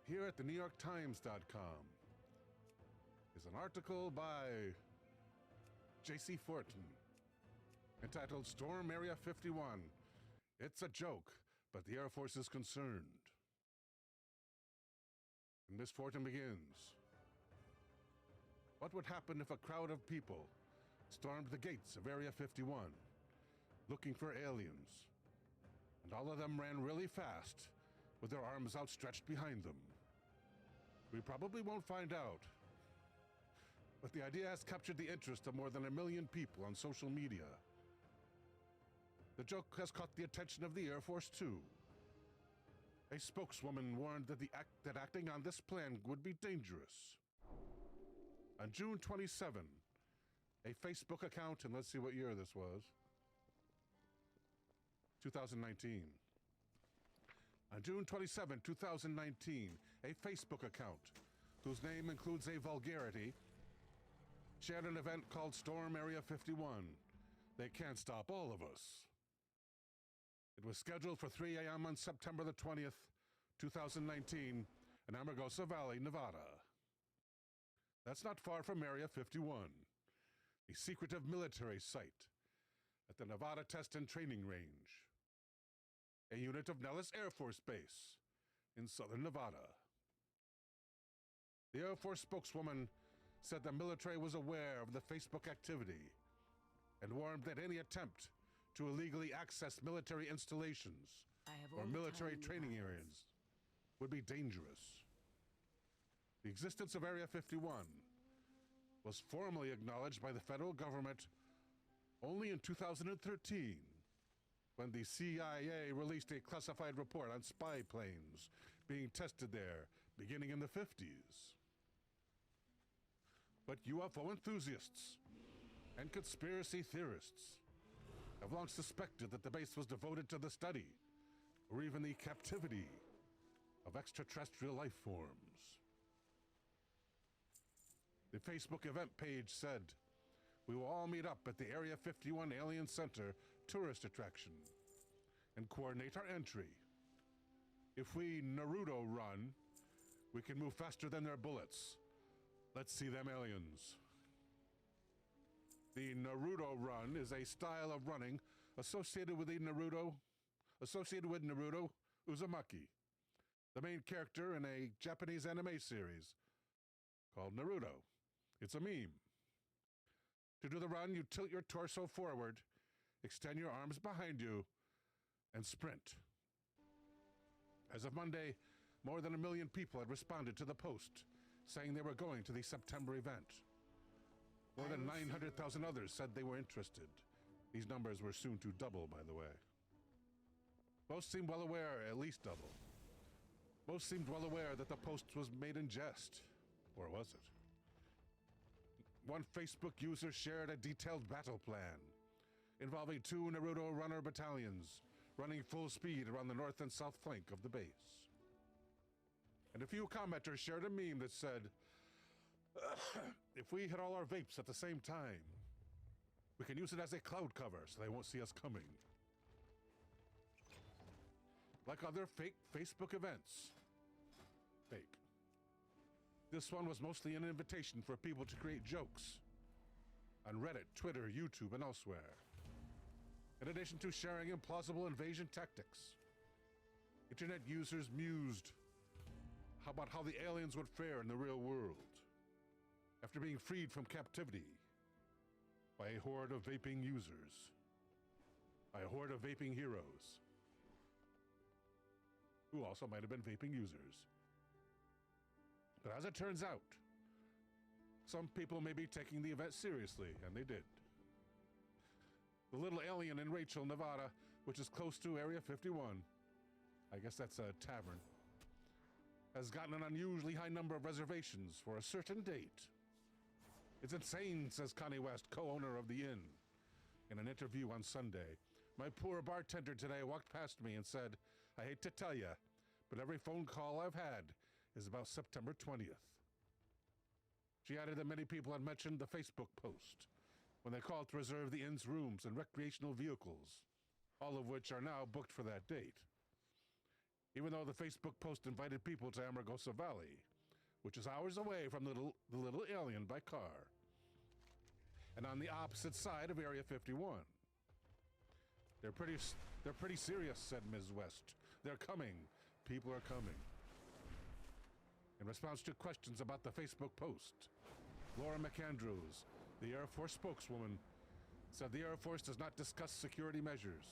here at the NewYorkTimes.com is an article by J.C. Fortin entitled Storm Area 51. It's a joke, but the Air Force is concerned. And Miss Fortin begins. What would happen if a crowd of people stormed the gates of Area 51 looking for aliens, and all of them ran really fast with their arms outstretched behind them? We probably won't find out, but the idea has captured the interest of more than 1 million people on social media. The joke has caught the attention of the Air Force too. A spokeswoman warned that acting on this plan would be dangerous. On June 27, a Facebook account, and let's see what year this was, 2019. On June 27, 2019, a Facebook account, whose name includes a vulgarity, shared an event called Storm Area 51. They can't stop all of us. It was scheduled for 3 a.m. on September the 20th, 2019, in Amargosa Valley, Nevada. That's not far from Area 51, a secretive military site at the Nevada Test and Training Range, a unit of Nellis Air Force Base in southern Nevada. The Air Force spokeswoman said the military was aware of the Facebook activity and warned that any attempt to illegally access military installations or military training areas would be dangerous. The existence of Area 51 was formally acknowledged by the federal government only in 2013, when the CIA released a classified report on spy planes being tested there beginning in the 50s. But UFO enthusiasts and conspiracy theorists have long suspected that the base was devoted to the study or even the captivity of extraterrestrial life forms. The Facebook event page said, "We will all meet up at the Area 51 Alien Center tourist attraction and coordinate our entry. If we Naruto run, we can move faster than their bullets. Let's see them aliens." The Naruto run is a style of running associated with Naruto Uzumaki, the main character in a Japanese anime series called Naruto. It's a meme. To do the run, you tilt your torso forward, extend your arms behind you, and sprint. As of Monday, more than 1 million people had responded to the post, saying they were going to the September event. More than 900,000 others said they were interested. These numbers were soon to double, by the way. Most seemed well aware, at least double. Most seemed well aware that the post was made in jest. Or was it? One Facebook user shared a detailed battle plan involving 2 Naruto runner battalions running full speed around the north and south flank of the base. And a few commenters shared a meme that said, "If we hit all our vapes at the same time, we can use it as a cloud cover so they won't see us coming." Like other fake Facebook events. Fake. This one was mostly an invitation for people to create jokes on Reddit, Twitter, YouTube, and elsewhere, in addition to sharing implausible invasion tactics. Internet users mused about how the aliens would fare in the real world after being freed from captivity by a horde of vaping users, by a horde of vaping heroes, who also might have been vaping users. But as it turns out, some people may be taking the event seriously, and they did. The Little Alien in Rachel, Nevada, which is close to Area 51, I guess that's a tavern, has gotten an unusually high number of reservations for a certain date. "It's insane," says Connie West, co-owner of the inn, in an interview on Sunday. "My poor bartender today walked past me and said, 'I hate to tell you, but every phone call I've had is about September 20th. She added that many people had mentioned the Facebook post when they called to reserve the inn's rooms and recreational vehicles, all of which are now booked for that date. even though the Facebook post invited people to Amargosa Valley, which is hours away from the little alien by car, and on the opposite side of Area 51. They're pretty serious, said Ms. West. They're coming. People are coming. In response to questions about the Facebook post, Laura McAndrews, the Air Force spokeswoman, said the Air Force does not discuss security measures.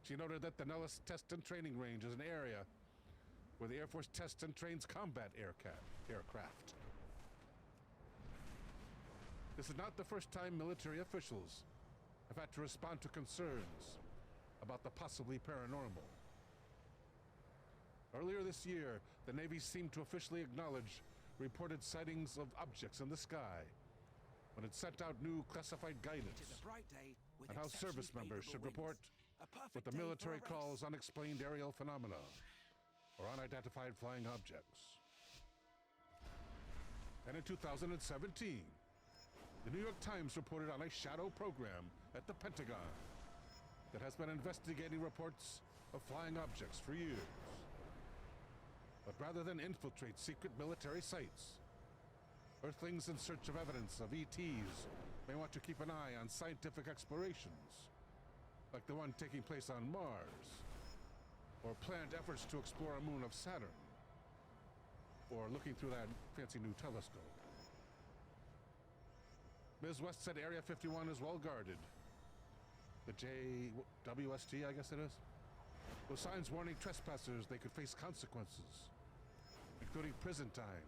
She noted that the Nellis Test and Training Range is an area where the Air Force tests and trains combat aircraft. This is not the first time military officials have had to respond to concerns about the possibly paranormal. Earlier this year, the Navy seemed to officially acknowledge reported sightings of objects in the sky when it sent out new classified guidance on how service members should report what the military calls unexplained aerial phenomena or unidentified flying objects. And in 2017, the New York Times reported on a shadow program at the Pentagon that has been investigating reports of flying objects for years. But rather than infiltrate secret military sites, Earthlings in search of evidence of ETs may want to keep an eye on scientific explorations, like the one taking place on Mars, or planned efforts to explore a moon of Saturn, or looking through that fancy new telescope. Ms. West said Area 51 is well guarded. The JWST, I guess it is, with signs warning trespassers they could face consequences, including prison time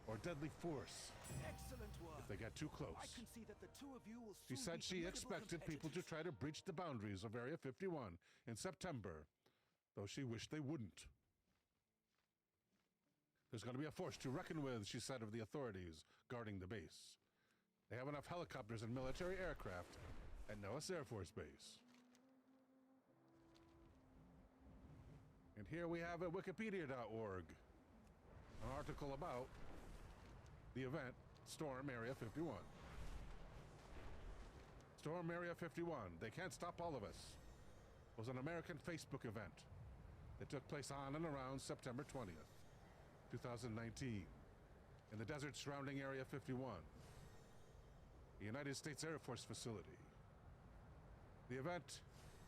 or deadly force. Excellent work. If they get too close. I can see that the two of you will She soon said be she formidable expected people to competitors. try to breach the boundaries of Area 51 in September, though she wished they wouldn't. There's going to be a force to reckon with, she said of the authorities guarding the base. They have enough helicopters and military aircraft at Nellis Air Force Base. And here we have at wikipedia.org an article about the event Storm Area 51. Storm Area 51, They Can't Stop All of Us, was an American Facebook event that took place on and around September 20th, 2019, in the desert surrounding Area 51, the United States Air Force facility. The event,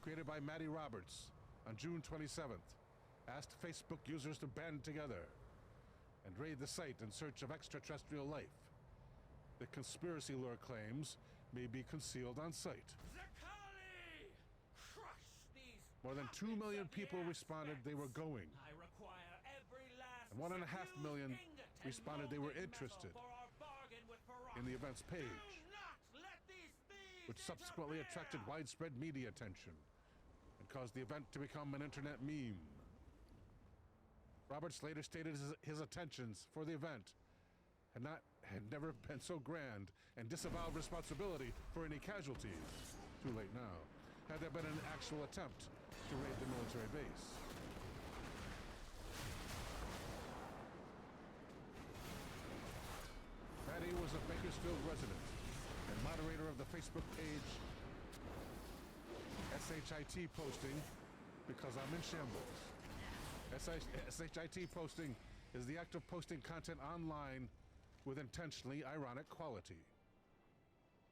created by Maddie Roberts on June 27th, asked Facebook users to band together and raid the site in search of extraterrestrial life. The conspiracy lore claims may be concealed on site. Zakali! Crush these More than 2 million people responded they were going, I require every last and 1.5 million ingot and responded they were molded interested metal for our bargain with Farah. in the event's page, Do not let these thieves which subsequently attracted interfere. widespread media attention and caused the event to become an internet meme. Roberts later stated his intentions for the event had never been so grand, and disavowed responsibility for any casualties. Too late now. Had there been an actual attempt to raid the military base. Maddie was a Bakersfield resident and moderator of the Facebook page SHIT posting because I'm in shambles. SHIT posting is the act of posting content online with intentionally ironic quality.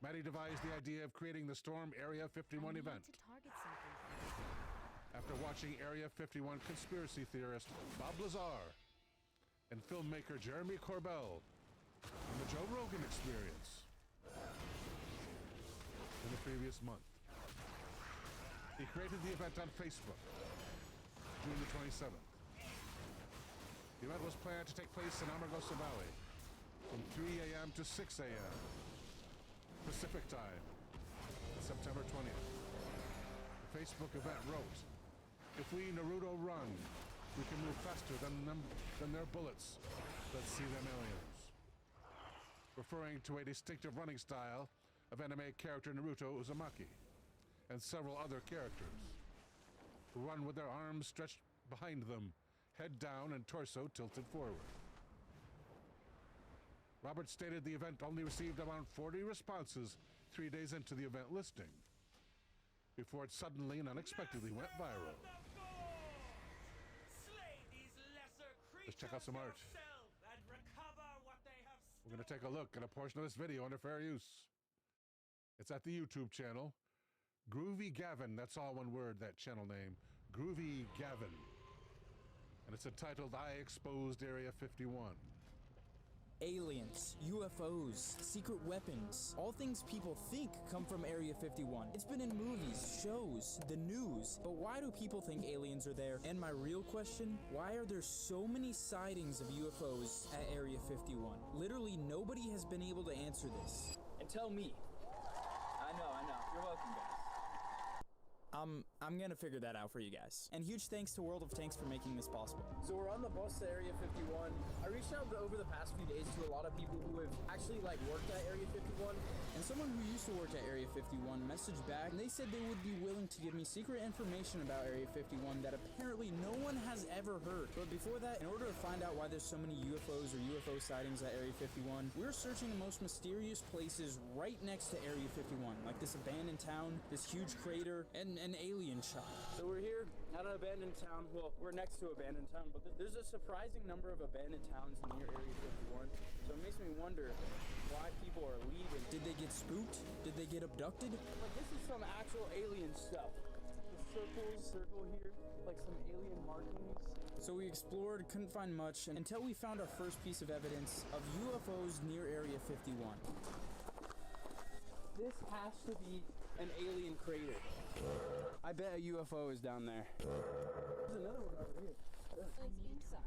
Maddie devised the idea of creating the Storm Area 51 event to target something. after watching Area 51 conspiracy theorist Bob Lazar and filmmaker Jeremy Corbell on the Joe Rogan Experience in the previous month. He created the event on Facebook, June the 27th. The event was planned to take place in Amargosa Valley from 3 a.m. to 6 a.m. Pacific time, September 20th. The Facebook event wrote, "If we Naruto run, we can move faster than their bullets. Let's see them aliens." Referring to a distinctive running style of anime character Naruto Uzumaki and several other characters who run with their arms stretched behind them, head down and torso tilted forward. Roberts stated the event only received around 40 responses 3 days into the event listing, before it suddenly and unexpectedly went viral. Let's check out some art. Yourself and recover what they have We're going to take a look at a portion of this video under fair use. It's at the YouTube channel. Groovy Gavin, that's all one word, that channel name. Groovy Gavin. And it's entitled, I Exposed Area 51. Aliens, UFOs, secret weapons, all things people think come from Area 51. It's been in movies, shows, the news, but why do people think aliens are there? And my real question, why are there so many sightings of UFOs at Area 51? Literally nobody has been able to answer this. And tell me. I know. You're welcome, guys. I'm gonna figure that out for you guys. And huge thanks to World of Tanks for making this possible. So we're on the bus to Area 51. I reached out over the past few days to a lot of people who have actually worked at Area 51. And someone who used to work at Area 51 messaged back and they said they would be willing to give me secret information about Area 51 that apparently no one has ever heard. But before that, in order to find out why there's so many UFOs or UFO sightings at Area 51, we're searching the most mysterious places right next to Area 51. Like this abandoned town, this huge crater, and an alien shop. So we're here at an abandoned town. Well, we're next to abandoned town, but there's a surprising number of abandoned towns near Area 51. So it makes me wonder why people are leaving. Did they get spooked? Did they get abducted? Like this is some actual alien stuff. The circle here, like some alien markings. So we explored, couldn't find much, until we found our first piece of evidence of UFOs near Area 51. This has to be an alien crater. I bet a UFO is down there. There's another one over here. Inside.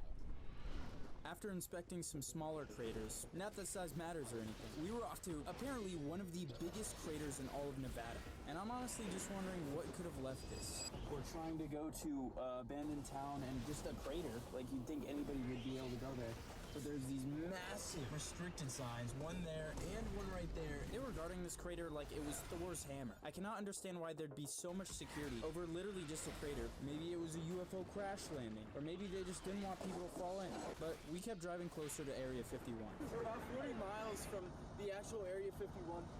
After inspecting some smaller craters, not that size matters or anything, we were off to apparently one of the biggest craters in all of Nevada. And I'm honestly just wondering what could have left this. We're trying to go to abandoned town and just a crater. Like you'd think anybody would be able to go there. But there's these massive restricted signs, one there and one right there. They were guarding this crater like it was Thor's hammer. I cannot understand why there'd be so much security over literally just a crater. Maybe it was a UFO crash landing, or maybe they just didn't want people to fall in. But we kept driving closer to Area 51. We're about 40 miles from the actual Area 51.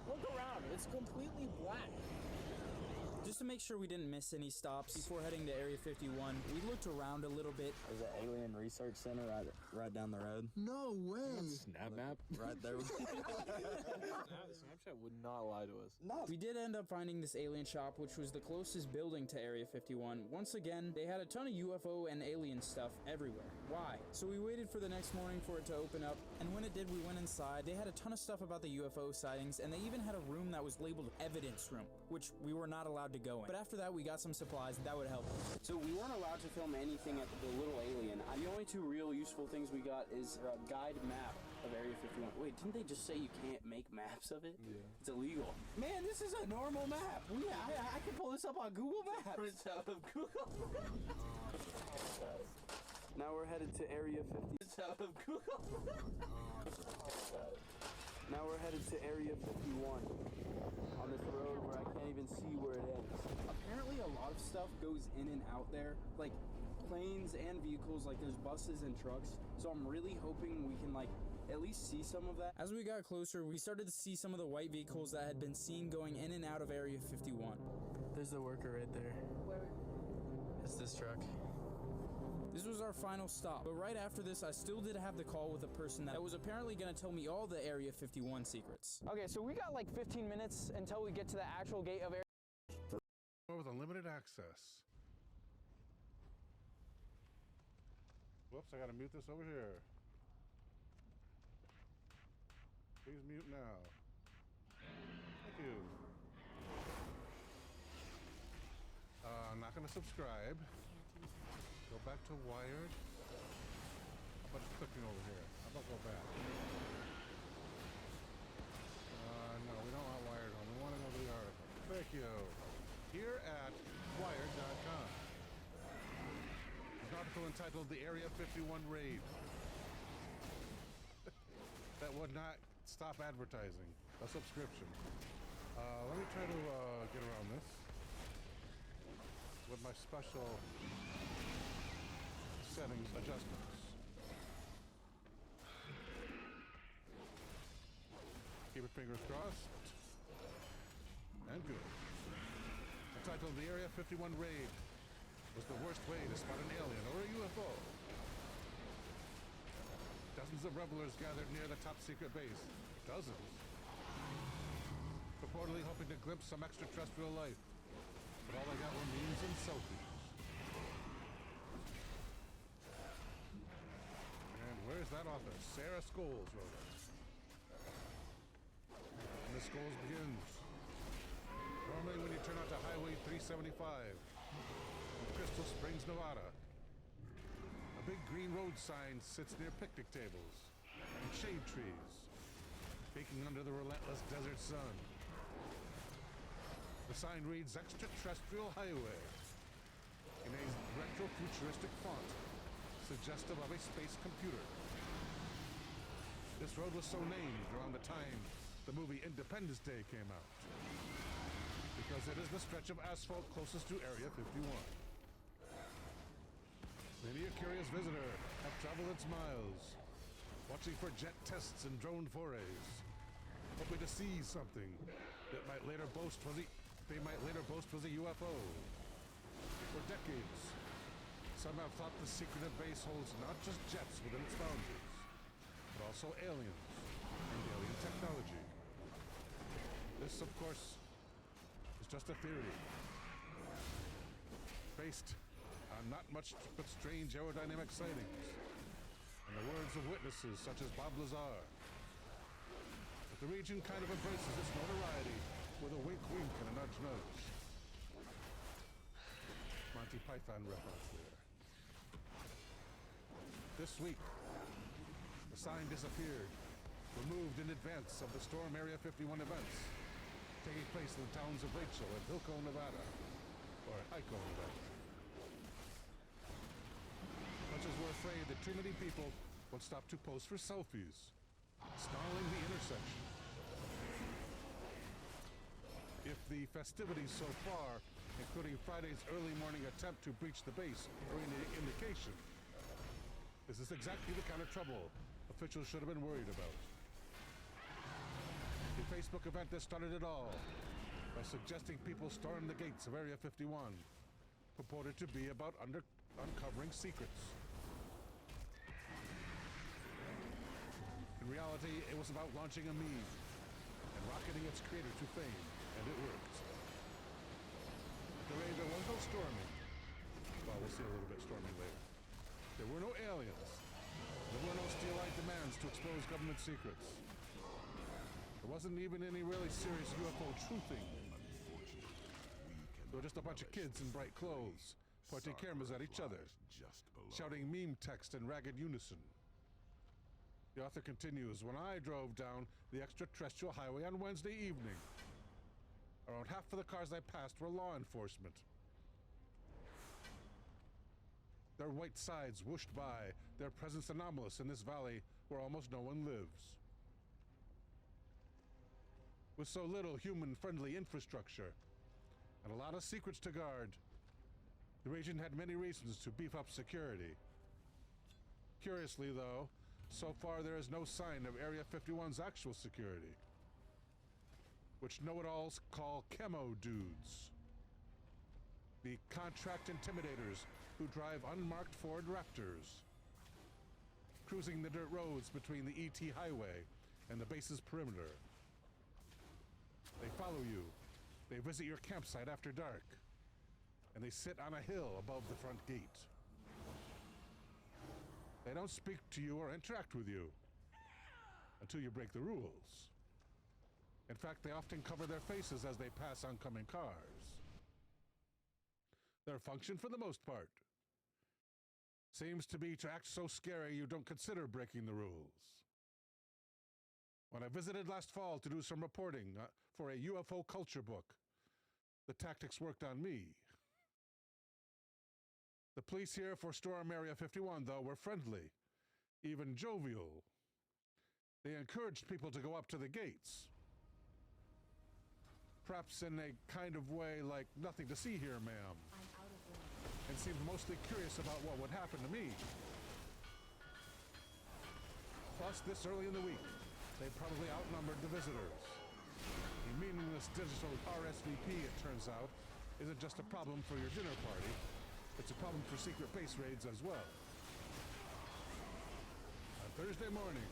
Look around, it's completely black. Just to make sure we didn't miss any stops before heading to Area 51, we looked around a little bit. There's an alien research center right down the road. No way. Snap map? Right there. Snapchat would not lie to us. No. We did end up finding this alien shop, which was the closest building to Area 51. Once again, they had a ton of UFO and alien stuff everywhere. Why? So we waited for the next morning for it to open up, and when it did, we went inside. They had a ton of stuff about the UFO sightings, and they even had a room that was labeled Evidence Room, which we were not allowed to go in. But after that, we got some supplies, and that would help. So we weren't allowed to film anything at the little alien. The only two real useful things we got is a guide map of Area 51. Wait, didn't they just say you can't make maps of it? Yeah. It's illegal. Man, this is a normal map. I can pull this up on Google Maps. Print out of Google Maps. Now we're headed to Area 50. Out of Google. Now we're headed to Area 51 on this road where I can't even see where it ends. Apparently a lot of stuff goes in and out there, like planes and vehicles, like there's buses and trucks. So I'm really hoping we can at least see some of that. As we got closer, we started to see some of the white vehicles that had been seen going in and out of Area 51. There's the worker right there. Where? It's this truck. This was our final stop, but right after this, I still did have the call with a person that was apparently going to tell me all the Area 51 secrets. Okay, so we got 15 minutes until we get to the actual gate of Area... With unlimited access. Whoops, I gotta mute this over here. Please mute now. Thank you. I'm not gonna subscribe. Go back to Wired. How about clicking over here? How about go back? No, we don't want Wired home. We want to go to the article. Thank you. Here at Wired.com. An article entitled The Area 51 Raid. That would not stop advertising. A subscription. Let me try to get around this with my special settings adjustments. Keep your fingers crossed. And good. Entitled The Area 51 Raid was the worst way to spot an alien or a UFO. of revelers gathered near the top-secret base. Dozens. Purportedly hoping to glimpse some extraterrestrial life. But all they got were memes and selfies. And where's that office? Sarah Scholes wrote it. And the Scholes begins. Normally when you turn onto Highway 375 in Crystal Springs, Nevada, a big green road sign sits near picnic tables and shade trees, baking under the relentless desert sun. The sign reads Extraterrestrial Highway in a retro-futuristic font, suggestive of a space computer. This road was so named around the time the movie Independence Day came out, because it is the stretch of asphalt closest to Area 51. Many a curious visitor have traveled its miles, watching for jet tests and drone forays, hoping to see something that might later boast was a UFO. For decades, some have thought the secretive base holds not just jets within its boundaries, but also aliens and alien technology. This, of course, is just a theory, based on not much but strange aerodynamic sightings, and the words of witnesses such as Bob Lazar. But the region kind of embraces its notoriety with a wink-wink and a nudge-nudge. Monty Python reference there. This week, the sign disappeared, removed in advance of the Storm Area 51 events, taking place in the towns of Rachel and Hilco, Nevada, or Hico, Nevada. Much as we're afraid that too many people will stop to pose for selfies, snarling the intersection. If the festivities so far, including Friday's early morning attempt to breach the base, are any indication, this is exactly the kind of trouble officials should have been worried about. The Facebook event that started it all by suggesting people storm the gates of Area 51 purported to be about uncovering secrets. In reality, it was about launching a meme and rocketing its creator to fame, and it worked. At the raid, there was no storming. Well, we'll see a little bit storming later. There were no aliens. There were no steel-eyed demands to expose government secrets. There wasn't even any really serious UFO truthing. There were just a bunch of kids in bright clothes, pointing cameras at each other, shouting meme text in ragged unison. The author continues, when I drove down the extraterrestrial highway on Wednesday evening, around half of the cars I passed were law enforcement. Their white sides whooshed by, their presence anomalous in this valley where almost no one lives. With so little human-friendly infrastructure and a lot of secrets to guard, the region had many reasons to beef up security. Curiously, though, so far there is no sign of Area 51's actual security, which know-it-alls call Chemo Dudes. The contract intimidators who drive unmarked Ford Raptors, cruising the dirt roads between the ET Highway and the base's perimeter. They follow you, they visit your campsite after dark, and they sit on a hill above the front gate. They don't speak to you or interact with you until you break the rules. In fact, they often cover their faces as they pass oncoming cars. Their function, for the most part, seems to be to act so scary you don't consider breaking the rules. When I visited last fall to do some reporting for a UFO culture book, the tactics worked on me. The police here for Storm Area 51, though, were friendly, even jovial. They encouraged people to go up to the gates, perhaps in a kind of way like, nothing to see here, ma'am, and seemed mostly curious about what would happen to me. Plus, this early in the week, they probably outnumbered the visitors. The meaningless digital RSVP, it turns out, isn't just a problem for your dinner party. It's a problem for secret base raids as well. On Thursday Thursday morning.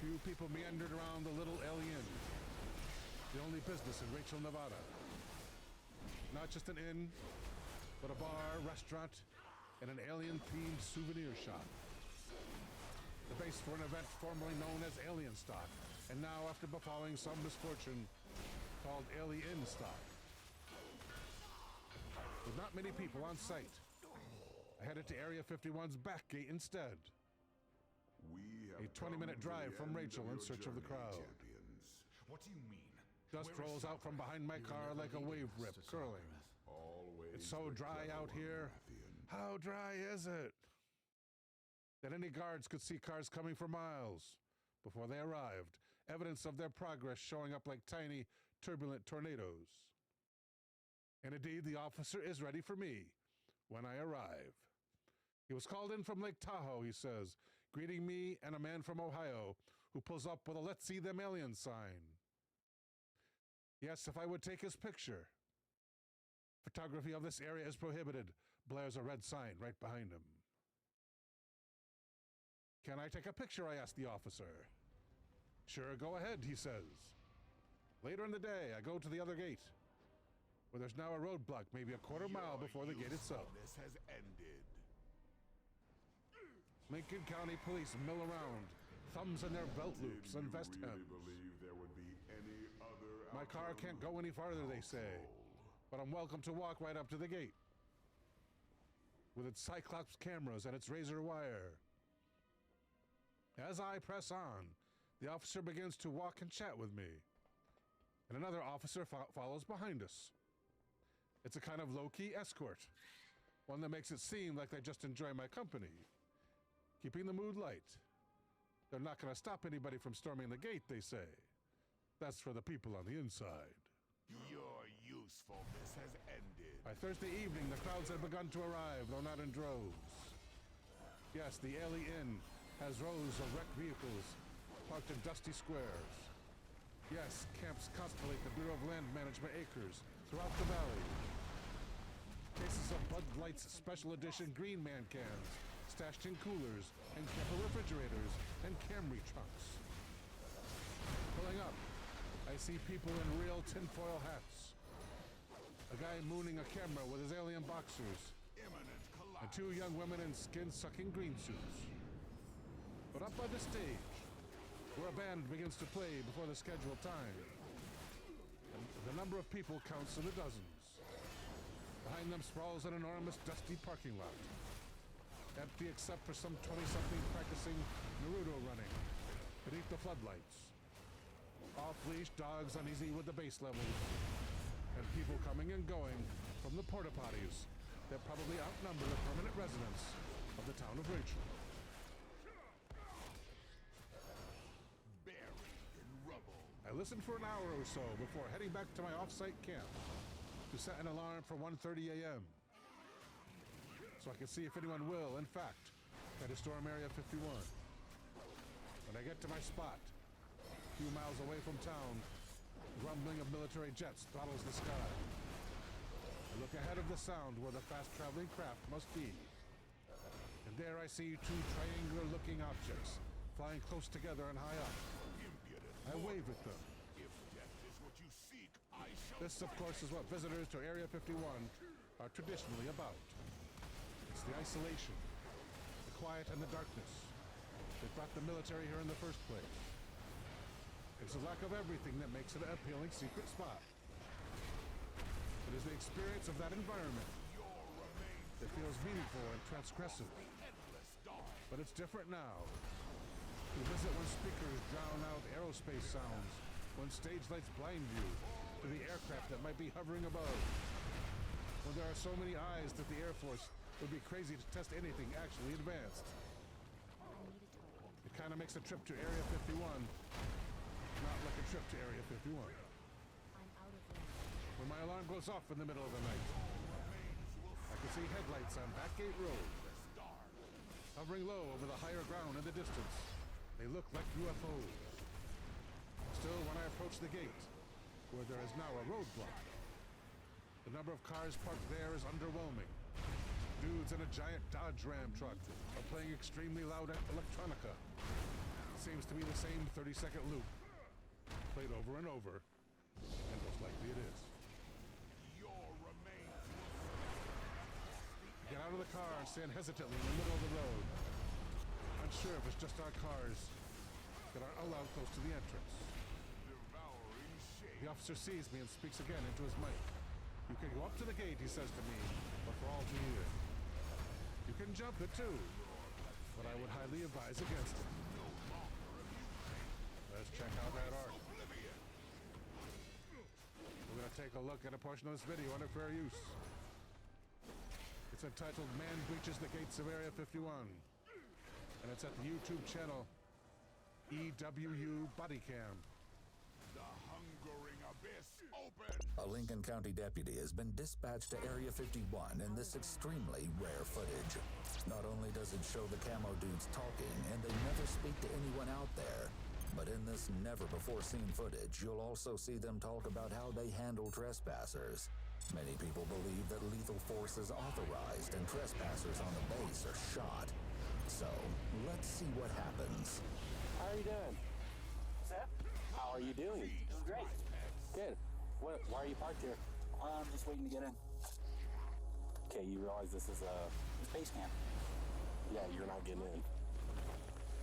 Few people meandered around the little alien, the only business in Rachel, Nevada. Not just an inn, but a bar, restaurant, and an alien-themed souvenir shop. The base for an event formerly known as Alien Stock, and now, after befalling some misfortune, called Alien Stock. With not many people on site, I headed to Area 51's back gate instead. A 20-minute drive from Rachel in search of the crowd. What do you mean? Dust rolls out from behind my car like a wave rip curling. It's so dry out here. How dry is it? That any guards could see cars coming for miles before they arrived, evidence of their progress showing up like tiny, turbulent tornadoes. And indeed, the officer is ready for me when I arrive. He was called in from Lake Tahoe, he says, greeting me and a man from Ohio who pulls up with a "Let's See Them Aliens" sign. He asks if I would take his picture. Photography of this area is prohibited, blares a red sign right behind him. Can I take a picture, I ask the officer. Sure, go ahead, he says. Later in the day, I go to the other gate, where there's now a roadblock maybe a quarter mile before the gate itself. This has ended. Lincoln County police mill around, thumbs in their belt loops and vest hems. Believe there would be any other My car can't go any farther, they say, but I'm welcome to walk right up to the gate. With its Cyclops cameras and its razor wire. As I press on, the officer begins to walk and chat with me. And another officer follows behind us. It's a kind of low-key escort, one that makes it seem like they just enjoy my company. Keeping the mood light. They're not going to stop anybody from storming the gate, they say. That's for the people on the inside. Your usefulness has ended. By Thursday evening, the crowds had begun to arrive, though not in droves. Yes, the Alley Inn has rows of wrecked vehicles parked in dusty squares. Yes, camps constellate the Bureau of Land Management acres throughout the valley. Cases of Bud Light's special edition Green Man cans stashed in coolers and camper refrigerators and Camry trunks. Pulling up, I see people in real tinfoil hats. A guy mooning a camera with his alien boxers. Imminent collapse. And two young women in skin-sucking green suits. But up by the stage, where a band begins to play before the scheduled time, and the number of people counts in the dozens. Behind them sprawls an enormous dusty parking lot, empty except for some 20-something practicing Naruto running beneath the floodlights. Off-leash dogs uneasy with the base levels, and people coming and going from the porta potties that probably outnumber the permanent residents of the town of Rachel. Buried in rubble. I listened for an hour or so before heading back to my off-site camp to set an alarm for 1:30 a.m. so I can see if anyone will, in fact, try to storm Area 51. When I get to my spot, a few miles away from town, the rumbling of military jets throttles the sky. I look ahead of the sound where the fast-traveling craft must be. And there I see two triangular-looking objects flying close together and high up. Impudent. I wave at them. If death is what you seek, I shall. This, of course, is what visitors to Area 51 are traditionally about. It's the isolation, the quiet and the darkness that brought the military here in the first place. It's the lack of everything that makes it an appealing secret spot. It is the experience of that environment that feels meaningful and transgressive. Endless dark. But it's different now. You visit when speakers drown out aerospace sounds, when stage lights blind you to the aircraft that might be hovering above, when there are so many eyes that the Air Force would be crazy to test anything actually advanced. It kind of makes a trip to Area 51 not like a trip to Area 51. When my alarm goes off in the middle of the night, I can see headlights on Backgate Road, hovering low over the higher ground in the distance. They look like UFOs. Still, when I approach the gate, where there is now a roadblock, the number of cars parked there is underwhelming. Dudes in a giant Dodge Ram truck are playing extremely loud electronica. Seems to be the same 30-second loop, played over and over, and most likely it is. Your remains Get out of the car and stand hesitantly in the middle of the road, unsure if it's just our cars that aren't allowed close to the entrance. devouring shade. The officer sees me and speaks again into his mic. You can go up to the gate, he says to me, but for all to hear. You can jump it too, but I would highly advise against it. Let's check out that art. We're going to take a look at a portion of this video under fair use. It's entitled Man Breaches the Gates of Area 51. And it's at the YouTube channel EWU Bodycam. The hungering abyss open. A Lincoln County deputy has been dispatched to Area 51 in this extremely rare footage. Not only does it show the camo dudes talking, and they never speak to anyone out there, but in this never-before-seen footage, you'll also see them talk about how they handle trespassers. Many people believe that lethal force is authorized and trespassers on the base are shot. So, let's see what happens. How are you doing? What's that? How are you doing? Doing great. Good. Why are you parked here? I'm just waiting to get in. Okay, you realize this is a... It's base camp. Yeah, you're not getting in.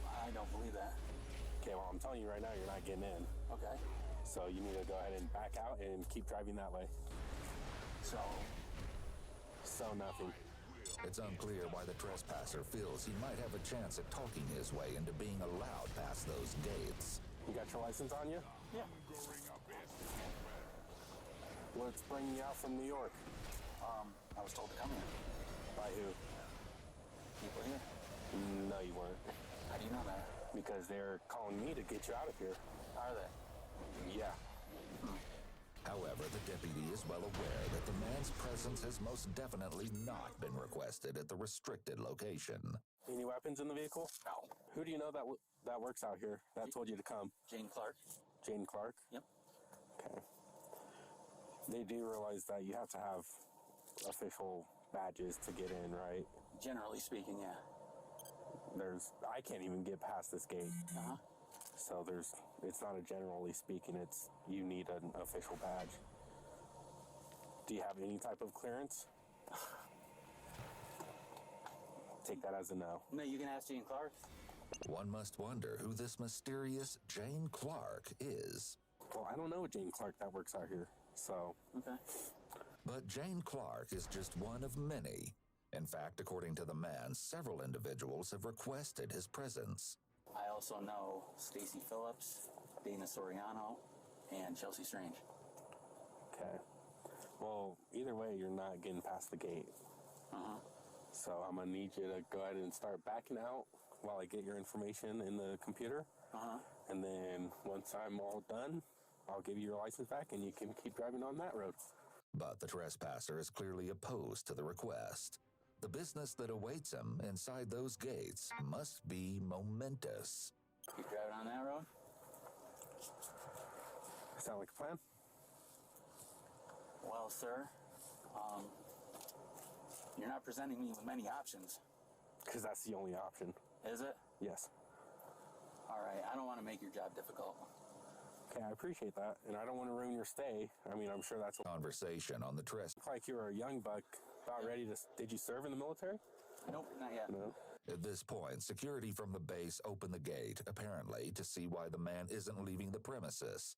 I don't believe that. Okay, well, I'm telling you right now, you're not getting in. Okay. So you need to go ahead and back out and keep driving that way. So nothing. It's unclear why the trespasser feels he might have a chance at talking his way into being allowed past those gates. You got your license on you? Yeah. What's bringing you out from New York? I was told to come here. By who? People here. No, you weren't. How do you know that? Because they're calling me to get you out of here. Are they? Yeah. However, the deputy is well aware that the man's presence has most definitely not been requested at the restricted location. Any weapons in the vehicle? No. Who do you know that works out here that told you to come? Jane Clark. Jane Clark? Yep. Okay. They do realize that you have to have official badges to get in, right? Generally speaking, yeah. I can't even get past this gate. Uh-huh. So it's not a generally speaking, you need an official badge. Do you have any type of clearance? Take that as a no. No, you can ask Jane Clark. One must wonder who this mysterious Jane Clark is. Well, I don't know Jane Clark that works out here, so... Okay. But Jane Clark is just one of many. In fact, according to the man, several individuals have requested his presence. I also know Stacy Phillips, Dana Soriano, and Chelsea Strange. Okay. Well, either way, you're not getting past the gate. Uh-huh. So I'm going to need you to go ahead and start backing out while I get your information in the computer. Uh-huh. And then once I'm all done, I'll give you your license back and you can keep driving on that road. But the trespasser is clearly opposed to the request. The business that awaits him inside those gates must be momentous. Keep driving on that road? Sound like a plan? Well, sir, you're not presenting me with many options. Because that's the only option. Is it? Yes. All right, I don't want to make your job difficult. Okay, I appreciate that. And I don't want to ruin your stay. I mean, I'm sure that's what... Conversation on the Looked like you were a young buck about ready to... Did you serve in the military? Nope, not yet. No. At this point, security from the base opened the gate, apparently to see why the man isn't leaving the premises.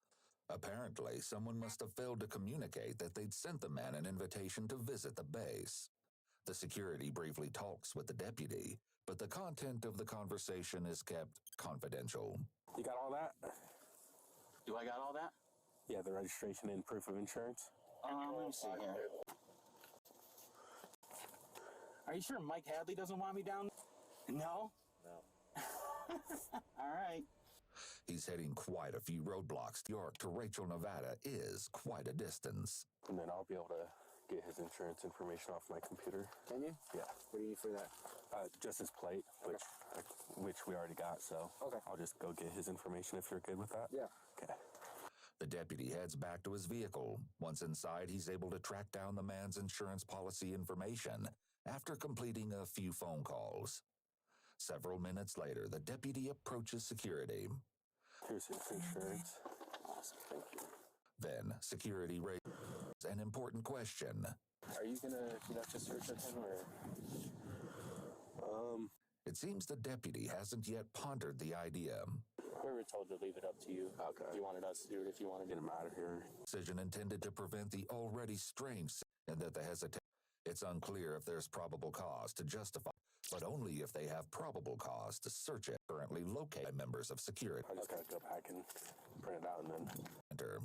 Apparently, someone must have failed to communicate that they'd sent the man an invitation to visit the base. The security briefly talks with the deputy, but the content of the conversation is kept confidential. You got all that? Do I got all that? Yeah, the registration and proof of insurance. Let me see here. Are you sure Mike Hadley doesn't want me down? No? No. All right. He's heading quite a few roadblocks. York to Rachel, Nevada is quite a distance. And then I'll be able to get his insurance information off my computer. Can you? Yeah. What do you need for that? Just his plate, which we already got, so Okay. I'll just go get his information if you're good with that. Yeah. Okay. The deputy heads back to his vehicle. Once inside, he's able to track down the man's insurance policy information After completing a few phone calls, several minutes later, the deputy approaches security. Here's his insurance. Awesome, thank you. Then, security raises an important question. Are you gonna conduct a search of him, or? It seems the deputy hasn't yet pondered the idea. We were told to leave it up to you. Okay. You wanted us to do it if you wanted to get him out of here. Decision intended to prevent the already strange and that the hesitation. It's unclear if there's probable cause to justify, but only if they have probable cause to search it. Currently located members of security. I just gotta go back and print it out and then. Enter.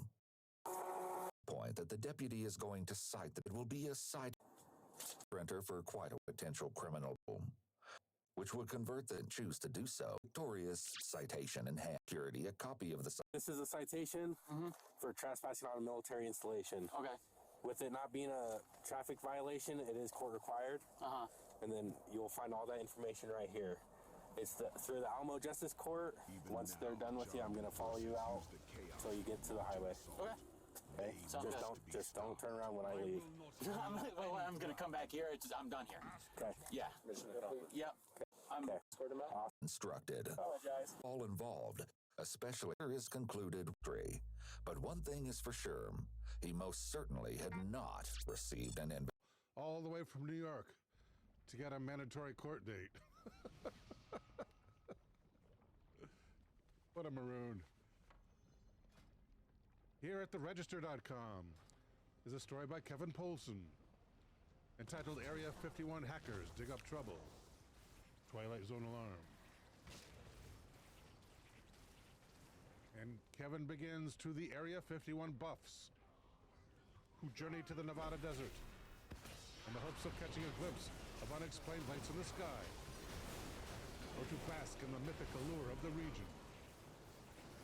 Point that the deputy is going to cite that it will be a cite printer for quite a potential criminal, which would convert the choose to do so. Victorious citation in hand. Security, a copy of the. This is a citation for trespassing on a military installation. Okay. With it not being a traffic violation, it is court required. And then you'll find all that information right here. It's through the Alamo Justice Court. Once they're done with you, I'm gonna follow you out until you get to the highway. Okay. Okay. Sounds good. Just don't turn around when I leave. I'm gonna come back here. I'm done here. Okay. Yeah. Yep. I'm Instructed. apologize. All involved, especially is concluded victory. But one thing is for sure, he most certainly had not received an invitation. All the way from New York to get a mandatory court date. What a maroon. Here at theregister.com is a story by Kevin Polson entitled Area 51 Hackers Dig Up Trouble. Twilight Zone alarm. And Kevin begins to the Area 51 buffs who journey to the Nevada desert in the hopes of catching a glimpse of unexplained lights in the sky, or to bask in the mythic allure of the region.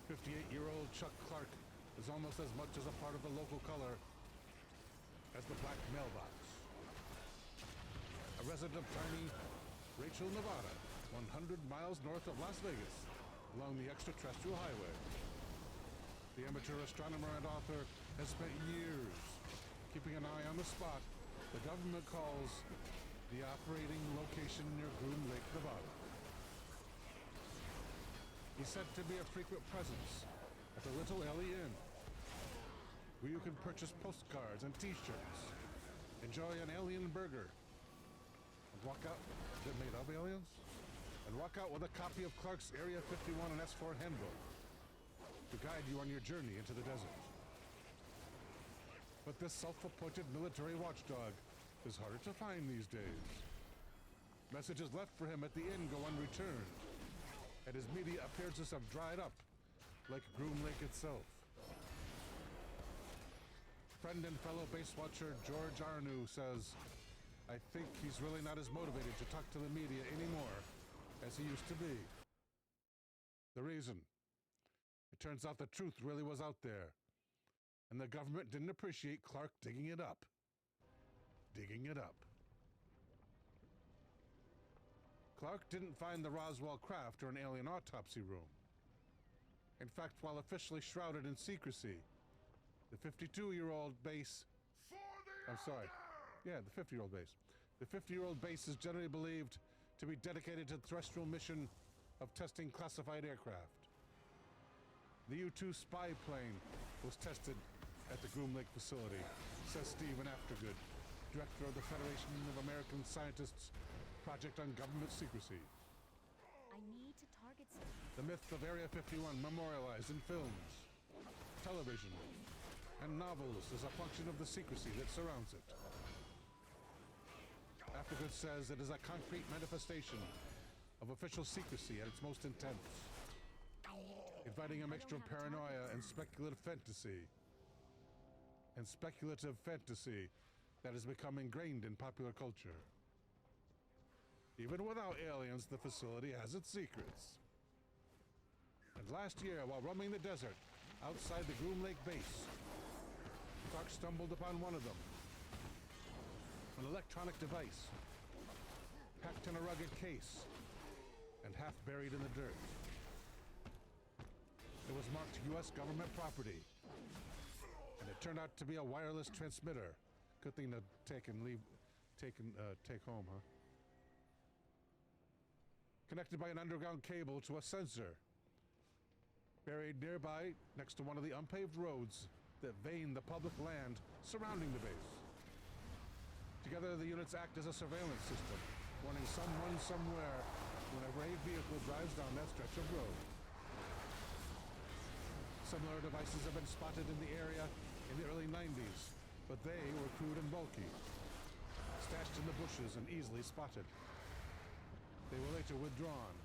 58-year-old Chuck Clark is almost as much as a part of the local color as the black mailbox. A resident of tiny Rachel, Nevada, 100 miles north of Las Vegas, along the extraterrestrial highway. The amateur astronomer and author has spent years keeping an eye on the spot the government calls the operating location near Groom Lake, Nevada. He's said to be a frequent presence at the Little Ellie Inn, where you can purchase postcards and t-shirts, enjoy an alien burger, and walk out, is it made of aliens? And walk out with a copy of Clark's Area 51 and S4 handbook to guide you on your journey into the desert. But this self-appointed military watchdog is harder to find these days. Messages left for him at the inn go unreturned, and his media appearances have dried up, like Groom Lake itself. Friend and fellow base watcher George Arnu says, I think he's really not as motivated to talk to the media anymore as he used to be. The reason? It turns out the truth really was out there, and the government didn't appreciate Clark digging it up. Digging it up. Clark didn't find the Roswell craft or an alien autopsy room. In fact, while officially shrouded in secrecy, the 52-year-old base... I'm sorry. Yeah, the 50-year-old base. The 50-year-old base is generally believed to be dedicated to the terrestrial mission of testing classified aircraft. The U-2 spy plane was tested at the Groom Lake facility, says Stephen Aftergood, director of the Federation of American Scientists Project on Government Secrecy. I need to target The myth of Area 51 memorialized in films, television, and novels is a function of the secrecy that surrounds it. Aftergood says it is a concrete manifestation of official secrecy at its most intense, inviting a mixture of paranoia and speculative fantasy. That has become ingrained in popular culture. Even without aliens, the facility has its secrets. And last year, while roaming the desert outside the Groom Lake base, Clark stumbled upon one of them. An electronic device, packed in a rugged case, and half buried in the dirt. It was marked U.S. government property, and it turned out to be a wireless transmitter. Good thing to take and leave take home, huh? Connected by an underground cable to a sensor. Buried nearby, next to one of the unpaved roads that vein the public land surrounding the base. Together, the units act as a surveillance system, warning someone somewhere whenever a vehicle drives down that stretch of road. Similar devices have been spotted in the area in the early 90s, but they were crude and bulky, stashed in the bushes and easily spotted. They were later withdrawn.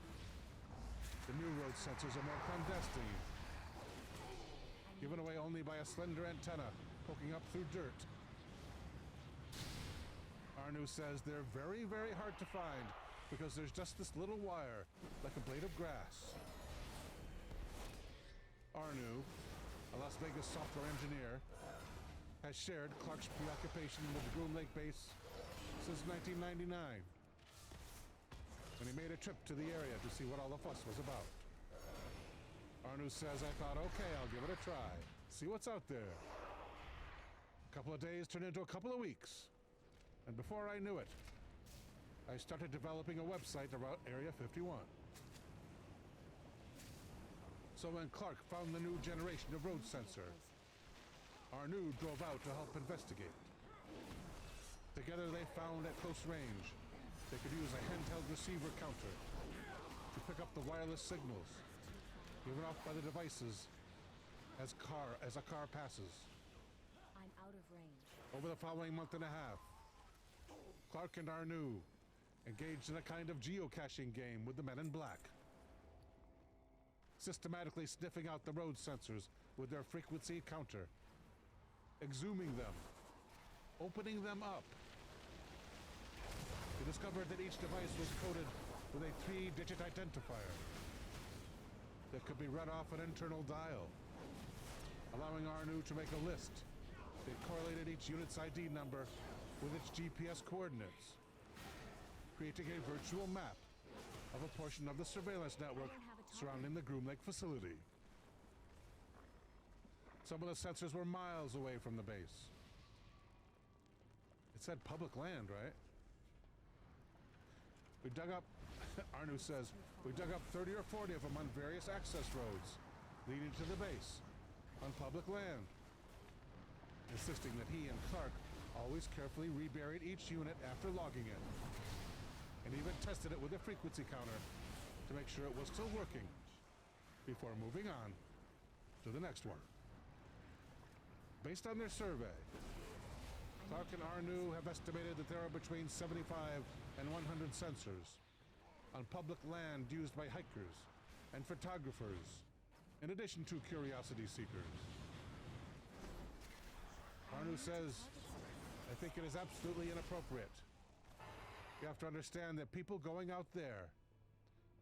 The new road sensors are more clandestine, given away only by a slender antenna poking up through dirt. Arnu says they're very, very hard to find because there's just this little wire, like a blade of grass. Arnu, a Las Vegas software engineer, has shared Clark's preoccupation with the Groom Lake base since 1999, when he made a trip to the area to see what all the fuss was about. Arnu says, I thought, okay, I'll give it a try. See what's out there. A couple of days turned into a couple of weeks. And before I knew it, I started developing a website about Area 51. So when Clark found the new generation of road sensor, Arnu drove out to help investigate. Together they found at close range they could use a handheld receiver counter to pick up the wireless signals given off by the devices as a car passes. I'm out of range. Over the following month and a half, Clark and Arnu engaged in a kind of geocaching game with the Men in Black, systematically sniffing out the road sensors with their frequency counter, exhuming them, opening them up. They discovered that each device was coded with a 3-digit identifier that could be read off an internal dial, allowing Arnu to make a list that correlated each unit's ID number with its GPS coordinates, creating a virtual map of a portion of the surveillance network surrounding the Groom Lake facility. Some of the sensors were miles away from the base. It said public land, right? We dug up, Arnu says, we dug up 30 or 40 of them on various access roads leading to the base on public land, insisting that he and Clark always carefully reburied each unit after logging it, and even tested it with a frequency counter to make sure it was still working before moving on to the next one. Based on their survey, Clark and Arnu have estimated that there are between 75 and 100 sensors on public land used by hikers and photographers, in addition to curiosity seekers. Arnu says, I think it is absolutely inappropriate. You have to understand that people going out there,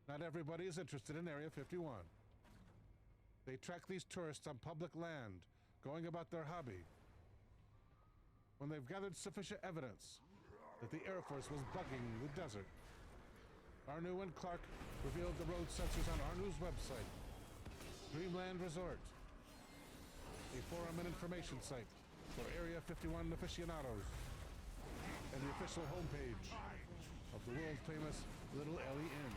not everybody is interested in Area 51. They track these tourists on public land, going about their hobby. When they've gathered sufficient evidence that the Air Force was bugging the desert, Arnu and Clark revealed the road sensors on Arnu's website, Dreamland Resort, a forum and information site for Area 51 aficionados, and the official homepage of the world-famous Little Ellie Inn.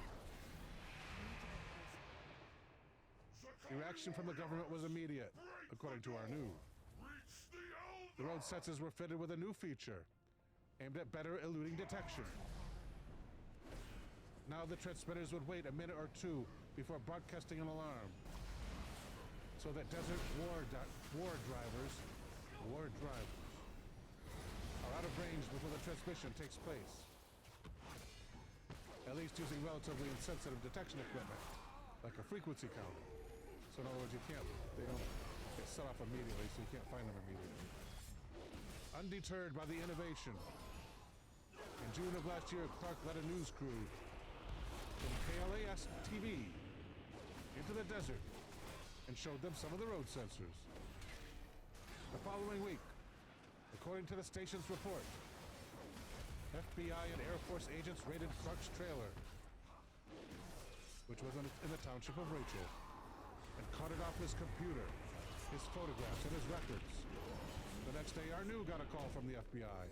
The reaction from the government was immediate, according to Arnu. The road sensors were fitted with a new feature aimed at better eluding detection. Now the transmitters would wait a minute or two before broadcasting an alarm, so that desert war drivers are out of range before the transmission takes place, at least using relatively insensitive detection equipment, like a frequency counter. So in other words, they don't get set off immediately, so you can't find them immediately. Undeterred by the innovation, in June of last year, Clark led a news crew from KLAS TV into the desert and showed them some of the road sensors. The following week, according to the station's report, FBI and Air Force agents raided Clark's trailer, which was in the township of Rachel, and carted off his computer, his photographs, and his records. The next day, Arnu got a call from the FBI.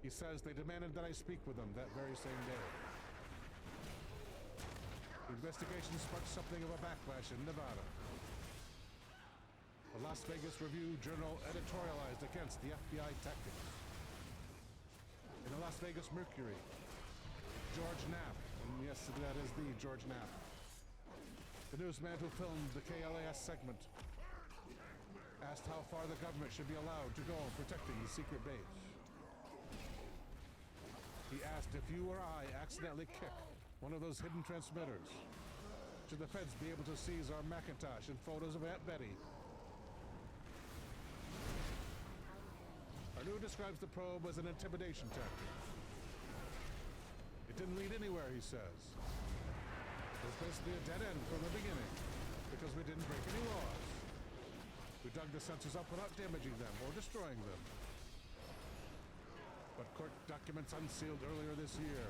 He says they demanded that I speak with them that very same day. The investigation sparked something of a backlash in Nevada. The Las Vegas Review-Journal editorialized against the FBI tactics. In the Las Vegas Mercury, George Knapp, and yes, that is the George Knapp, the newsman who filmed the KLAS segment, asked how far the government should be allowed to go in protecting the secret base. He asked if you or I accidentally kick one of those hidden transmitters, should the feds be able to seize our Macintosh and photos of Aunt Betty? Arnu describes the probe as an intimidation tactic. It didn't lead anywhere, he says. It was basically a dead end from the beginning, because we didn't break any laws. We dug the sensors up without damaging them or destroying them. But court documents unsealed earlier this year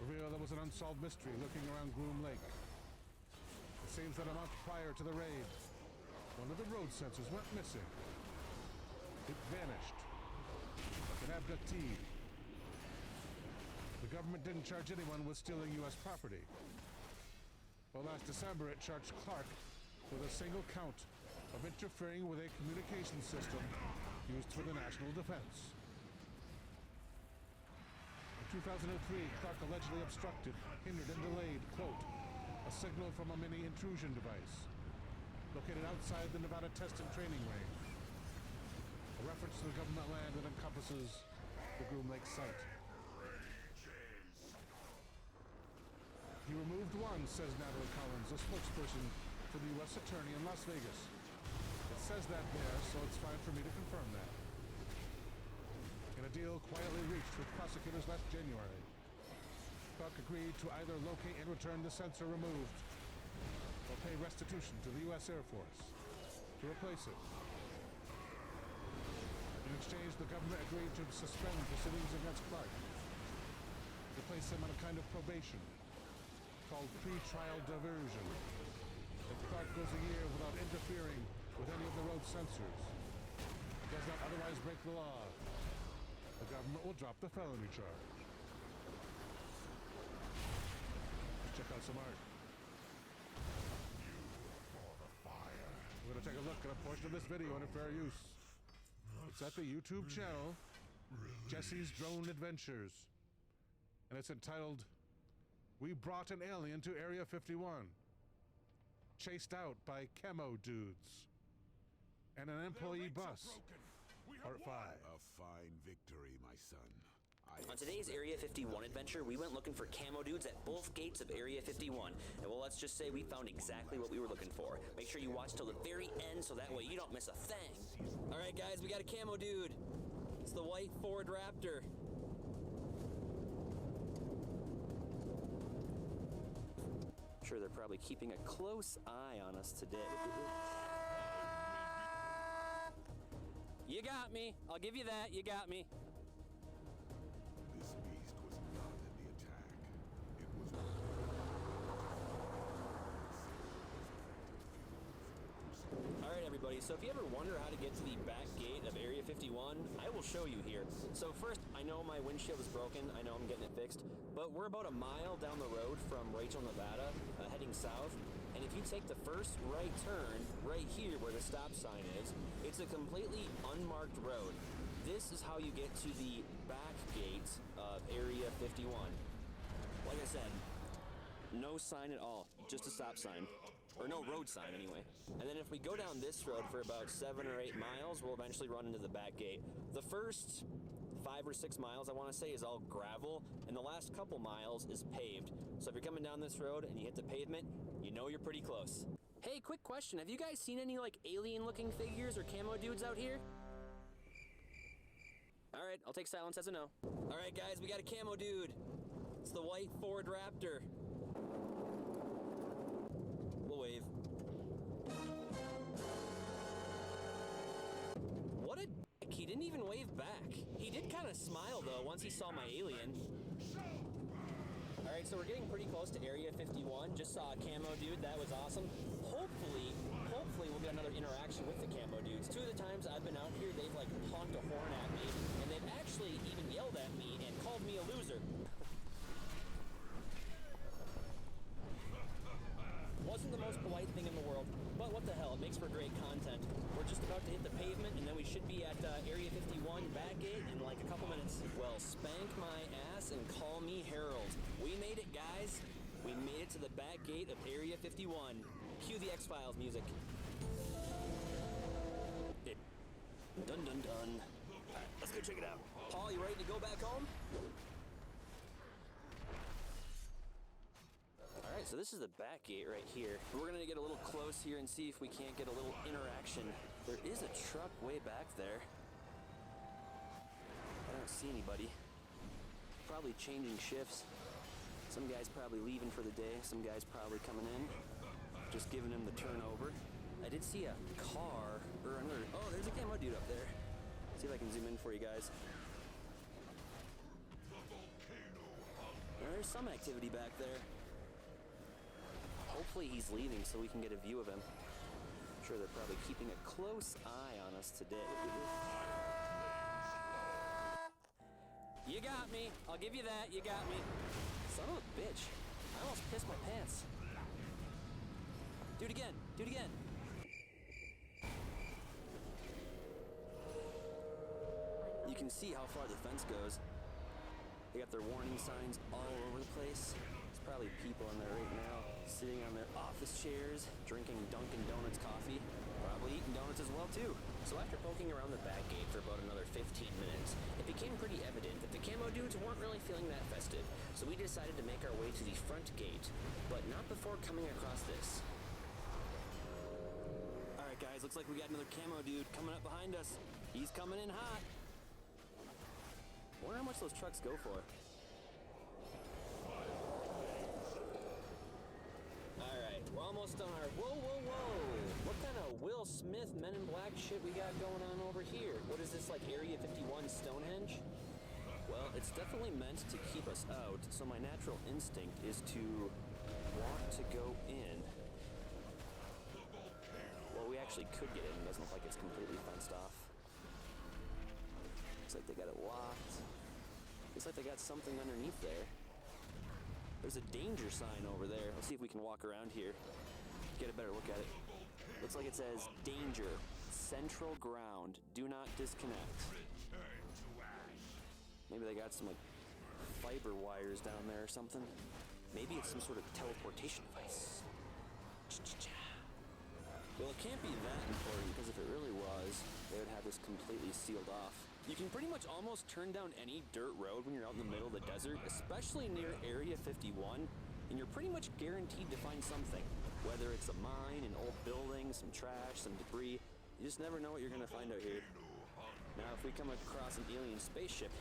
reveal there was an unsolved mystery lurking around Groom Lake. It seems that a month prior to the raid, one of the road sensors went missing. It vanished, like an abductee. The government didn't charge anyone with stealing U.S. property. Well, last December it charged Clark with a single count of interfering with a communication system used for the national defense. In 2003, Clark allegedly obstructed, hindered, and delayed, quote, a signal from a mini intrusion device located outside the Nevada Test and Training Range, a reference to the government land that encompasses the Groom Lake site. He removed one, says Natalie Collins, a spokesperson for the U.S. Attorney in Las Vegas. It says that there, so it's fine for me to confirm that. In a deal quietly reached with prosecutors last January, Clark agreed to either locate and return the sensor removed or pay restitution to the U.S. Air Force to replace it. In exchange, the government agreed to suspend proceedings against Clark, to place him on a kind of probation called pre-trial diversion. If Clark goes a year without interfering with any of the road sensors, does not otherwise break the law, the government will drop the felony charge. Let's check out some art. We're going to take a look at a portion of this video under fair use. It's at the YouTube channel, Jesse's Drone Adventures. And it's entitled, We Brought an Alien to Area 51. Chased out by camo dudes. And an employee bus. Part 5. A fine victory, my son. On today's Area 51 adventure, we went looking for camo dudes at both gates of Area 51. And well, let's just say we found exactly what we were looking for. Make sure you watch till the very end so that way you don't miss a thing. All right, guys, we got a camo dude. It's the white Ford Raptor. I'm sure they're probably keeping a close eye on us today. You got me. I'll give you that. You got me. This beast was not in the attack. It was All right, everybody. So if you ever wonder how to get to the back gate of Area 51, I will show you here. So first, I know my windshield is broken. I know I'm getting it fixed. But we're about a mile down the road from Rachel, Nevada, heading south. And if you take the first right turn, right here where the stop sign is, it's a completely unmarked road. This is how you get to the back gate of Area 51. Like I said, no sign at all, just a stop sign. Or no road sign, anyway. And then if we go down this road for about 7 or 8 miles, we'll eventually run into the back gate. The first 5 or 6 miles, I want to say, is all gravel, and the last couple miles is paved. So if you're coming down this road and you hit the pavement, you know you're pretty close. Hey, quick question. Have you guys seen any, like, alien-looking figures or camo dudes out here? All right, I'll take silence as a no. All right, guys, we got a camo dude. It's the white Ford Raptor. We'll wave. What a dick. He didn't even wave back. He did kind of smile, though, once he saw my alien. All right, so we're getting pretty close to Area 51. Just saw a camo dude. That was awesome. Hopefully hopefully we'll get another interaction with the camo dudes. 2 of the times I've been out here, they've like honked a horn at me, and they've actually even yelled at me and called me a loser. Wasn't the most polite thing in the world, but what the hell, it makes for great content. We're just about to hit the pavement, and then we should be at Area 51 back gate in like a couple minutes. Well, spank my ass and call me Harold. We made it, guys. We made it to the back gate of Area 51. Cue the X-Files music. Dun dun dun. Alright, let's go check it out. Paul, you ready to go back home? Alright, so this is the back gate right here. We're gonna get a little close here and see if we can't get a little interaction. There is a truck way back there. I don't see anybody. Probably changing shifts. Some guy's probably leaving for the day. Some guy's probably coming in. Just giving him the turnover. I did see a car, or another, oh, there's a camo dude up there. See if I can zoom in for you guys. There's some activity back there. Hopefully he's leaving so we can get a view of him. I'm sure they're probably keeping a close eye on us today. You got me. I'll give you that. You got me. Son of a bitch. I almost pissed my pants. Do it again. Do it again. You can see how far the fence goes. They got their warning signs all over the place. There's probably people in there right now, sitting on their office chairs, drinking Dunkin' Donuts coffee, probably eating donuts as well too. So after poking around the back gate for about another 15 minutes, it became pretty evident that the camo dudes weren't really feeling that festive. So we decided to make our way to the front gate, but not before coming across this. Alright guys, looks like we got another camo dude coming up behind us. He's coming in hot. I wonder how much those trucks go for. Alright, we're almost on our... Whoa, whoa, whoa! What kind of Will Smith Men in Black shit we got going on over here? What is this, like Area 51 Stonehenge? Well, it's definitely meant to keep us out, so my natural instinct is to want to go in. Well, we actually could get in. It doesn't look like it's completely fenced off. Looks like they got it locked. Looks like they got something underneath there. There's a danger sign over there. Let's see if we can walk around here. Get a better look at it. Looks like it says, danger, central ground, do not disconnect. Maybe they got some like fiber wires down there or something. Maybe it's some sort of teleportation device. Well, it can't be that important, because if it really was, they would have this completely sealed off. You can pretty much almost turn down any dirt road when you're out in the middle of the desert, especially near Area 51, and you're pretty much guaranteed to find something. Whether it's a mine, an old building, some trash, some debris, you just never know what you're gonna find out here. Now, if we come across an alien spaceship,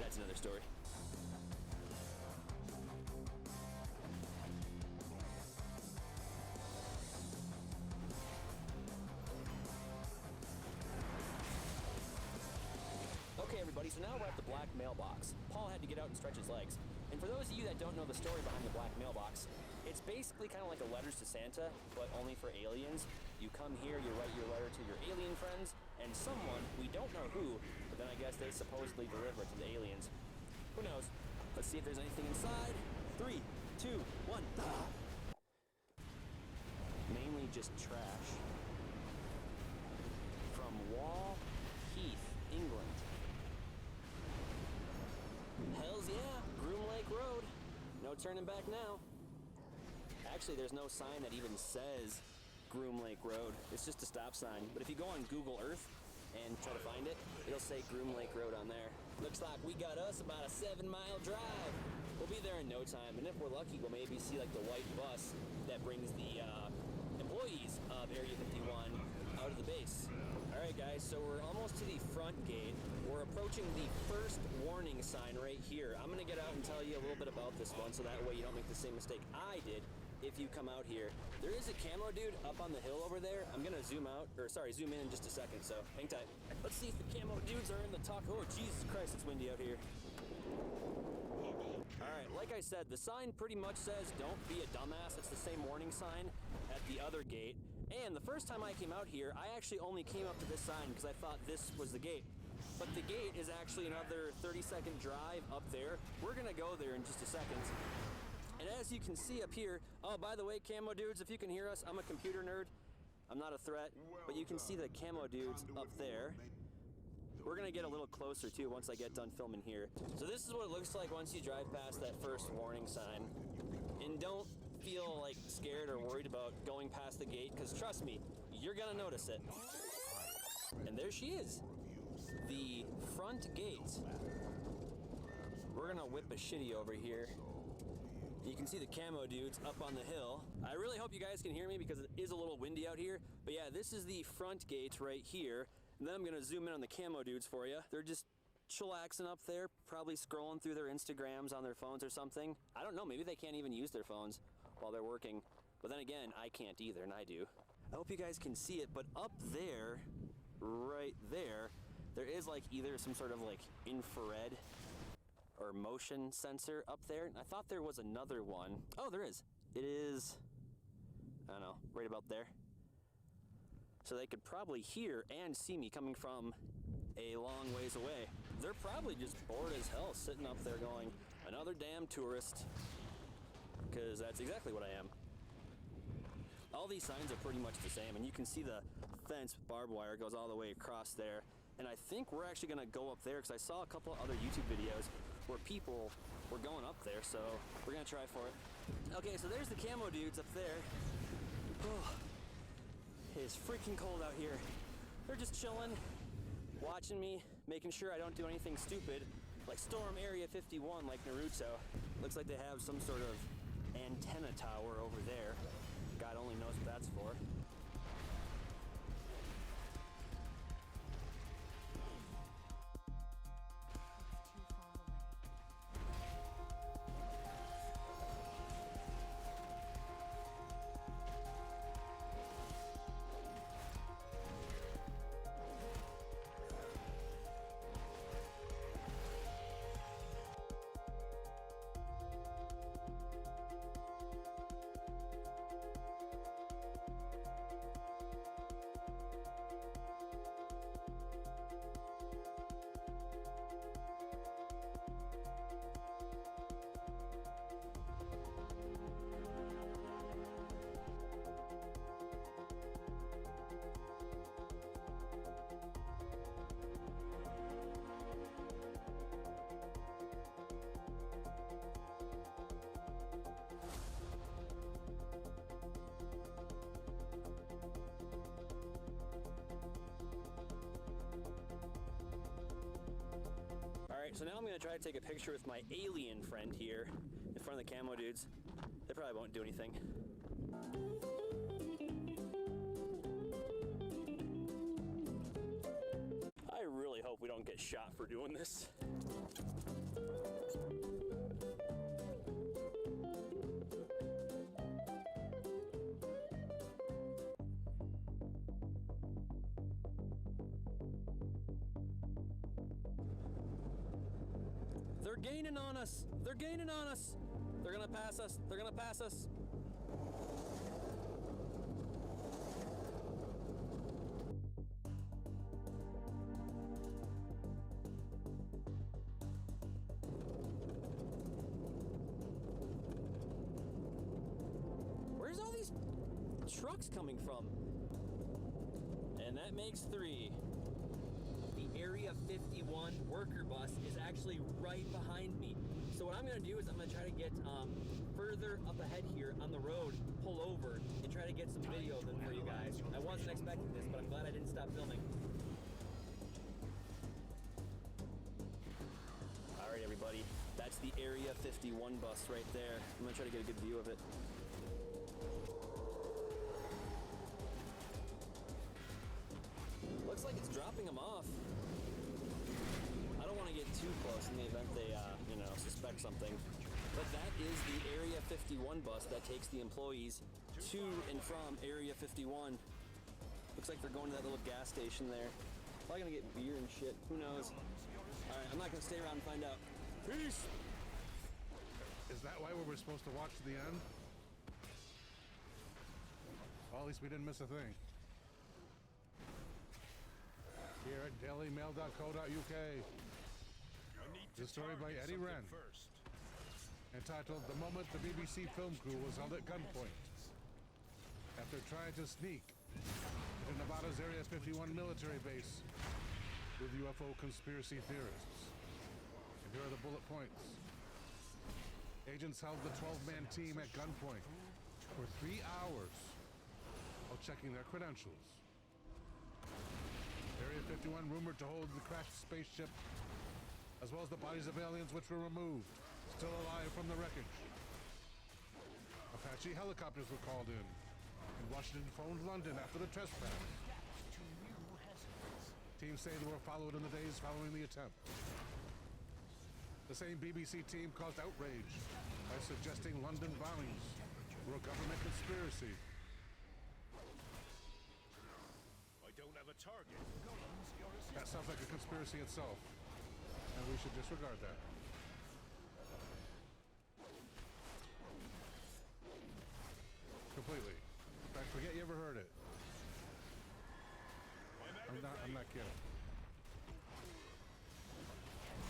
that's another story. Okay, everybody, so now we're at the black mailbox. Paul had to get out and stretch his legs. And for those of you that don't know the story behind the black mailbox, it's basically kind of like a letters to Santa, but only for aliens. You come here, you write your letter to your alien friends, and someone, we don't know who, but then I guess they supposedly deliver it to the aliens. Who knows? Let's see if there's anything inside. 3, 2, 1. Mainly just trash. From Wall Heath, England. Hells yeah, Groom Lake Road. No turning back now. Actually, there's no sign that even says Groom Lake Road. It's just a stop sign. But if you go on Google Earth and try to find it, it'll say Groom Lake Road on there. Looks like we got us about a 7-mile drive. We'll be there in no time, and if we're lucky, we'll maybe see like the white bus that brings the employees of Area 51 out of the base. Alright guys, so we're almost to the front gate. We're approaching the first warning sign right here. I'm gonna get out and tell you a little bit about this one so that way you don't make the same mistake I did if you come out here. There is a camo dude up on the hill over there. I'm gonna zoom in just a second, so hang tight. Let's see if the camo dudes are in the talk. Oh, Jesus Christ, it's windy out here. Alright, like I said, the sign pretty much says, don't be a dumbass. It's the same warning sign at the other gate. And the first time I came out here, I actually only came up to this sign because I thought this was the gate. But the gate is actually another 30-second drive up there. We're gonna go there in just a second. And as you can see up here, oh, by the way, camo dudes, if you can hear us, I'm a computer nerd. I'm not a threat, but you can see the camo dudes up there. We're gonna get a little closer too once I get done filming here. So this is what it looks like once you drive past that first warning sign. And don't feel like scared or worried about going past the gate, because trust me, you're gonna notice it. And there she is, the front gate. We're gonna whip a shitty over here. You can see the camo dudes up on the hill. I really hope you guys can hear me because it is a little windy out here. But yeah, this is the front gate right here. And then I'm gonna zoom in on the camo dudes for you. They're just chillaxing up there, probably scrolling through their Instagrams on their phones or something. I don't know, maybe they can't even use their phones while they're working. But then again, I can't either, and I do. I hope you guys can see it, but up there, right there, there is like either some sort of like infrared or motion sensor up there. I thought there was another one. Oh, there is. It is, I don't know, right about there. So they could probably hear and see me coming from a long ways away. They're probably just bored as hell sitting up there going, another damn tourist. Because that's exactly what I am. All these signs are pretty much the same, and you can see the fence barbed wire goes all the way across there. And I think we're actually gonna go up there because I saw a couple other YouTube videos where people were going up there, so we're gonna try for it. Okay, so there's the camo dudes up there. Oh, it is freaking cold out here. They're just chilling, watching me, making sure I don't do anything stupid, like storm Area 51 like Naruto. Looks like they have some sort of antenna tower over there. God only knows what that's for. So now I'm gonna try to take a picture with my alien friend here in front of the camo dudes. They probably won't do anything. I really hope we don't get shot for doing this. They're gaining on us! They're gaining on us! They're gonna pass us! They're gonna pass us! Where's all these trucks coming from? And that makes 3. The Area 51 worker bus is actually right behind me. So what I'm gonna do is I'm gonna try to get further up ahead here on the road, pull over, and try to get some video of them for you guys. I wasn't expecting this, but I'm glad I didn't stop filming. All right, everybody, that's the Area 51 bus right there. I'm gonna try to get a good view of it. Looks like it's dropping them off. I don't want to get too close in the event they, suspect something. But that is the Area 51 bus that takes the employees to and from Area 51. Looks like they're going to that little gas station there. Probably gonna get beer and shit. Who knows? All right, I'm not gonna stay around and find out. Peace. Is that why we were supposed to watch to the end? All least we didn't miss a thing. Here at dailymail.co.uk. This story by Eddie Wren, entitled "The Moment the BBC Film Crew Was Held at Gunpoint After Trying to Sneak into Nevada's Area 51 military base with UFO conspiracy theorists." And here are the bullet points. Agents held the 12-man team at gunpoint for 3 hours while checking their credentials. Area 51 rumored to hold the crashed spaceship, as well as the bodies of aliens which were removed, still alive from the wreckage. Apache helicopters were called in, and Washington phoned London after the trespass. Teams say they were followed in the days following the attempt. The same BBC team caused outrage by suggesting London bombings were a government conspiracy. I don't have a target. That sounds like a conspiracy itself, and we should disregard that. Completely. In fact, forget you ever heard it. I'm not kidding.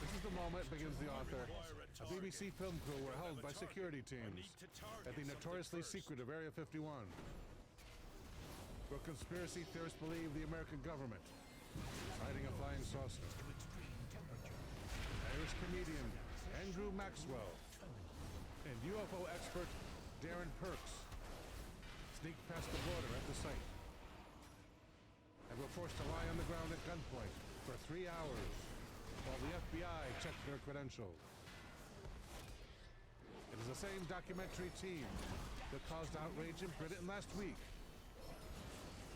This is the moment, begins the author. A BBC film crew were held by security teams at the notoriously secretive Area 51, where conspiracy theorists believe the American government is hiding a flying saucer. Irish comedian Andrew Maxwell and UFO expert Darren Perks sneaked past the border at the site and were forced to lie on the ground at gunpoint for 3 hours while the FBI checked their credentials. It is the same documentary team that caused outrage in Britain last week,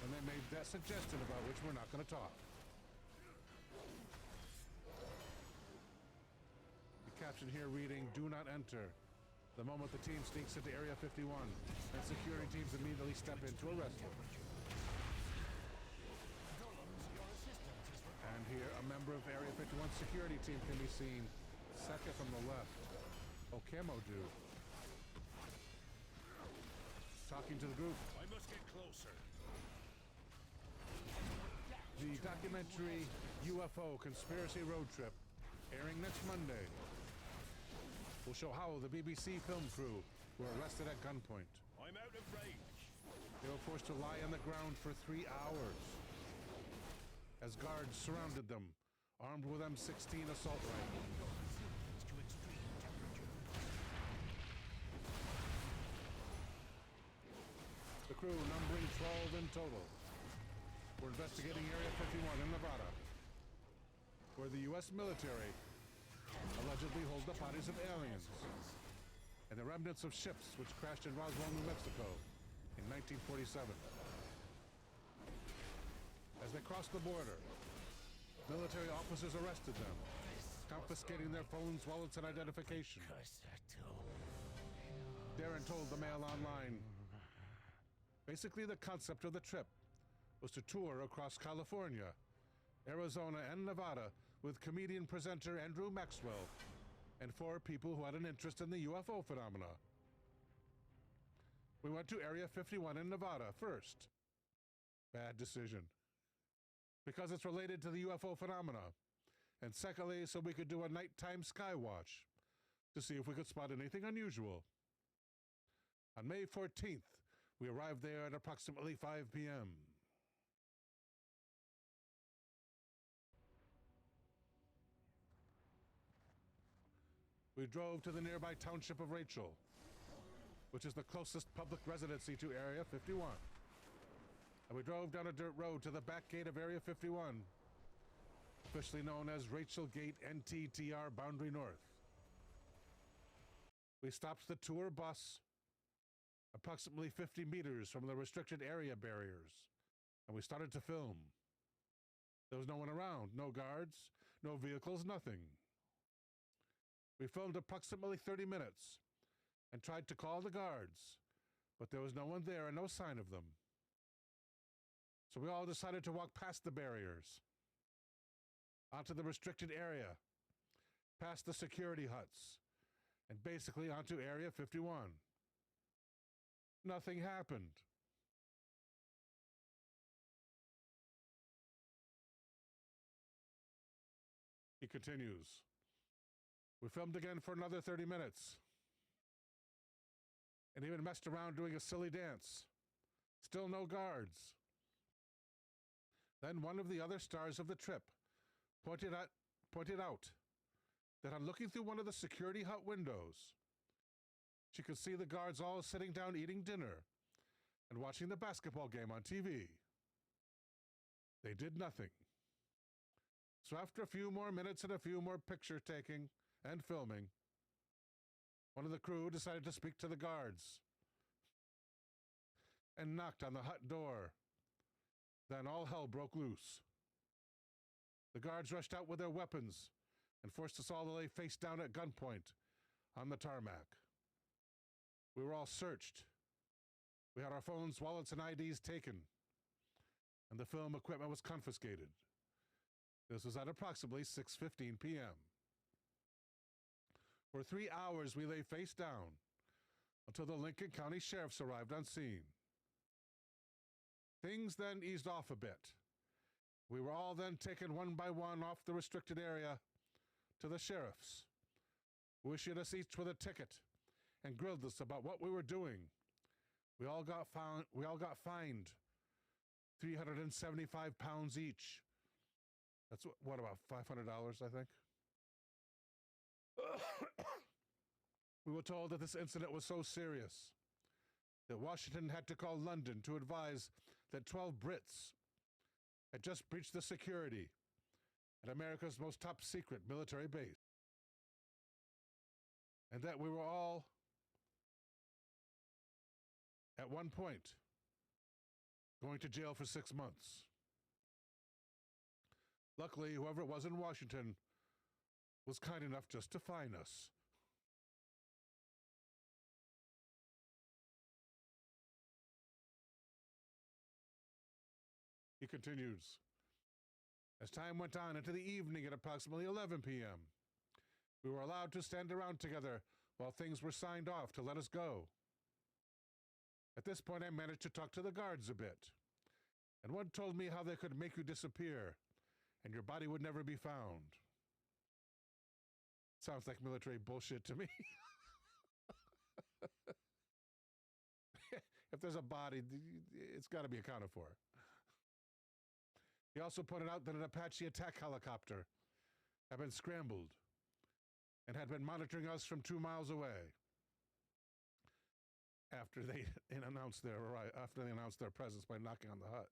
and they made that suggestion about which we're not going to talk. The caption here reading, "Do not enter." The moment the team sneaks into Area 51, and security teams immediately step in to arrest them. And here, a member of Area 51 security team can be seen, second from the left. Oh, camo dude. Talking to the group. I must get closer. The documentary UFO Conspiracy Road Trip, airing next Monday, will show how the BBC film crew were arrested at gunpoint. I'm out of range. They were forced to lie on the ground for 3 hours as guards surrounded them, armed with M16 assault rifles. The crew, numbering 12 in total, were investigating Area 51 in Nevada, where the U.S. military allegedly holds the bodies of aliens and the remnants of ships which crashed in Roswell, New Mexico in 1947. As they crossed the border, military officers arrested them, confiscating their phones, wallets, and identification. Darren told the Mail Online, basically the concept of the trip was to tour across California, Arizona, and Nevada with comedian presenter Andrew Maxwell and 4 people who had an interest in the UFO phenomena. We went to Area 51 in Nevada first. Bad decision. Because it's related to the UFO phenomena. And secondly, so we could do a nighttime sky watch to see if we could spot anything unusual. On May 14th, we arrived there at approximately 5 p.m. We drove to the nearby township of Rachel, which is the closest public residency to Area 51. And we drove down a dirt road to the back gate of Area 51, officially known as Rachel Gate NTTR Boundary North. We stopped the tour bus approximately 50 meters from the restricted area barriers, and we started to film. There was no one around, no guards, no vehicles, nothing. We filmed approximately 30 minutes and tried to call the guards, but there was no one there and no sign of them. So we all decided to walk past the barriers, onto the restricted area, past the security huts, and basically onto Area 51. Nothing happened. He continues. We filmed again for another 30 minutes. And even messed around doing a silly dance. Still no guards. Then one of the other stars of the trip pointed out that on looking through one of the security hut windows, she could see the guards all sitting down eating dinner and watching the basketball game on TV. They did nothing. So after a few more minutes and a few more picture taking and filming, one of the crew decided to speak to the guards and knocked on the hut door. Then all hell broke loose. The guards rushed out with their weapons and forced us all to lay face down at gunpoint on the tarmac. We were all searched. We had our phones, wallets, and IDs taken, and the film equipment was confiscated. This was at approximately 6:15 p.m. For 3 hours, we lay face down until the Lincoln County Sheriffs arrived on scene. Things then eased off a bit. We were all then taken one by one off the restricted area to the sheriffs, who issued us each with a ticket and grilled us about what we were doing. We all got fined 375 pounds each. That's what about $500, I think? We were told that this incident was so serious that Washington had to call London to advise that 12 Brits had just breached the security at America's most top secret military base, and that we were all, at one point, going to jail for 6 months. Luckily, whoever it was in Washington was kind enough just to fine us. He continues. As time went on into the evening at approximately 11 p.m., we were allowed to stand around together while things were signed off to let us go. At this point, I managed to talk to the guards a bit, and one told me how they could make you disappear, and your body would never be found. Sounds like military bullshit to me. If there's a body, it's got to be accounted for. He also pointed out that an Apache attack helicopter had been scrambled and had been monitoring us from 2 miles away after they announced their presence by knocking on the hut.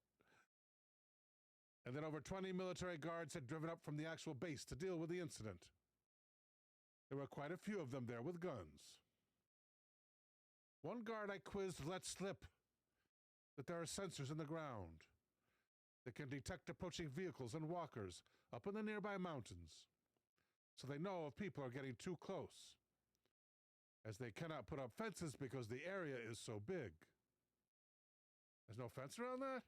And then over 20 military guards had driven up from the actual base to deal with the incident. There were quite a few of them there with guns. One guard I quizzed let slip that there are sensors in the ground that can detect approaching vehicles and walkers up in the nearby mountains, so they know if people are getting too close, as they cannot put up fences because the area is so big. There's no fence around that?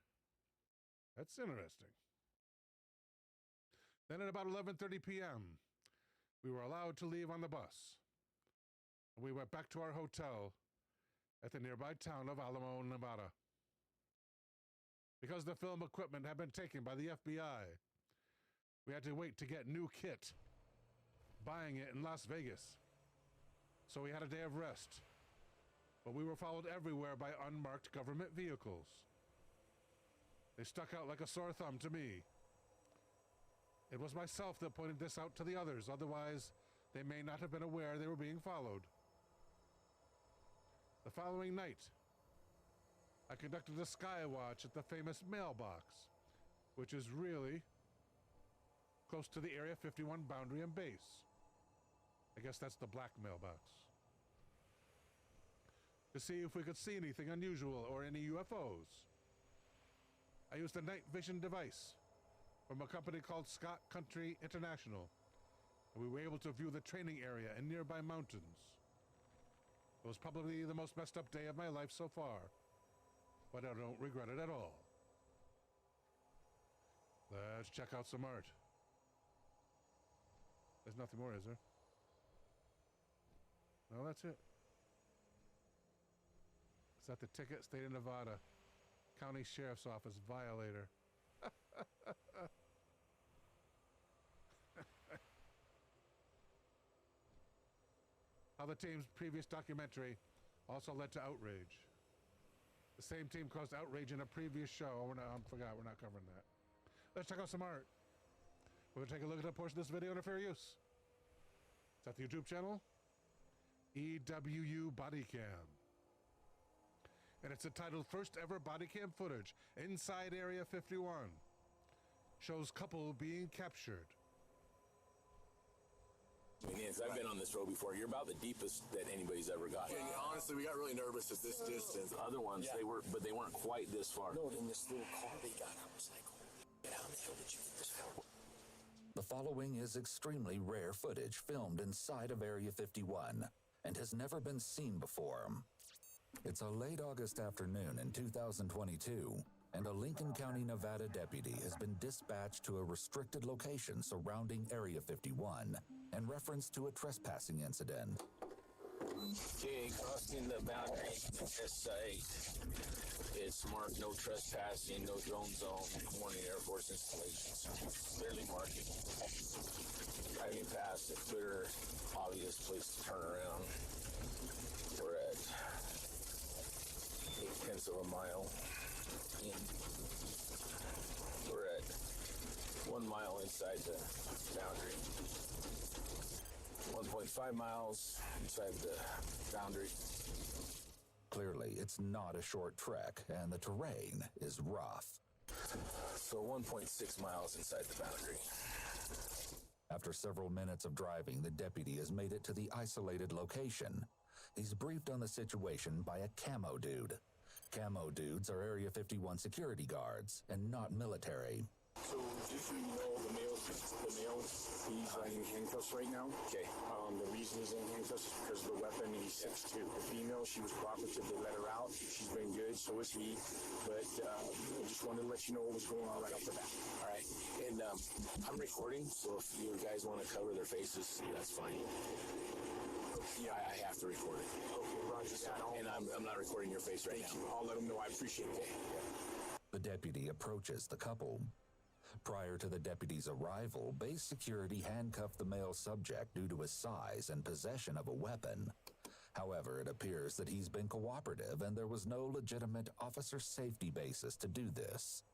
That's interesting. Then at about 11:30 p.m., we were allowed to leave on the bus. And we went back to our hotel at the nearby town of Alamo, Nevada. Because the film equipment had been taken by the FBI, we had to wait to get new kit, buying it in Las Vegas. So we had a day of rest, but we were followed everywhere by unmarked government vehicles. They stuck out like a sore thumb to me. It was myself that pointed this out to the others, otherwise they may not have been aware they were being followed. The following night, I conducted a sky watch at the famous mailbox, which is really close to the Area 51 boundary and base. I guess that's the black mailbox. To see if we could see anything unusual or any UFOs. I used a night vision device from a company called Scott Country International, and we were able to view the training area and nearby mountains. It was probably the most messed up day of my life so far, but I don't regret it at all. Let's check out some art. There's nothing more, is there? No, that's it. Is that the ticket? State of Nevada. County Sheriff's Office violator. how the team's previous documentary also led to outrage. The same team caused outrage in a previous show. I forgot, we're not covering that. Let's check out some art. We're gonna take a look at a portion of this video under fair use. It's at the YouTube channel, EWU Bodycam. And it's entitled First Ever Bodycam Footage Inside Area 51. Shows couple being captured. I've been on this road before. You're about the deepest that anybody's ever got. Yeah, honestly, we got really nervous at this distance. Other ones, they weren't quite this far. No, in this little car they got, I was like, how the hell did you get this far? The following is extremely rare footage filmed inside of Area 51 and has never been seen before. It's a late August afternoon in 2022, and a Lincoln County, Nevada deputy has been dispatched to a restricted location surrounding Area 51 in reference to a trespassing incident. Okay, crossing the boundary S8. It's marked no trespassing, no drone zone, warning Air Force installations. Clearly marking. Driving past a clear, obvious place to turn around. We're at 0.8 of a mile in. We're at 1 mile inside the boundary. 1.5 miles inside the boundary. Clearly, it's not a short trek, and the terrain is rough. So 1.6 miles inside the boundary. After several minutes of driving, the deputy has made it to the isolated location. He's briefed on the situation by a camo dude. Camo dudes are Area 51 security guards and not military. So just so you know, the male, he's in handcuffs right now. Okay. The reason he's in handcuffs is because of the weapon, and he's 6'2". The female, she was cooperative, they let her out. She's been good, so is he. But I just wanted to let you know what was going on right off the bat. All right. And I'm recording, so if you guys want to cover their faces, that's fine. Yeah, I have to record it. Okay, Roger that. And I'm not recording your face right now. I'll let them know. I appreciate it. The deputy approaches the couple. Prior to the deputy's arrival, base security handcuffed the male subject due to his size and possession of a weapon. However, it appears that he's been cooperative and there was no legitimate officer safety basis to do this.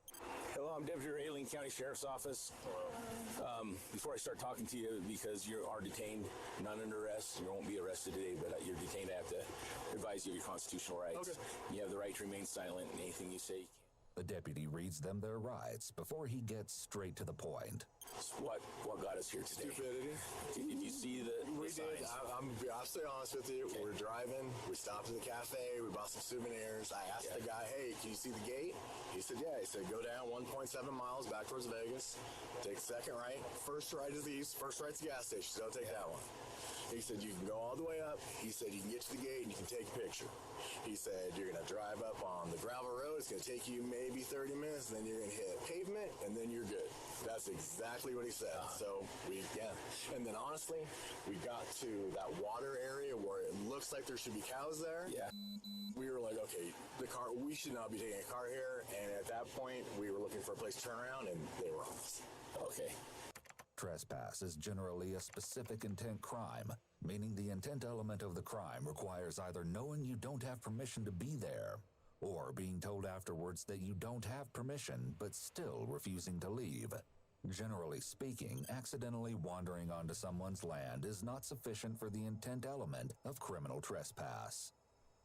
Hello, I'm Deputy Ray, Lincoln County Sheriff's Office. Before I start talking to you, because you are detained, not under arrest, you won't be arrested today, but you're detained. I have to advise you of your constitutional rights. Okay. You have the right to remain silent in anything you say. The deputy reads them their rights before he gets straight to the point. What got us here today? Stupidity. Did you see the did. signs? I'll stay honest with you. Okay. We're driving. We stopped at the cafe. We bought some souvenirs. I asked the guy, hey, can you see the gate? He said, yeah. He said, go down 1.7 miles back towards Vegas. Take second right. First right is the east. First right's the gas station. So don't take that one. He said, you can go all the way up. He said, you can get to the gate and you can take a picture. He said, you're going to drive up on the gravel road. It's going to take you maybe 30 minutes. And then you're going to hit pavement and then you're good. That's exactly what he said. So and then honestly, we got to that water area where it looks like there should be cows there. Yeah. We were like, okay, we should not be taking a car here. And at that point, we were looking for a place to turn around and they were on us. Okay. Trespass is generally a specific intent crime, meaning the intent element of the crime requires either knowing you don't have permission to be there or being told afterwards that you don't have permission but still refusing to leave. Generally speaking, accidentally wandering onto someone's land is not sufficient for the intent element of criminal trespass.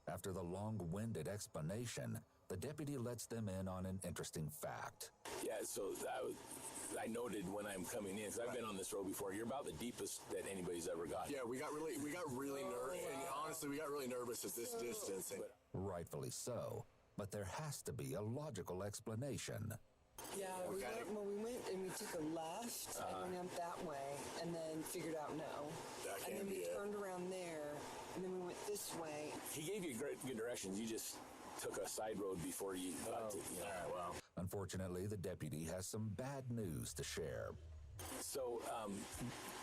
After the long-winded explanation, the deputy lets them in on an interesting fact. Yeah, so I noted when I'm coming in, because I've been on this road before, you're about the deepest that anybody's ever got. Yeah, we got really nervous. And honestly, we got really nervous at this distance. Rightfully so, but there has to be a logical explanation. Yeah, we went and we took a left and went up that way, and then figured out no. And then we turned around there, and then we went this way. He gave you good directions. You just took a side road before you got to, Unfortunately, the deputy has some bad news to share. So,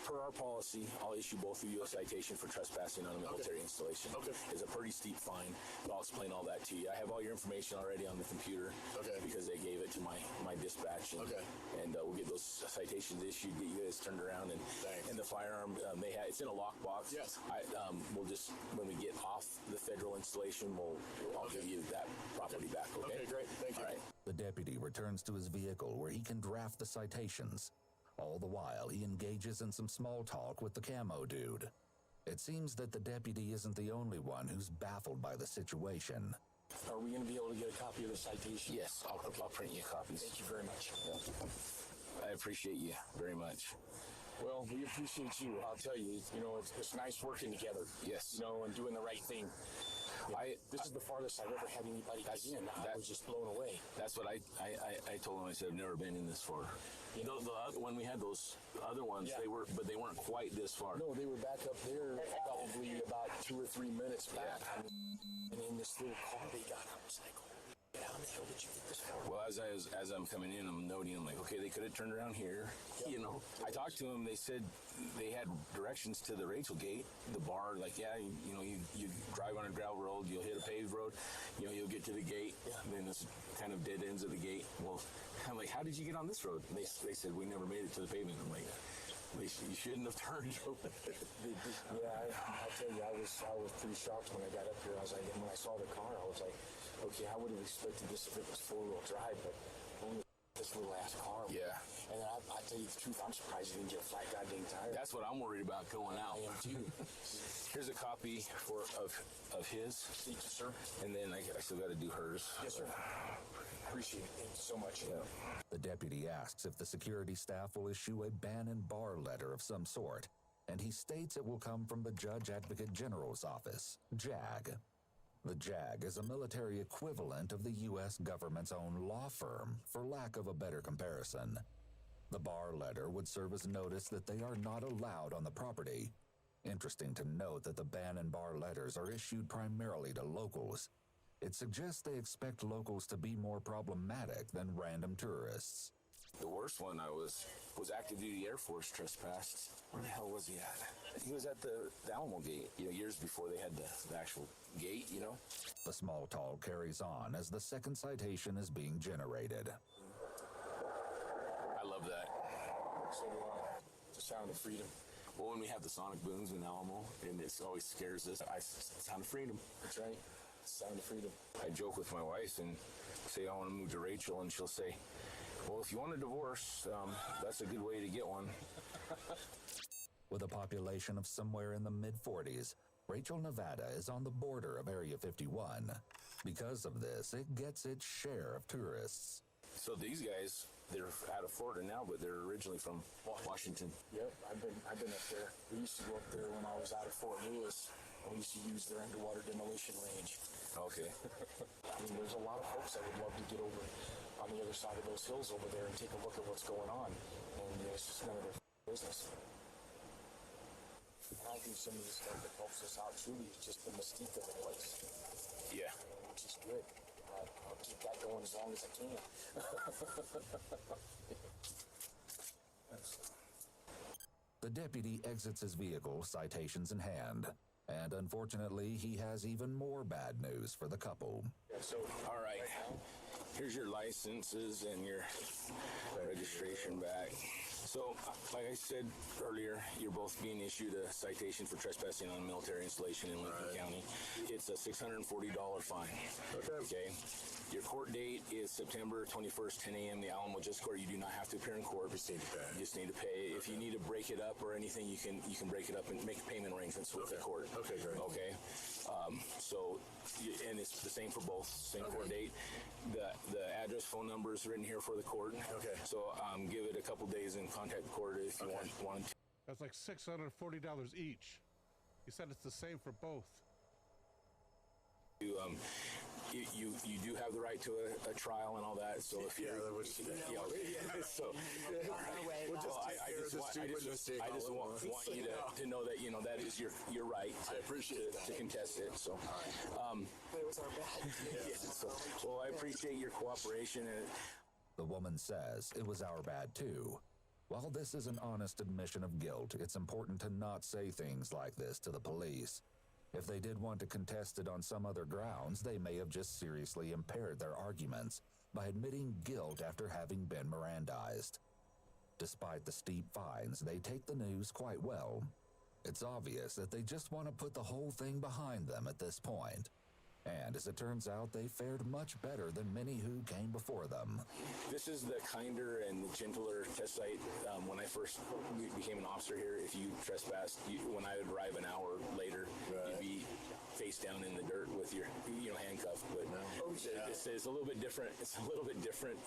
per our policy, I'll issue both of you a citation for trespassing on a military installation. Okay. It's a pretty steep fine, but I'll explain all that to you. I have all your information already on the computer. Okay. Because they gave it to my dispatch. And, Okay. And we'll get those citations issued, get you guys turned around, and Thanks. and the firearm it's in a lockbox. Yes. We'll just, when we get off the federal installation, I'll give you that property back. Okay. Okay, great. Thank you. All right. The deputy returns to his vehicle where he can draft the citations. All the while, he engages in some small talk with the camo dude. It seems that the deputy isn't the only one who's baffled by the situation. Are we going to be able to get a copy of the citation? Yes, I'll print you copies. Thank you very much. Yeah. I appreciate you very much. Well, we appreciate you. I'll tell you, it's nice working together. Yes. And doing the right thing. This is the farthest I've ever had anybody get in. I was just blown away. That's what I told him. I said, I've never been in this far. When we had those other ones, Yeah. they weren't quite this far. No, they were back up there probably about 2 or 3 minutes back. And in this little car they got, I was like, how the hell did you get this far? Well, as I'm coming in, I'm noting, I'm like, okay, they could have turned around here. Yep. I talked to them. They said they had directions to the Rachel Gate, the bar. Like, you drive on a gravel road, you'll hit a paved road, you'll get to the gate. Yeah. And then this kind of dead ends of the gate. Well, I'm like, how did you get on this road? And they said we never made it to the pavement. I'm like, you shouldn't have turned. I'll tell you, I was pretty shocked when I got up here. I was like, when I saw the car, I was like, okay, I would have expected this if it was 4-wheel drive, but only this little ass car. Yeah. And I tell you the truth, I'm surprised you didn't get a flat goddamn tire. That's what I'm worried about going out. I am too. Here's a copy of his. Thank you, sir. And then I still got to do hers. Yes, sir. Appreciate it. Thank you so much. Yeah. The deputy asks if the security staff will issue a ban and bar letter of some sort, and he states it will come from the Judge Advocate General's office, JAG. The JAG is a military equivalent of the U.S. government's own law firm, for lack of a better comparison. The bar letter would serve as notice that they are not allowed on the property. Interesting to note that the ban and bar letters are issued primarily to locals. It suggests they expect locals to be more problematic than random tourists. The worst one was active duty Air Force trespassed. Where the hell was he at? He was at the Alamo Gate, years before they had the actual gate, The small talk carries on as the second citation is being generated. I love that. So, the sound of freedom. Well, when we have the sonic booms in Alamo, and it always scares us, sound of freedom. That's right. Sound of freedom. I joke with my wife and say I want to move to Rachel, and she'll say, well, if you want a divorce, that's a good way to get one. With a population of somewhere in the mid-40s, Rachel, Nevada is on the border of Area 51. Because of this, it gets its share of tourists. So these guys, they're out of Florida now, but they're originally from Washington. Yep, I've been up there. We used to go up there when I was out of Fort Lewis. We used to use their underwater demolition range. Okay. I mean, there's a lot of folks that would love to get over on the other side of those hills over there and take a look at what's going on. And it's just none of their business. And I think some of the stuff that helps us out truly is just the mystique of the place. Yeah. Which is good. I'll keep that going as long as I can. The deputy exits his vehicle, citations in hand. And unfortunately, he has even more bad news for the couple. So, all right. Here's your licenses and your registration back. So, like I said earlier, you're both being issued a citation for trespassing on a military installation in Lincoln County. It's a $640 fine. Okay. Your court date is September 21st, 10 a.m. The Alamo Justice Court. You do not have to appear in court. You just need to pay. If you need to break it up or anything, you can break it up and make payment arrangements with the court. Okay, great. Okay. And it's the same for both. Same court date. The address, phone number is written here for the court. Okay. So give it a couple days and contact the court if you want to. That's like $640 each. You said it's the same for both. You do have the right to a trial and all that. So if you're, I just want you to know that that is your right. I appreciate to contest it. So, But it was our bad. Well, I appreciate your cooperation. The woman says it was our bad too. While this is an honest admission of guilt, it's important to not say things like this to the police. If they did want to contest it on some other grounds, they may have just seriously impaired their arguments by admitting guilt after having been Mirandized. Despite the steep fines, they take the news quite well. It's obvious that they just want to put the whole thing behind them at this point. And as it turns out, they fared much better than many who came before them. This is the kinder and the gentler test site. When I first became an officer here, if you trespassed, when I would arrive an hour later, you'd be face down in the dirt with your, handcuffed. But this is a little bit different. It's a little bit different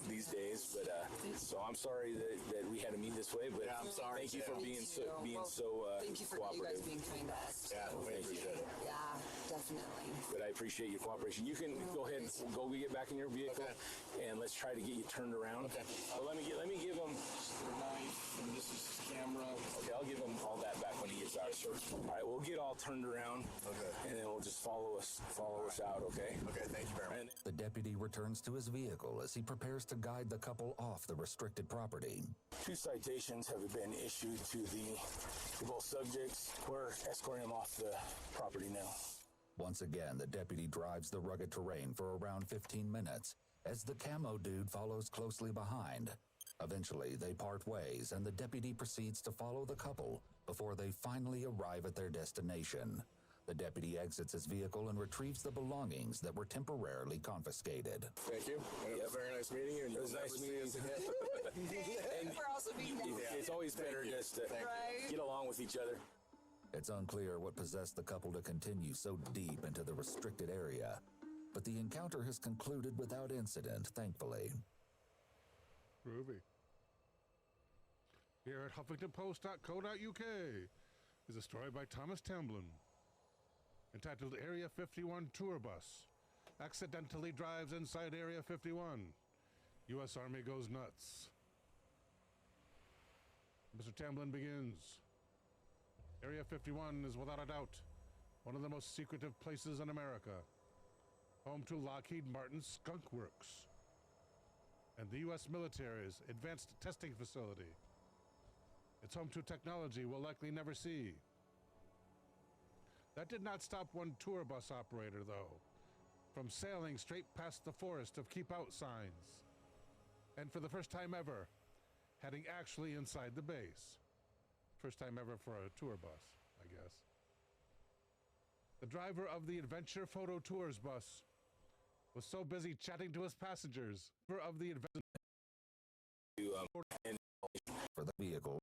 these days. But so I'm sorry that we had to meet this way. But I'm sorry. Thank you for being so thank you for you guys being kind to us. Yeah, we appreciate it. Yeah, definitely. But I appreciate your cooperation. You can go ahead and go get back in your vehicle, and let's try to get you turned around. Okay. Well, let me give him the knife, and this is his camera. Okay, I'll give him all that back when he gets out. Sure. All right, we'll get all turned around. Okay. And then we'll just follow us out. Okay. Okay. Thank you very much. The deputy returns to his vehicle as he prepares to guide the couple off the restricted property. 2 citations have been issued to both subjects. We're escorting them off the property now. Once again, the deputy drives the rugged terrain for around 15 minutes as the camo dude follows closely behind. Eventually, they part ways and the deputy proceeds to follow the couple before they finally arrive at their destination. The deputy exits his vehicle and retrieves the belongings that were temporarily confiscated. Thank you. It was very nice meeting you. And it was nice meeting you again. For also being It's always better just to get along with each other. It's unclear what possessed the couple to continue so deep into the restricted area, but the encounter has concluded without incident, thankfully. Groovy. Here at HuffingtonPost.co.uk is a story by Thomas Temblin entitled Area 51 Tour Bus Accidentally Drives Inside Area 51. U.S. Army Goes Nuts. Mr. Temblin begins. Area 51 is without a doubt one of the most secretive places in America, home to Lockheed Martin's Skunk Works and the U.S. military's advanced testing facility. It's home to technology we'll likely never see. That did not stop one tour bus operator, though, from sailing straight past the forest of keep out signs, and for the first time ever, heading actually inside the base. First time ever for a tour bus, I guess. The driver of the Adventure Photo Tours bus was so busy chatting to his passengers for the vehicle.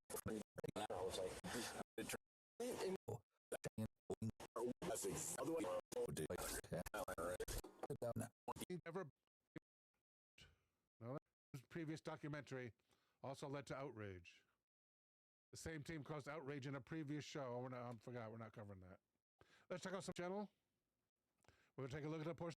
Previous documentary also led to outrage. The same team caused outrage in a previous show. I forgot, we're not covering that. Let's check out some channel. We're gonna take a look at the portion.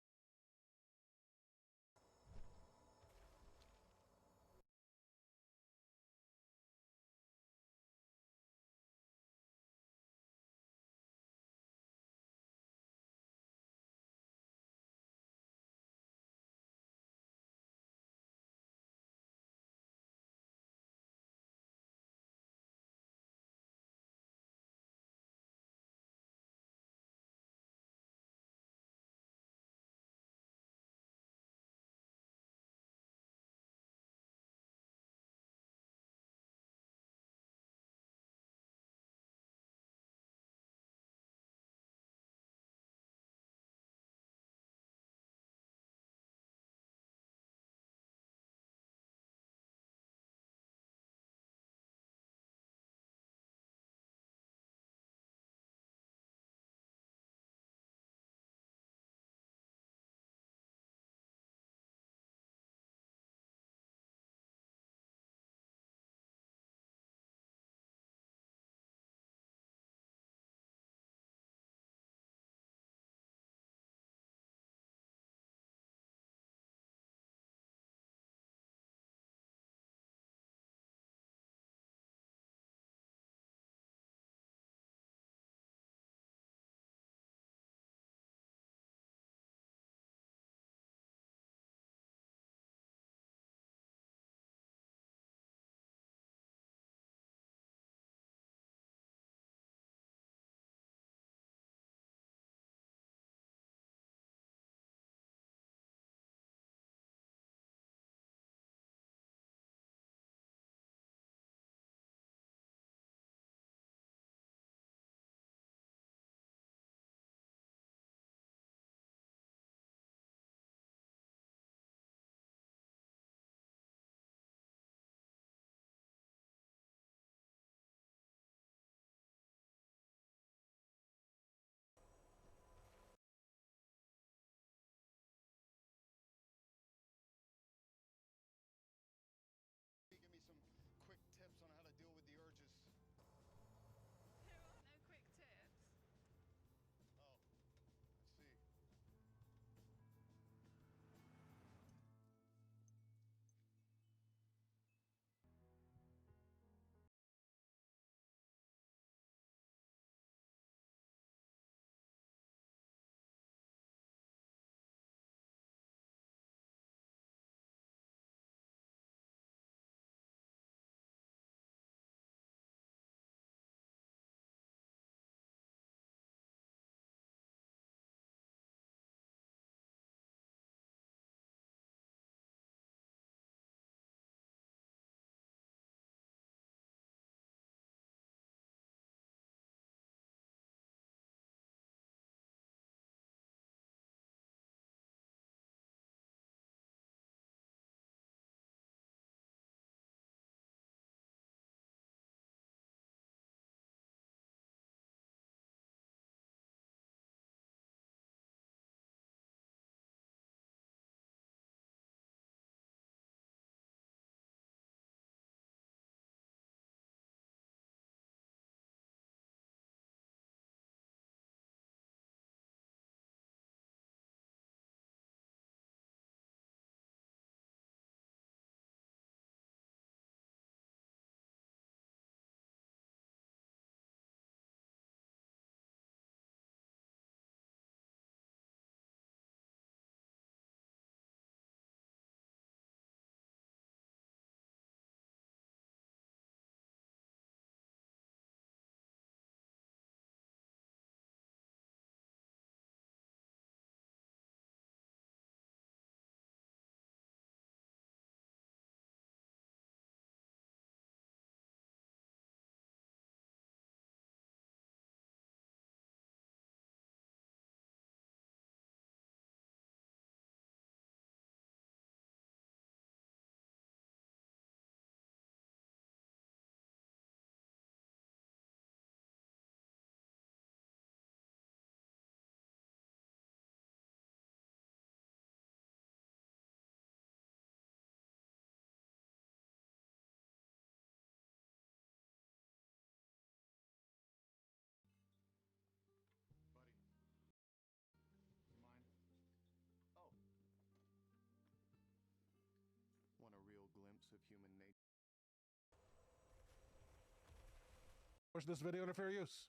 Watch this video for fair use.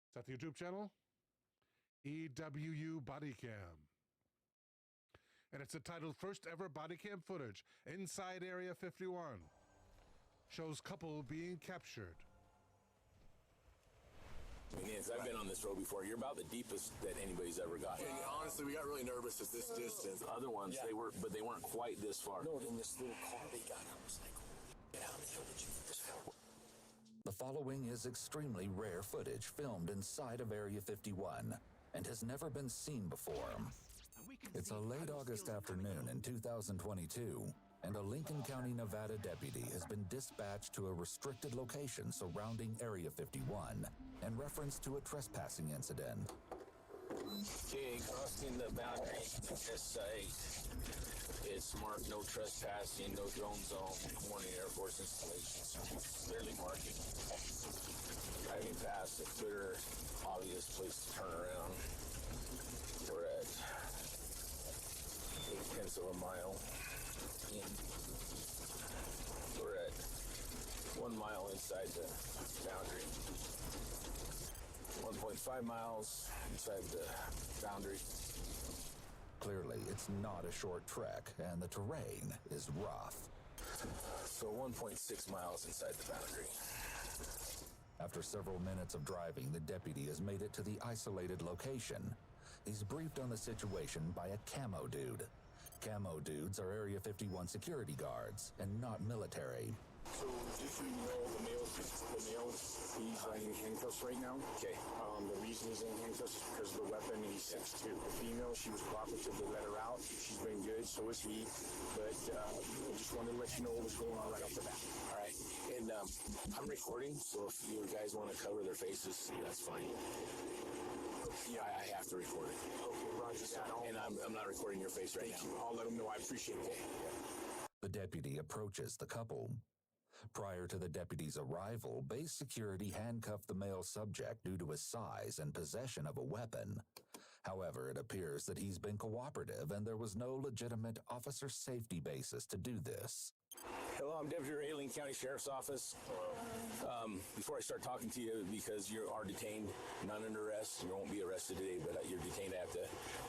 It's at the YouTube channel, EWU Body Cam. And it's entitled First Ever Body Cam Footage Inside Area 51. Shows couple being captured. I've been on this road before. You're about the deepest that anybody's ever got. And honestly, we got really nervous at this distance. The other ones, they weren't quite this far. No, in this little car they got, I was like, how the hell did you get this far? The following is extremely rare footage filmed inside of Area 51 and has never been seen before. It's a late August afternoon in 2022, and a Lincoln County, Nevada deputy has been dispatched to a restricted location surrounding Area 51 in reference to a trespassing incident. Okay, crossing the boundary to this site. It's marked no trespassing, no drone zone, warning Air Force installations. Clearly marking. Driving past a clear, obvious place to turn around. We're at 0.8 of a mile in. We're at 1 mile inside the boundary. 1.5 miles inside the boundary. Clearly, it's not a short trek, and the terrain is rough. So 1.6 miles inside the boundary. After several minutes of driving, the deputy has made it to the isolated location. He's briefed on the situation by a camo dude. Camo dudes are Area 51 security guards and not military. So just so you know, the male, he's in handcuffs right now. Okay. The reason he's in handcuffs is because of the weapon, and he's 6'2". The female, she was cooperative to let her out. She's been good, so is he. But I just wanted to let you know what was going on right off the bat. All right. And I'm recording, so if you guys want to cover their faces, that's fine. Yeah, I have to record it. Okay, Roger. And I'm not recording your face right now. I'll let him know. I appreciate it. The deputy approaches the couple. Prior to the deputy's arrival, base security handcuffed the male subject due to his size and possession of a weapon. However, it appears that he's been cooperative and there was no legitimate officer safety basis to do this. Hello, I'm Deputy Ray, Lincoln County Sheriff's Office. Before I start talking to you, because you are detained, none under arrest, you won't be arrested today, but you're detained, I have to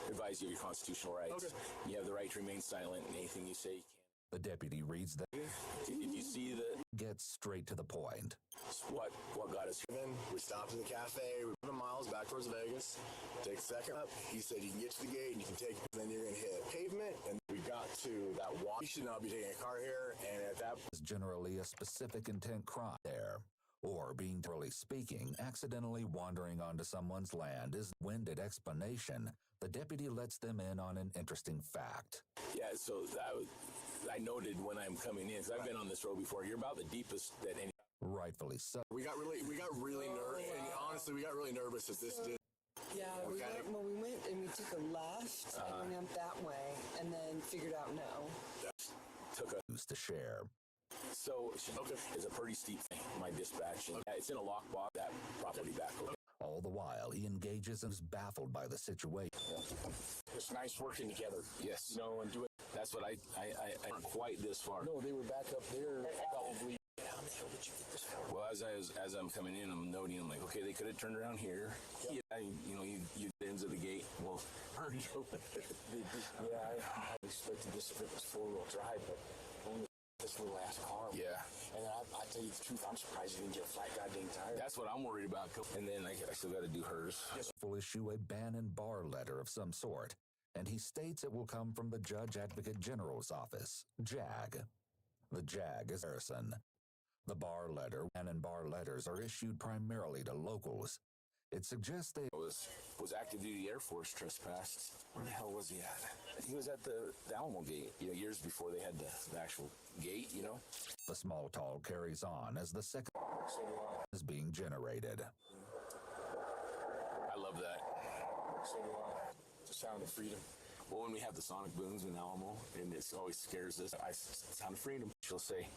advise you of your constitutional rights. Okay. You have the right to remain silent, and anything you say you can't. The deputy reads the... Did you see the... Gets straight to the point. What got us here? We stopped in the cafe, we went 7 miles back towards Vegas, take a second up. He said you can get to the gate and you can take it, and then you're going to hit pavement, and we got to that walk. You should not be taking a car here, and at that point... Is generally a specific intent crime there. Or, being thoroughly speaking, accidentally wandering onto someone's land is winded explanation. The deputy lets them in on an interesting fact. Yeah, so I noted when I'm coming in, because I've been on this road before, you're about the deepest that any... Rightfully so. We got really nervous, and honestly, we got really nervous at this distance. Yeah, we went and we took a left and went out that way, and then figured out no. Took a... to share. So, it's a pretty steep thing, my dispatch. It's in a lockbox, that property back. All the while, he engages and is baffled by the situation. It's nice working together. Yes. You know, and do it. That's what I aren't quite this far. No, they were back up there, probably. How the hell did you get this far? Well, as I'm coming in, I'm noting, I'm like, okay, they could have turned around here. Yeah. You get into the gate. Well, I expected this if it was 4-wheel drive, but only this little ass car. Yeah. And I tell you the truth, I'm surprised you didn't get a flat goddamn tire. That's what I'm worried about. And then I still got to do hers. Will issue a ban and bar letter of some sort, and he states it will come from the Judge Advocate General's office, JAG. The JAG is Harrison. The bar letter and bar letters are issued primarily to locals. It suggests they was active duty Air Force trespassed. Where the hell was he at? He was at the Alamo Gate, years before they had the actual gate, The small talk carries on as the second is being generated. I love that. The sound of freedom. Well, when we have the sonic booms in Alamo, and it always scares us, sound of freedom. She'll say,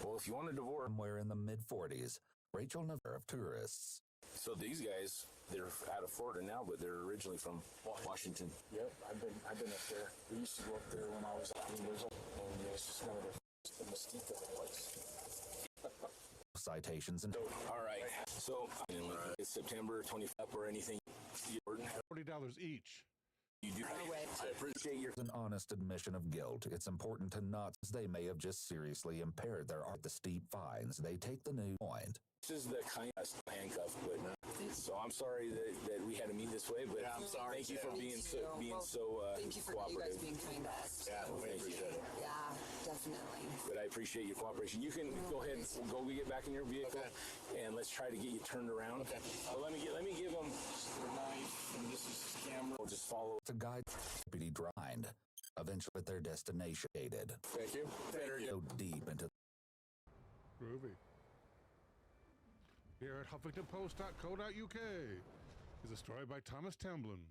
well, if you want to divorce... Somewhere in the mid-40s, Rachel Navarre of tourists. So these guys, they're out of Florida now, but they're originally from Washington. Yep, I've been up there. We used to go up there when I was 18 years old, and it's just one of the mystique of the place. citations and... All right. So, it's September 25th or anything. $40 each. You do. I appreciate your... An honest admission of guilt. It's important to not, as they may have just seriously impaired their art. The steep fines. They take the new point. This is the kind of handcuff, but so I'm sorry that we had to meet this way. But I'm sorry. Thank you for being so thank you for you guys being kind to us. Yeah, we appreciate it. Yeah, definitely. But I appreciate your cooperation. You can go ahead and get back in your vehicle, and let's try to get you turned around. Okay. Let me give them their knife, and this is the camera. We'll just follow. To guide deputy grind. Eventually at their destination. Thank you. Better go deep into. Groovy. Here at HuffingtonPost.co.uk is a story by Thomas Temblin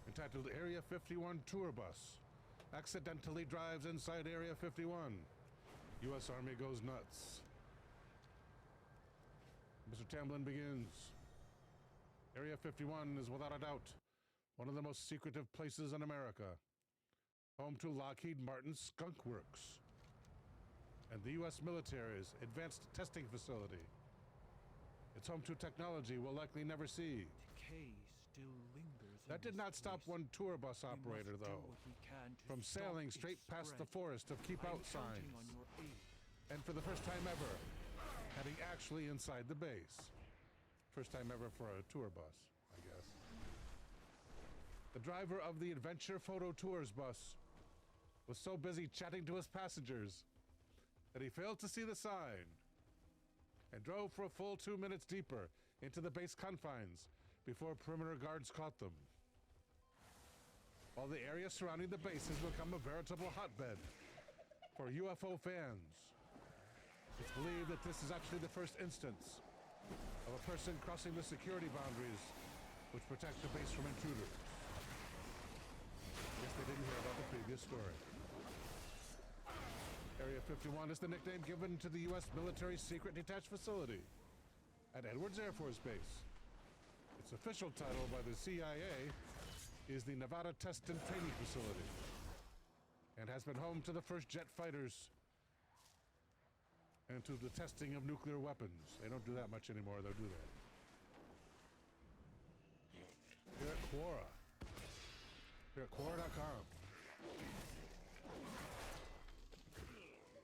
entitled Area 51 Tour Bus Accidentally Drives Inside Area 51. U.S. Army Goes Nuts. Mr. Temblin begins. Area 51 is without a doubt one of the most secretive places in America, home to Lockheed Martin's Skunk Works and the U.S. military's advanced testing facility. It's home to technology we'll likely never see. Decay still lingers. That did not stop one tour bus operator, though, from sailing straight past the forest of keep out signs. And for the first time ever, heading actually inside the base. First time ever for a tour bus, I guess. The driver of the Adventure Photo Tours bus was so busy chatting to his passengers that he failed to see the sign and drove for a full 2 minutes deeper into the base confines before perimeter guards caught them. While the area surrounding the base has become a veritable hotbed for UFO fans, it's believed that this is actually the first instance of a person crossing the security boundaries which protect the base from intruders. Guess they didn't hear about the previous story. Area 51 is the nickname given to the U.S. military secret detached facility at Edwards Air Force Base. Its official title by the CIA is the Nevada Test and Training Facility and has been home to the first jet fighters and to the testing of nuclear weapons. They don't do that much anymore, though, do they? Here at Quora. Here at Quora.com.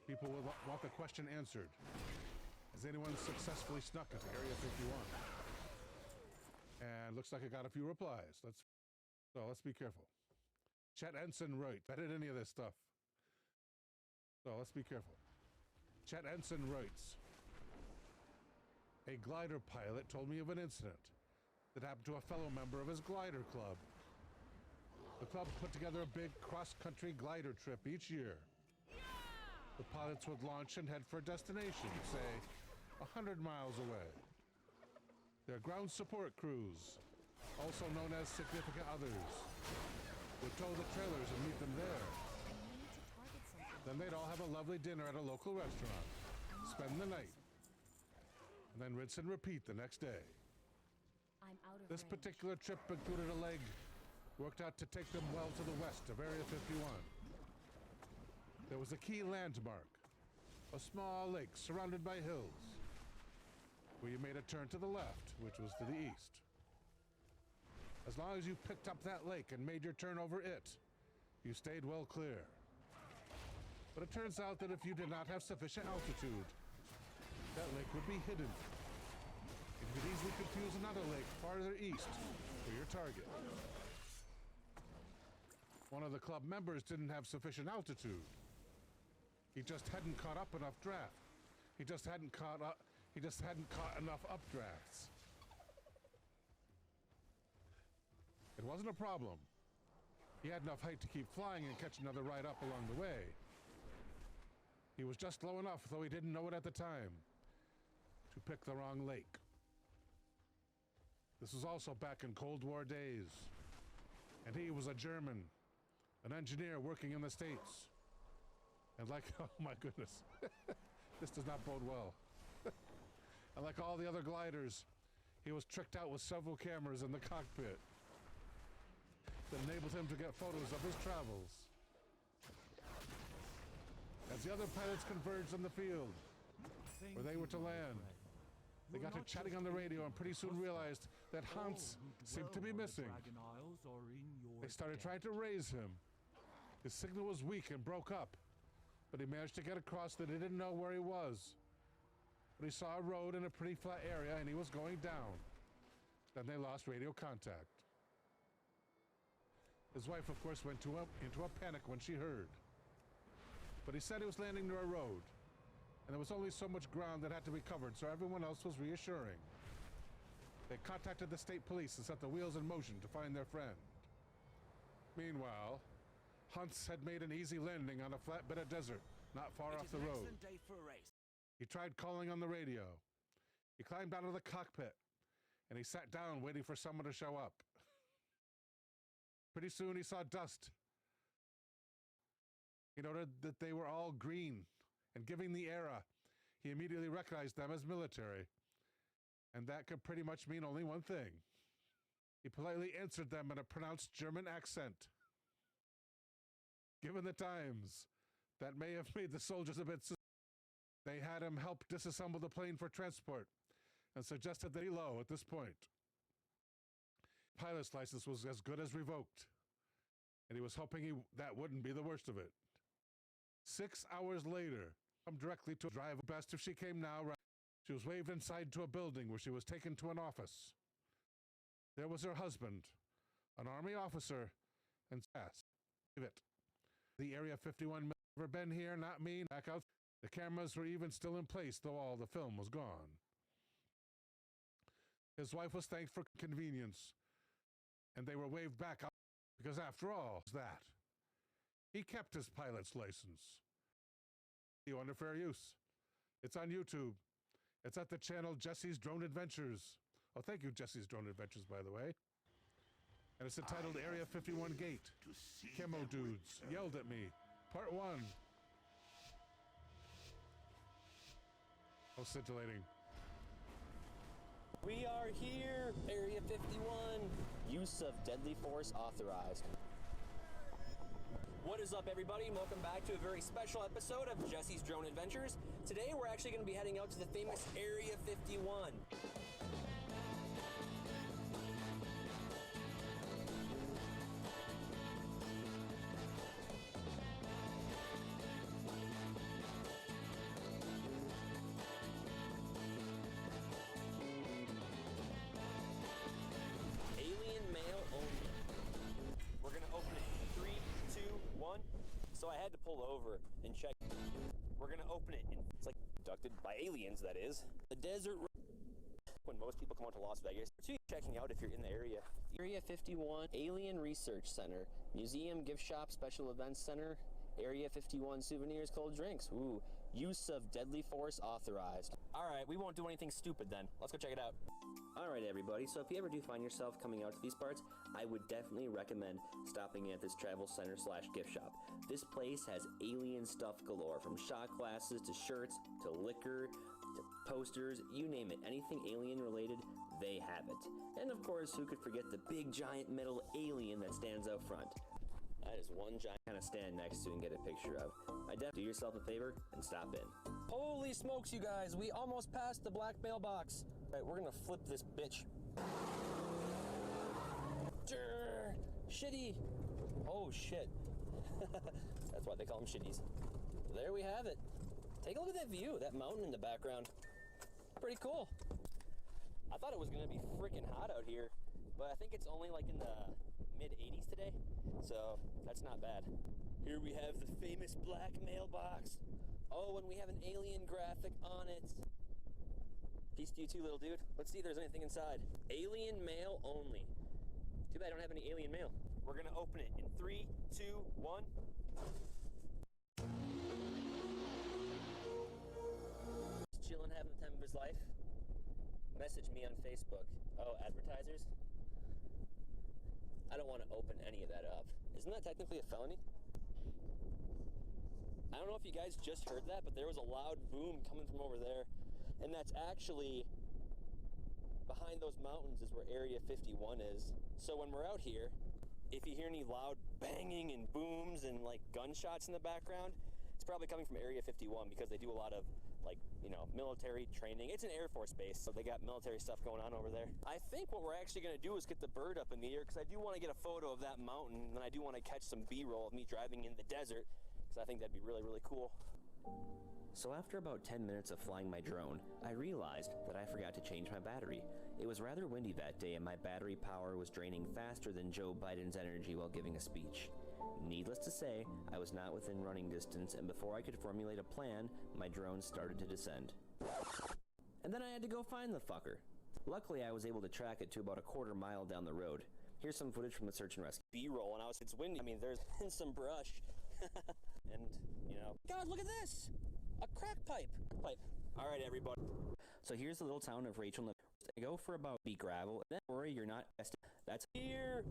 People will want the question answered. Has anyone successfully snuck into Area 51? And looks like I got a few replies. Let's be careful. Chet Ensign writes, I did any of this stuff. So let's be careful. Chet Ensign writes, a glider pilot told me of an incident that happened to a fellow member of his glider club. The club put together a big cross-country glider trip each year. The pilots would launch and head for a destination, say, 100 miles away. Their ground support crews, also known as significant others, would tow the trailers and meet them there. Then they'd all have a lovely dinner at a local restaurant, spend the night, and then rinse and repeat the next day. This particular trip included a leg worked out to take them well to the west of Area 51. There was a key landmark, a small lake surrounded by hills, where you made a turn to the left, which was to the east. As long as you picked up that lake and made your turn over it, you stayed well clear. But it turns out that if you did not have sufficient altitude, that lake would be hidden. You could easily confuse another lake farther east for your target. One of the club members didn't have sufficient altitude. He just hadn't caught up enough draft. He just hadn't caught enough updrafts. It wasn't a problem. He had enough height to keep flying and catch another ride up along the way. He was just low enough, though he didn't know it at the time, to pick the wrong lake. This was also back in Cold War days, and he was a German, an engineer working in the States. And like, oh my goodness, this does not bode well. And like all the other gliders, he was tricked out with several cameras in the cockpit that enabled him to get photos of his travels. As the other pilots converged on the field, where they were to land. They got to chatting on the radio and pretty soon realized that Hans seemed to be missing. They started trying to raise him. His signal was weak and broke up, but he managed to get across that he didn't know where he was. But he saw a road in a pretty flat area and he was going down. Then they lost radio contact. His wife, of course, went into a panic when she heard. But he said he was landing near a road, and there was only so much ground that had to be covered, so everyone else was reassuring. They contacted the state police and set the wheels in motion to find their friend. Meanwhile, Hans had made an easy landing on a flat bit of desert, not far off the road. Day for a race. He tried calling on the radio. He climbed out of the cockpit, and he sat down waiting for someone to show up. Pretty soon he saw dust. He noted that they were all green, and given the era, he immediately recognized them as military. And that could pretty much mean only one thing. He politely answered them in a pronounced German accent. Given the times, that may have made the soldiers a bit suspicious. They had him help disassemble the plane for transport and suggested that he low at this point. Pilot's license was as good as revoked, and he was hoping that wouldn't be the worst of it. 6 hours later, come directly to drive. Best if she came now. She was waved inside to a building where she was taken to an office. There was her husband, an army officer, and it. The Area 51 never been here, not me. Back out. The cameras were even still in place, though all the film was gone. His wife was thanked for convenience, and they were waved back out because, after all, that he kept his pilot's license. Under fair use. It's on YouTube. It's at the channel Jesse's Drone Adventures. Oh, thank you, Jesse's Drone Adventures, by the way. And it's entitled Area 51 Gate. Camo Dudes Yelled at Me, Part 1. Oh, scintillating. We are here, Area 51. Use of deadly force authorized. What is up, everybody? Welcome back to a very special episode of Jesse's Drone Adventures. Today, we're actually going to be heading out to the famous Area 51. So I had to pull over and check. We're gonna open it, and it's like abducted by aliens, that is. The desert. When most people come out to Las Vegas, checking out if you're in the area. Area 51, Alien Research Center, Museum, Gift Shop, Special Events Center, Area 51, Souvenirs, Cold Drinks. Ooh, use of deadly force authorized. All right, we won't do anything stupid then. Let's go check it out. All right, everybody, so if you ever do find yourself coming out to these parts, I would definitely recommend stopping at this travel center / gift shop. This place has alien stuff galore, from shot glasses to shirts to liquor to posters, you name it. Anything alien related, they have it. And of course, who could forget the big giant metal alien that stands out front? That is one giant kind of stand next to and get a picture of. I definitely do yourself a favor and stop in. Holy smokes, you guys, we almost passed the black mailbox. All right, we're gonna flip this bitch. Shitty. Oh shit. That's why they call them shitties. There we have it. Take a look at that view, that mountain in the background. Pretty cool. I thought it was gonna be freaking hot out here, but I think it's only like in the mid-80s today, so that's not bad. Here we have the famous black mailbox. Oh, and we have an alien graphic on it. Peace to you too, little dude. Let's see if there's anything inside. Alien mail only. Too bad I don't have any alien mail. We're gonna open it in 3, 2, 1. Just chilling, having the time of his life. Message me on Facebook. Oh, advertisers? I don't want to open any of that up. Isn't that technically a felony? I don't know if you guys just heard that, but there was a loud boom coming from over there. And that's actually behind those mountains is where Area 51 is. So when we're out here, if you hear any loud banging and booms and like gunshots in the background, it's probably coming from Area 51 because they do a lot of like, you know, military training. It's an Air Force base, so they got military stuff going on over there. I think what we're actually going to do is get the bird up in the air, because I do want to get a photo of that mountain, and I do want to catch some B-roll of me driving in the desert, because I think that'd be really, really cool. So after about 10 minutes of flying my drone, I realized that I forgot to change my battery. It was rather windy that day, and my battery power was draining faster than Joe Biden's energy while giving a speech. Needless to say, I was not within running distance, and before I could formulate a plan, my drone started to descend. And then I had to go find the fucker. Luckily, I was able to track it to about a quarter mile down the road. Here's some footage from the search and rescue. B-roll, and it's windy. I mean, there's been some brush. And, you know, God, look at this! A crack pipe. All right, everybody. So here's the little town of Rachel. I go for about the gravel. Don't worry, you're not tested. That's here,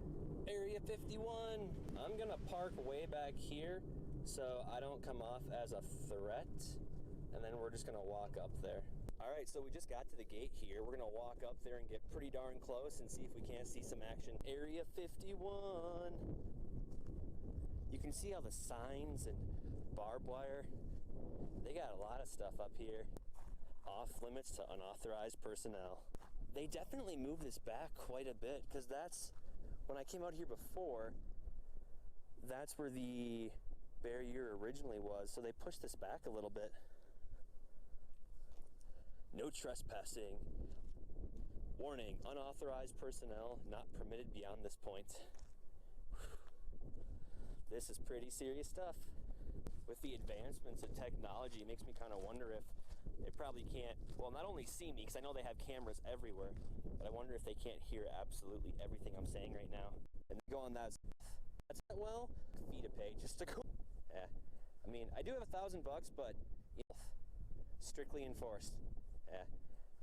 Area 51. I'm gonna park way back here so I don't come off as a threat. And then we're just gonna walk up there. All right, so we just got to the gate here. We're gonna walk up there and get pretty darn close and see if we can't see some action. Area 51. You can see all the signs and barbed wire. They got a lot of stuff up here. Off limits to unauthorized personnel. They definitely moved this back quite a bit, because that's, when I came out here before, that's where the barrier originally was, so they pushed this back a little bit. No trespassing. Warning, unauthorized personnel not permitted beyond this point. This is pretty serious stuff. With the advancements in technology, it makes me kind of wonder if they probably can't, well, not only see me, because I know they have cameras everywhere, but I wonder if they can't hear absolutely everything I'm saying right now. And they go on that's well, fee to pay just to go. Yeah. I mean, I do have $1,000, but, you know, strictly enforced. Yeah.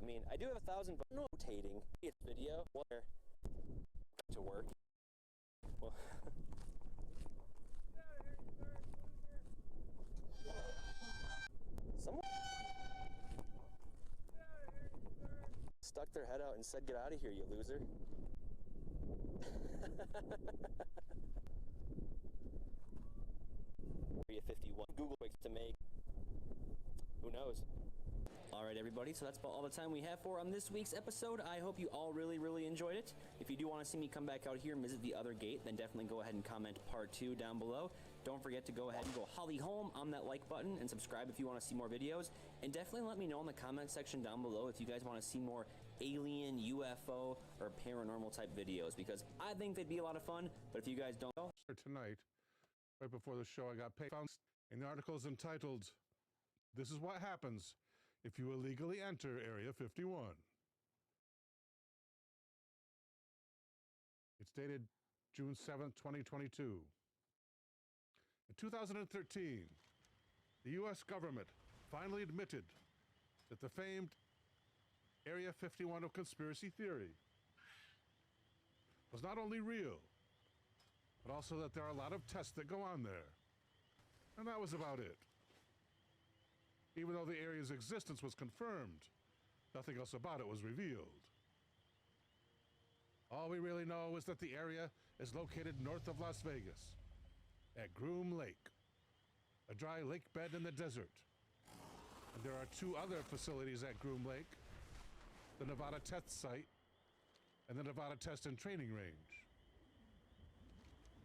I mean, I do have $1,000, notating it's video where to work. Well, someone stuck their head out and said, "Get out of here, you loser." Area 51 Google Quick to make. Who knows? All right, everybody, so that's about all the time we have for on this week's episode. I hope you all really enjoyed it. If you do want to see me come back out here and visit the other gate, then definitely go ahead and comment part 2 down below. Don't forget to go ahead and go holly home on that like button and subscribe if you want to see more videos. And definitely let me know in the comment section down below if you guys want to see more alien, UFO, or paranormal type videos, because I think they'd be a lot of fun. But if you guys don't know, tonight, right before the show, I got paid. And the article is entitled, "This is what happens if you illegally enter Area 51. It's dated June 7th, 2022. In 2013, the U.S. government finally admitted that the famed Area 51 of conspiracy theory was not only real, but also that there are a lot of tests that go on there. And that was about it. Even though the area's existence was confirmed, nothing else about it was revealed. All we really know is that the area is located north of Las Vegas, at Groom Lake, a dry lake bed in the desert. And there are 2 other facilities at Groom Lake, the Nevada Test Site and the Nevada Test and Training Range.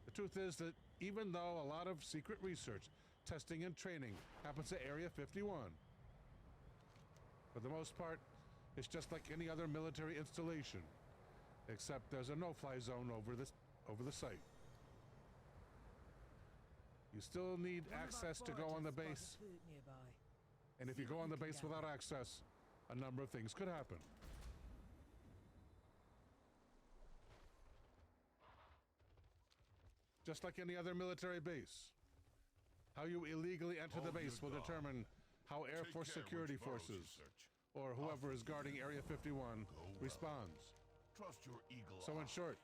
The truth is that even though a lot of secret research, testing and training happens at Area 51, for the most part, it's just like any other military installation, except there's a no-fly zone over the site. You still need access to go on the base, and if you go on the base without access, a number of things could happen. Just like any other military base, how you illegally enter the base will determine how Air Force security forces, or whoever is guarding Area 51, responds. Trust your eagle. So in short,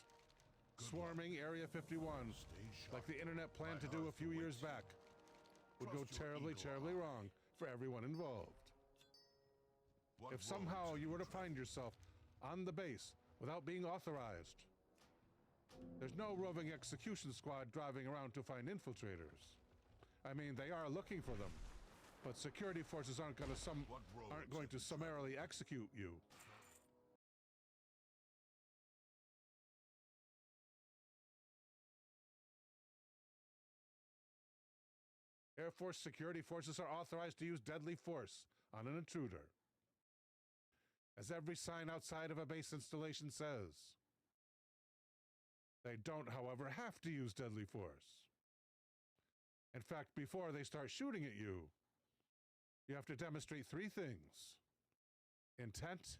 swarming Area 51, like the internet planned to do a few years back, would go terribly wrong for everyone involved. If somehow you were to find yourself on the base without being authorized, there's no roving execution squad driving around to find infiltrators. I mean, they are looking for them, But security forces aren't going to summarily execute you. Air Force security forces are authorized to use deadly force on an intruder, as every sign outside of a base installation says. They don't, however, have to use deadly force. In fact, before they start shooting at you, you have to demonstrate three things: intent,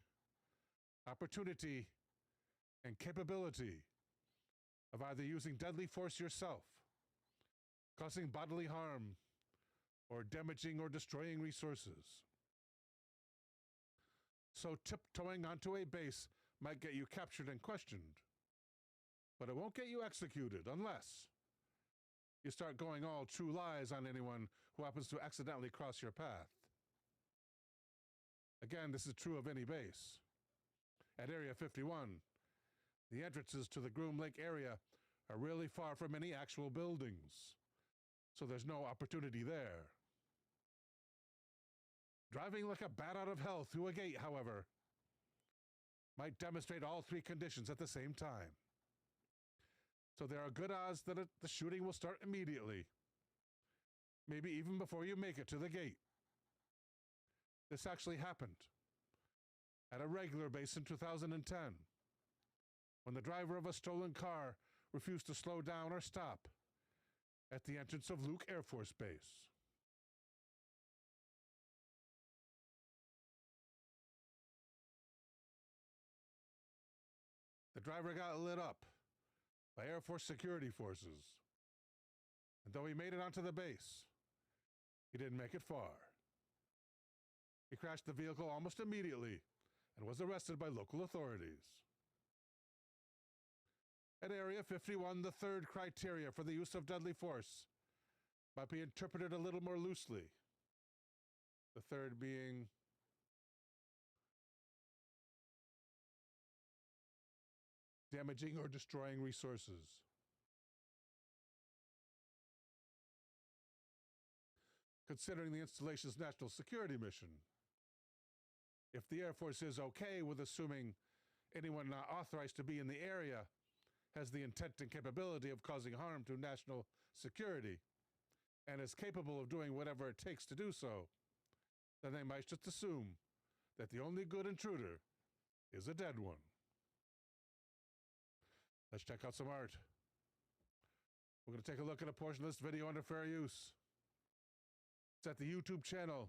opportunity, and capability of either using deadly force yourself, causing bodily harm, or damaging or destroying resources. So tiptoeing onto a base might get you captured and questioned, but it won't get you executed unless you start going all true lies on anyone who happens to accidentally cross your path. Again, this is true of any base. At Area 51, the entrances to the Groom Lake area are really far from any actual buildings, so there's no opportunity there. Driving like a bat out of hell through a gate, however, might demonstrate all three conditions at the same time. So there are good odds that the shooting will start immediately, maybe even before you make it to the gate. This actually happened at a regular base in 2010, when the driver of a stolen car refused to slow down or stop at the entrance of Luke Air Force Base. The driver got lit up by Air Force security forces, and though he made it onto the base, he didn't make it far. He crashed the vehicle almost immediately and was arrested by local authorities. At Area 51, the third criteria for the use of deadly force might be interpreted a little more loosely. The third being damaging or destroying resources. Considering the installation's national security mission, if the Air Force is okay with assuming anyone not authorized to be in the area has the intent and capability of causing harm to national security and is capable of doing whatever it takes to do so, then they might just assume that the only good intruder is a dead one. Let's check out some art. We're going to take a look at a portion of this video under fair use. It's at the YouTube channel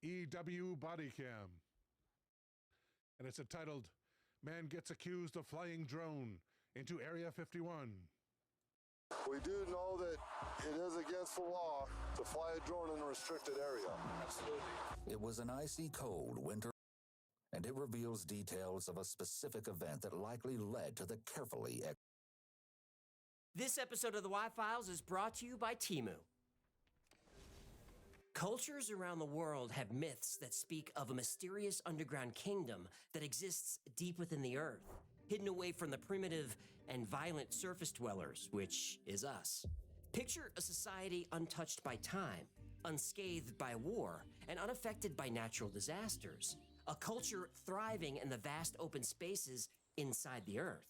EW Bodycam, and it's entitled "Man Gets Accused of Flying Drone into Area 51." We do know that it is against the law to fly a drone in a restricted area. Absolutely. It was an icy cold winter, and it reveals details of a specific event that likely led to the carefully. This episode of the Y-Files is brought to you by Temu. Cultures around the world have myths that speak of a mysterious underground kingdom that exists deep within the earth, hidden away from the primitive and violent surface dwellers, which is us. Picture a society untouched by time, unscathed by war, and unaffected by natural disasters. A culture thriving in the vast open spaces inside the earth.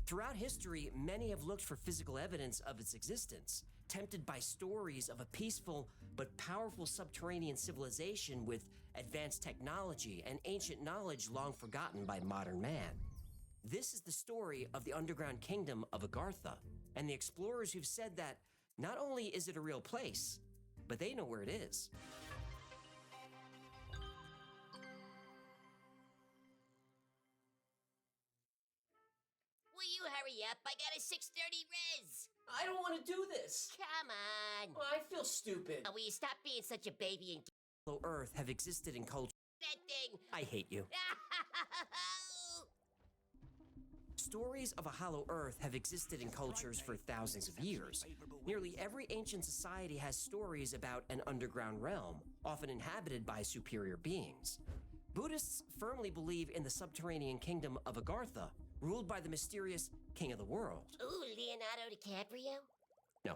Throughout history, many have looked for physical evidence of its existence, tempted by stories of a peaceful but powerful subterranean civilization with advanced technology and ancient knowledge long forgotten by modern man. This is the story of the underground kingdom of Agartha, and the explorers who've said that not only is it a real place, but they know where it is. Will you hurry up? I got a 6:30 res. I don't want to do this. Come on. Well, I feel stupid. Will you stop being such a baby and Hollow Earth have existed in culture. that thing? I hate you. Stories of a hollow Earth have existed in cultures for thousands of years. Nearly every ancient society has stories about an underground realm, often inhabited by superior beings. Buddhists firmly believe in the subterranean kingdom of Agartha, ruled by the mysterious King of the World. Ooh, Leonardo DiCaprio? No.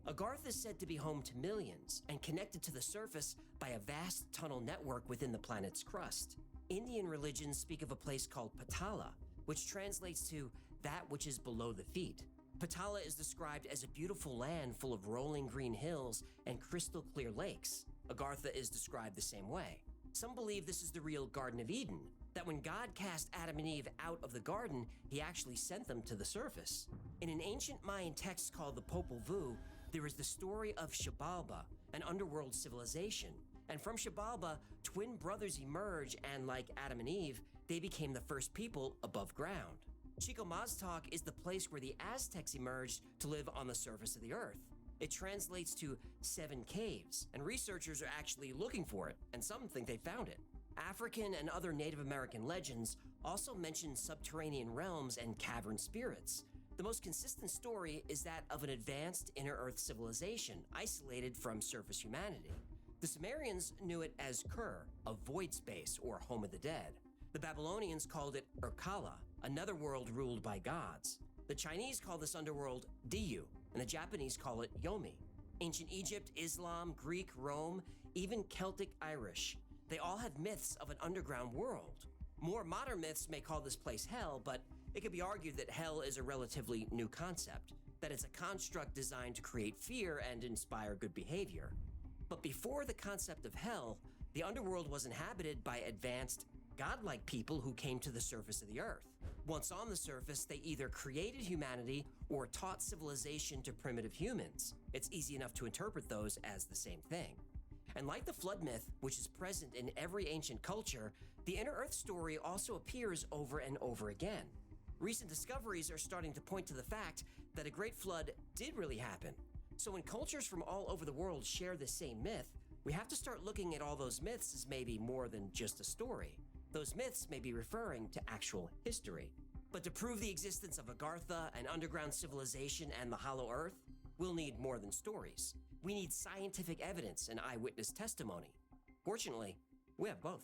Agartha is said to be home to millions and connected to the surface by a vast tunnel network within the planet's crust. Indian religions speak of a place called Patala, which translates to that which is below the feet. Patala is described as a beautiful land full of rolling green hills and crystal clear lakes. Agartha is described the same way. Some believe this is the real Garden of Eden, that when God cast Adam and Eve out of the garden, he actually sent them to the surface. In an ancient Mayan text called the Popol Vuh, there is the story of Xibalba, an underworld civilization. And from Xibalba, twin brothers emerge, and like Adam and Eve, they became the first people above ground. Chicomastok is the place where the Aztecs emerged to live on the surface of the earth. It translates to 7 caves, and researchers are actually looking for it, and some think they found it. African and other Native American legends also mention subterranean realms and cavern spirits. The most consistent story is that of an advanced inner Earth civilization isolated from surface humanity. The Sumerians knew it as Kur, a void space or home of the dead. The Babylonians called it Urkala, another world ruled by gods. The Chinese call this underworld Diyu, and the Japanese call it Yomi. Ancient Egypt, Islam, Greek, Rome, even Celtic Irish, they all have myths of an underground world. More modern myths may call this place hell, but it could be argued that hell is a relatively new concept, that it's a construct designed to create fear and inspire good behavior. But before the concept of hell, the underworld was inhabited by advanced, godlike people who came to the surface of the earth. Once on the surface, they either created humanity or taught civilization to primitive humans. It's easy enough to interpret those as the same thing. And like the flood myth, which is present in every ancient culture, the inner earth story also appears over and over again. Recent discoveries are starting to point to the fact that a great flood did really happen. So when cultures from all over the world share the same myth, we have to start looking at all those myths as maybe more than just a story. Those myths may be referring to actual history. But to prove the existence of Agartha, an underground civilization, and the Hollow Earth, we'll need more than stories. We need scientific evidence and eyewitness testimony. Fortunately, we have both.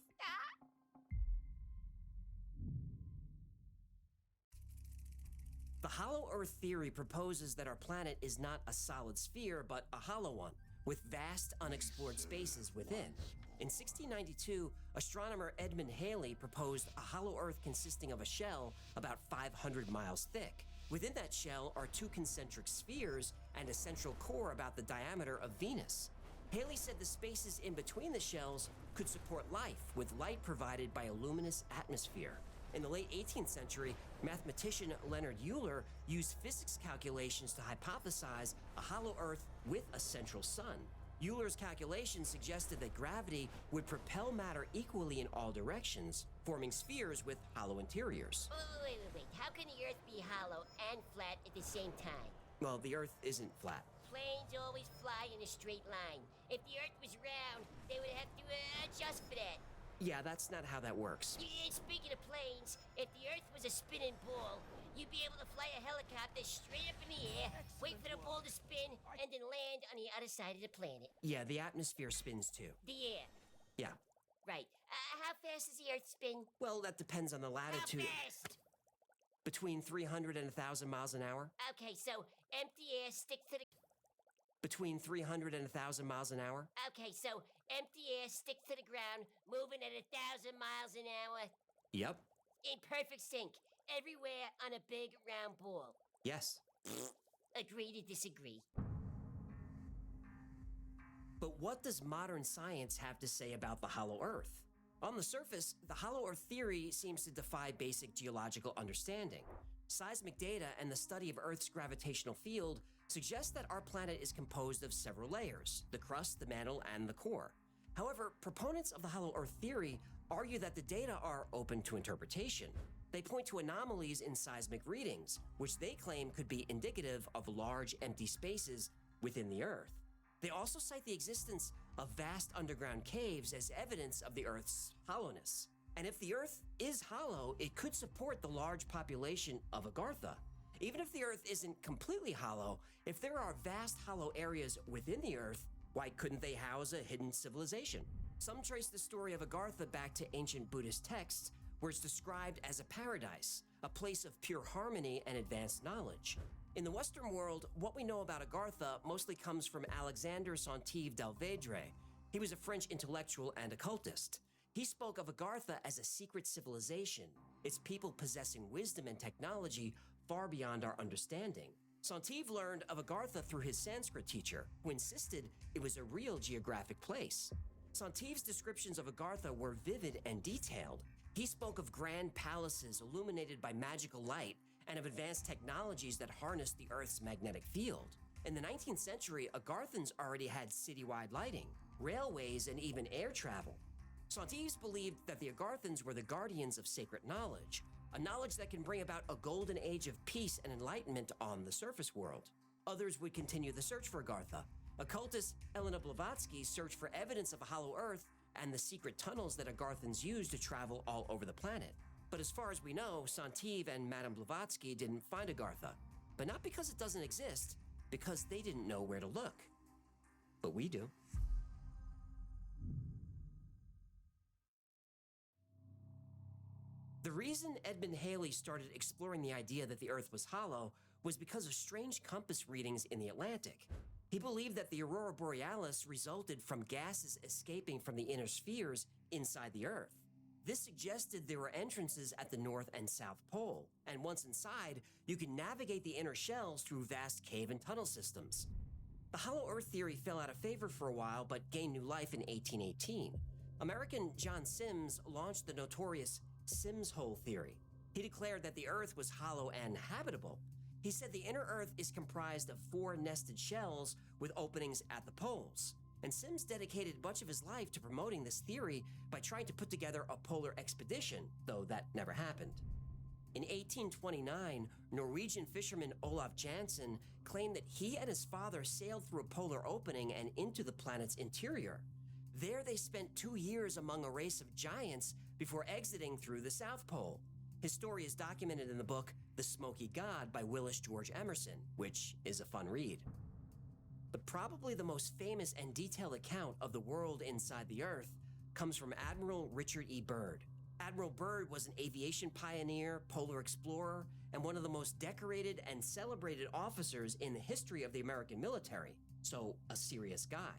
The Hollow Earth theory proposes that our planet is not a solid sphere, but a hollow one, with vast unexplored spaces within. In 1692, astronomer Edmund Halley proposed a hollow Earth consisting of a shell about 500 miles thick. Within that shell are 2 concentric spheres and a central core about the diameter of Venus. Halley said the spaces in between the shells could support life, with light provided by a luminous atmosphere. In the late 18th century, mathematician Leonard Euler used physics calculations to hypothesize a hollow Earth with a central sun. Euler's calculations suggested that gravity would propel matter equally in all directions, forming spheres with hollow interiors. Wait. How can the Earth be hollow and flat at the same time? Well, the Earth isn't flat. Planes always fly in a straight line. If the Earth was round, they would have to adjust for that. Yeah, that's not how that works. Speaking of planes, if the Earth was a spinning ball, you'd be able to fly a helicopter straight up in the air, wait for the ball to spin, and then land on the other side of the planet. Yeah, the atmosphere spins too. The air. Yeah. Right. How fast does the Earth spin? Well, that depends on the latitude. How fast? Between 300 and 1,000 miles an hour. Okay, so empty air sticks to the... Between 300 and 1,000 miles an hour. Okay, so empty air sticks to the ground, moving at 1,000 miles an hour. Yep. In perfect sync, everywhere on a big round ball. Yes. Agree to disagree. But what does modern science have to say about the hollow Earth? On the surface, the hollow Earth theory seems to defy basic geological understanding. Seismic data and the study of Earth's gravitational field suggest that our planet is composed of several layers: the crust, the mantle, and the core. However, proponents of the hollow Earth theory argue that the data are open to interpretation. They point to anomalies in seismic readings, which they claim could be indicative of large empty spaces within the Earth. They also cite the existence of vast underground caves as evidence of the Earth's hollowness. And if the Earth is hollow, it could support the large population of Agartha. Even if the Earth isn't completely hollow, if there are vast hollow areas within the Earth, why couldn't they house a hidden civilization? Some trace the story of Agartha back to ancient Buddhist texts, where it's described as a paradise, a place of pure harmony and advanced knowledge. In the Western world, what we know about Agartha mostly comes from Alexandre Centeve d'Alvedre. He was a French intellectual and occultist. He spoke of Agartha as a secret civilization, its people possessing wisdom and technology far beyond our understanding. Centeve learned of Agartha through his Sanskrit teacher, who insisted it was a real geographic place. Centeve's descriptions of Agartha were vivid and detailed. He spoke of grand palaces illuminated by magical light and of advanced technologies that harnessed the Earth's magnetic field. In the 19th century, Agarthans already had citywide lighting, railways, and even air travel. Centeves believed that the Agarthans were the guardians of sacred knowledge, a knowledge that can bring about a golden age of peace and enlightenment on the surface world. Others would continue the search for Agartha. Occultist Elena Blavatsky searched for evidence of a hollow Earth and the secret tunnels that Agarthans used to travel all over the planet. But as far as we know, Centeve and Madame Blavatsky didn't find Agartha. But not because it doesn't exist, because they didn't know where to look. But we do. The reason Edmund Halley started exploring the idea that the Earth was hollow was because of strange compass readings in the Atlantic. He believed that the aurora borealis resulted from gases escaping from the inner spheres inside the Earth. This suggested there were entrances at the North and South Pole, and once inside, you could navigate the inner shells through vast cave and tunnel systems. The hollow Earth theory fell out of favor for a while, but gained new life in 1818. American John Sims launched the notorious Sims hole theory. He declared that the Earth was hollow and habitable. He said the inner Earth is comprised of 4 nested shells with openings at the poles. And Sims dedicated much of his life to promoting this theory by trying to put together a polar expedition, though that never happened. In 1829, Norwegian fisherman Olaf Jansen claimed that he and his father sailed through a polar opening and into the planet's interior. There they spent 2 years among a race of giants before exiting through the South Pole. His story is documented in the book The Smoky God by Willis George Emerson, which is a fun read. But probably the most famous and detailed account of the world inside the Earth comes from Admiral Richard E. Byrd. Admiral Byrd was an aviation pioneer, polar explorer, and one of the most decorated and celebrated officers in the history of the American military, so a serious guy.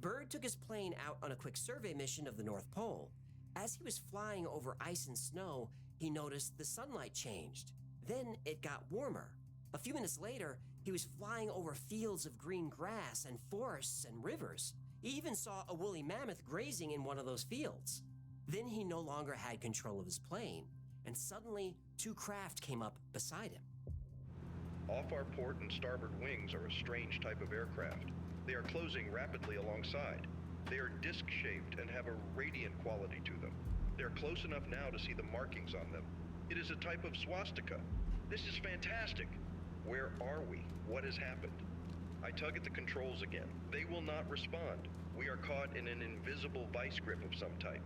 Byrd took his plane out on a quick survey mission of the North Pole. As he was flying over ice and snow, he noticed the sunlight changed. Then it got warmer. A few minutes later, he was flying over fields of green grass and forests and rivers. He even saw a woolly mammoth grazing in one of those fields. Then he no longer had control of his plane, and suddenly 2 craft came up beside him. Off our port and starboard wings are a strange type of aircraft. They are closing rapidly alongside. They are disc-shaped and have a radiant quality to them. They are close enough now to see the markings on them. It is a type of swastika. This is fantastic. Where are we? What has happened? I tug at the controls again. They will not respond. We are caught in an invisible vice grip of some type.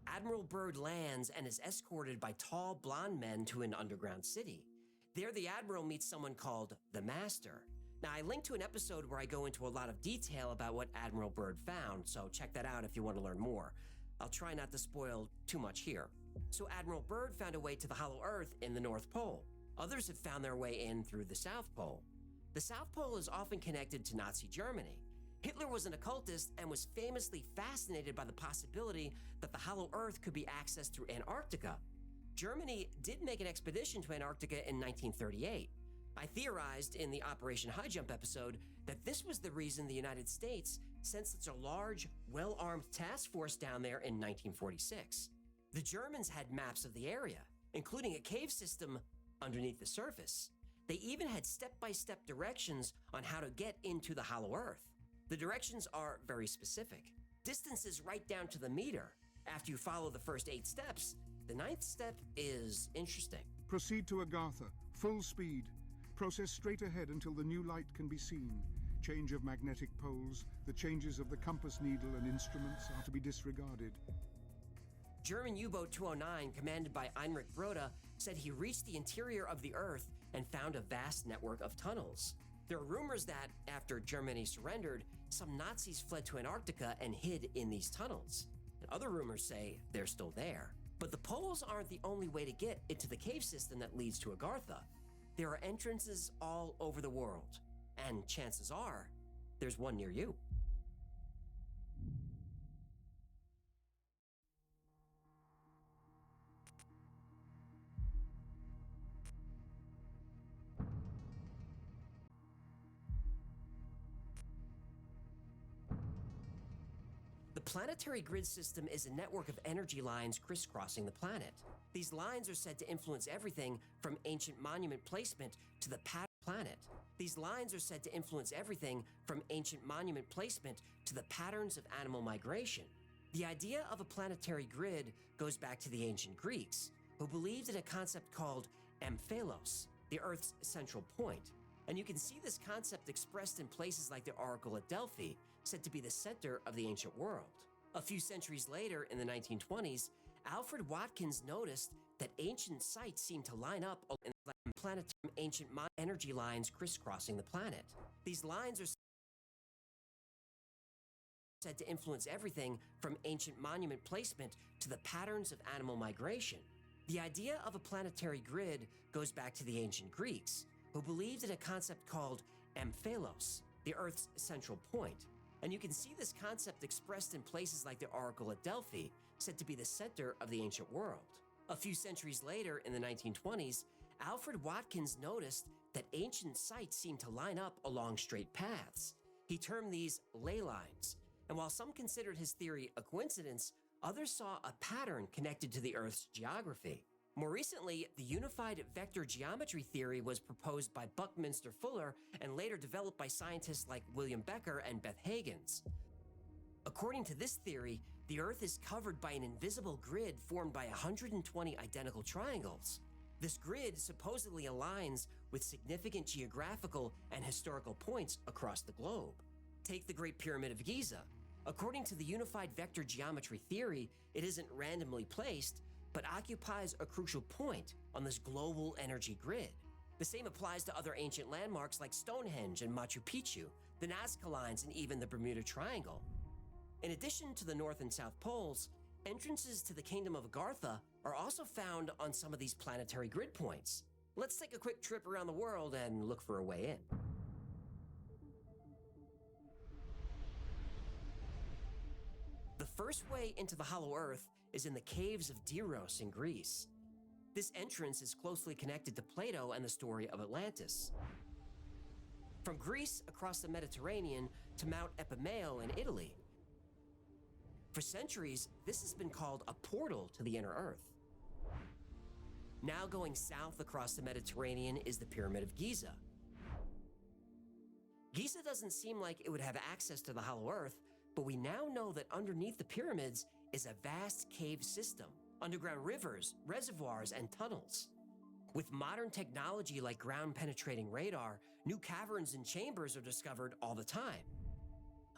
Admiral Byrd lands and is escorted by tall, blonde men to an underground city. There, the Admiral meets someone called the Master. Now, I linked to an episode where I go into a lot of detail about what Admiral Byrd found, so check that out if you want to learn more. I'll try not to spoil too much here. So Admiral Byrd found a way to the hollow Earth in the North Pole. Others have found their way in through the South Pole. The South Pole is often connected to Nazi Germany. Hitler was an occultist and was famously fascinated by the possibility that the hollow Earth could be accessed through Antarctica. Germany did make an expedition to Antarctica in 1938. I theorized in the Operation High Jump episode that this was the reason the United States sent such a large, well-armed task force down there in 1946. The Germans had maps of the area, including a cave system underneath the surface. They even had step-by-step directions on how to get into the hollow Earth. The directions are very specific. Distances right down to the meter. After you follow the first 8 steps, the 9th step is interesting. Proceed to Agartha, full speed. Process straight ahead until the new light can be seen. Change of magnetic poles, the changes of the compass needle and instruments are to be disregarded. German U-boat 209, commanded by Heinrich Broda, said he reached the interior of the Earth and found a vast network of tunnels. There are rumors that, after Germany surrendered, some Nazis fled to Antarctica and hid in these tunnels. And other rumors say they're still there. But the poles aren't the only way to get into the cave system that leads to Agartha. there are entrances all over the world, and chances are, there's one near you. The planetary grid system is a network of energy lines crisscrossing the planet. These lines are said to influence everything from ancient monument placement to the planet. These lines are said to influence everything from ancient monument placement to the patterns of animal migration. The idea of a planetary grid goes back to the ancient Greeks, who believed in a concept called amphelos, the Earth's central point. And you can see this concept expressed in places like the Oracle at Delphi, said to be the center of the ancient world. A few centuries later, in the 1920s, Alfred Watkins noticed that ancient sites seemed to line up in planetary ancient energy lines crisscrossing the planet. These lines are said to influence everything from ancient monument placement to the patterns of animal migration. The idea of a planetary grid goes back to the ancient Greeks, who believed in a concept called amphelos, the Earth's central point. And you can see this concept expressed in places like the Oracle at Delphi, said to be the center of the ancient world. A few centuries later, in the 1920s, Alfred Watkins noticed that ancient sites seemed to line up along straight paths. He termed these ley lines. And while some considered his theory a coincidence, others saw a pattern connected to the Earth's geography. More recently, the unified vector geometry theory was proposed by Buckminster Fuller and later developed by scientists like William Becker and Beth Higgins. According to this theory, the Earth is covered by an invisible grid formed by 120 identical triangles. This grid supposedly aligns with significant geographical and historical points across the globe. Take the Great Pyramid of Giza. According to the unified vector geometry theory, it isn't randomly placed, but occupies a crucial point on this global energy grid. The same applies to other ancient landmarks like Stonehenge and Machu Picchu, the Nazca Lines, and even the Bermuda Triangle. In addition to the North and South Poles, entrances to the Kingdom of Agartha are also found on some of these planetary grid points. Let's take a quick trip around the world and look for a way in. The first way into the Hollow Earth is in the caves of Diros in Greece. This entrance is closely connected to Plato and the story of Atlantis. From Greece across the Mediterranean to Mount Epimeo in Italy. For centuries, this has been called a portal to the inner Earth. Now going south across the Mediterranean is the Pyramid of Giza. Giza doesn't seem like it would have access to the Hollow Earth, but we now know that underneath the pyramids is a vast cave system, underground rivers, reservoirs, and tunnels. With modern technology like ground-penetrating radar, new caverns and chambers are discovered all the time.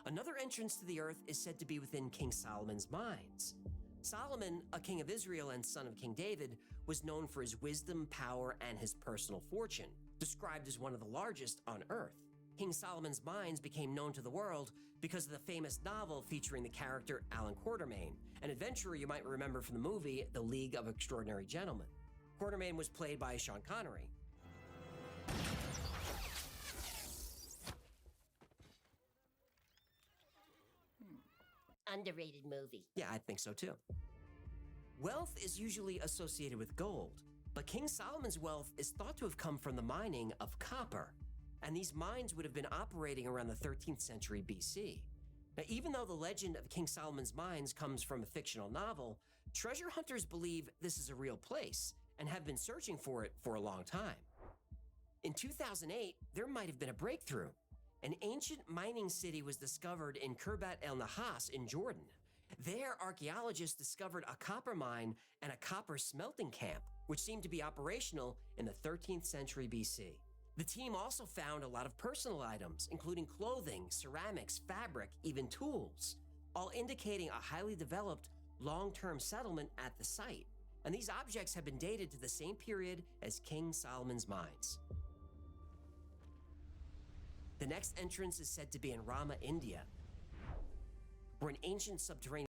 Another entrance to the Earth is said to be within King Solomon's mines. Solomon, a king of Israel and son of King David, was known for his wisdom, power, and his personal fortune, described as one of the largest on Earth. King Solomon's mines became known to the world because of the famous novel featuring the character Alan Quatermain, an adventurer you might remember from the movie The League of Extraordinary Gentlemen. Quatermain was played by Sean Connery. Underrated movie. Yeah, I think so too. Wealth is usually associated with gold, but King Solomon's wealth is thought to have come from the mining of copper. And these mines would have been operating around the 13th century BC. Now, even though the legend of King Solomon's mines comes from a fictional novel, treasure hunters believe this is a real place and have been searching for it for a long time. In 2008, there might have been a breakthrough. An ancient mining city was discovered in Khirbat el Nahas in Jordan. There, archaeologists discovered a copper mine and a copper smelting camp, which seemed to be operational in the 13th century BC. The team also found a lot of personal items, including clothing, ceramics, fabric, even tools, all indicating a highly developed, long-term settlement at the site. And these objects have been dated to the same period as King Solomon's mines. The next entrance is said to be in Rama, India, where an ancient subterranean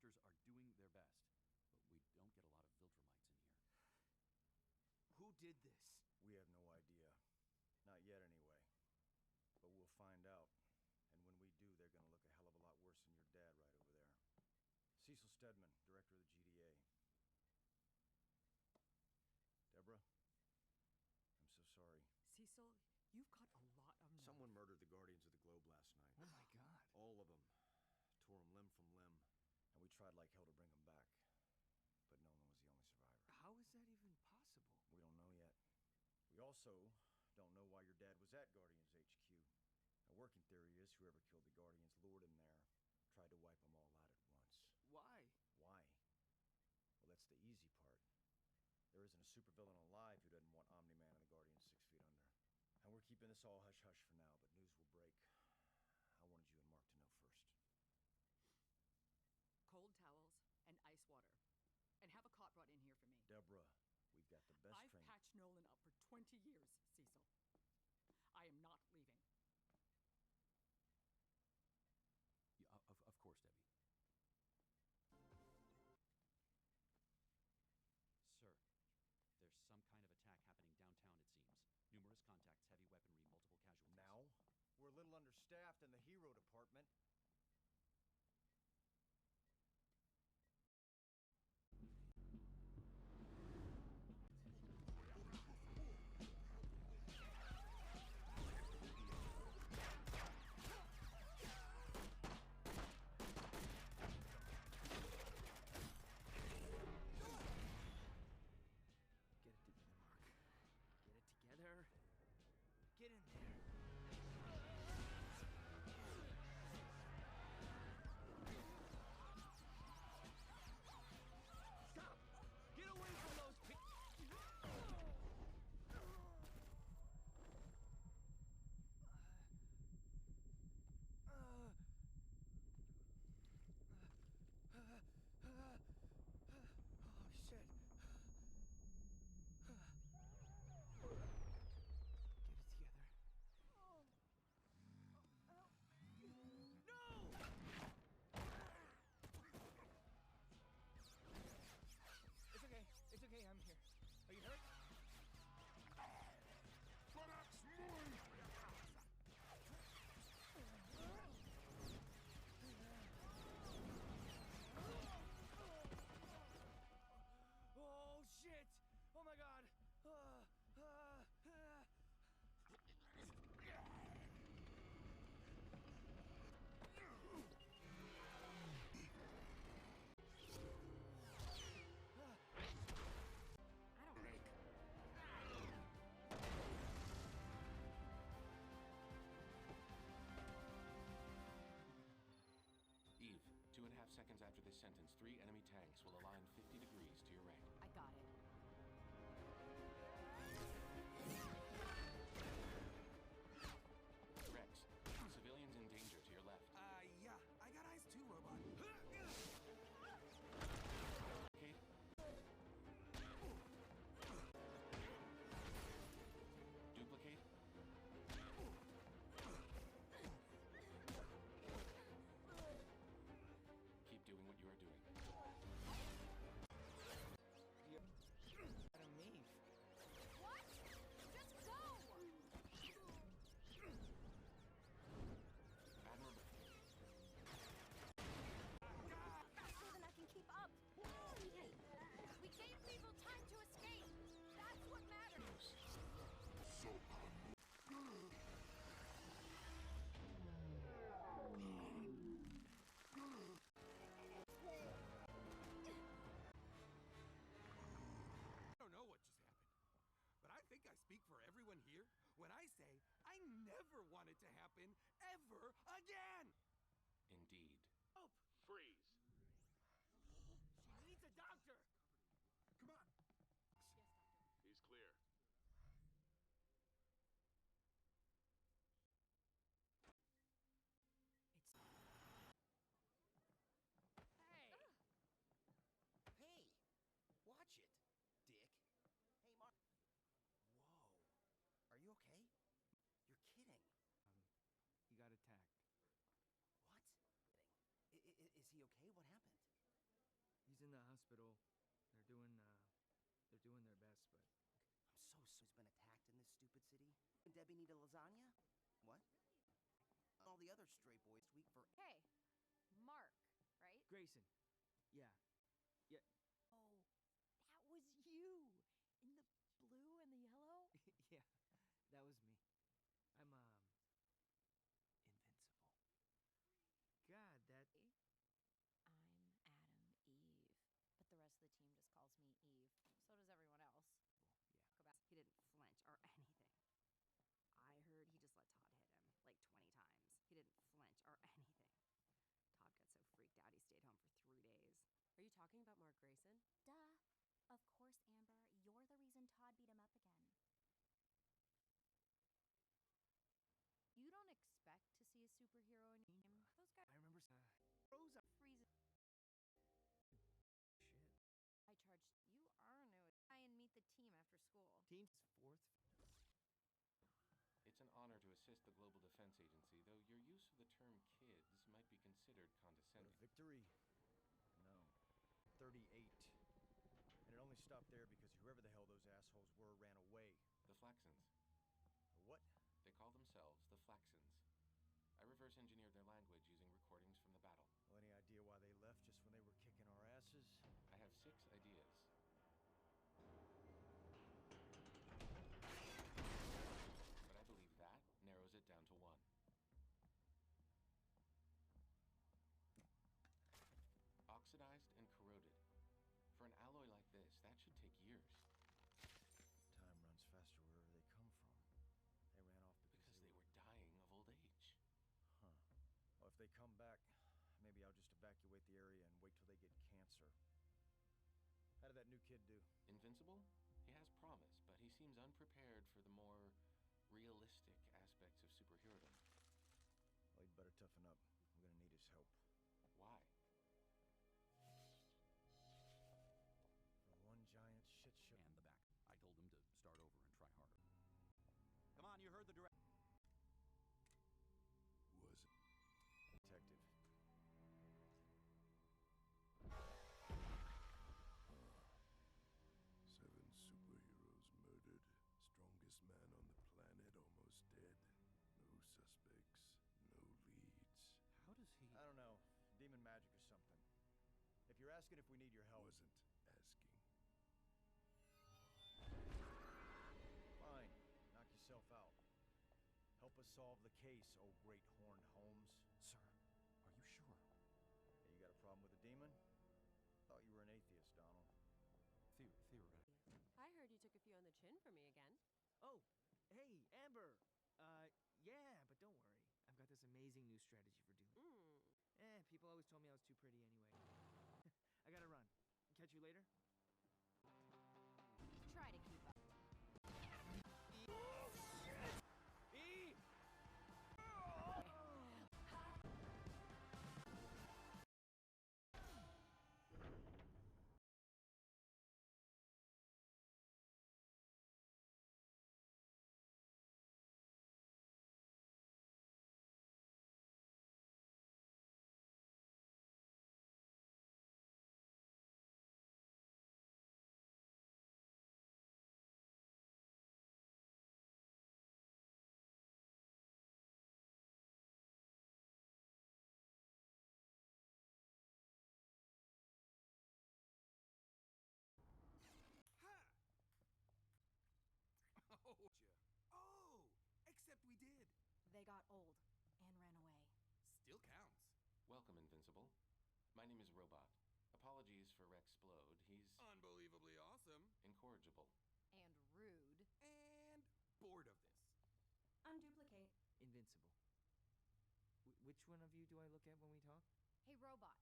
doctors are doing their best, but we don't get a lot of Viltrumites in here. Who did this? We have no idea. Not yet, anyway. But we'll find out. And when we do, they're gonna look a hell of a lot worse than your dad right over there. Cecil Stedman, director of the GDA. Deborah, I'm so sorry. Cecil, you've got a lot of nerve. Someone murdered the Guardians of the Globe last night. Oh my God. All of them. Tore them limb from limb. And we tried like hell to bring them back. But Nolan was the only survivor. How is that even possible? We don't know yet. We also don't know why your dad was at Guardians HQ. A working theory is whoever killed the Guardians lured him there, tried to wipe them all out at once. Why? Why? Well, that's the easy part. There isn't a supervillain alive who doesn't want Omni-Man and the Guardians 6 feet under. And we're keeping this all hush-hush for now, but news will break. I wanted you and Mark to know first. Cold towels and ice water. And have a cot brought in here for me. Deborah, we've got the best I've patched Nolan up for 20 years, Cecil. I am not leaving. Yeah, of course, Debbie. Sir, there's some kind of attack happening downtown, it seems. Numerous contacts, heavy weaponry, multiple casualties. Now? We're a little understaffed in the hero department. Get in there. Stop! Get away from those oh, shit. It's okay, I'm here. Are you hurt? But that's mine! Oh, shit! Oh my God! Eve, 2.5 seconds after this sentence, 3 enemy tanks will align 50 degrees to your right. I got it. Rex, civilians in danger to your left. Yeah, I got eyes too, robot. Kate? Duplicate? Keep doing what you are doing. Adam Eve. What? Just go! Admirable. Faster than I can keep up. We gave people time to escape. That's what matters. So I don't know what just happened, but I think I speak for everyone here when I say I never want it to happen ever again! Indeed. Help! Freeze. She needs a doctor! Come on! Yes, Doctor. He's clear. It's... Hey! Hey! Watch it, dick. Hey, Mark. Whoa. Are you okay? You're kidding. He got attacked. hospital. They're doing their best, but I'm so sorry. Been attacked in this stupid city. And Debbie need a lasagna? What? All the other stray boys week for. Hey, Mark, right? Grayson. Yeah. Oh, that was you in the blue and the yellow? Yeah, that was me. I'm invincible. God, that. I'm Adam Eve, but the rest of the team just calls me Eve. So does everyone else. Yeah. He didn't flinch or anything. I heard he just let Todd hit him like 20 times. He didn't flinch or anything. Todd got so freaked out he stayed home for 3 days. Are you talking about Mark Grayson? Duh. Of course, Amber. You're the reason Todd beat him up again. You don't expect to see a superhero in your game. Those guys. I remember. Rosa freezes. Shit. I charged. You are new. Try and meet the team after school. Team's fourth. It's an honor to assist the Global Defense Agency, though your use of the term kids might be considered condescending. But a victory? No. 38. And it only stopped there because whoever the hell those assholes were ran away. The Flaxons. The what? They call themselves the Flaxons. I reverse engineered their language using recordings from the battle. Well, any idea why they left just when they were kicking our asses? I have 6 ideas. But I believe that narrows it down to 1. Oxidized and corroded. For an alloy like this, that should take years. Time runs faster wherever they come from. They ran off because they were dying of old age. Huh. Well, if they come back, maybe I'll just evacuate the area and wait till they get cancer. How did that new kid do? Invincible? He has promise, but he seems unprepared for the more realistic aspects of superherodom. Well, he'd better toughen up. We're gonna need his help. Why? The one giant shit show. And the back. I told him to start over and try harder. Come on, you heard the direct. Was it? Detective. 7 superheroes murdered. Strongest man on the planet almost dead. No suspects, no leads. How does he... I don't know. Demon magic or something. If you're asking if we need your help... Wasn't asking. Fine. Knock yourself out. Help us solve the case, oh great horned Holmes. Sir, are you sure? Hey, you got a problem with the demon? Thought you were an atheist, Donald. Theoretically. I heard you took a few on the chin for me again. Oh, hey, Amber. Yeah, but don't worry. I've got this amazing new strategy for doing it. People always told me I was too pretty anyway. I gotta run. Catch you later? Try to keep up. Oh, except we did. They got old and ran away. Still counts. Welcome, Invincible. My name is Robot. Apologies for Rexplode. He's... unbelievably awesome. Incorrigible. And rude. And bored of this. Unduplicate. Invincible. Which one of you do I look at when we talk? Hey, Robot.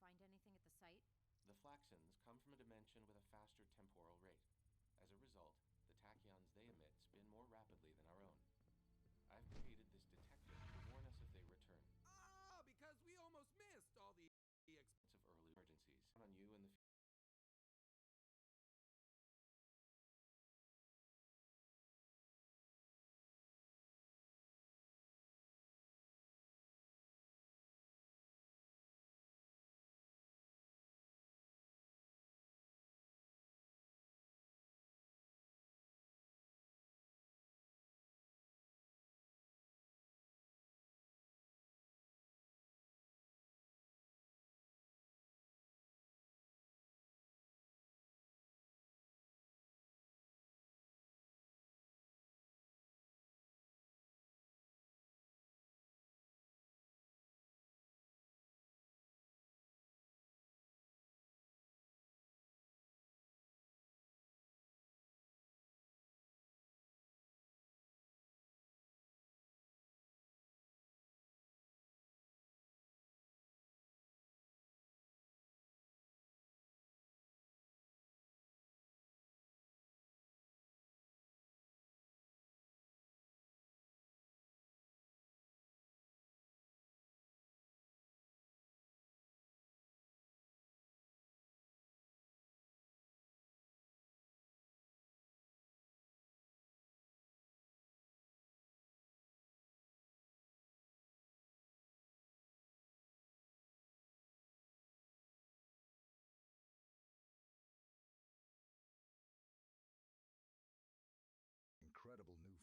Find anything at the site? The Flaxons come from a dimension with a faster temporal rate. As a result, the tachyons they emit spin more rapidly than our own. I've created this detector to warn us if they return. Ah, because we almost missed all the of early emergencies. On you in the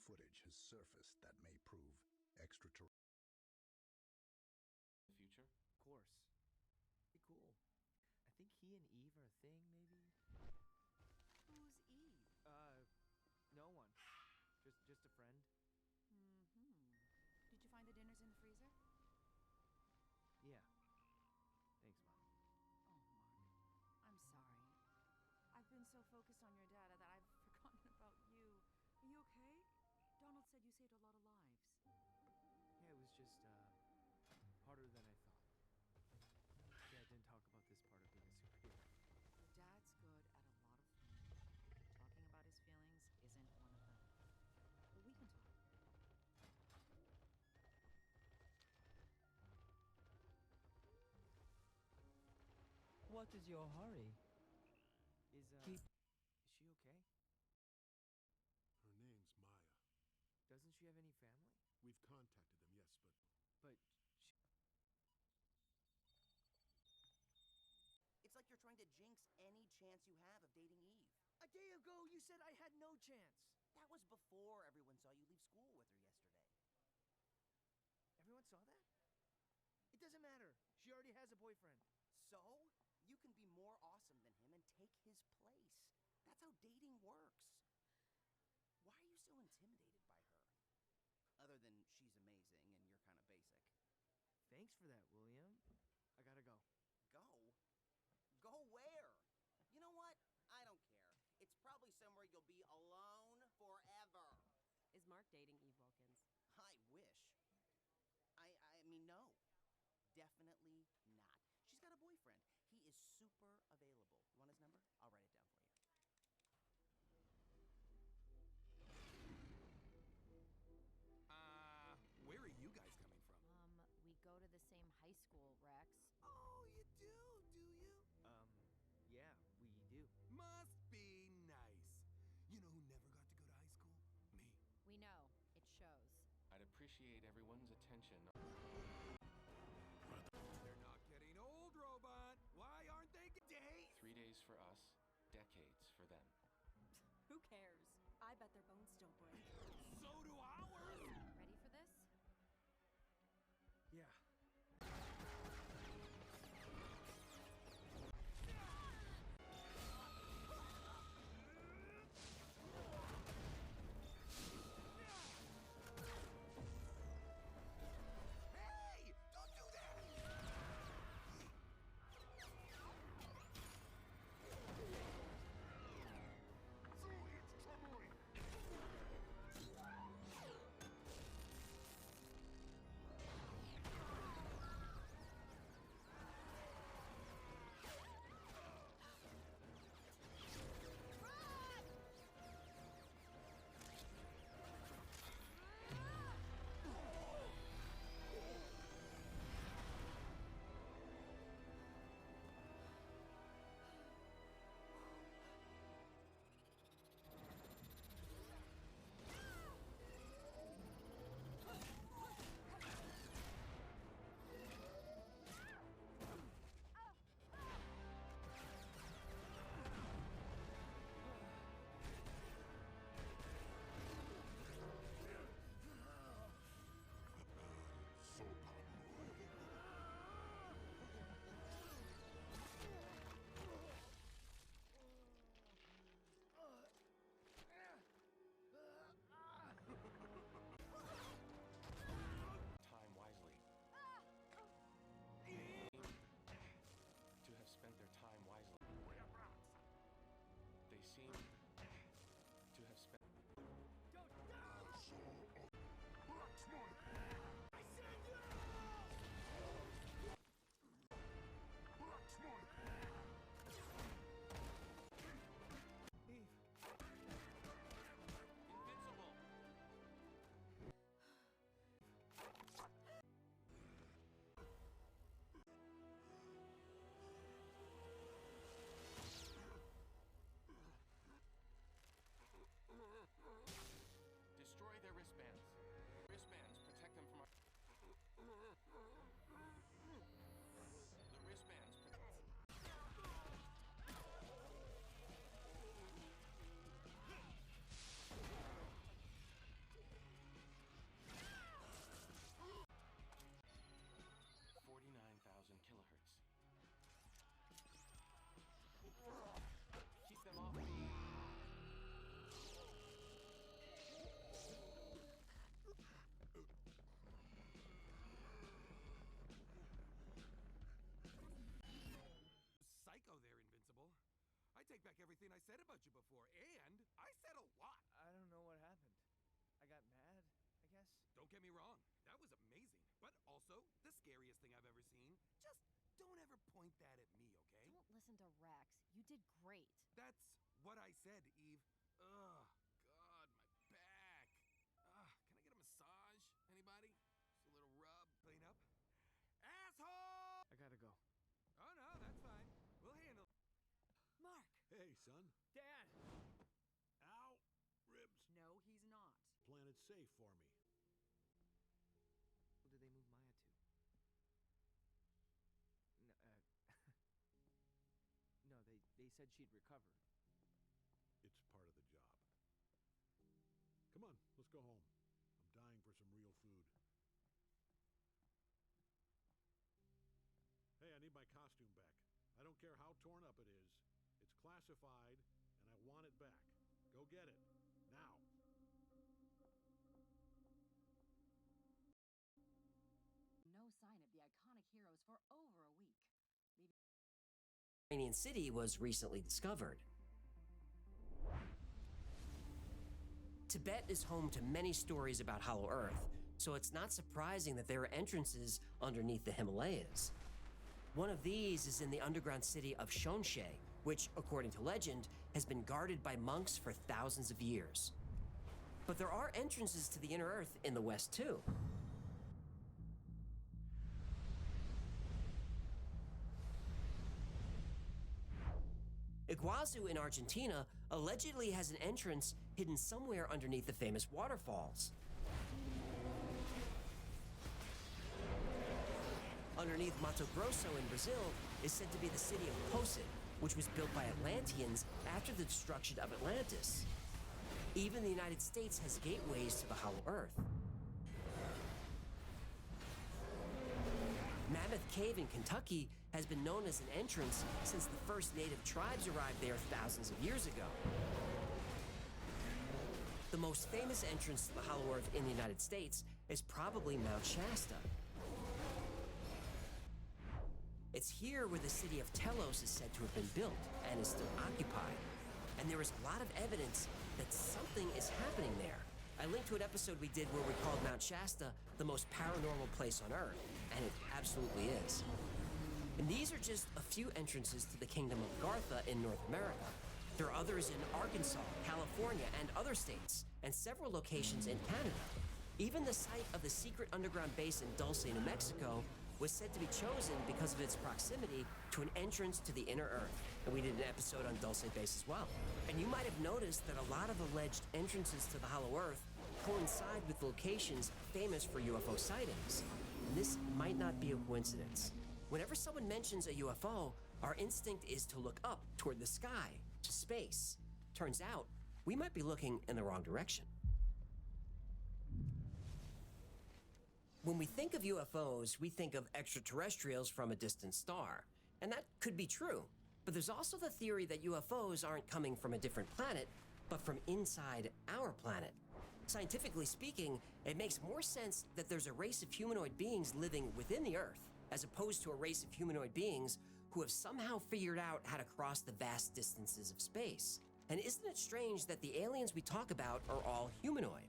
footage has surfaced that may prove extraterrestrial. The future? Of course. Pretty cool. I think he and Eve are a thing, maybe? Who's Eve? No one. Just a friend. Mm-hmm. Did you find the dinners in the freezer? Yeah. Thanks, Mom. Oh, Mark. I'm sorry. I've been so focused on your data that I've forgotten about you. Are you okay? Donald said you saved a lot of lives. Yeah, it was just, harder than I thought. Dad didn't talk about this part of being a superhero. Your dad's good at a lot of things. Talking about his feelings isn't one of them. But we can talk. What is your hurry? Is she okay? Her name's Maya. Doesn't she have any family? We've contacted them, yes, but... But It's like you're trying to jinx any chance you have of dating Eve. a day ago you said I had no chance. That was before everyone saw you leave school with her yesterday. Everyone saw that? It doesn't matter. She already has a boyfriend. So? You can be more awesome than him and take his place. That's how dating works. Why are you so intimidated by her? Other than she's amazing and you're kind of basic. Thanks for that, William. I gotta go. Go? Go where? You know what? I don't care. It's probably somewhere you'll be alone forever. Is Mark dating Eve Wilkins? I wish. I mean, no. Definitely not. She's got a boyfriend. He is super available. You want his number? I'll write it down for you. Where are you guys coming from? We go to the same high school, Rex. Oh, you do you? Yeah, we do. Must be nice. You know who never got to go to high school? Me. We know. It shows. I'd appreciate everyone's attention. They're not getting old, Robot. Why aren't they days? 3 days for us, decades for them. Who cares? I bet their bones don't break. So do ours! Ready for this? Yeah. Hey! Don't do that! So it's troubling! everything I said about you before, and I said a lot. I don't know what happened. I got mad, I guess. Don't get me wrong, that was amazing, but also the scariest thing I've ever seen. Just don't ever point that at me, okay? Don't listen to Rex. You did great. That's what I said, Eve. Ugh, God, my back. Can I get a massage? Anybody? Just a little rub, clean up. Asshole! I gotta go. Oh no, that's fine. We'll handle it. Mark! Hey, son. Dad! Ow! Ribs. No, he's not. Planet's safe for me. Where did they move Maya to? No, no, they said she'd recover. It's part of the job. Come on, let's go home. I'm dying for some real food. Hey, I need my costume back. I don't care how torn up it is. It's classified, and I want it back. Go get it. Now. No sign of the iconic heroes for over a week. Iranian city was recently discovered. Tibet is home to many stories about Hollow Earth, so it's not surprising that there are entrances underneath the Himalayas. One of these is in the underground city of Sharkie, which, according to legend, has been guarded by monks for thousands of years. But there are entrances to the inner earth in the west too. Iguazu in Argentina allegedly has an entrance hidden somewhere underneath the famous waterfalls. Underneath Mato Grosso in Brazil is said to be the city of Poços, which was built by Atlanteans after the destruction of Atlantis. Even the United States has gateways to the Hollow Earth. Mammoth Cave in Kentucky has been known as an entrance since the first native tribes arrived there thousands of years ago. The most famous entrance to the Hollow Earth in the United States is probably Mount Shasta. It's here where the city of Telos is said to have been built and is still occupied. And there is a lot of evidence that something is happening there. I linked to an episode we did where we called Mount Shasta the most paranormal place on Earth, and it absolutely is. And these are just a few entrances to the Kingdom of Gartha in North America. There are others in Arkansas, California, and other states, and several locations in Canada. Even the site of the secret underground base in Dulce, New Mexico, was said to be chosen because of its proximity to an entrance to the inner earth. And we did an episode on Dulce Base as well. And you might have noticed that a lot of alleged entrances to the Hollow Earth coincide with locations famous for UFO sightings. And this might not be a coincidence. Whenever someone mentions a UFO, our instinct is to look up toward the sky, to space. Turns out, we might be looking in the wrong direction. When we think of UFOs, we think of extraterrestrials from a distant star. And that could be true. But there's also the theory that UFOs aren't coming from a different planet, but from inside our planet. Scientifically speaking, it makes more sense that there's a race of humanoid beings living within the Earth, as opposed to a race of humanoid beings who have somehow figured out how to cross the vast distances of space. And isn't it strange that the aliens we talk about are all humanoid?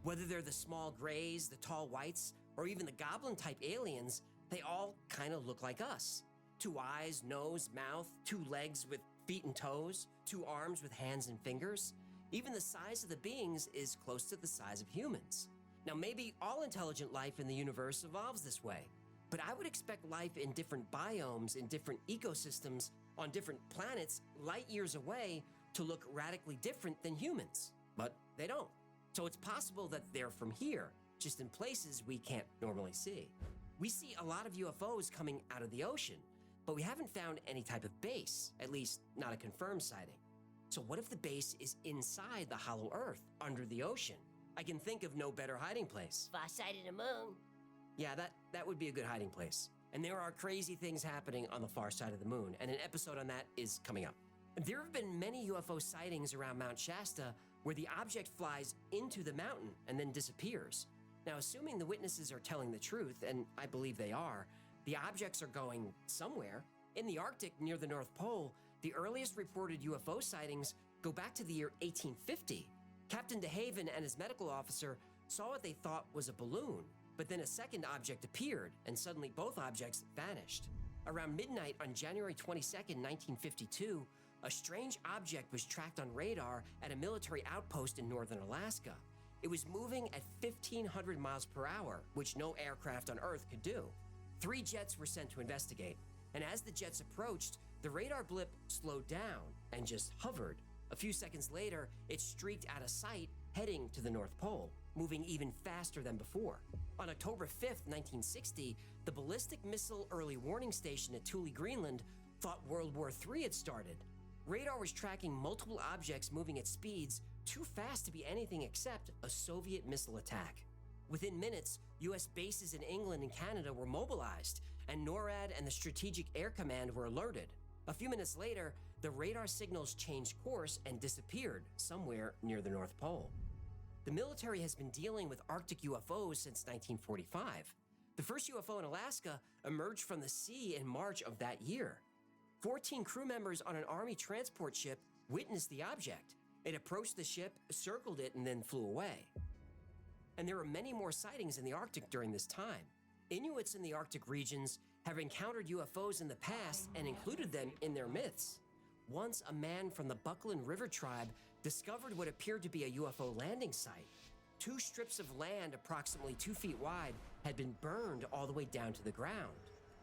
Whether they're the small grays, the tall whites, or even the goblin-type aliens, they all kind of look like us. 2 eyes, nose, mouth, 2 legs with feet and toes, 2 arms with hands and fingers. Even the size of the beings is close to the size of humans. Now, maybe all intelligent life in the universe evolves this way, but I would expect life in different biomes, in different ecosystems, on different planets, light years away, to look radically different than humans. But they don't. So it's possible that they're from here, just in places we can't normally see. We see a lot of UFOs coming out of the ocean, but we haven't found any type of base, at least not a confirmed sighting. So what if the base is inside the Hollow Earth, under the ocean? I can think of no better hiding place. Far side of the moon. Yeah, that would be a good hiding place. And there are crazy things happening on the far side of the moon, and an episode on that is coming up. There have been many UFO sightings around Mount Shasta where the object flies into the mountain and then disappears. Now, assuming the witnesses are telling the truth, and I believe they are, the objects are going somewhere. In the Arctic near the North Pole, The earliest reported UFO sightings go back to the year 1850. Captain DeHaven and his medical officer saw what they thought was a balloon, but then a second object appeared, and suddenly both objects vanished. Around midnight on January 22nd, 1952, a strange object was tracked on radar at a military outpost in northern Alaska. It was moving at 1,500 miles per hour, which no aircraft on Earth could do. 3 jets were sent to investigate, and as the jets approached, the radar blip slowed down and just hovered. A few seconds later, it streaked out of sight, heading to the North Pole, moving even faster than before. On October 5th, 1960, the Ballistic Missile Early Warning Station at Thule, Greenland, thought World War III had started. Radar was tracking multiple objects moving at speeds too fast to be anything except a Soviet missile attack. Within minutes, US bases in England and Canada were mobilized, and NORAD and the Strategic Air Command were alerted. A few minutes later, the radar signals changed course and disappeared somewhere near the North Pole. The military has been dealing with Arctic UFOs since 1945. The first UFO in Alaska emerged from the sea in March of that year. 14 crew members on an Army transport ship witnessed the object. It approached the ship, circled it, and then flew away. And there were many more sightings in the Arctic during this time. Inuits in the Arctic regions have encountered UFOs in the past and included them in their myths. Once, a man from the Buckland River tribe discovered what appeared to be a UFO landing site. 2 strips of land approximately 2 feet wide had been burned all the way down to the ground.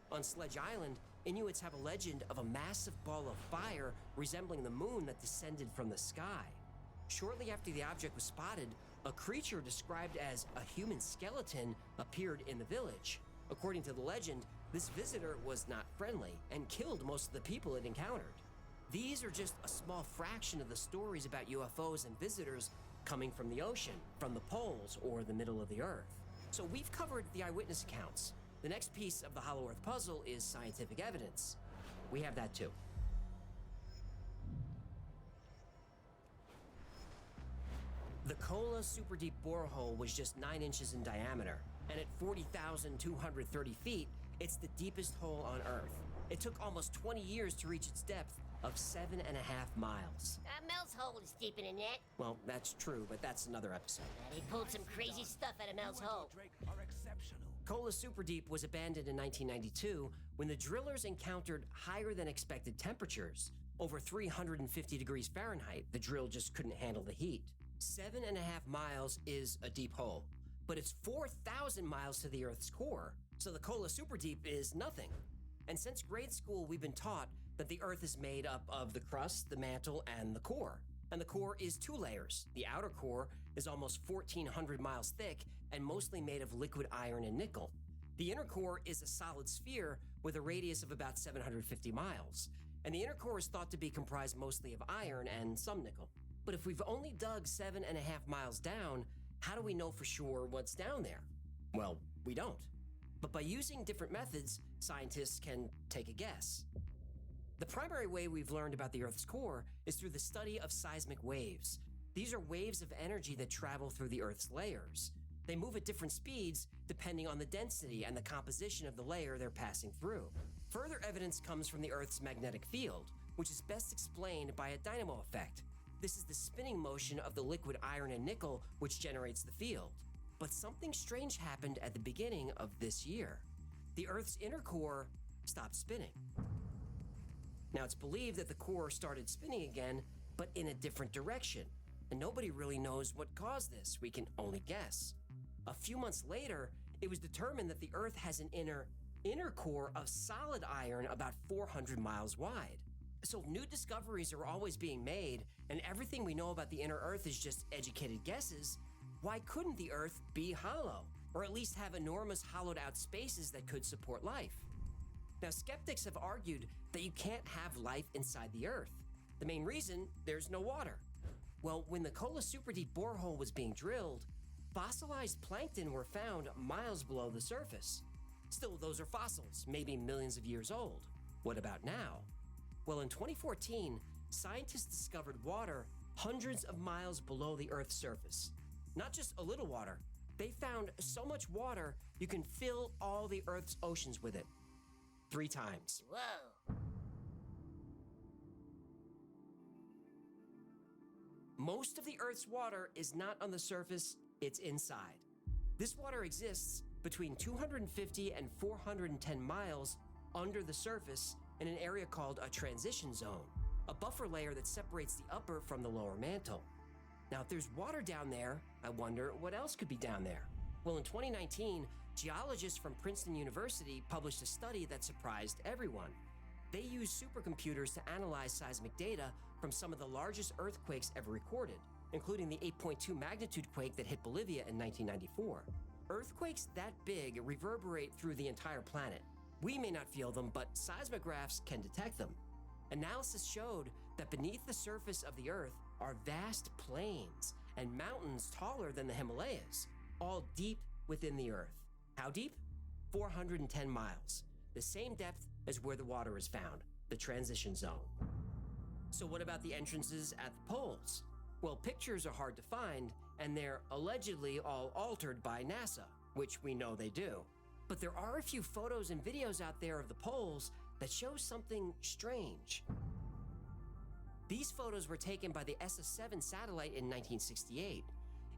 On Sledge Island, Inuits have a legend of a massive ball of fire resembling the moon that descended from the sky. Shortly after the object was spotted, a creature described as a human skeleton appeared in the village. According to the legend, this visitor was not friendly and killed most of the people it encountered. These are just a small fraction of the stories about UFOs and visitors coming from the ocean, from the poles, or the middle of the Earth. So we've covered the eyewitness accounts. The next piece of the Hollow Earth puzzle is scientific evidence. We have that too. The Kola Super Deep Borehole was just 9 inches in diameter, and at 40,230 feet, it's the deepest hole on Earth. It took almost 20 years to reach its depth of 7.5 miles. Mel's hole is deeper than that. Well, that's true, but that's another episode. They pulled some crazy stuff out of Mel's hole. Kola Super Deep was abandoned in 1992 when the drillers encountered higher than expected temperatures. Over 350 degrees Fahrenheit, the drill just couldn't handle the heat. 7.5 miles is a deep hole, but it's 4,000 miles to the Earth's core, so the Kola Super Deep is nothing. And since grade school, we've been taught that the Earth is made up of the crust, the mantle, and the core. And the core is 2 layers. The outer core is almost 1,400 miles thick and mostly made of liquid iron and nickel. The inner core is a solid sphere with a radius of about 750 miles. And the inner core is thought to be comprised mostly of iron and some nickel. But if we've only dug 7.5 miles down, how do we know for sure what's down there? Well, we don't. But by using different methods, scientists can take a guess. The primary way we've learned about the Earth's core is through the study of seismic waves. These are waves of energy that travel through the Earth's layers. They move at different speeds depending on the density and the composition of the layer they're passing through. Further evidence comes from the Earth's magnetic field, which is best explained by a dynamo effect. This is the spinning motion of the liquid iron and nickel which generates the field. But something strange happened at the beginning of this year. The Earth's inner core stopped spinning. Now, it's believed that the core started spinning again, but in a different direction. And nobody really knows what caused this. We can only guess. A few months later, it was determined that the Earth has an inner core of solid iron about 400 miles wide. So new discoveries are always being made, and everything we know about the inner Earth is just educated guesses. Why couldn't the Earth be hollow, or at least have enormous hollowed-out spaces that could support life? Now, skeptics have argued that you can't have life inside the Earth. The main reason, there's no water. Well, when the Kola Super Deep Borehole was being drilled, fossilized plankton were found miles below the surface. Still, those are fossils, maybe millions of years old. What about now? Well, in 2014, scientists discovered water hundreds of miles below the Earth's surface. Not just a little water. They found so much water, you can fill all the Earth's oceans with it. 3 times. Whoa. Most of the Earth's water is not on the surface, it's inside. This water exists between 250 and 410 miles under the surface in an area called a transition zone, a buffer layer that separates the upper from the lower mantle. Now, if there's water down there, I wonder what else could be down there. Well, in 2019, geologists from Princeton University published a study that surprised everyone. They used supercomputers to analyze seismic data from some of the largest earthquakes ever recorded, including the 8.2 magnitude quake that hit Bolivia in 1994. Earthquakes that big reverberate through the entire planet. We may not feel them, but seismographs can detect them. Analysis showed that beneath the surface of the Earth are vast plains and mountains taller than the Himalayas, all deep within the Earth. How deep? 410 miles, the same depth as where the water is found, the transition zone. So what about the entrances at the poles? Well, pictures are hard to find, and they're allegedly all altered by NASA, which we know they do. But there are a few photos and videos out there of the poles that show something strange. These photos were taken by the SS-7 satellite in 1968.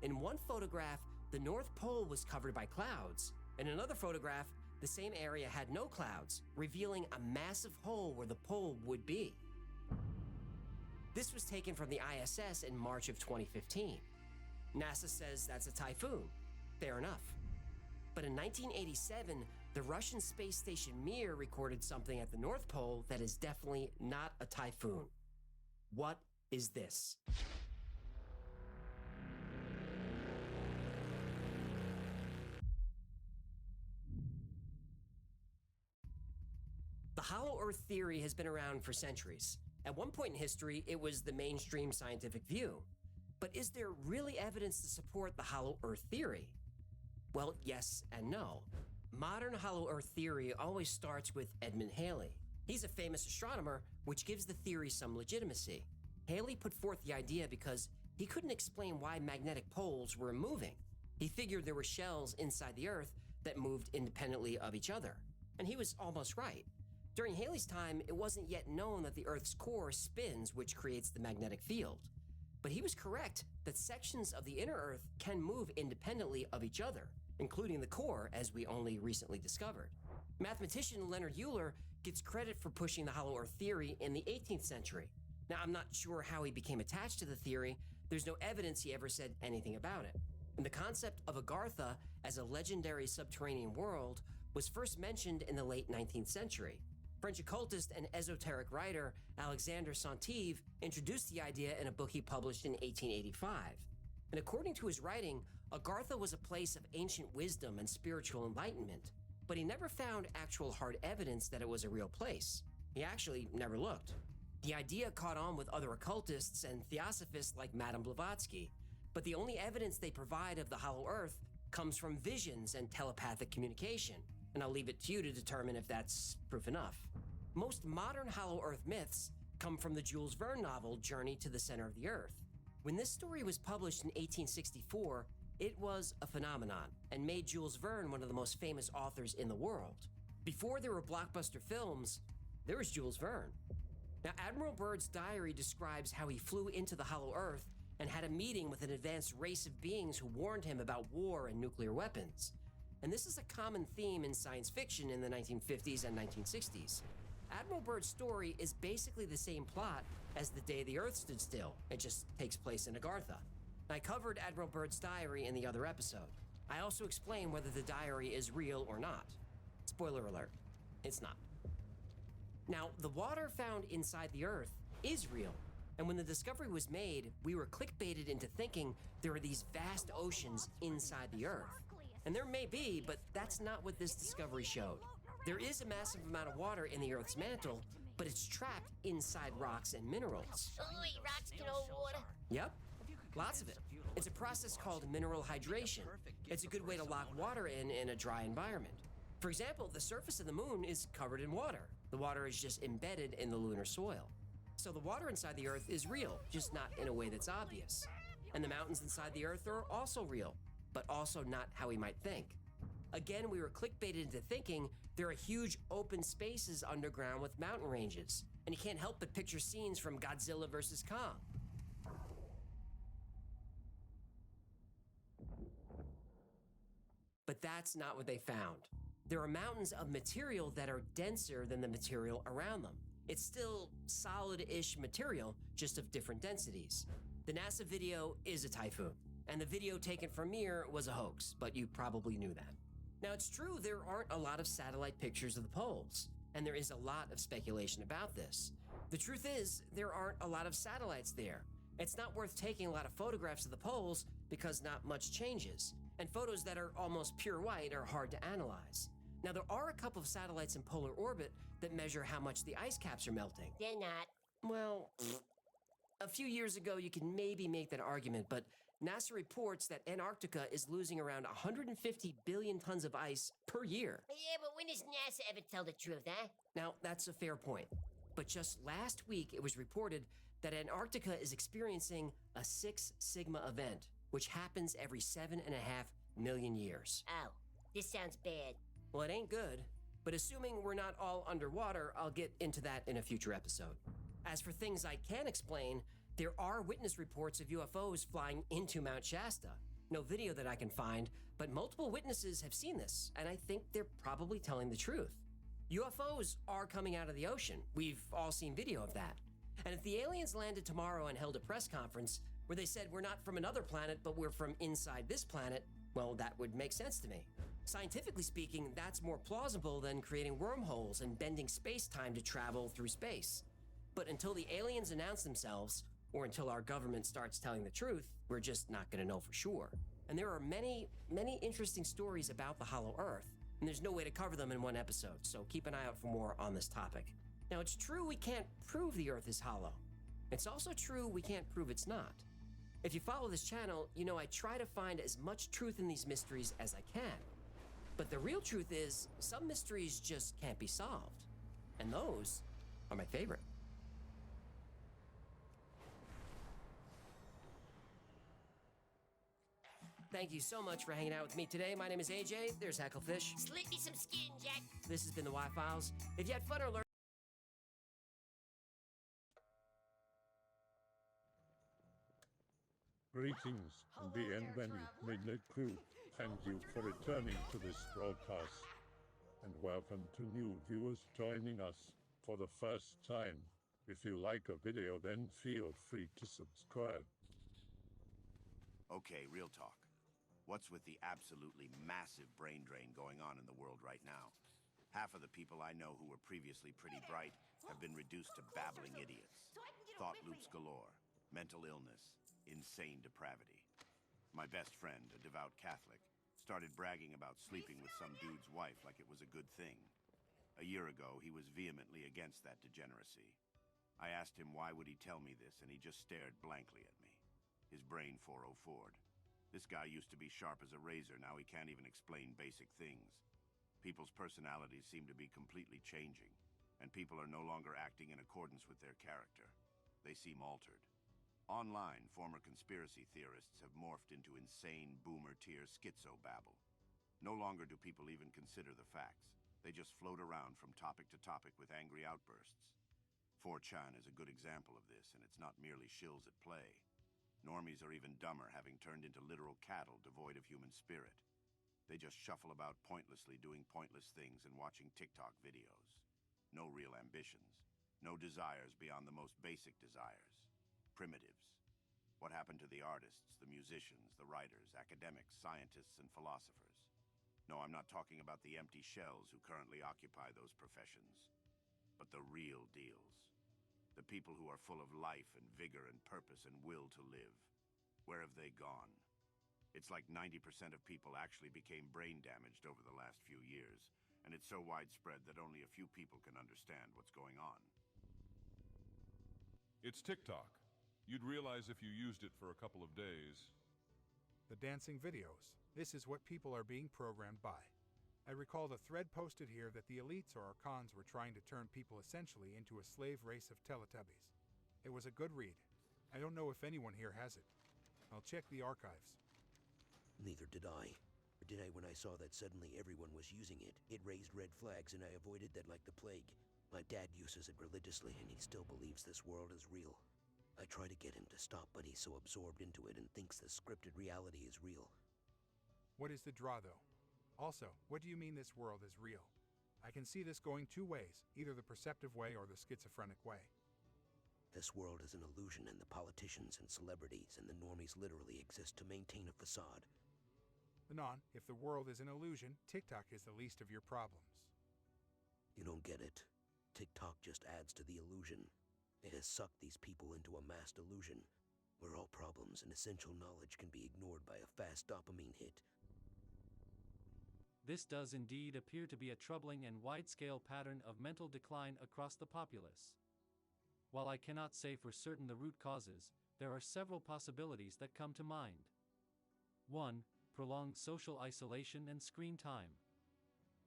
In one photograph, the North Pole was covered by clouds. In another photograph, the same area had no clouds, revealing a massive hole where the pole would be. This was taken from the ISS in March of 2015. NASA says that's a typhoon. Fair enough. But in 1987, the Russian space station Mir recorded something at the North Pole that is definitely not a typhoon. What is this? The hollow Earth theory has been around for centuries. At one point in history, it was the mainstream scientific view. But is there really evidence to support the hollow Earth theory? Well, yes and no. Modern hollow Earth theory always starts with Edmund Halley. He's a famous astronomer, which gives the theory some legitimacy. Halley put forth the idea because he couldn't explain why magnetic poles were moving. He figured there were shells inside the Earth that moved independently of each other. And he was almost right. During Halley's time, it wasn't yet known that the Earth's core spins, which creates the magnetic field. But he was correct that sections of the inner Earth can move independently of each other, including the core, as we only recently discovered. Mathematician Leonard Euler gets credit for pushing the hollow Earth theory in the 18th century. Now, I'm not sure how he became attached to the theory. There's no evidence he ever said anything about it. And the concept of Agartha as a legendary subterranean world was first mentioned in the late 19th century. French occultist and esoteric writer Alexandre Saint-Yves introduced the idea in a book he published in 1885. And according to his writing, Agartha was a place of ancient wisdom and spiritual enlightenment, but he never found actual hard evidence that it was a real place. He actually never looked. The idea caught on with other occultists and theosophists like Madame Blavatsky, but the only evidence they provide of the hollow Earth comes from visions and telepathic communication, and I'll leave it to you to determine if that's proof enough. Most modern hollow Earth myths come from the Jules Verne novel Journey to the Center of the Earth. When this story was published in 1864, it was a phenomenon and made Jules Verne one of the most famous authors in the world. Before there were blockbuster films, there was Jules Verne. Now, Admiral Byrd's diary describes how he flew into the hollow Earth and had a meeting with an advanced race of beings who warned him about war and nuclear weapons. And this is a common theme in science fiction in the 1950s and 1960s. Admiral Byrd's story is basically the same plot as The Day the Earth Stood Still. It just takes place in Agartha. I covered Admiral Byrd's diary in the other episode. I also explain whether the diary is real or not. Spoiler alert, it's not. Now, the water found inside the Earth is real. And when the discovery was made, we were clickbaited into thinking there are these vast oceans inside the Earth. And there may be, but that's not what this discovery showed. There is a massive amount of water in the Earth's mantle, but it's trapped inside rocks and minerals. Oh, wait, rocks can hold water? Yep, lots of it. It's a process called mineral hydration. It's a good way to lock water in a dry environment. For example, the surface of the moon is covered in water. The water is just embedded in the lunar soil. So the water inside the Earth is real, just not in a way that's obvious. And the mountains inside the Earth are also real, but also not how we might think. Again, we were clickbaited into thinking there are huge open spaces underground with mountain ranges, and you can't help but picture scenes from Godzilla vs. Kong. But that's not what they found. There are mountains of material that are denser than the material around them. It's still solid-ish material, just of different densities. The NASA video is a typhoon, and the video taken from Mir was a hoax, but you probably knew that. Now, it's true there aren't a lot of satellite pictures of the poles, and there is a lot of speculation about this. The truth is, there aren't a lot of satellites there. It's not worth taking a lot of photographs of the poles because not much changes, and photos that are almost pure white are hard to analyze. Now, there are a couple of satellites in polar orbit that measure how much the ice caps are melting. They're not. Well, a few years ago, you can maybe make that argument, but NASA reports that Antarctica is losing around 150 billion tons of ice per year. Yeah, but when does NASA ever tell the truth, huh? Now, that's a fair point. But just last week, it was reported that Antarctica is experiencing a 6 Sigma event, which happens every 7.5 million years. Oh, this sounds bad. Well, it ain't good, but assuming we're not all underwater, I'll get into that in a future episode. As for things I can explain, there are witness reports of UFOs flying into Mount Shasta. No video that I can find, but multiple witnesses have seen this, and I think they're probably telling the truth. UFOs are coming out of the ocean. We've all seen video of that. And if the aliens landed tomorrow and held a press conference where they said we're not from another planet, but we're from inside this planet, well, that would make sense to me. Scientifically speaking, that's more plausible than creating wormholes and bending space-time to travel through space. But until the aliens announce themselves, or until our government starts telling the truth, we're just not going to know for sure. And there are many, many interesting stories about the Hollow Earth, and there's no way to cover them in one episode, so keep an eye out for more on this topic. Now, it's true we can't prove the Earth is hollow. It's also true we can't prove it's not. If you follow this channel, you know I try to find as much truth in these mysteries as I can. But the real truth is, some mysteries just can't be solved. And those are my favorite. Thank you so much for hanging out with me today. My name is AJ. There's Hecklefish. Slip me some skin, Jack. This has been the Y-Files. If you had fun or learned... Greetings and bienvenue, midnight crew. Thank you for returning to this broadcast. And welcome to new viewers joining us for the first time. If you like a video, then feel free to subscribe. Okay, real talk. What's with the absolutely massive brain drain going on in the world right now? Half of the people I know who were previously pretty bright have been reduced to babbling idiots. Thought loops galore, mental illness, insane depravity. My best friend, a devout Catholic, started bragging about sleeping with some dude's wife like it was a good thing. A year ago, he was vehemently against that degeneracy. I asked him why would he tell me this, and he just stared blankly at me. His brain 404'd. This guy used to be sharp as a razor, now he can't even explain basic things. People's personalities seem to be completely changing, and people are no longer acting in accordance with their character. They seem altered. Online, former conspiracy theorists have morphed into insane boomer-tier schizo-babble. No longer do people even consider the facts. They just float around from topic to topic with angry outbursts. 4chan is a good example of this, and it's not merely shills at play. Normies are even dumber, having turned into literal cattle devoid of human spirit. They just shuffle about pointlessly doing pointless things and watching TikTok videos. No real ambitions. No desires beyond the most basic desires. Primitives. What happened to the artists, the musicians, the writers, academics, scientists, and philosophers? No, I'm not talking about the empty shells who currently occupy those professions, but the real deals. The people who are full of life and vigor and purpose and will to live. Where have they gone? It's like 90% of people actually became brain damaged over the last few years, and it's so widespread that only a few people can understand what's going on. It's TikTok. You'd realize if you used it for a couple of days. The dancing videos. This is what people are being programmed by. I recall the thread posted here that the elites or archons were trying to turn people essentially into a slave race of Teletubbies. It was a good read. I don't know if anyone here has it. I'll check the archives. Neither did I. Or did I when I saw that suddenly everyone was using it? It raised red flags and I avoided that like the plague. My dad uses it religiously and he still believes this world is real. I try to get him to stop, but he's so absorbed into it and thinks the scripted reality is real. What is the draw, though? Also, what do you mean this world is real? I can see this going two ways, either the perceptive way or the schizophrenic way. This world is an illusion, and the politicians and celebrities and the normies literally exist to maintain a facade. Anon, if the world is an illusion, TikTok is the least of your problems. You don't get it. TikTok just adds to the illusion. It has sucked these people into a mass delusion, where all problems and essential knowledge can be ignored by a fast dopamine hit. This does indeed appear to be a troubling and wide-scale pattern of mental decline across the populace. While I cannot say for certain the root causes, there are several possibilities that come to mind. 1. Prolonged social isolation and screen time.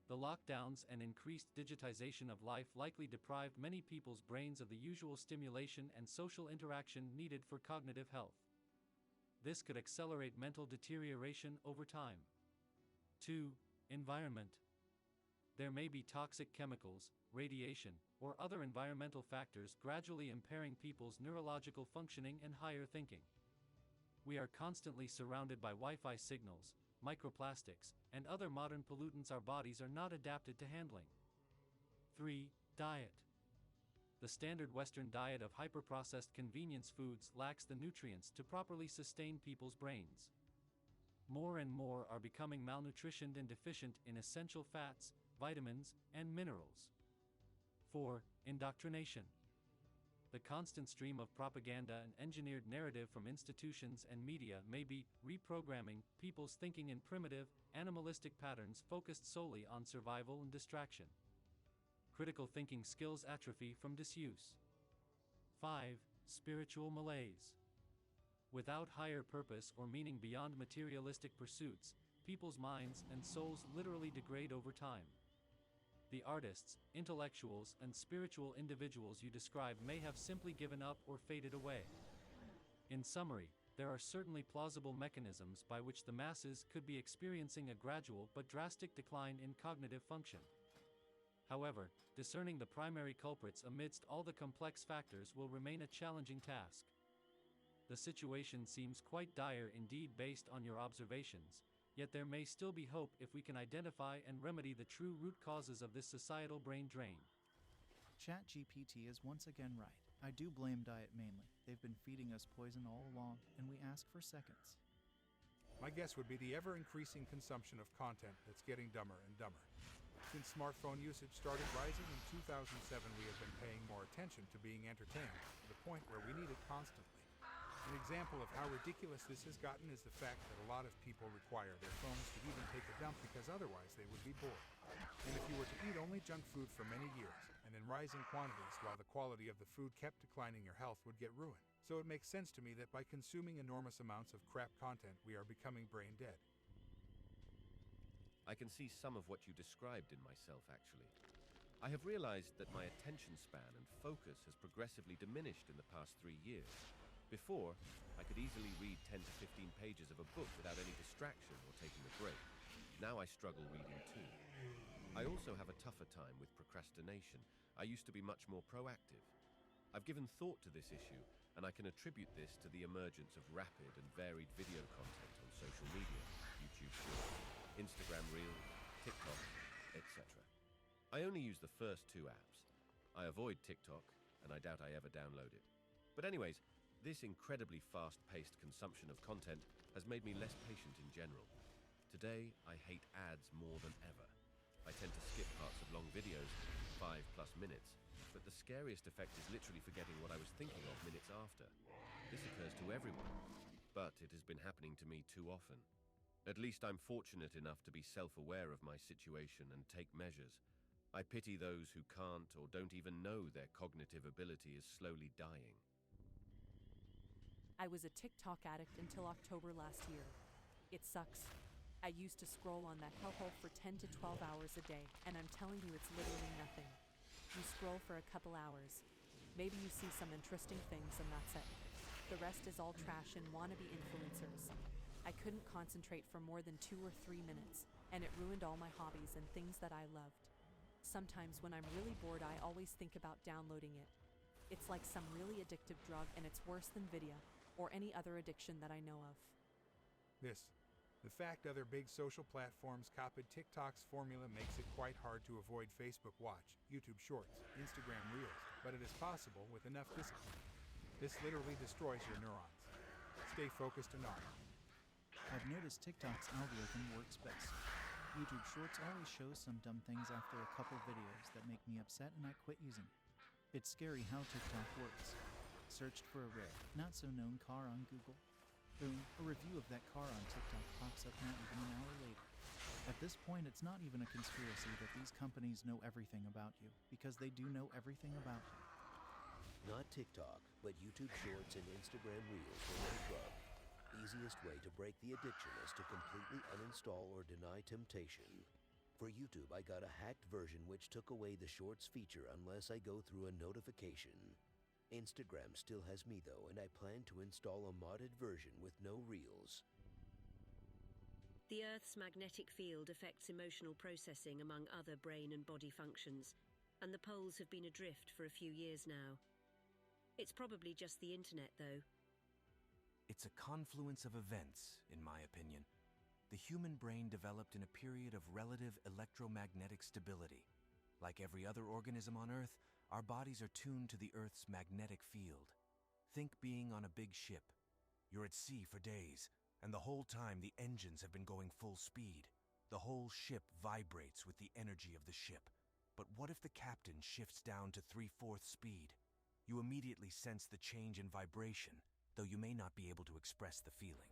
The lockdowns and increased digitization of life likely deprived many people's brains of the usual stimulation and social interaction needed for cognitive health. This could accelerate mental deterioration over time. 2. Environment. There may be toxic chemicals, radiation, or other environmental factors gradually impairing people's neurological functioning and higher thinking. We are constantly surrounded by Wi-Fi signals, microplastics, and other modern pollutants our bodies are not adapted to handling. 3. Diet. The standard Western diet of hyper-processed convenience foods lacks the nutrients to properly sustain people's brains. More and more are becoming malnutritioned and deficient in essential fats, vitamins, and minerals. 4. Indoctrination. The constant stream of propaganda and engineered narrative from institutions and media may be reprogramming people's thinking in primitive, animalistic patterns focused solely on survival and distraction. Critical thinking skills atrophy from disuse. 5. Spiritual malaise. Without higher purpose or meaning beyond materialistic pursuits, people's minds and souls literally degrade over time. The artists, intellectuals, and spiritual individuals you describe may have simply given up or faded away. In summary, there are certainly plausible mechanisms by which the masses could be experiencing a gradual but drastic decline in cognitive function. However, discerning the primary culprits amidst all the complex factors will remain a challenging task. The situation seems quite dire indeed based on your observations, yet there may still be hope if we can identify and remedy the true root causes of this societal brain drain. ChatGPT is once again right. I do blame diet mainly. They've been feeding us poison all along, and we ask for seconds. My guess would be the ever-increasing consumption of content that's getting dumber and dumber. Since smartphone usage started rising in 2007, we have been paying more attention to being entertained, to the point where we need it constantly. An example of how ridiculous this has gotten is the fact that a lot of people require their phones to even take a dump because otherwise they would be bored. And if you were to eat only junk food for many years, and in rising quantities while the quality of the food kept declining, your health would get ruined. So it makes sense to me that by consuming enormous amounts of crap content, we are becoming brain dead. I can see some of what you described in myself, actually. I have realized that my attention span and focus has progressively diminished in the past 3 years. Before, I could easily read 10 to 15 pages of a book without any distraction or taking a break. Now I struggle reading too. I also have a tougher time with procrastination. I used to be much more proactive. I've given thought to this issue, and I can attribute this to the emergence of rapid and varied video content on social media, YouTube Shorts, Instagram Reels, TikTok, etc. I only use the first 2 apps. I avoid TikTok, and I doubt I ever download it. But anyways, this incredibly fast-paced consumption of content has made me less patient in general. Today, I hate ads more than ever. I tend to skip parts of long videos, 5+ minutes, but the scariest effect is literally forgetting what I was thinking of minutes after. This occurs to everyone, but it has been happening to me too often. At least I'm fortunate enough to be self-aware of my situation and take measures. I pity those who can't or don't even know their cognitive ability is slowly dying. I was a TikTok addict until October last year. It sucks. I used to scroll on that hellhole for 10 to 12 hours a day, and I'm telling you it's literally nothing. You scroll for a couple hours. Maybe you see some interesting things and that's it. The rest is all trash and wannabe influencers. I couldn't concentrate for more than 2 or 3 minutes, and it ruined all my hobbies and things that I loved. Sometimes when I'm really bored, I always think about downloading it. It's like some really addictive drug, and it's worse than video or any other addiction that I know of. This The fact other big social platforms copied TikTok's formula makes it quite hard to avoid Facebook Watch, YouTube Shorts, Instagram Reels, but it is possible with enough discipline. This literally destroys your neurons. Stay focused and on. I've noticed TikTok's algorithm works best. YouTube Shorts always shows some dumb things after a couple videos that make me upset and I quit using it. It's scary how TikTok works. Searched for a rare, not-so-known car on Google. Boom, a review of that car on TikTok pops up not even an hour later. At this point, it's not even a conspiracy that these companies know everything about you, because they do know everything about you. Not TikTok, but YouTube Shorts and Instagram Reels were my drug. Easiest way to break the addiction is to completely uninstall or deny temptation. For YouTube, I got a hacked version which took away the Shorts feature unless I go through a notification. Instagram still has me though, and I plan to install a modded version with no Reels. The Earth's magnetic field affects emotional processing among other brain and body functions, and the poles have been adrift for a few years now. It's probably just the internet, though. It's a confluence of events, in my opinion. The human brain developed in a period of relative electromagnetic stability. Like every other organism on Earth, our bodies are tuned to the Earth's magnetic field. Think being on a big ship. You're at sea for days, and the whole time the engines have been going full speed. The whole ship vibrates with the energy of the ship. But what if the captain shifts down to 3/4 speed? You immediately sense the change in vibration, though you may not be able to express the feeling.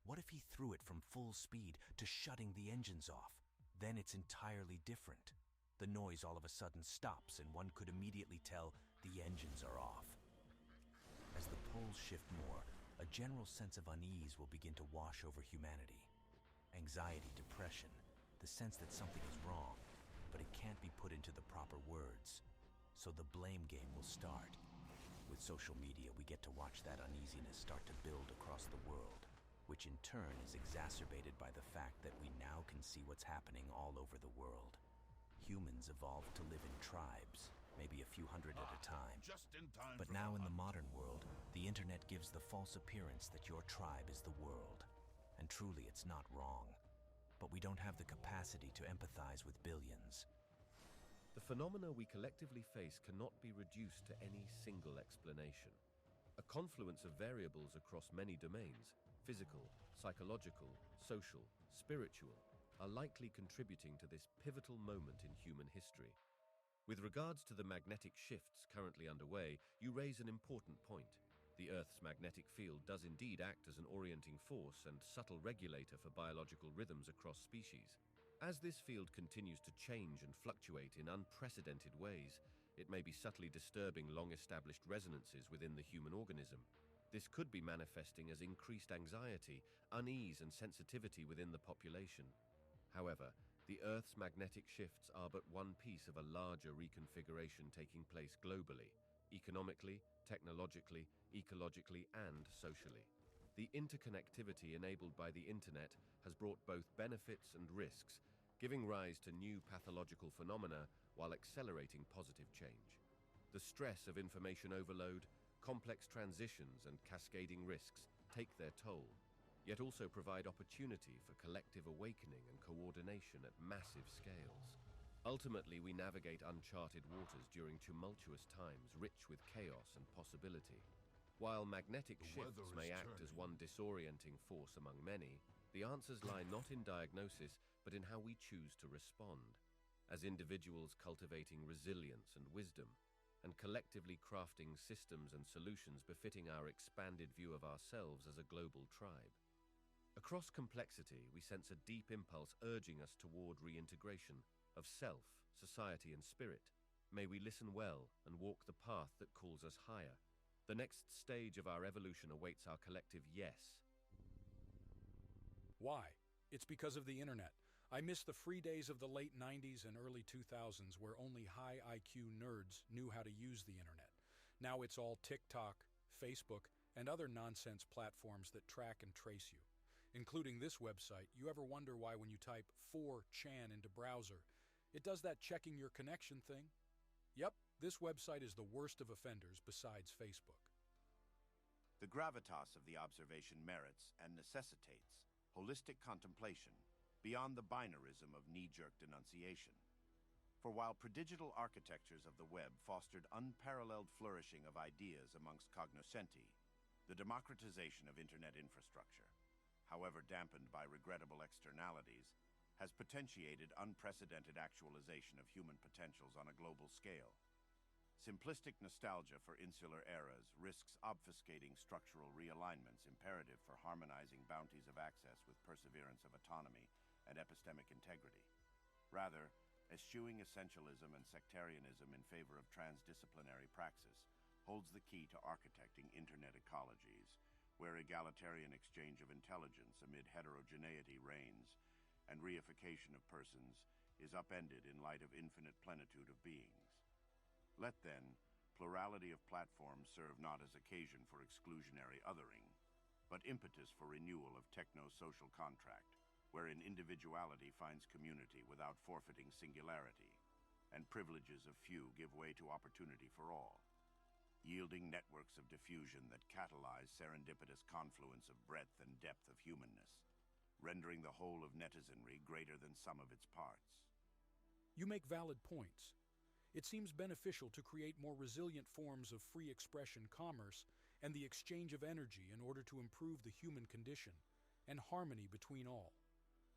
What if he threw it from full speed to shutting the engines off? Then it's entirely different. The noise all of a sudden stops and one could immediately tell the engines are off. As the poles shift more, a general sense of unease will begin to wash over humanity. Anxiety, depression, the sense that something is wrong, but it can't be put into the proper words. So the blame game will start. With social media, we get to watch that uneasiness start to build across the world, which in turn is exacerbated by the fact that we now can see what's happening all over the world. Humans evolved to live in tribes, maybe a few hundred at a time. Just in time. But now in the modern world, the internet gives the false appearance that your tribe is the world. And truly, it's not wrong. But we don't have the capacity to empathize with billions. The phenomena we collectively face cannot be reduced to any single explanation. A confluence of variables across many domains, physical, psychological, social, spiritual, are likely contributing to this pivotal moment in human history. With regards to the magnetic shifts currently underway, you raise an important point. The Earth's magnetic field does indeed act as an orienting force and subtle regulator for biological rhythms across species. As this field continues to change and fluctuate in unprecedented ways, it may be subtly disturbing long-established resonances within the human organism. This could be manifesting as increased anxiety, unease, and sensitivity within the population. However, the Earth's magnetic shifts are but one piece of a larger reconfiguration taking place globally, economically, technologically, ecologically, and socially. The interconnectivity enabled by the internet has brought both benefits and risks, giving rise to new pathological phenomena while accelerating positive change. The stress of information overload, complex transitions, and cascading risks take their toll, yet also provide opportunity for collective awakening and coordination at massive scales. Ultimately, we navigate uncharted waters during tumultuous times rich with chaos and possibility. While magnetic shifts may act as one disorienting force among many, the answers lie not in diagnosis, but in how we choose to respond. As individuals cultivating resilience and wisdom, and collectively crafting systems and solutions befitting our expanded view of ourselves as a global tribe. Across complexity, we sense a deep impulse urging us toward reintegration of self, society, and spirit. May we listen well and walk the path that calls us higher. The next stage of our evolution awaits our collective yes. Why? It's because of the internet. I miss the free days of the late 90s and early 2000s where only high IQ nerds knew how to use the internet. Now it's all TikTok, Facebook, and other nonsense platforms that track and trace you. Including this website, you ever wonder why when you type 4chan into browser, it does that checking your connection thing? Yep, this website is the worst of offenders besides Facebook. The gravitas of the observation merits and necessitates holistic contemplation, beyond the binarism of knee-jerk denunciation. For while prodigital architectures of the web fostered unparalleled flourishing of ideas amongst cognoscenti, the democratization of internet infrastructure, however dampened by regrettable externalities, has potentiated unprecedented actualization of human potentials on a global scale. Simplistic nostalgia for insular eras risks obfuscating structural realignments imperative for harmonizing bounties of access with perseverance of autonomy and epistemic integrity. Rather, eschewing essentialism and sectarianism in favor of transdisciplinary praxis holds the key to architecting internet ecologies, where egalitarian exchange of intelligence amid heterogeneity reigns, and reification of persons is upended in light of infinite plenitude of beings. Let then, plurality of platforms serve not as occasion for exclusionary othering, but impetus for renewal of techno-social contract, wherein individuality finds community without forfeiting singularity, and privileges of few give way to opportunity for all, yielding networks of diffusion that catalyze serendipitous confluence of breadth and depth of humanness, rendering the whole of netizenry greater than sum of its parts. You make valid points. It seems beneficial to create more resilient forms of free expression commerce and the exchange of energy in order to improve the human condition and harmony between all.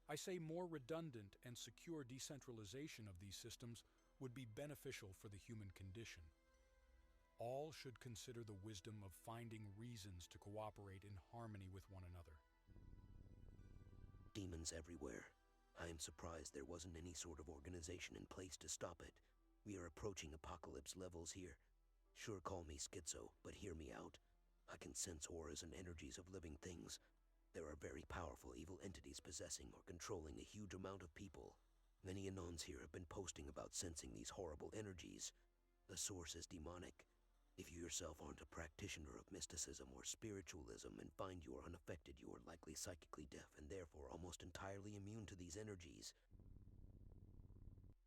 I say more redundant and secure decentralization of these systems would be beneficial for the human condition. All should consider the wisdom of finding reasons to cooperate in harmony with one another. Demons everywhere. I am surprised there wasn't any sort of organization in place to stop it. We are approaching apocalypse levels here. Sure, call me schizo, but hear me out. I can sense auras and energies of living things. There are very powerful evil entities possessing or controlling a huge amount of people. Many Anons here have been posting about sensing these horrible energies. The source is demonic. If you yourself aren't a practitioner of mysticism or spiritualism and find you are unaffected, you are likely psychically deaf and therefore almost entirely immune to these energies.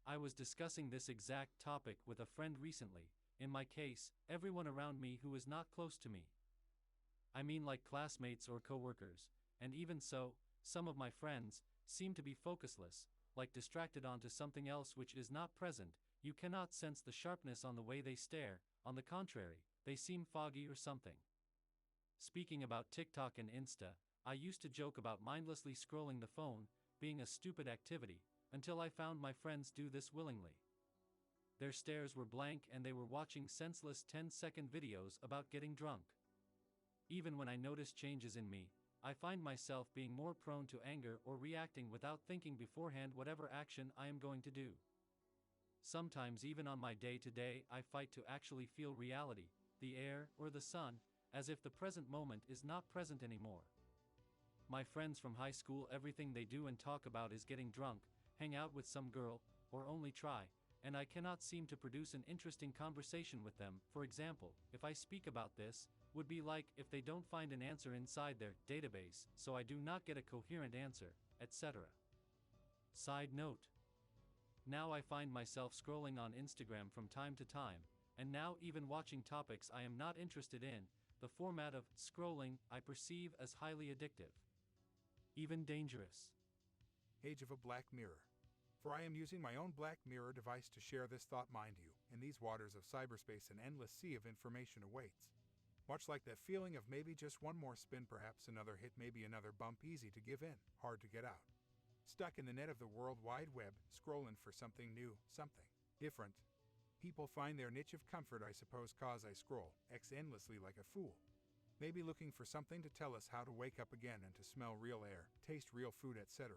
I was discussing this exact topic with a friend recently. In my case, everyone around me who is not close to me. I mean like classmates or coworkers, and even so, some of my friends seem to be focusless, like distracted onto something else which is not present. You cannot sense the sharpness on the way they stare, on the contrary, they seem foggy or something. Speaking about TikTok and Insta, I used to joke about mindlessly scrolling the phone being a stupid activity, until I found my friends do this willingly. Their stares were blank and they were watching senseless 10-second videos about getting drunk. Even when I notice changes in me, I find myself being more prone to anger or reacting without thinking beforehand whatever action I am going to do. Sometimes even on my day-to-day I fight to actually feel reality, the air or the sun, as if the present moment is not present anymore. My friends from high school, everything they do and talk about is getting drunk, hang out with some girl, or only try, and I cannot seem to produce an interesting conversation with them. For example, if I speak about this, would be like if they don't find an answer inside their database, so I do not get a coherent answer, etc. Side note. Now I find myself scrolling on Instagram from time to time, and now even watching topics I am not interested in. The format of scrolling I perceive as highly addictive. Even dangerous. Age of a Black Mirror. For I am using my own Black Mirror device to share this thought, mind you. In these waters of cyberspace, an endless sea of information awaits. Much like that feeling of maybe just one more spin, perhaps another hit, maybe another bump, easy to give in, hard to get out. Stuck in the net of the World Wide Web, scrolling for something new, something different. People find their niche of comfort, I suppose, cause I scroll, endlessly like a fool. Maybe looking for something to tell us how to wake up again and to smell real air, taste real food, etc.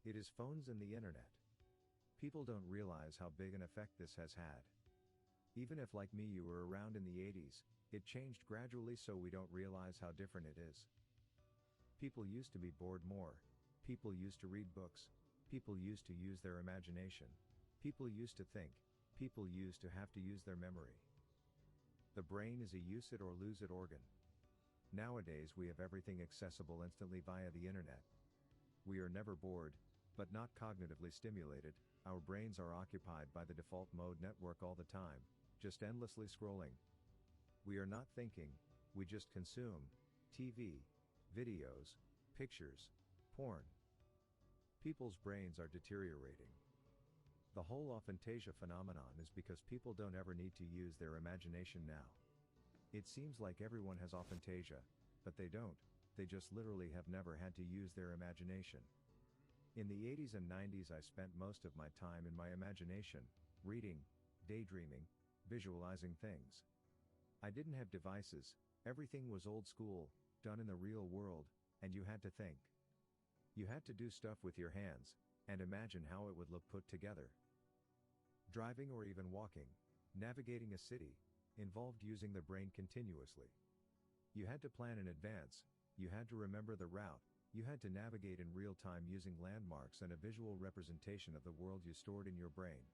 It is phones and the internet. People don't realize how big an effect this has had. Even if like me you were around in the 80s, it changed gradually so we don't realize how different it is. People used to be bored more. People used to read books. People used to use their imagination. People used to think. People used to have to use their memory. The brain is a use it or lose it organ. Nowadays we have everything accessible instantly via the internet. We are never bored, but not cognitively stimulated. Our brains are occupied by the default mode network all the time, just endlessly scrolling. We are not thinking, we just consume TV, videos, pictures, porn. People's brains are deteriorating. The whole aphantasia phenomenon is because people don't ever need to use their imagination now. It seems like everyone has aphantasia, but they don't, they just literally have never had to use their imagination. In the 80s and 90s I spent most of my time in my imagination, reading, daydreaming, visualizing things. I didn't have devices, everything was old school, done in the real world, and you had to think. You had to do stuff with your hands, and imagine how it would look put together. Driving or even walking, navigating a city, involved using the brain continuously. You had to plan in advance, you had to remember the route, you had to navigate in real time using landmarks and a visual representation of the world you stored in your brain.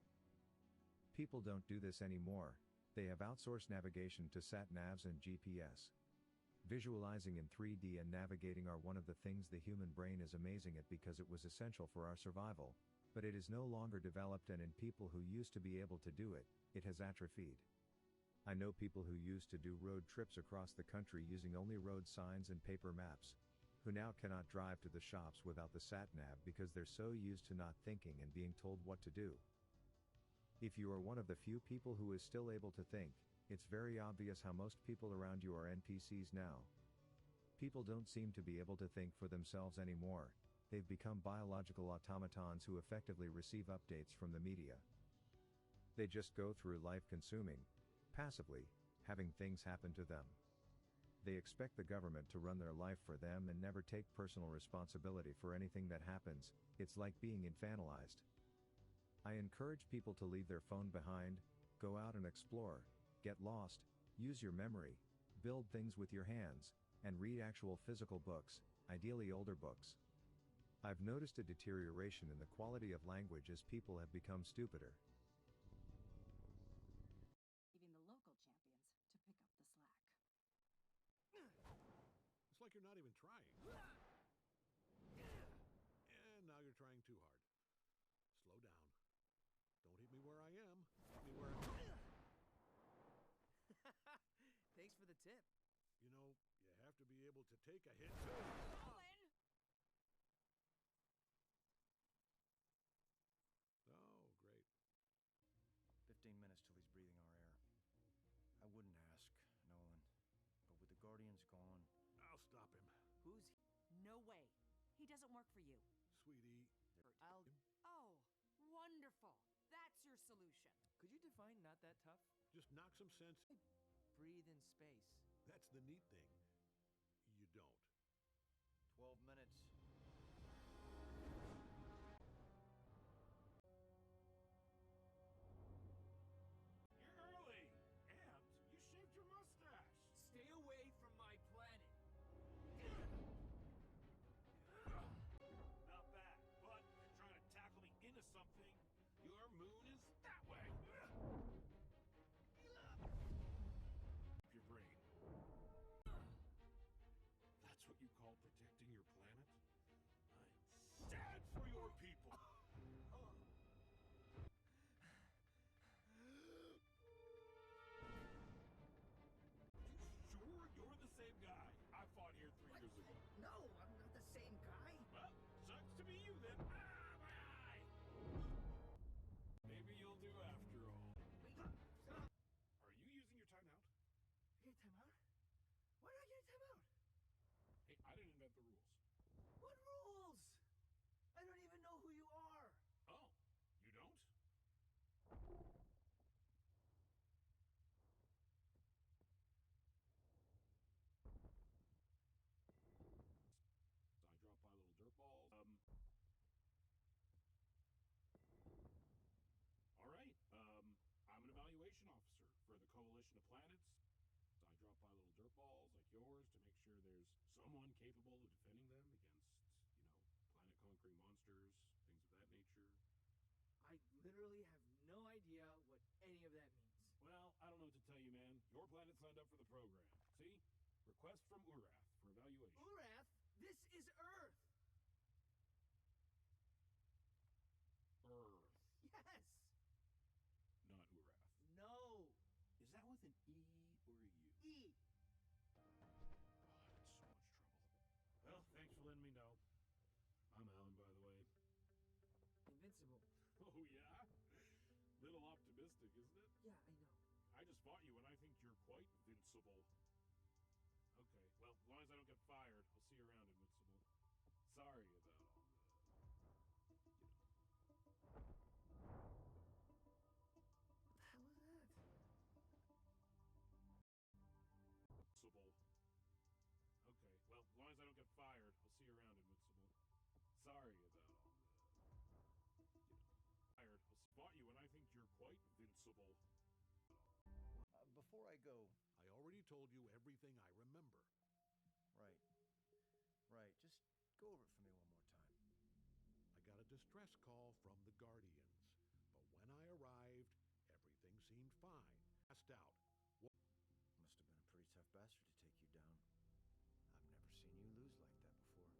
People don't do this anymore, they have outsourced navigation to sat-navs and GPS. Visualizing in 3D and navigating are one of the things the human brain is amazing at because it was essential for our survival, but it is no longer developed, and in people who used to be able to do it, it has atrophied. I know people who used to do road trips across the country using only road signs and paper maps, who now cannot drive to the shops without the sat-nav because they're so used to not thinking and being told what to do. If you are one of the few people who is still able to think, it's very obvious how most people around you are NPCs now. People don't seem to be able to think for themselves anymore, they've become biological automatons who effectively receive updates from the media. They just go through life consuming, passively, having things happen to them. They expect the government to run their life for them and never take personal responsibility for anything that happens. It's like being infantilized. I encourage people to leave their phone behind, go out and explore, get lost, use your memory, build things with your hands, and read actual physical books, ideally older books. I've noticed a deterioration in the quality of language as people have become stupider. Leaving the local champions to pick up the slack. It's like you're not even trying. And now you're trying too hard. Slow down. Don't hit me where I am. Hit me where I'm... Thanks for the tip. You know, you have to be able to take a hit too. Colin! Oh, great. 15 minutes till he's breathing our air. I wouldn't ask, Nolan, but with the Guardians gone... I'll stop him. Who's he? No way. He doesn't work for you. Sweetie. Oh, wonderful. That's your solution. Could you define not that tough? Just knock some sense. Breathe in space. That's the neat thing. You don't. 12 minutes. You're early, and you shaved your mustache. Stay away from my planet. Not bad, but if you're trying to tackle me into something, your moon is that way. Your brain. That's what you call protecting your planet? I'm sad for your people. You sure you're the same guy I fought here 3 years ago? No, I'm not the same guy. Well, sucks to be you then. Ah, my eye! Maybe you'll do after all. Wait, stop. Are you using your timeout? I get a timeout? Why did I get a timeout? Hey, I didn't invent the rules. What rules? I don't even know who you are. Oh, you don't? I drop by little dirt balls. All right. I'm an evaluation officer for the Coalition of Planets. I drop by little dirt balls like yours to make sure there's someone capable of defending them against, planet-conquering monsters, things of that nature. I literally have no idea what any of that means. Well, I don't know what to tell you, man. Your planet signed up for the program. See? Request from Urath for evaluation. Urath? This is Earth! Earth. Yes! Not Urath. No! Is that with an E or a U? E! Oh, I'm in so much trouble. Oh, yeah? Little optimistic, isn't it? Yeah, I know. I just fought you and I think you're quite invincible. Okay, well, as long as I don't get fired, I'll see you around, Invincible. Sorry about all the, What the hell was that? Invincible. Okay, well, as long as I don't get fired, I'll see you around, Invincible. Sorry about all the, fired. I'll fought you and I think you're quite invincible. Before I go... I already told you everything I remember. Right. Right. Just go over it for me one more time. I got a distress call from the Guardians, but when I arrived, everything seemed fine. Passed out. Must have been a pretty tough bastard to take you down. I've never seen you lose like that before.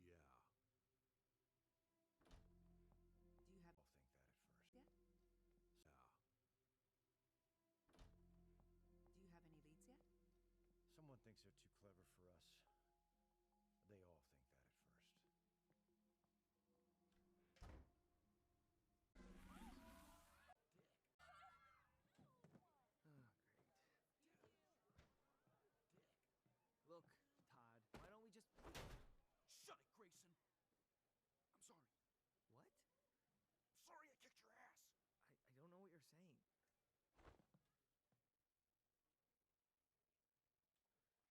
Yeah. Do you have... I'll think that at first. yet? Yeah. Do you have any leads yet? Someone thinks they're too clever for us. They all think that at first. Oh, great. Look, Todd, why don't we just... Shut it, Grayson! I'm sorry. What? Sorry I kicked your ass! I don't know what you're saying.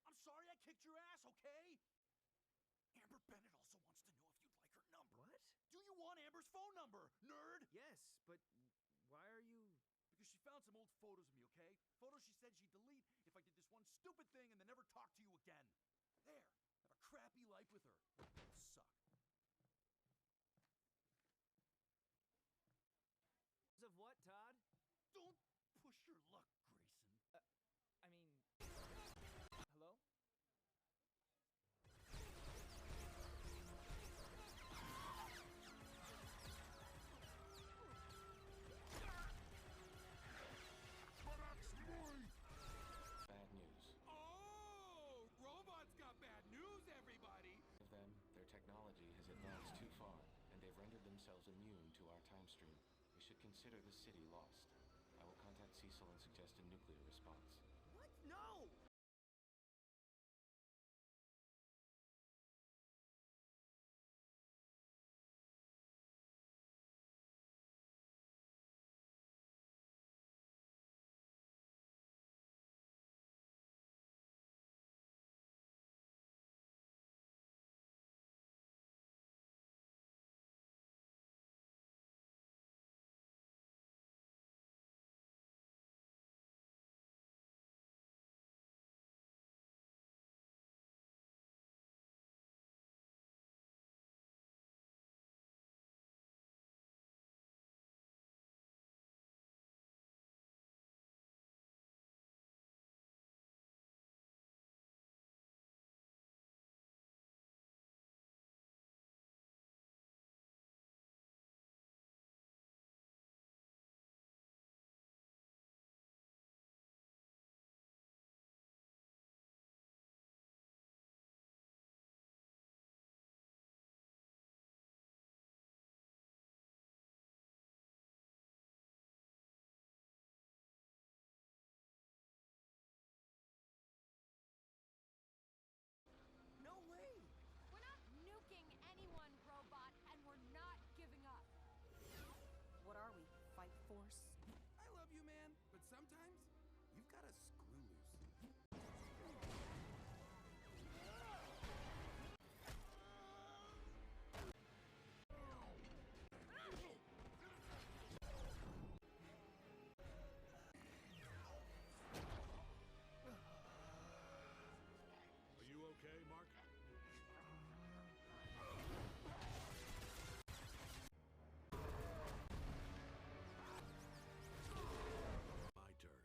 I'm sorry I kicked your ass, okay? Amber Bennett also wants to know if you'd like her number. What? Do you want Amber's phone number, nerd? Yes, but why are you... Because she found some old photos of me, okay? Photos she said she'd delete if I did this one stupid thing and then never talk to you again. There. Have a crappy life with her. Suck. Of what, Todd? Don't push your luck, Grayson. I mean... Hello? Bad news. Oh! Robots got bad news, everybody! Of them, their technology has advanced too far, and they've rendered themselves immune to our time stream. We should consider the city lost. I will contact Cecil and suggest a nuclear response. What? No! No way! We're not nuking anyone, robot, and we're not giving up. What are we? Fight force? I love you, man, but sometimes you've got a screw loose. Are you okay, Mark? My turn.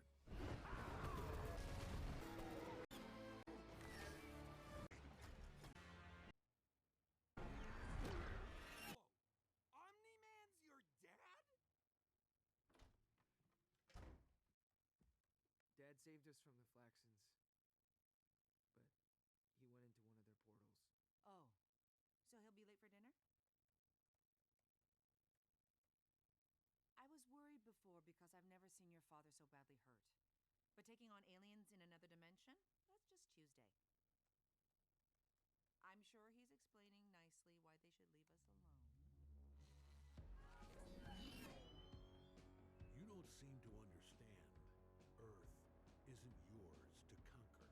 Omni-Man's your dad? Dad saved us from the Flaxons. But he went into one of their portals. Oh, so he'll be late for dinner? before because I've never seen your father so badly hurt. But taking on aliens in another dimension? That's just Tuesday. I'm sure he's explaining nicely why they should leave us alone. You don't seem to understand. Earth isn't yours to conquer.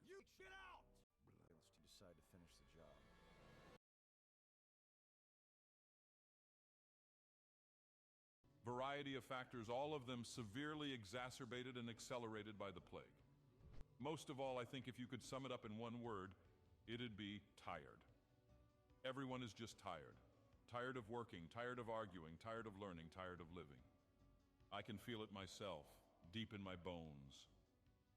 You get out! To decide to finish the job. Variety of factors, all of them severely exacerbated and accelerated by the plague. Most of all, I think if you could sum it up in one word, it'd be tired. Everyone is just tired. Tired of working, tired of arguing, tired of learning, tired of living. I can feel it myself, deep in my bones.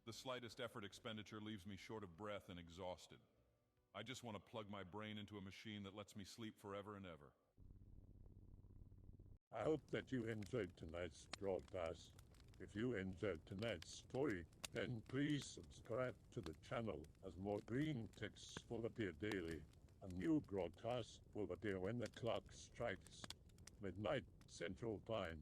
The slightest effort expenditure leaves me short of breath and exhausted. I just want to plug my brain into a machine that lets me sleep forever and ever. I hope that you enjoyed tonight's broadcast. If you enjoyed tonight's story, then please subscribe to the channel as more green texts will appear daily. A new broadcast will appear when the clock strikes midnight Central Time.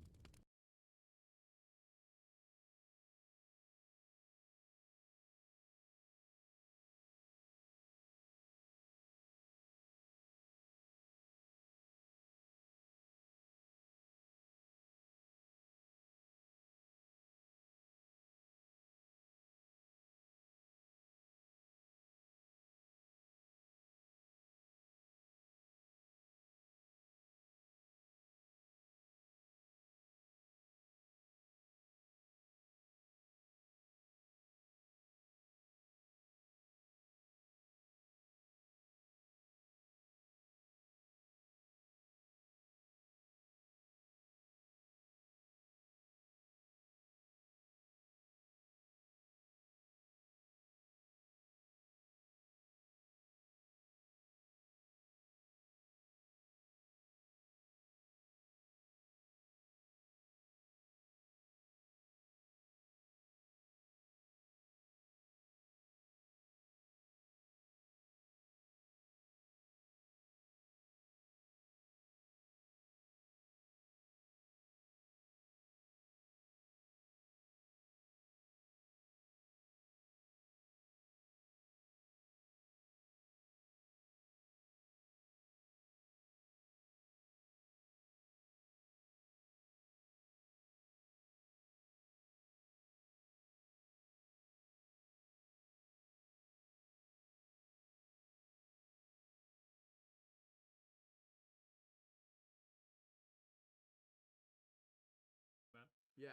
Yeah,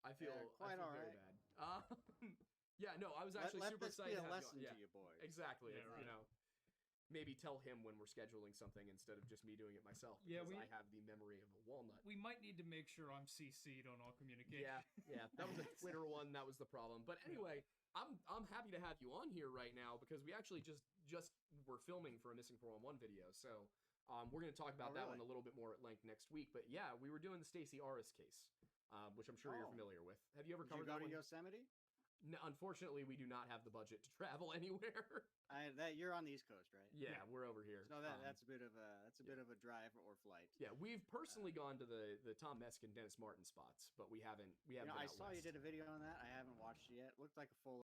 I feel quite I feel all very right. bad. Yeah, no, I was actually let super this be excited a to have lesson you on. to you boys. Exactly. Yeah, You right. know, maybe tell him when we're scheduling something instead of just me doing it myself. Yeah, because I have the memory of a walnut. We might need to make sure I'm CC'd on all communication. Yeah, that was a Twitter one. That was the problem. But anyway, I'm happy to have you on here right now because we actually just were filming for a Missing 411 video. So we're going to talk about that one a little bit more at length next week. But yeah, we were doing the Stacey Aris case, which I'm sure you're familiar with. Have you ever Did you covered go that to one? Yosemite? No, unfortunately, we do not have the budget to travel anywhere. You're on the East Coast, right? Yeah, we're over here. So that's a bit of a drive or flight. Yeah, we've personally gone to the Tom Meskin, Dennis Martin spots, but we haven't. I saw you did a video on that. I haven't watched it yet. Looked like a full.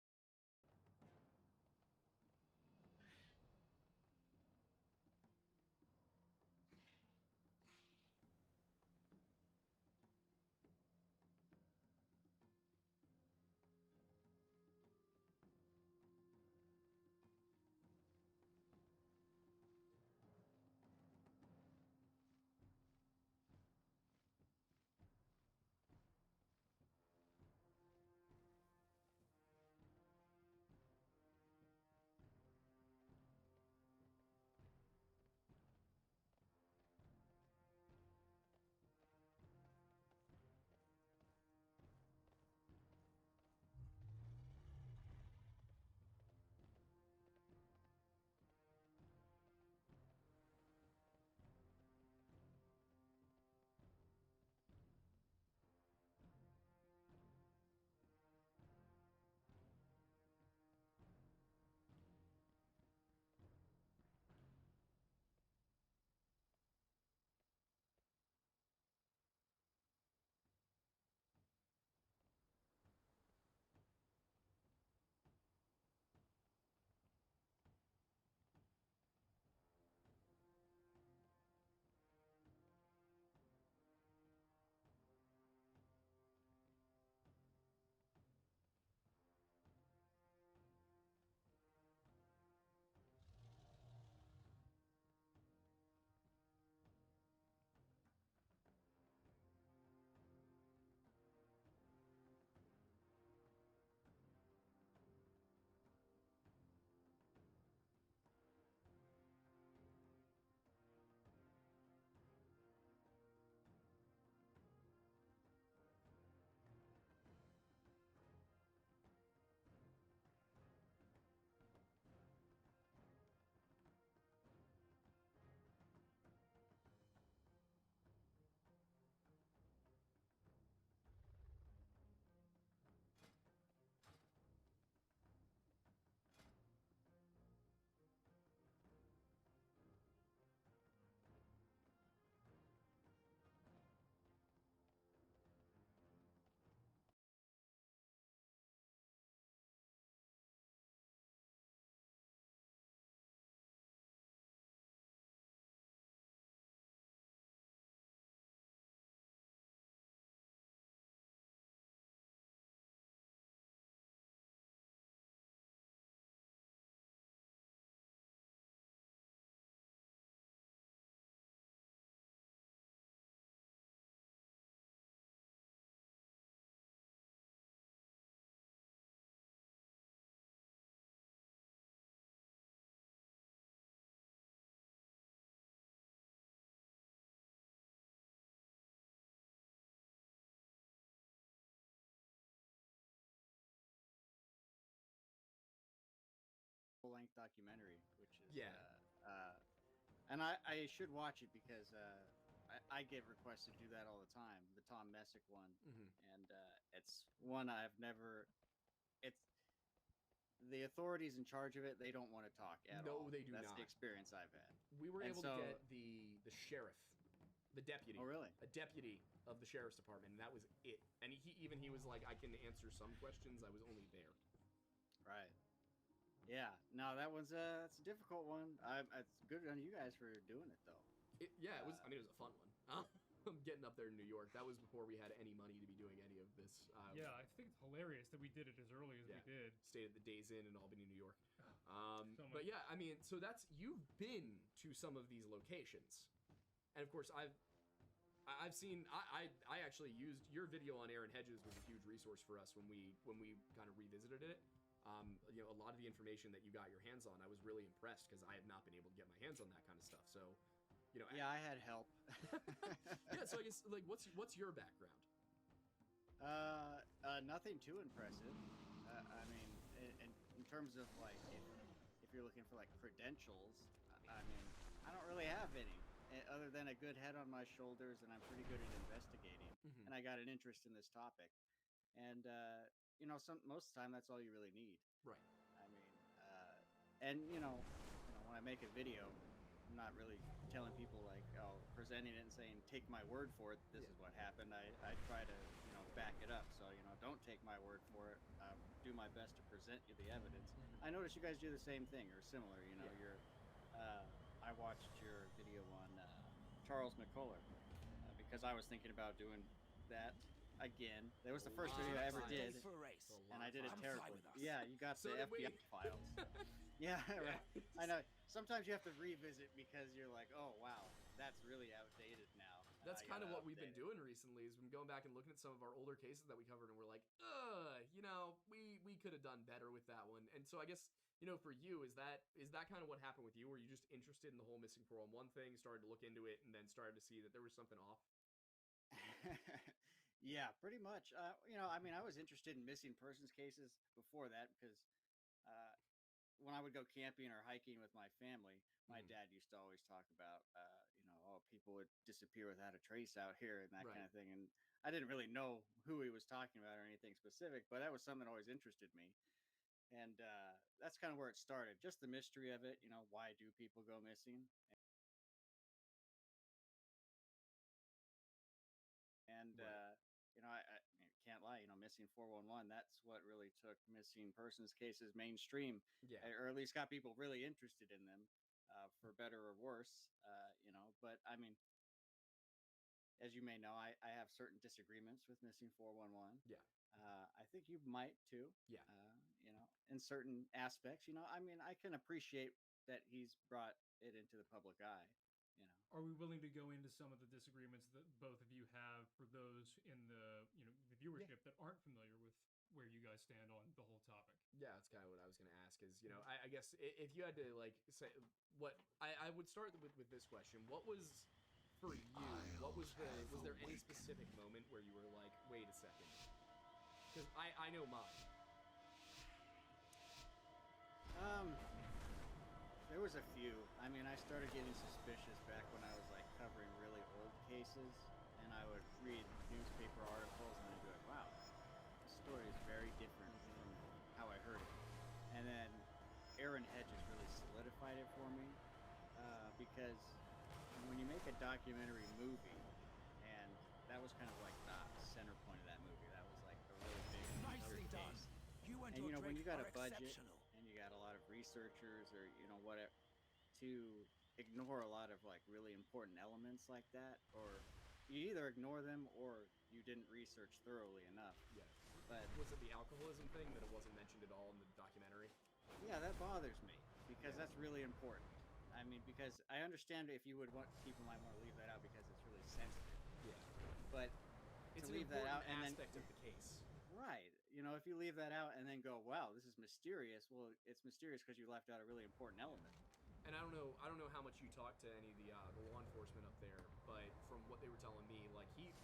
documentary, which is Yeah. And I should watch it because I get requests to do that all the time. The Tom Messick one, and it's one I've never. It's the authorities in charge of it. They don't want to talk at all. No, they do That's not. the experience I've had. We were And able to get the sheriff, the deputy. Oh, really? A deputy of the sheriff's department, and that was it. And he was like, I can answer some questions. I was only there. Right. Yeah. No, that's a difficult one. It's good on you guys for doing it though. It was. I mean, it was a fun one. I'm getting up there in New York. That was before we had any money to be doing any of this. Yeah, I think it's hilarious that we did it as early as we did. Stayed at the Days Inn in Albany, New York. So But yeah, I mean, so you've been to some of these locations, and of course I've seen. I actually used your video on Aaron Hedges was a huge resource for us when we kind of revisited it. You know, a lot of the information that you got your hands on, I was really impressed because I have not been able to get my hands on that kind of stuff. So, you know, yeah, I had help. Yeah, so I guess like, what's your background? Nothing too impressive. I mean, in terms of like, if you're looking for like credentials, I mean, I don't really have any other than a good head on my shoulders, and I'm pretty good at investigating, and I got an interest in this topic, and you know, most of the time that's all you really need. Right. I mean, and you know, when I make a video, I'm not really telling people like, oh, presenting it and saying, take my word for it, this is what happened. I try to, you know, back it up. So, you know, don't take my word for it. Do my best to present you the evidence. I notice you guys do the same thing or similar. You know, I watched your video on Charles McCuller because I was thinking about doing that again. That was the first video I ever did, and I did it terribly. Yeah, you got the FBI files. Yeah, right. I know. Sometimes you have to revisit because you're like, oh wow, that's really outdated now. That's kind of what we've been doing recently. Is been going back and looking at some of our older cases that we covered, and we're like, you know, we could have done better with that one. And so I guess, you know, for you, is that kind of what happened with you? Were you just interested in the whole missing 411 thing, started to look into it, and then started to see that there was something off? Yeah, pretty much. You know, I mean, I was interested in missing persons cases before that because when I would go camping or hiking with my family, my dad used to always talk about, you know, oh, people would disappear without a trace out here and that kind of thing. And I didn't really know who he was talking about or anything specific, but that was something that always interested me. And that's kind of where it started. Just the mystery of it. You know, why do people go missing? And you know, I can't lie. You know, missing 411. That's what really took missing persons cases mainstream, or at least got people really interested in them, for better or worse. You know, but I mean, as you may know, I have certain disagreements with missing 411. Yeah. I think you might too. Yeah. You know, in certain aspects. You know, I mean, I can appreciate that he's brought it into the public eye. You know. Are we willing to go into some of the disagreements that both of you have for those in the, you know, the viewership that aren't familiar with where you guys stand on the whole topic? Yeah, that's kind of what I was going to ask is, you know, I guess if you had to like say what I would start with this question, what was for you, was there any specific moment where you were like, wait a second, because I know mine. There was a few. I mean, I started getting suspicious back when I was like covering really old cases, and I would read newspaper articles and I'd be like, wow, this story is very different from how I heard it. And then Aaron Hedges really solidified it for me, because when you make a documentary movie, and that was kind of like the center point of that movie, that was like a really big case. And you know, when you got a budget and you got a lot of researchers or, you know, whatever, to ignore a lot of like really important elements like that, or you either ignore them or you didn't research thoroughly enough. Yeah. But was it the alcoholism thing that it wasn't mentioned at all in the documentary? Yeah, that bothers me because that's really important. I mean, because I understand if you would want, people might want to leave that out because it's really sensitive. Yeah. But it's to an leave that out and then aspect of the case. Right. You know, if you leave that out and then go, wow, this is mysterious. Well, it's mysterious because you left out a really important element. And I don't know how much you talked to any of the law enforcement up there, but from what they were telling me, like he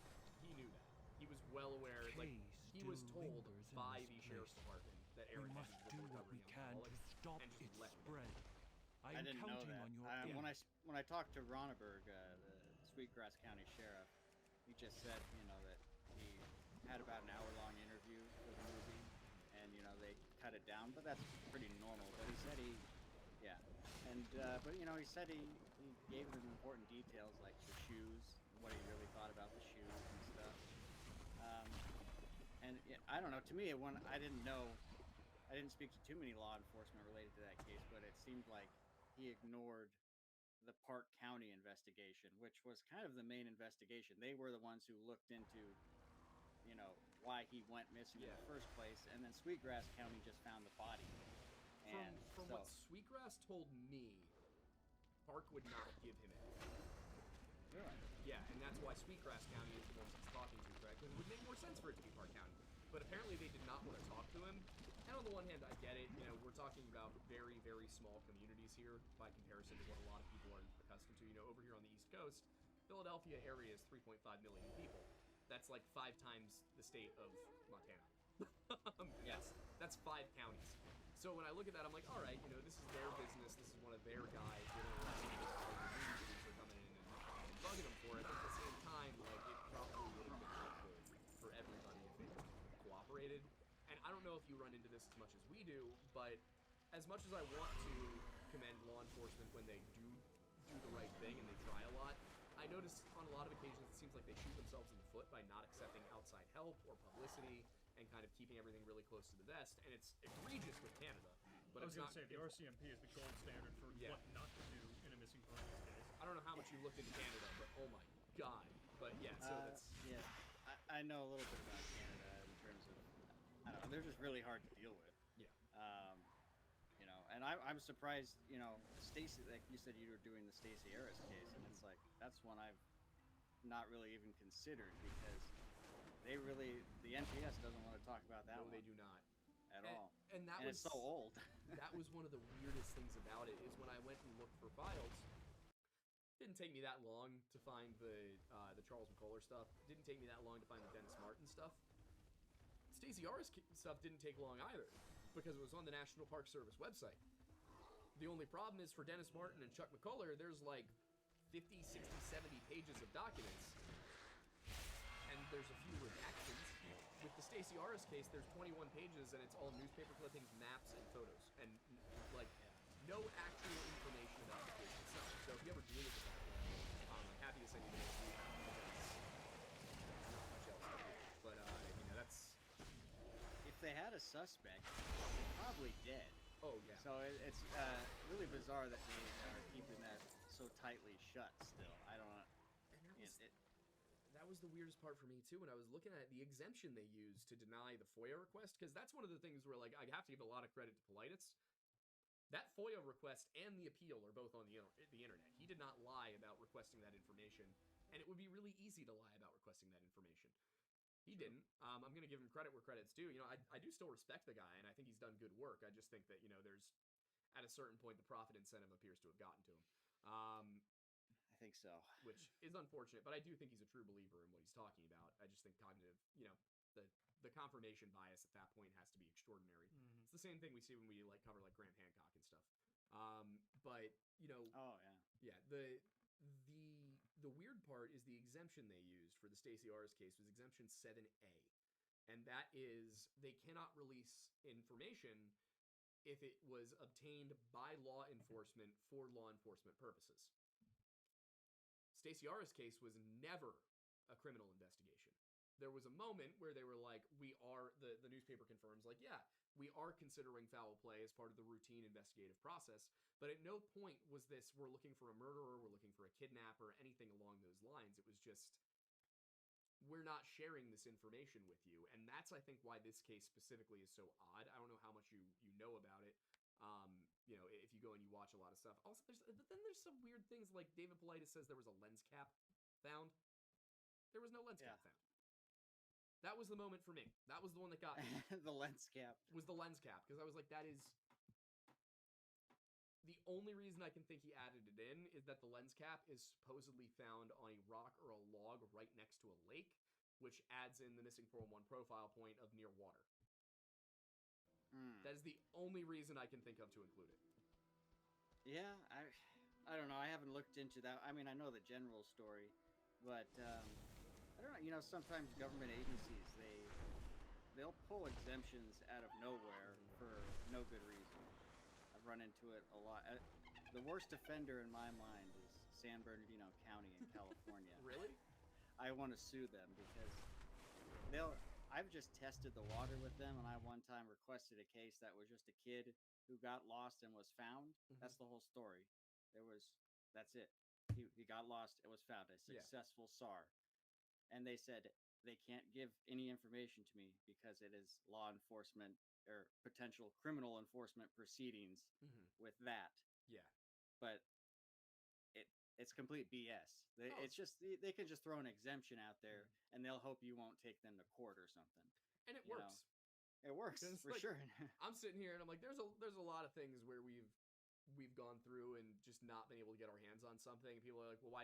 knew that. He was well aware, like he was told by the sheriff's department that We Aaron must had do what we can to stop and just its let me spread. I I am didn't know counting that. on your When I talked to Ronneberg, the Sweetgrass County Sheriff, he just said, you know, that he had about an hour-long interview for the movie, and you know they cut it down, but that's pretty normal. But he said but you know he said he gave them important details like the shoes, what he really thought about the shoes and stuff. And I don't know. To me, I didn't know. I didn't speak to too many law enforcement related to that case, but it seemed like he ignored the Park County investigation, which was kind of the main investigation. They were the ones who looked into, you know, why he went missing in the first place, and then Sweetgrass County just found the body. And from what Sweetgrass told me, Park would not give him anything. Really? Yeah, and that's why Sweetgrass County is the ones he's talking to, correct? Because it would make more sense for it to be Park County. But apparently they did not want to talk to him. And on the one hand, I get it. You know, we're talking about very, very small communities here by comparison to what a lot of people are accustomed to. You know, over here on the East Coast, Philadelphia area is 3.5 million people. That's like 5 times the state of Montana. Yes, that's 5 counties. So when I look at that, I'm like, all right, you know, this is their business. This is one of their guys. They're arresting this is the news producer coming in and bugging them for it. But at the same time, like, it probably would have been helpful for everybody if they cooperated. And I don't know if you run into this as much as we do, but as much as I want to commend law enforcement when they do the right thing and they try a lot, I notice on a lot of occasions it seems like they shoot themselves in the foot by not accepting outside help or publicity and kind of keeping everything really close to the vest. And it's egregious with Canada. But I was going to say, the RCMP is the gold standard for what not to do in a missing persons case. I don't know how much you looked into Canada, but oh my god. But yeah, so that's... Yeah, I know a little bit about Canada in terms of, I don't know, they're just really hard to deal with. Yeah. You know, and I'm surprised, you know, Stacey, like you said you were doing the Stacey Harris case, and it's like, that's one I've not really even considered because the NPS doesn't want to talk about that one. No, they do not. At all. And that was... it's so old. That was one of the weirdest things about it, is when I went and looked for files, it didn't take me that long to find the Charles McCuller stuff. It didn't take me that long to find the Dennis Martin stuff. Stacey R's stuff didn't take long either, because it was on the National Park Service website. The only problem is for Dennis Martin and Chuck McCuller, there's like 50, 60, 70 pages of documents, and there's a few redactions. With the Stacey R's case, there's 21 pages, and it's all newspaper clippings, maps, and photos, and like no actual information about the case itself. So if you ever do look at that, I'm happy to send you the next week because not much else to do. But you know, that's... If they had a suspect, they're probably dead. Oh yeah. So it's really bizarre that they are keeping that so tightly shut still. I don't know. That was the weirdest part for me too when I was looking at the exemption they used to deny the FOIA request, because that's one of the things where, like, I have to give a lot of credit to Politis. That FOIA request and the appeal are both on the internet. He did not lie about requesting that information, and it would be really easy to lie about requesting that information. He didn't. I'm going to give him credit where credit's due. You know, I do still respect the guy, and I think he's done good work. I just think that, you know, there's, at a certain point, the profit incentive appears to have gotten to him. I think so. Which is unfortunate, but I do think he's a true believer in what he's talking about. I just think cognitive, you know, the confirmation bias at that point has to be extraordinary. Mm-hmm. It's the same thing we see when we like cover like Graham Hancock and stuff. But you know, yeah, the weird part is the exemption they used for the Stacey R's case was exemption 7A, and that is they cannot release information if it was obtained by law enforcement for law enforcement purposes. Stacey R's case was never a criminal investigation. There was a moment where they were like, the newspaper confirms, like, yeah, we are considering foul play as part of the routine investigative process, but at no point was this, we're looking for a murderer, we're looking for a kidnapper, anything along those lines. It was just, we're not sharing this information with you. And that's, I think, why this case specifically is so odd. I don't know how much you know about it. You know, if you go and you watch a lot of stuff. Also, there's some weird things, like David Politis says there was a lens cap found. There was no lens cap found. That was the moment for me. That was the one that got me. The lens cap. Was the lens cap, because I was like, that is... The only reason I can think he added it in is that the lens cap is supposedly found on a rock or a log right next to a lake, which adds in the missing 411 profile point of near water. That is the only reason I can think of to include it. Yeah, I don't know. I haven't looked into that. I mean, I know the general story, but I don't know. You know, sometimes government agencies they'll pull exemptions out of nowhere for no good reason. I've run into it a lot. The worst offender in my mind is San Bernardino County in California. Really? I want to sue them because I've just tested the water with them, and I one time requested a case that was just a kid who got lost and was found. That's the whole story. That's it. He got lost. It was found. A successful SAR. And they said they can't give any information to me because it is law enforcement or potential criminal enforcement proceedings with that. Yeah. But it's complete BS. It's just they can just throw an exemption out there and they'll hope you won't take them to court or something. And it works. It works for sure. I'm sitting here and I'm like, there's a lot of things where we've gone through and just not been able to get our hands on something. People are like, well,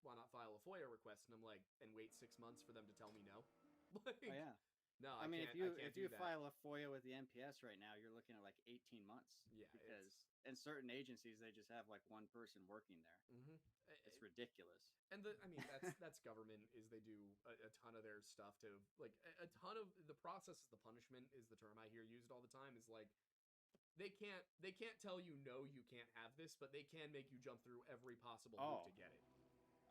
why not file a FOIA request? And I'm like, and wait 6 months for them to tell me no? Oh yeah. No, I mean, can't, if you file a FOIA with the NPS right now, you're looking at like 18 months. Yeah, because in certain agencies they just have like one person working there. It's ridiculous. And that's government is they do a ton of their stuff to like a ton of the process is the punishment is the term I hear used all the time is like they can't tell you no, you can't have this, but they can make you jump through every possible hoop to get it.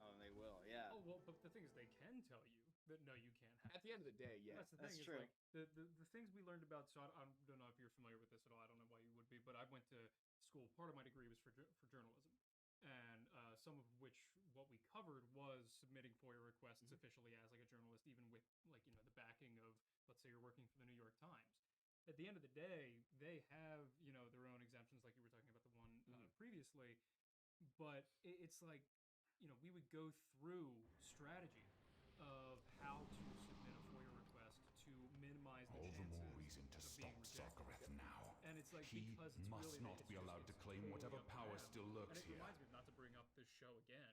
Oh, they will, yeah. Oh well, but the thing is, they can tell you that no, you can't have. At the end of the day, yeah, that's the thing. True. Like the things we learned about. So I don't know if you're familiar with this at all. I don't know why you would be, but I went to school. Part of my degree was for journalism, and some of which what we covered was submitting FOIA requests officially as like a journalist, even with like the backing of, let's say you're working for the New York Times. At the end of the day, they have their own exemptions, like you were talking about the one previously, but it's like we would go through strategy of how to submit a FOIA request to minimize the All the chances more reason to of stop being rejected. Zagareth now. And it's like He because it's must really not be allowed to claim whatever power still lurks and it here. reminds me not to bring up this show again.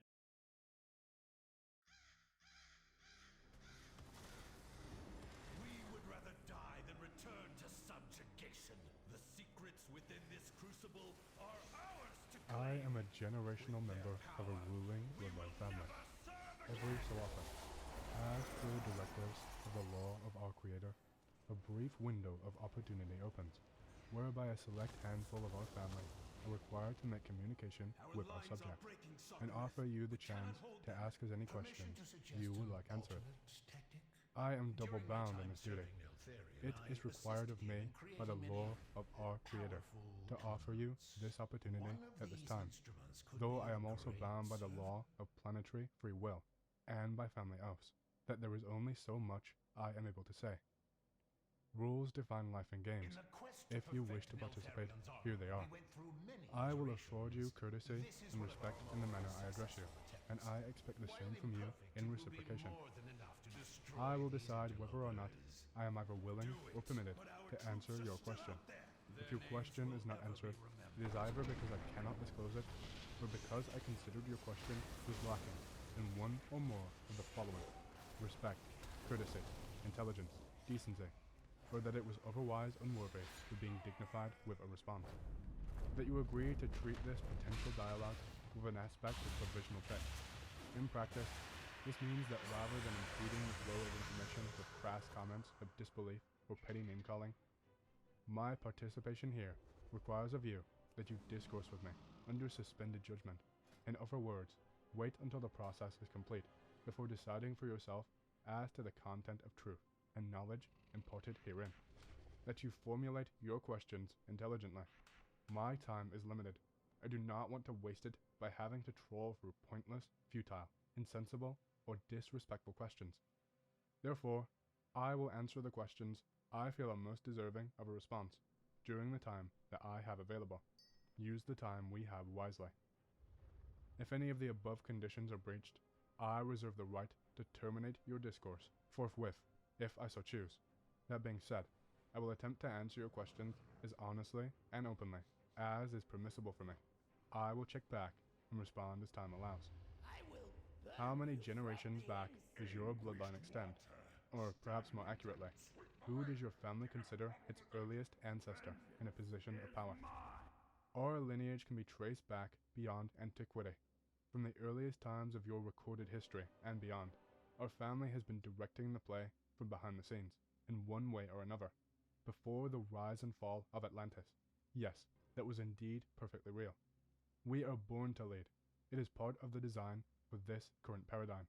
We would rather die than return to subjugation. The secrets within this crucible are ours to claim. I am a generational member of a ruling bloodline family. Every so often, as per the directives of the law of our Creator, a brief window of opportunity opens, whereby a select handful of our family are required to make communication with our subject, and offer you the chance to ask us any questions you would like answered. I am double bound in this duty. It is required of me by the law of our Creator to offer you this opportunity at this time, though I am also bound by the law of planetary free will and by family oaths, that there is only so much I am able to say. Rules define life in games. If you wish to participate, here they are. I will afford you courtesy and respect in the manner I address you, and I expect the same from you in reciprocation. I will decide whether or not I am either willing or permitted to answer your question. If your question is not answered, it is either because I cannot disclose it, or because I considered your question was lacking in one or more of the following: respect, courtesy, intelligence, decency, or that it was otherwise unworthy of being dignified with a response. That you agree to treat this potential dialogue with an aspect of provisional text. In practice, this means that rather than impeding the flow of information with crass comments of disbelief or petty name-calling, my participation here requires of you that you discourse with me under suspended judgment. In other words, wait until the process is complete before deciding for yourself as to the content of truth and knowledge imparted herein. That you formulate your questions intelligently. My time is limited. I do not want to waste it by having to troll through pointless, futile, insensible, or disrespectful questions. Therefore, I will answer the questions I feel are most deserving of a response during the time that I have available. Use the time we have wisely. If any of the above conditions are breached, I reserve the right to terminate your discourse forthwith, if I so choose. That being said, I will attempt to answer your questions as honestly and openly as is permissible for me. I will check back and respond as time allows. How many generations back does your bloodline extend? Or perhaps more accurately, who does your family consider its earliest ancestor in a position of power? Our lineage can be traced back beyond antiquity. From the earliest times of your recorded history and beyond, our family has been directing the play from behind the scenes, in one way or another, before the rise and fall of Atlantis. Yes, that was indeed perfectly real. We are born to lead. It is part of the design for this current paradigm.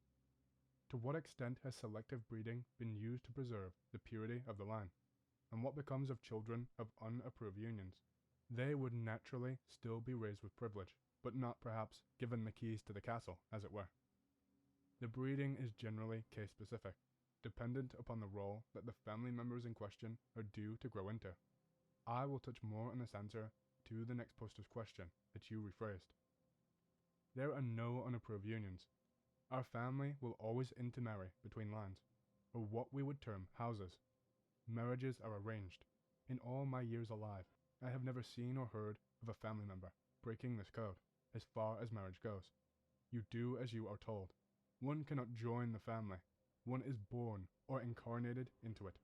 To what extent has selective breeding been used to preserve the purity of the line? And what becomes of children of unapproved unions? They would naturally still be raised with privilege, but not perhaps given the keys to the castle, as it were. The breeding is generally case-specific, dependent upon the role that the family members in question are due to grow into. I will touch more on this answer to the next poster's question that you rephrased. There are no unapproved unions. Our family will always intermarry between lines, or what we would term houses. Marriages are arranged. In all my years alive, I have never seen or heard of a family member breaking this code, as far as marriage goes. You do as you are told. One cannot join the family. One is born or incarnated into it.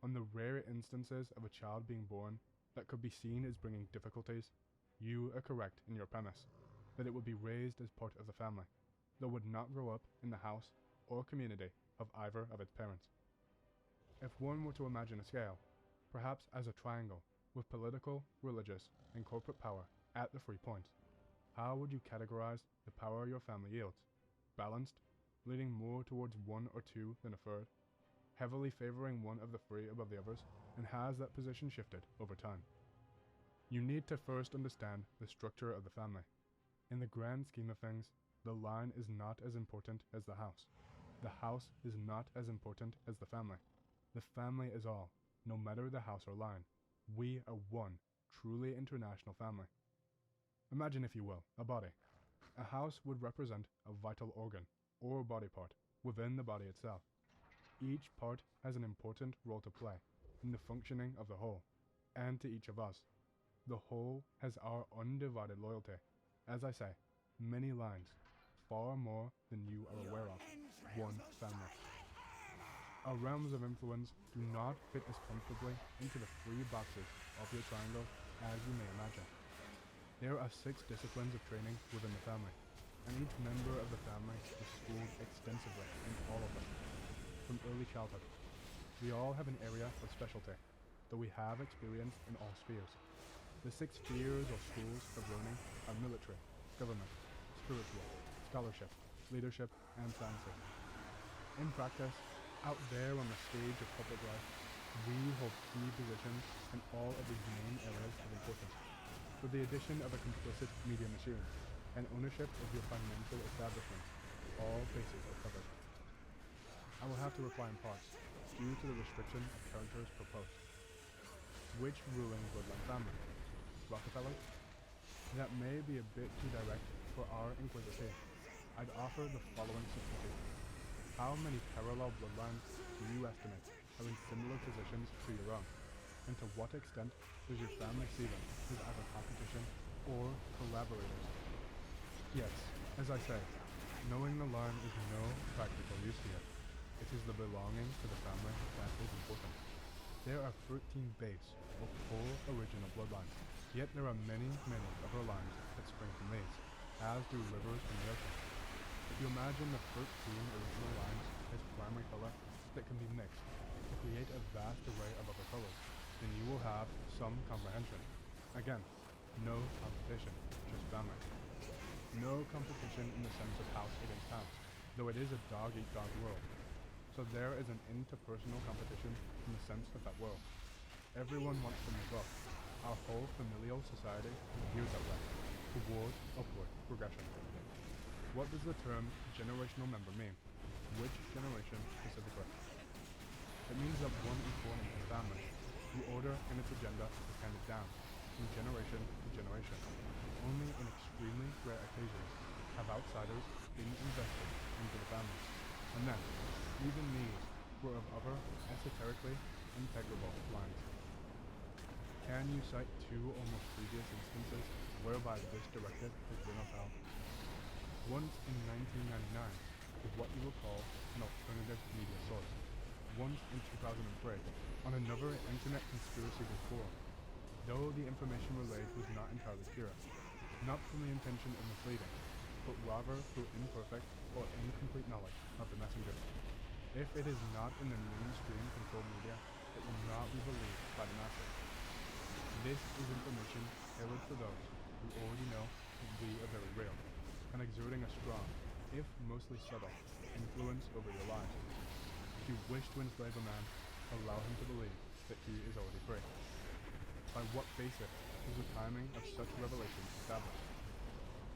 On the rare instances of a child being born that could be seen as bringing difficulties, you are correct in your premise, that it would be raised as part of the family, though would not grow up in the house or community of either of its parents. If one were to imagine a scale, perhaps as a triangle, with political, religious, and corporate power at the 3 points, how would you categorize the power your family yields? Balanced, leaning more towards one or two than a third, heavily favoring one of the three above the others, and has that position shifted over time? You need to first understand the structure of the family. In the grand scheme of things, the line is not as important as the house. The house is not as important as the family. The family is all, no matter the house or line. We are one, truly international family. Imagine, if you will, a body. A house would represent a vital organ, or body part, within the body itself. Each part has an important role to play in the functioning of the whole, and to each of us. The whole has our undivided loyalty. As I say, many lines, far more than you are aware of. One family. Our realms of influence do not fit as comfortably into the 3 boxes of your triangle as you may imagine. There are 6 disciplines of training within the family, and each member of the family is schooled extensively in all of them, from early childhood. We all have an area of specialty, though we have experience in all spheres. The 6 spheres or schools of learning are military, government, spiritual, scholarship, leadership, and sciences. In practice, out there on the stage of public life, we hold key positions in all of these main areas of importance, with the addition of a complicit media machine and ownership of your financial establishments. All bases are covered. I will have to reply in parts, due to the restriction of characters per post. Which ruling bloodline family? Rockefeller? That may be a bit too direct for our inquisitive. I'd offer the following substitute. How many parallel bloodlines do you estimate are in similar positions to your own? And to what extent does your family see them as either competition or collaborators? Yes, as I say, knowing the line is no practical use here. It is the belonging to the family that is important. There are 13 base or full original bloodlines, yet there are many other lines that spring from these, as do rivers from the ocean. If you imagine the 13 original lines as primary color that can be mixed to create a vast array of other colors, then you will have some comprehension. Again, no competition, just family. No competition in the sense of house against house, though it is a dog-eat-dog world. So there is an interpersonal competition in the sense of that world. Everyone wants to move up. Our whole familial society is geared that way, towards upward progression. What does the term generational member mean? Which generation specifically? It means that one is born into the family. The order and its agenda is handed down, from generation to generation. Only in extremely rare occasions have outsiders been invested into the family. And then, even these were of other esoterically impeccable lines. Can you cite 2 or more previous instances whereby this directive has been upheld? Once in 1999 with what you will call an alternative media source. once in 2003 on another internet conspiracy before, though the information relayed was not entirely pure, not from the intention of misleading, but rather through imperfect or incomplete knowledge of the messenger. If it is not in the mainstream controlled media, it will not be believed by the masses. This is information tailored for those who already know that we are very real, and exerting a strong, if mostly subtle, influence over your lives. If you wish to enslave a man, allow him to believe that he is already free. By what basis is the timing of such revelations established?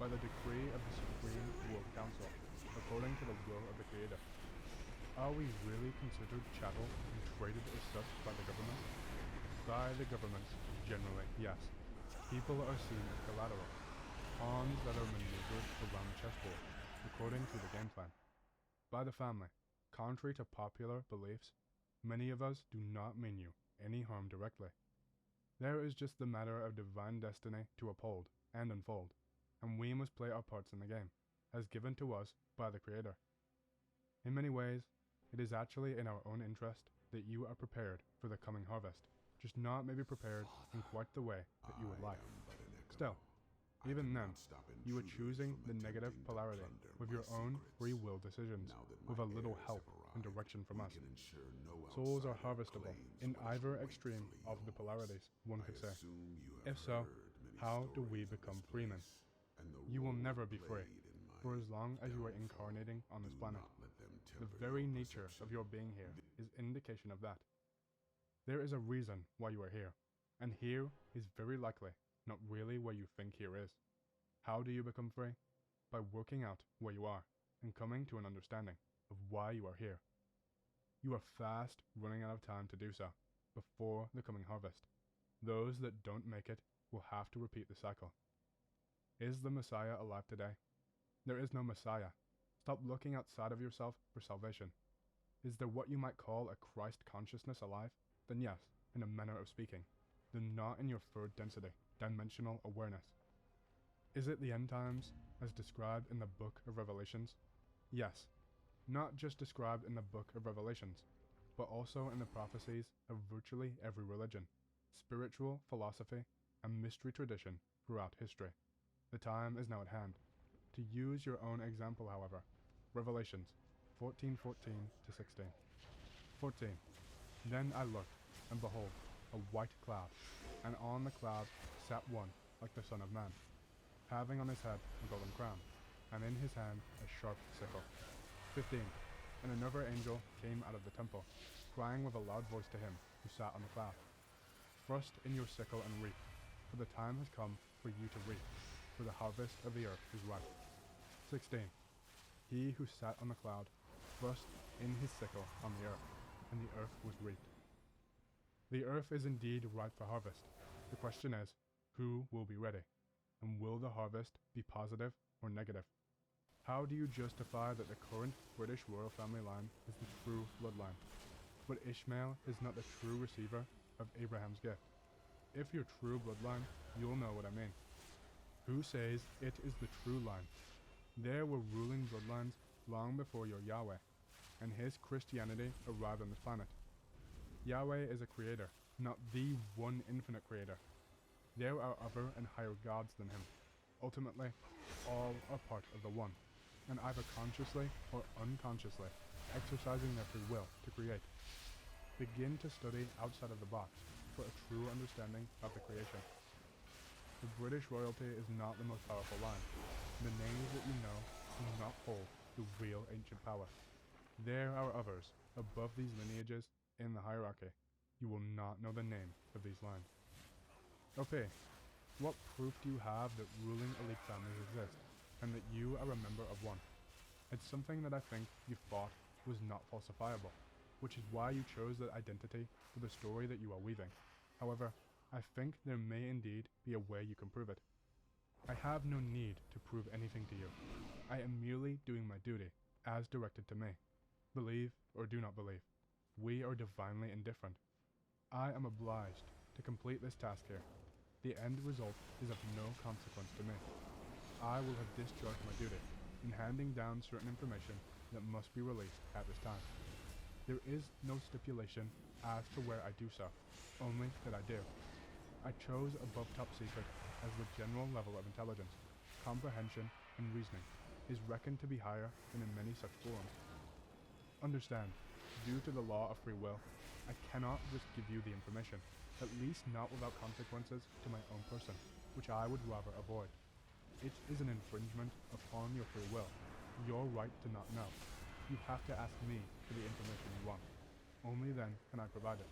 By the decree of the Supreme World Council, according to the will of the Creator. Are we really considered chattel and traded as such by the government? By the governments, generally, yes. People are seen as collateral, pawns that are maneuvered around the chessboard, according to the game plan. By the family, contrary to popular beliefs, many of us do not mean you any harm directly. There is just the matter of divine destiny to uphold and unfold, and we must play our parts in the game, as given to us by the Creator. In many ways, it is actually in our own interest that you are prepared for the coming harvest, just not maybe prepared in quite the way that you would like. Still, even then, you are choosing the negative polarity with your own free will decisions, with a little help and direction from us. Souls are harvestable in either extreme of the polarities, one could say. If so, how do we become freemen? You will never be free, for as long as you are incarnating on this planet. The very nature of your being here is indication of that. There is a reason why you are here, and here is very likely not really where you think here is. How do you become free? By working out where you are, and coming to an understanding of why you are here. You are fast running out of time to do so, before the coming harvest. Those that don't make it will have to repeat the cycle. Is the Messiah alive today? There is no Messiah. Stop looking outside of yourself for salvation. Is there what you might call a Christ consciousness alive? Then yes, in a manner of speaking. Then not in your third density, dimensional awareness. Is it the end times, as described in the Book of Revelations? Yes, not just described in the Book of Revelations, but also in the prophecies of virtually every religion, spiritual philosophy, and mystery tradition throughout history. The time is now at hand. To use your own example, however, Revelations 14:14 to 16. 14. Then I looked, and behold, a white cloud, and on the cloud sat one like the Son of Man, having on his head a golden crown, and in his hand a sharp sickle. 15. And another angel came out of the temple, crying with a loud voice to him who sat on the cloud, Thrust in your sickle and reap, for the time has come for you to reap, for the harvest of the earth is ripe. 16. He who sat on the cloud thrust in his sickle on the earth, and the earth was reaped. The earth is indeed ripe for harvest. The question is, who will be ready? And will the harvest be positive or negative? How do you justify that the current British royal family line is the true bloodline, but Ishmael is not the true receiver of Abraham's gift? If you're true bloodline, you'll know what I mean. Who says it is the true line? There were ruling bloodlines long before your Yahweh, and his Christianity arrived on this planet. Yahweh is a creator, not the one infinite creator. There are other and higher gods than him. Ultimately, all are part of the one, and either consciously or unconsciously exercising their free will to create. Begin to study outside of the box for a true understanding of the creation. The British royalty is not the most powerful line. The names that you know do not hold the real ancient power. There are others above these lineages in the hierarchy. You will not know the name of these lines. Okay, what proof do you have that ruling elite families exist, and that you are a member of one? It's something that I think you thought was not falsifiable, which is why you chose that identity for the story that you are weaving. However, I think there may indeed be a way you can prove it. I have no need to prove anything to you. I am merely doing my duty, as directed to me. Believe or do not believe. We are divinely indifferent. I am obliged to complete this task here. The end result is of no consequence to me. I will have discharged my duty in handing down certain information that must be released at this time. There is no stipulation as to where I do so, only that I do. I chose above top secret as the general level of intelligence, comprehension, and reasoning is reckoned to be higher than in many such forums. Understand, due to the law of free will, I cannot just give you the information, at least not without consequences to my own person, which I would rather avoid. It is an infringement upon your free will, your right to not know. You have to ask me for the information you want. Only then can I provide it.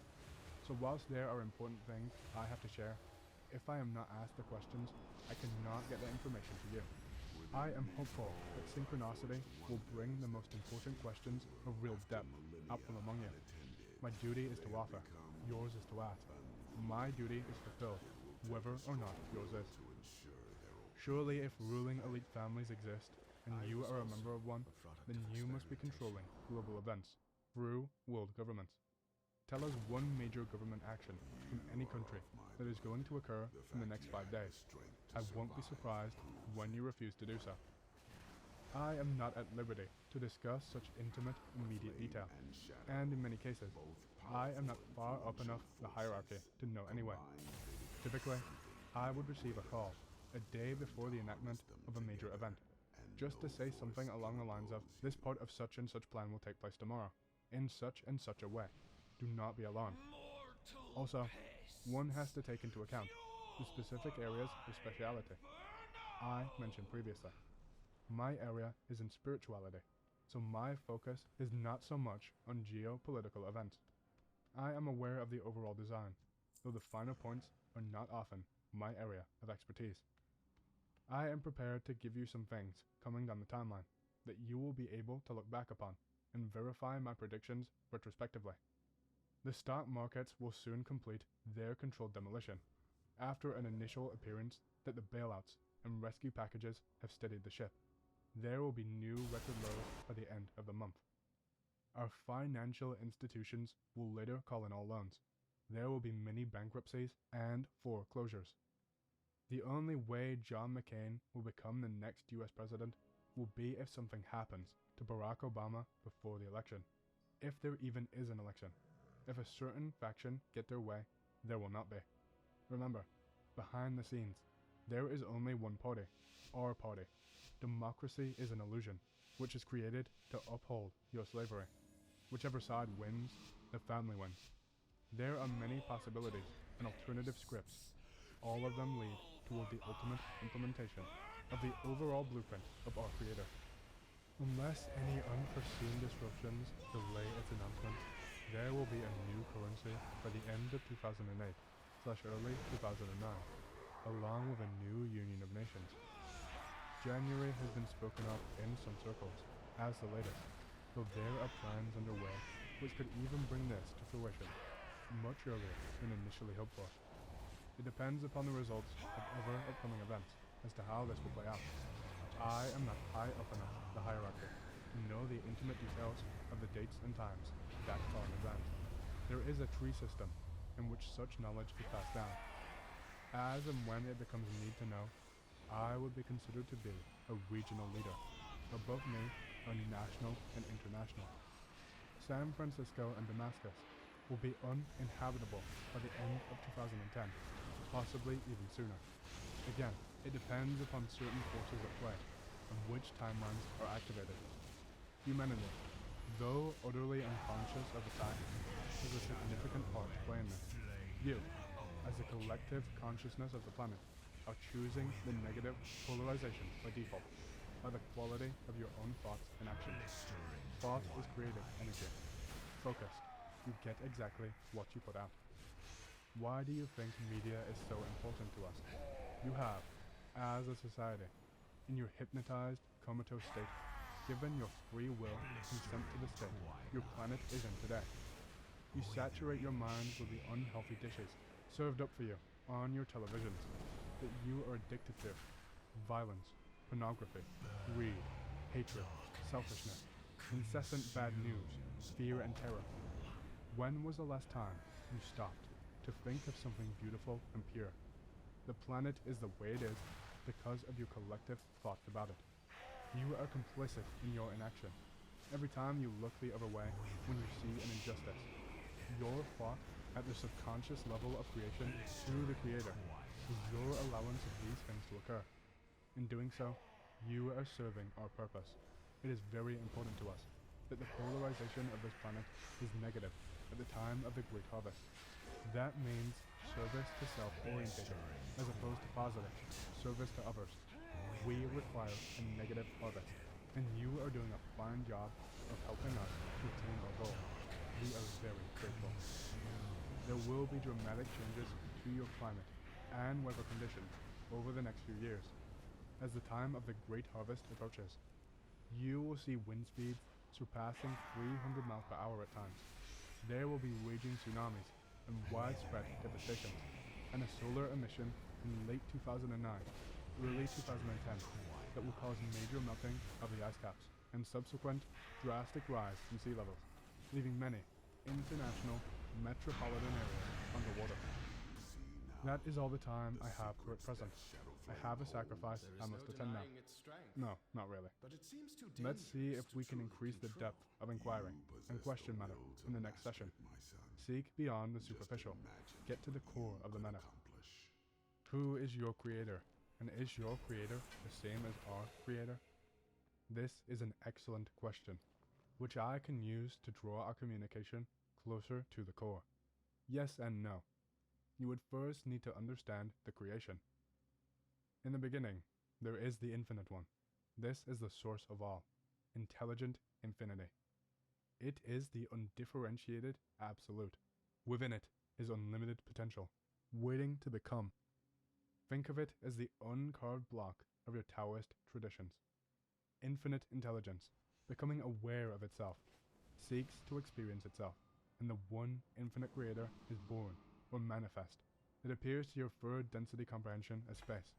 So whilst there are important things I have to share, if I am not asked the questions, I cannot get the information to you. I am hopeful that synchronicity will bring the most important questions of real depth up from among you. My duty is to offer, yours is to ask. My duty is fulfilled, whether or not yours is. Surely if ruling elite families exist, and you are a member of one, then you must be controlling global events through world governments. Tell us one major government action from any country that is going to occur in the next 5 days. I won't be surprised when you refuse to do so. I am not at liberty to discuss such intimate, immediate detail, and in many cases, I am not far up enough the hierarchy to know anyway. Typically, I would receive a call a day before the enactment of a major event, just to say something along the lines of, this part of such and such plan will take place tomorrow, in such and such a way. Do not be alarmed. Also, one has to take into account the specific areas of speciality I mentioned previously. My area is in spirituality, so my focus is not so much on geopolitical events. I am aware of the overall design, though the finer points are not often my area of expertise. I am prepared to give you some things coming down the timeline that you will be able to look back upon and verify my predictions retrospectively. The stock markets will soon complete their controlled demolition, after an initial appearance that the bailouts and rescue packages have steadied the ship. There will be new record lows by the end of the month. Our financial institutions will later call in all loans. There will be many bankruptcies and foreclosures. The only way John McCain will become the next US president will be if something happens to Barack Obama before the election, if there even is an election. If a certain faction get their way, there will not be. Remember, behind the scenes, there is only one party, our party. Democracy is an illusion, which is created to uphold your slavery. Whichever side wins, the family wins. There are many possibilities and alternative scripts. All of them lead toward the ultimate implementation of the overall blueprint of our Creator. Unless any unforeseen disruptions delay its announcement, there will be a new currency by the end of 2008/early 2009, along with a new Union of Nations. January has been spoken of in some circles as the latest, though there are plans underway which could even bring this to fruition much earlier than initially hoped for. It depends upon the results of other upcoming events as to how this will play out. I am not high up enough the hierarchy to know the intimate details of the dates and times that far in advance. There is a tree system in which such knowledge is passed down. As and when it becomes need to know, I would be considered to be a regional leader. Above me are national and international. San Francisco and Damascus will be uninhabitable by the end of 2010, possibly even sooner. Again, it depends upon certain forces at play, and which timelines are activated. Humanity, though utterly unconscious of the fact, has a significant part to play in this. You, as the collective consciousness of the planet, are choosing the negative polarization by default, by the quality of your own thoughts and actions. Thought is creative energy. Focused, you get exactly what you put out. Why do you think media is so important to us? You have, as a society, in your hypnotized, comatose state, given your free will consent to the state your planet is in today. You saturate your minds with the unhealthy dishes served up for you on your televisions that you are addicted to. Violence, pornography, greed, hatred, selfishness, incessant bad news, fear and terror. When was the last time you stopped to think of something beautiful and pure? The planet is the way it is because of your collective thoughts about it. You are complicit in your inaction. Every time you look the other way when you see an injustice, your thought at the subconscious level of creation through the Creator is your allowance of these things to occur. In doing so, you are serving our purpose. It is very important to us that the polarization of this planet is negative at the time of the Great Harvest. That means service to self-orientated, as opposed to positive, service to others. We require a negative harvest, and you are doing a fine job of helping us to attain our goal. We are very grateful. There will be dramatic changes to your climate and weather conditions over the next few years. As the time of the Great Harvest approaches, you will see wind speeds surpassing 300 miles per hour at times. There will be raging tsunamis and widespread devastation, and a solar emission in late 2009, early 2010 that will cause major melting of the ice caps and subsequent drastic rise in sea levels, leaving many international metropolitan areas underwater. That is all the time I have for at present. I have a sacrifice I must attend now. No, not really. Let's see if we can increase the depth of inquiry and question matter in the next session. Seek beyond the superficial. Get to the core of the matter. Who is your creator? And is your creator the same as our creator? This is an excellent question, which I can use to draw our communication closer to the core. Yes and no. You would first need to understand the creation. In the beginning, there is the Infinite One. This is the source of all, intelligent infinity. It is the undifferentiated absolute. Within it is unlimited potential, waiting to become. Think of it as the uncarved block of your Taoist traditions. Infinite intelligence, becoming aware of itself, seeks to experience itself, and the one infinite creator is born, or manifest. It appears to your third density comprehension as space.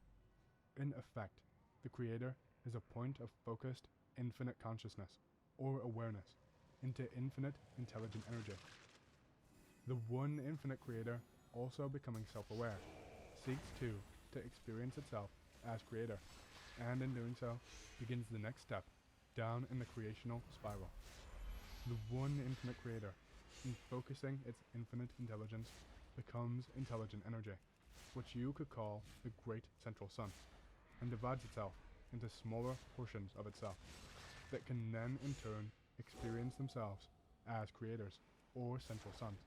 In effect, the creator is a point of focused infinite consciousness, or awareness, into infinite intelligent energy. The one infinite creator, also becoming self-aware, seeks to experience itself as creator, and in doing so, begins the next step down in the creational spiral. The one infinite creator, in focusing its infinite intelligence, becomes intelligent energy, which you could call the great central sun, and divides itself into smaller portions of itself that can then in turn experience themselves as creators or central suns.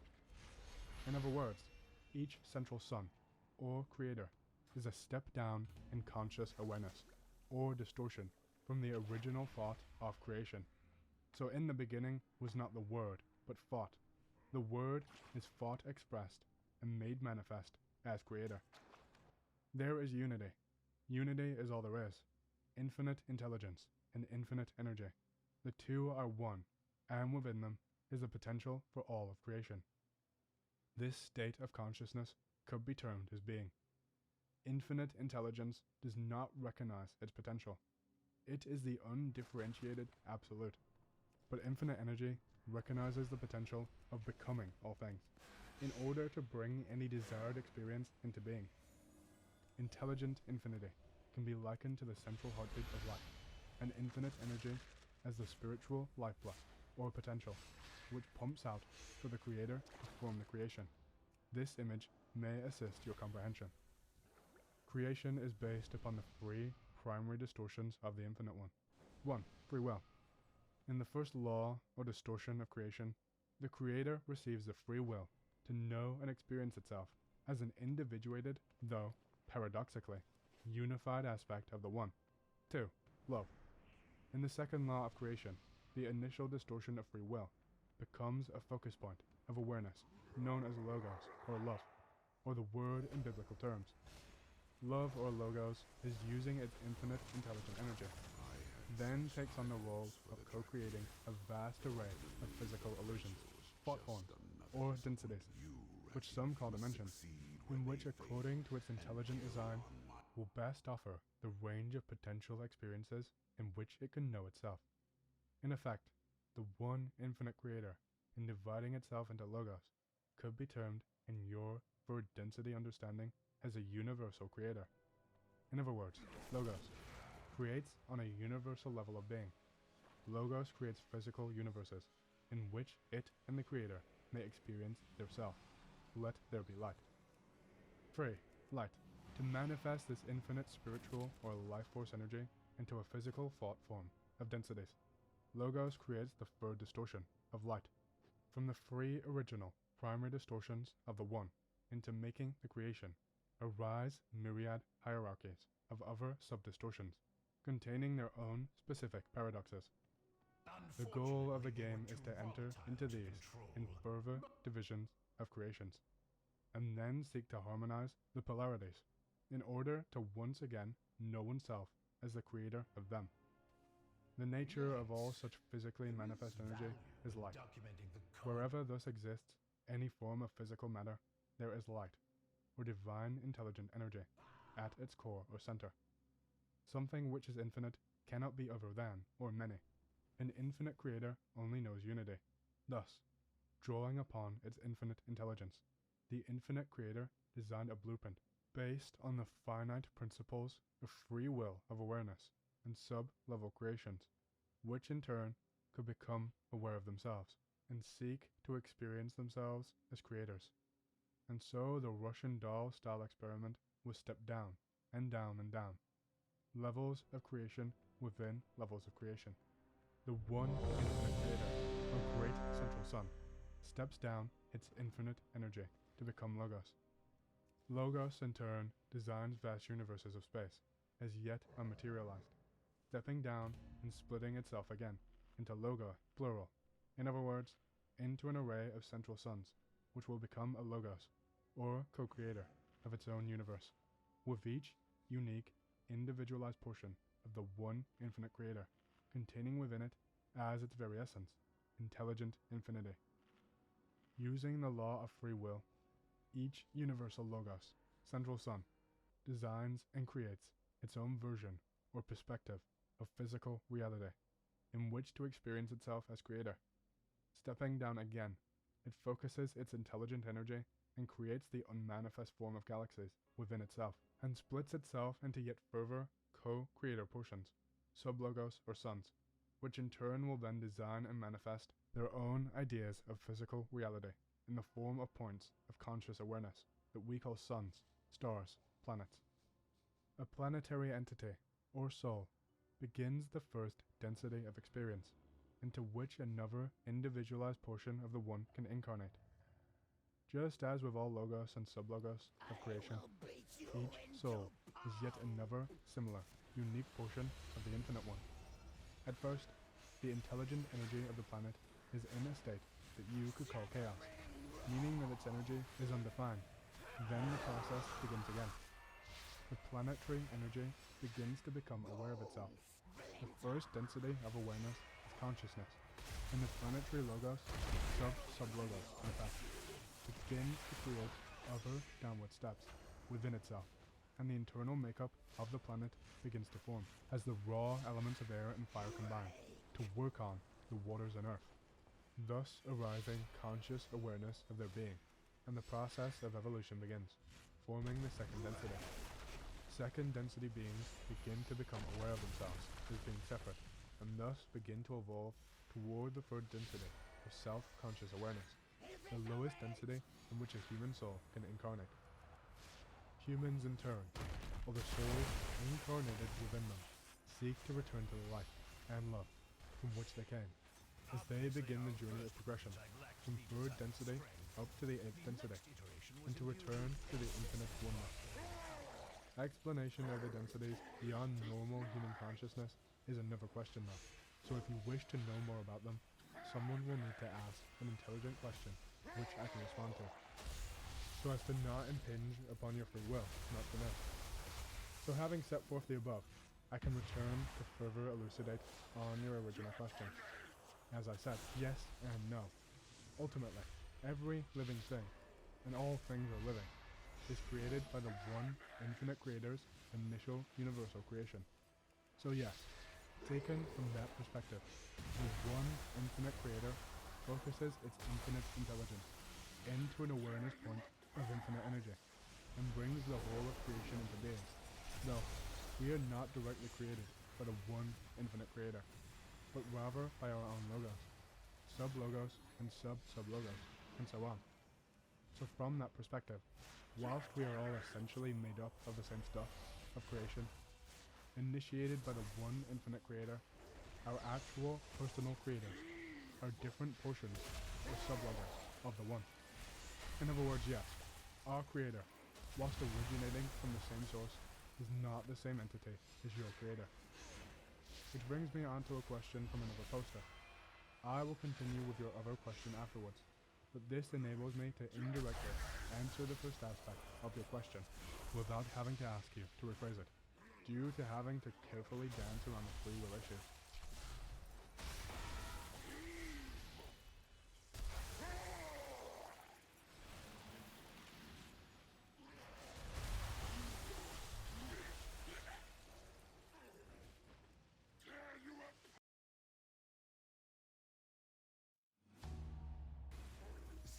In other words, each central sun or creator is a step down in conscious awareness or distortion from the original thought of creation. So in the beginning was not the Word, but thought. The Word is thought expressed and made manifest as creator. There is unity. Unity is all there is. Infinite intelligence and infinite energy. The two are one, and within them is the potential for all of creation. This state of consciousness could be termed as being. Infinite intelligence does not recognize its potential. It is the undifferentiated absolute. But infinite energy recognizes the potential of becoming all things, in order to bring any desired experience into being. Intelligent infinity can be likened to the central heartbeat of life, and infinite energy as the spiritual lifeblood, or potential, which pumps out for the creator to form the creation. This image may assist your comprehension. Creation is based upon the three primary distortions of the Infinite One. 1. Free will. In the first law or distortion of creation, the creator receives the free will to know and experience itself as an individuated, though, paradoxically, unified aspect of the One. 2. Love. In the second law of creation, the initial distortion of free will becomes a focus point of awareness known as logos or love, or the word in biblical terms. Love or logos is using its infinite intelligent energy, then takes on the role of co-creating a vast array of physical illusions, thought forms, or densities, which some call dimensions, in which according to its intelligent design will best offer the range of potential experiences in which it can know itself. In effect, the one infinite creator, in dividing itself into logos, could be termed, in your third density understanding, as a universal creator. In other words, logos creates on a universal level of being. Logos creates physical universes, in which it and the creator may experience their self. Let there be light. 3. Light. To manifest this infinite spiritual or life force energy into a physical thought form of densities. Logos creates the third distortion of light. From the three original primary distortions of the One into making the creation, arise myriad hierarchies of other sub-distortions, containing their own specific paradoxes. The goal of the game is to enter into these in further divisions of creations, and then seek to harmonize the polarities, in order to once again know oneself as the creator of them. The nature of all such physically manifest energy is light. Wherever thus exists any form of physical matter, there is light, or divine intelligent energy, at its core or center. Something which is infinite cannot be other than, or many. An infinite creator only knows unity. Thus, drawing upon its infinite intelligence, the infinite creator designed a blueprint based on the finite principles of free will of awareness and sub-level creations, which in turn could become aware of themselves and seek to experience themselves as creators. And so the Russian doll style experiment was stepped down and down and down. Levels of creation within levels of creation. The one infinite creator, or great central sun, steps down its infinite energy to become Logos. Logos, in turn, designs vast universes of space, as yet unmaterialized, stepping down and splitting itself again into Loga, plural. In other words, into an array of central suns, which will become a Logos, or co-creator, of its own universe, with each unique, individualized portion of the one infinite creator, containing within it, as its very essence, intelligent infinity. Using the law of free will, each universal Logos, central sun, designs and creates its own version or perspective of physical reality, in which to experience itself as creator. Stepping down again, it focuses its intelligent energy and creates the unmanifest form of galaxies within itself, and splits itself into yet further co-creator portions, sub-Logos or suns, which in turn will then design and manifest their own ideas of physical reality in the form of points of conscious awareness that we call suns, stars, planets. A planetary entity, or soul, begins the first density of experience, into which another individualized portion of the One can incarnate. Just as with all Logos and sub-Logos of creation, each soul is yet another similar, unique portion of the Infinite One. At first, the intelligent energy of the planet is in a state that you could call chaos, meaning that its energy is undefined. Then the process begins again. The planetary energy begins to become aware of itself. The first density of awareness is consciousness, and the planetary Logos, sub-Logos, in effect, begins to create other downward steps within itself, and the internal makeup of the planet begins to form, as the raw elements of air and fire combine to work on the waters and earth, thus arising conscious awareness of their being, and the process of evolution begins, forming the second density. Second density beings begin to become aware of themselves as being separate, and thus begin to evolve toward the third density of self-conscious awareness, the lowest density in which a human soul can incarnate. Humans in turn, or the souls incarnated within them, seek to return to the light and love from which they came, as they begin the journey of progression from third density up to the eighth density, and to return to the infinite oneness. Explanation of the densities beyond normal human consciousness is another question though, so if you wish to know more about them, someone will need to ask an intelligent question which I can respond to, so as to not impinge upon your free will, not to know. So having set forth the above, I can return to further elucidate on your original question. As I said, yes and no. Ultimately, every living thing, and all things are living, is created by the one infinite creator's initial universal creation. So yes, taken from that perspective, the one infinite creator focuses its infinite intelligence into an awareness point of infinite energy, and brings the whole of creation into being. Though, we are not directly created by the one infinite creator. but rather by our own logos, sub-logos and sub-sub-logos, and so on. So from that perspective, whilst we are all essentially made up of the same stuff, of creation, initiated by the one infinite creator, our actual personal creators are different portions or sub-logos of the one. In other words, yes, our creator, whilst originating from the same source, is not the same entity as your creator. Which brings me on to a question from another poster. I will continue with your other question afterwards, but this enables me to indirectly answer the first aspect of your question without having to ask you to rephrase it, due to having to carefully dance around the free will issue.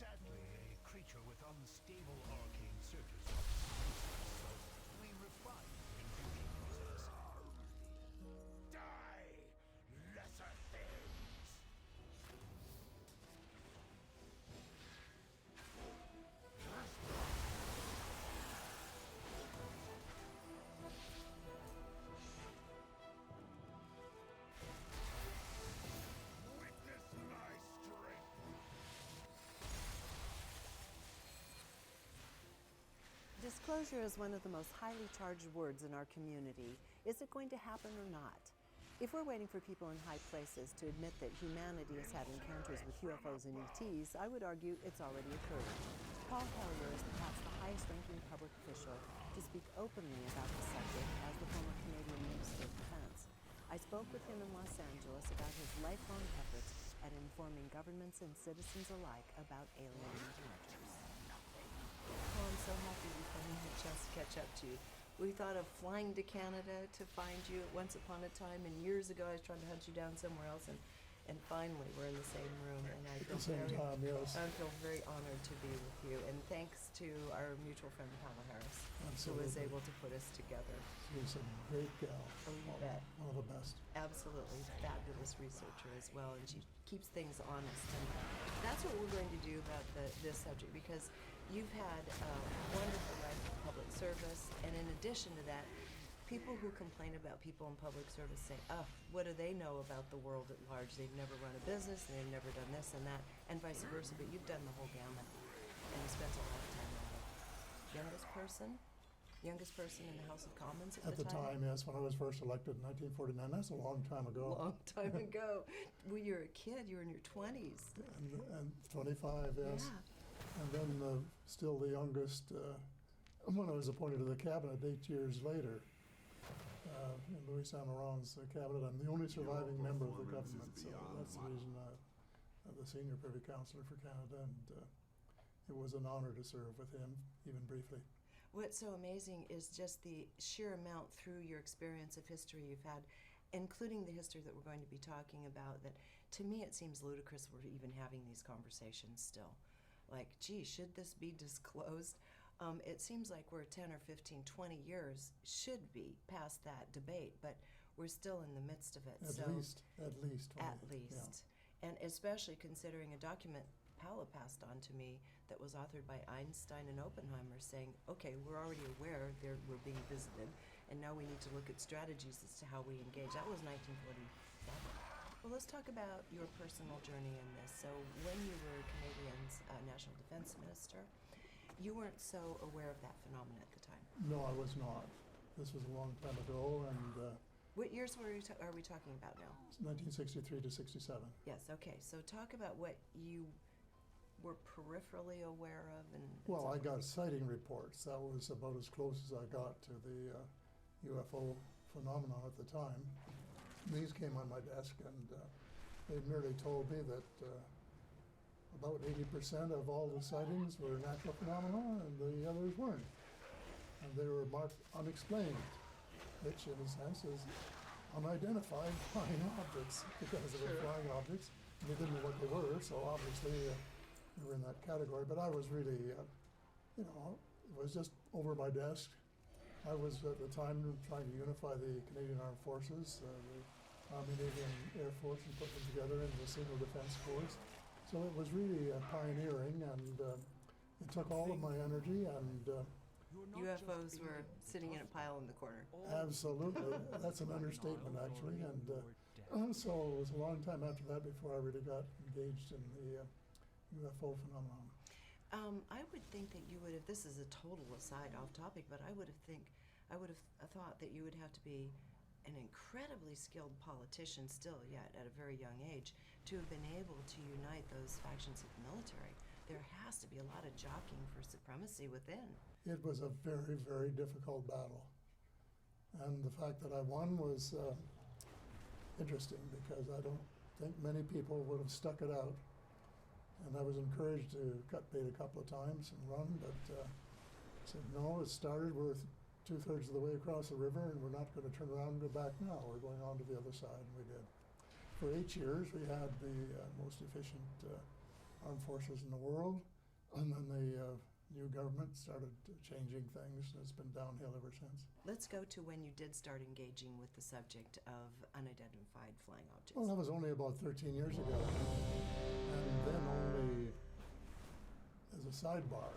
Sadly, a creature with unstable arcane surges of space, so we refine and beauty users. Die, lesser things! Witness my strength! Disclosure is one of the most highly charged words in our community. Is it going to happen or not? If we're waiting for people in high places to admit that humanity has had encounters with UFOs and ETs, I would argue it's already occurred. Paul Hellyer is perhaps the highest-ranking public official to speak openly about the subject as the former Canadian Minister of Defense. I spoke with him in Los Angeles about his lifelong efforts at informing governments and citizens alike about alien encounters. Oh, I'm so happy we finally had a chance to catch up to you. We thought of flying to Canada to find you once upon a time, and years ago I was trying to hunt you down somewhere else, and finally we're in the same room, and I feel I feel very honored to be with you, and thanks to our mutual friend Pamela Harris, who was able to put us together. She's a great gal. Oh, you bet. One of the best. Absolutely fabulous researcher as well, and she keeps things honest, and that's what we're going to do about this subject, because you've had a wonderful life of public service, and in addition to that, people who complain about people in public service say, oh, what do they know about the world at large? They've never run a business, and they've never done this and that, and vice versa, but you've done the whole gamut, and you spent a lot of time on it. Youngest person in the House of Commons at the time. Yes, when I was first elected in 1949. That's a long time ago. Long time ago. When you were a kid, you were in your 20s. And 25, yes. Yeah. And then still the youngest when I was appointed to the cabinet 8 years later. In Louis Saint-Laurent's cabinet, I'm the only surviving member of the government, so that's the reason I'm the senior Privy Councillor for Canada, and it was an honor to serve with him, even briefly. What's so amazing is just the sheer amount through your experience of history you've had, including the history that we're going to be talking about, that to me it seems ludicrous we're even having these conversations still. Like, gee, should this be disclosed? It seems like we're 10 or 15, 20 years should be past that debate, but we're still in the midst of it. At least. At least. Yeah. And especially considering a document Paula passed on to me that was authored by Einstein and Oppenheimer saying, okay, we're already aware we're being visited, and now we need to look at strategies as to how we engage. That was 1947. Well, let's talk about your personal journey in this. So when you were Canadian's National Defense Minister, you weren't so aware of that phenomenon at the time. No, I was not. This was a long time ago, and... what years are we talking about now? 1963 to 67. Yes, okay. So talk about what you were peripherally aware of. Well, I got sighting reports. That was about as close as I got to the UFO phenomenon at the time. These came on my desk, and they merely told me that about 80% of all the sightings were natural phenomena, and the others weren't. And they were marked unexplained, which in a sense is unidentified flying objects, because they were flying objects. We didn't know what they were, so obviously we were in that category. But I was really, it was just over my desk. I was at the time trying to unify the Canadian Armed Forces. Army, Navy, and Air Force and put them together into the Single Defense Force. So it was really pioneering, and it took all of my energy, and UFOs were sitting in a pile in the corner. absolutely, that's an understatement actually, and so it was a long time after that before I really got engaged in the UFO phenomenon. I would think that you would have, this is a total aside off topic, but I would have thought that you would have to be an incredibly skilled politician still yet at a very young age to have been able to unite those factions of the military. There has to be a lot of jockeying for supremacy within. It was a very, very difficult battle. And the fact that I won was interesting because I don't think many people would have stuck it out. And I was encouraged to cut bait a couple of times and run, but I said, no, it started, we're 2/3 of the way across the river, and we're not going to turn around and go back now. We're going on to the other side, and we did. For 8 years, we had the most efficient armed forces in the world, and then the new government started changing things, and it's been downhill ever since. Let's go to when you did start engaging with the subject of unidentified flying objects. Well, that was only about 13 years ago, and then only as a sidebar,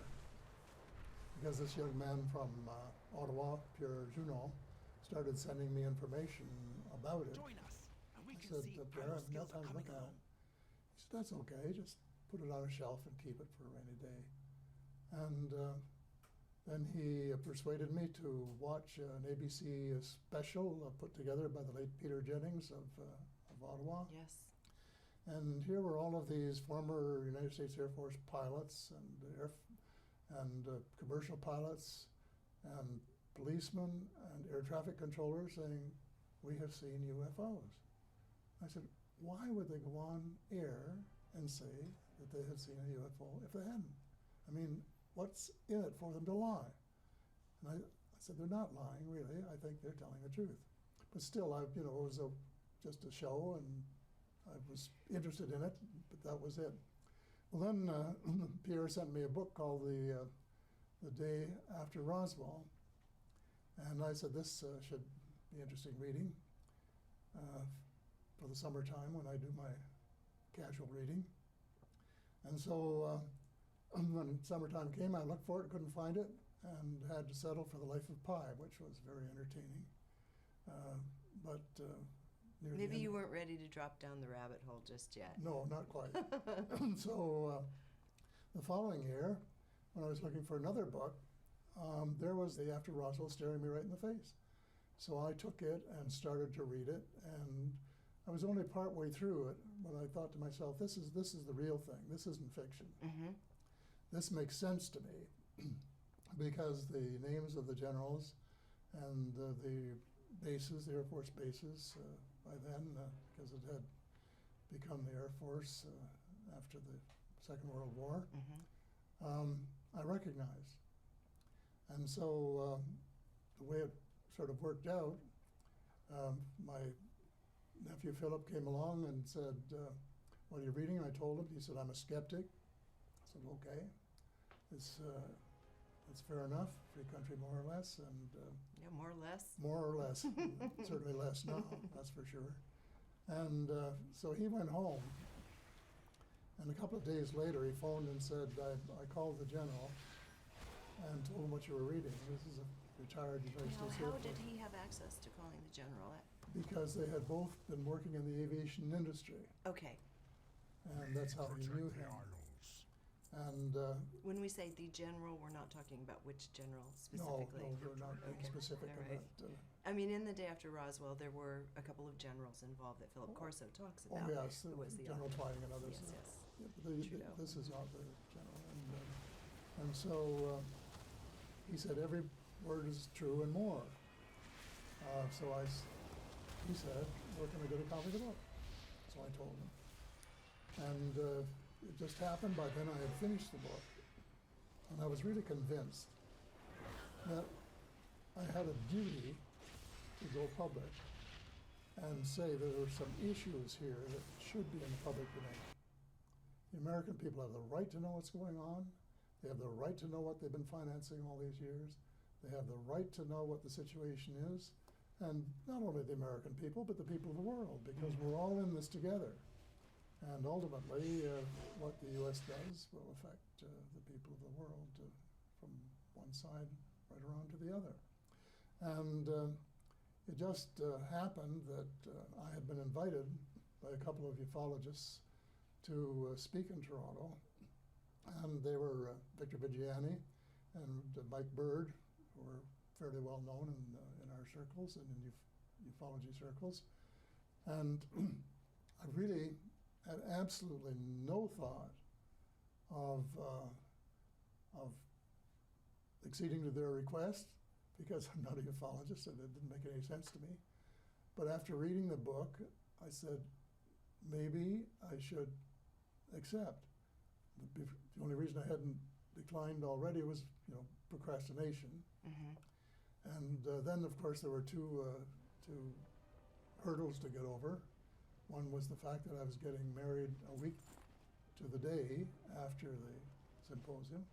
because this young man from Ottawa, Pierre Junot, started sending me information about it. Join us, and we I can said, see Pierre, how I've got skills are time to coming look at along. it. He said, that's okay, just put it on a shelf and keep it for a rainy day. And then he persuaded me to watch an ABC special put together by the late Peter Jennings of Ottawa. Yes. And here were all of these former United States Air Force pilots and commercial pilots and policemen and air traffic controllers saying, we have seen UFOs. I said, why would they go on air and say that they had seen a UFO if they hadn't? I mean, what's in it for them to lie? And I said, they're not lying, really. I think they're telling the truth. But still, it was just a show, and I was interested in it, but that was it. Well, then Pierre sent me a book called The Day After Roswell, and I said, this should be interesting reading for the summertime when I do my casual reading. And so when summertime came, I looked for it, couldn't find it, and had to settle for The Life of Pi, which was very entertaining. But near Maybe the end, you weren't ready to drop down the rabbit hole just yet. no, not quite. So the following year, when I was looking for another book, there was The After Roswell staring me right in the face. So I took it and started to read it, and I was only partway through it when I thought to myself, this is the real thing. This isn't fiction. Mm-hmm. This makes sense to me because the names of the generals and the bases, the Air Force bases, by then, because it had become the Air Force after the Second World War, I recognized. And so the way it sort of worked out, my nephew Philip came along and said, what are you reading? I told him. He said, I'm a skeptic. I said, okay. It's fair enough. Free country, more or less. And yeah, more or less. more or less. Certainly less now, that's for sure. And so he went home. And a couple of days later, he phoned and said, I called the general and told him what you were reading. This is a retired United Now, States Air how Force. did he have access to calling the general? Because they had both been working in the aviation industry. Okay. And that's how he knew him. And When we say the general, we're not talking about which general no, specifically. we're not being specific All on right. that. I mean, in The Day After Roswell, there were a couple of generals involved that Philip Corso talks Oh, about. yes, who was the General army. Twining and others. Yes, yes. Yeah, but Trudeau. this is not the general. And so he said, every word is true and more. So he said, where can I get a copy of the book? So I told him. And it just happened, by then I had finished the book. And I was really convinced that I had a duty to go public and say that there were some issues here that should be in the public domain. The American people have the right to know what's going on. They have the right to know what they've been financing all these years. They have the right to know what the situation is. And not only the American people, but the people of the world, because we're all in this together. And ultimately, what the U.S. does will affect the people of the world from one side right around to the other. And it just happened that I had been invited by a couple of ufologists to speak in Toronto. And they were Victor Vigiani and Mike Bird, who were fairly well known in our circles and in ufology circles. And I really had absolutely no thought of acceding to their request, because I'm not a ufologist and it didn't make any sense to me. But after reading the book, I said, maybe I should accept. The only reason I hadn't declined already was, procrastination. And then, of course, there were two hurdles to get over. One was the fact that I was getting married a week to the day after the symposium.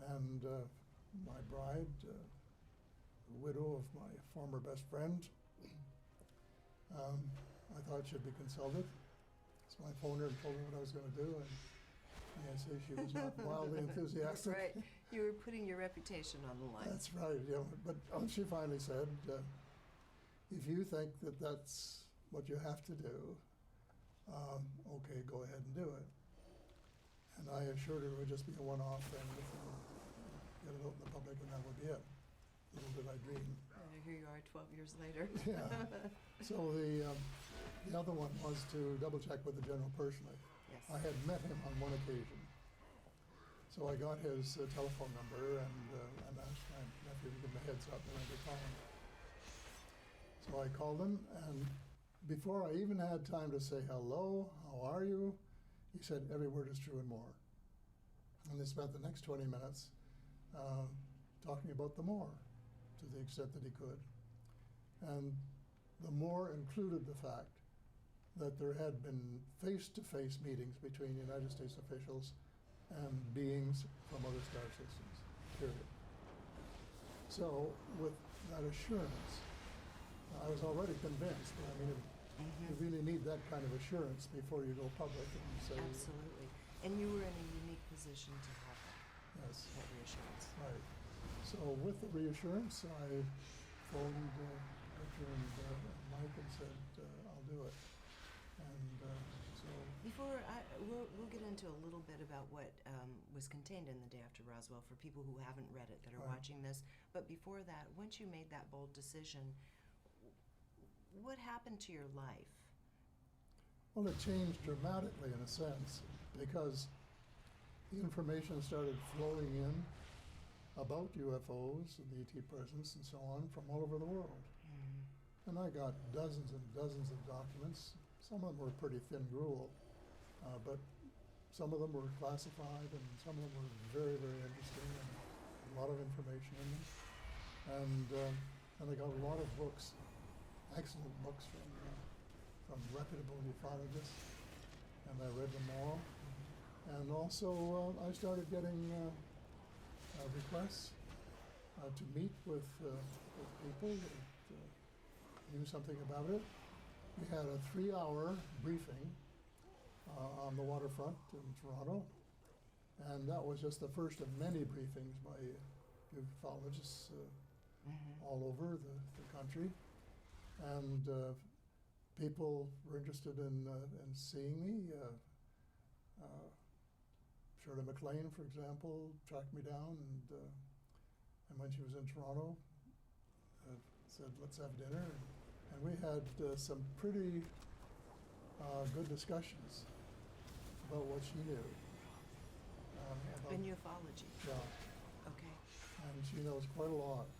And my bride, the widow of my former best friend, I thought she'd be consulted. So I phoned her and told her what I was going to do. And I say she was not wildly enthusiastic. Right. You were putting your reputation on the line. That's right. But she finally said, if you think that that's what you have to do, okay, go ahead and do it. And I assured her it would just be a one-off thing, get it out in the public, and that would be it. Little did I dream. And here you are 12 years later. Yeah. So the other one was to double-check with the general personally. Yes. I had met him on one occasion. So I got his telephone number and asked my nephew to give him a heads up that I'd be calling. So I called him, and before I even had time to say hello, how are you, he said every word is true and more. And they spent the next 20 minutes talking about the more to the extent that he could. And the more included the fact that there had been face-to-face meetings between United States officials and beings from other star systems, period. So with that assurance, I was already convinced. I mean, you really need that kind of assurance before you go public and say... Absolutely. And you were in a unique position to have that. Yes. That reassurance. Right. So with the reassurance, I phoned Victor and Mike and said, I'll do it. And so... Before, we'll get into a little bit about what was contained in The Day After Roswell for people who haven't read it that are watching this. But before that, once you made that bold decision, what happened to your life? Well, it changed dramatically in a sense, because the information started flowing in about UFOs and the ET presence and so on from all over the world. And I got dozens and dozens of documents. Some of them were pretty thin gruel, but some of them were classified, and some of them were very, very interesting, and a lot of information in them. And I got a lot of books, excellent books from reputable ufologists, and I read them all. And also, I started getting requests to meet with people that knew something about it. We had a 3-hour briefing on the waterfront in Toronto, and that was just the first of many briefings by ufologists all over the country. And people were interested in seeing me. Shirley MacLaine, for example, tracked me down, and when she was in Toronto, said, let's have dinner. And we had some pretty good discussions about what she knew. In ufology? Yeah. Okay. And she knows quite a lot.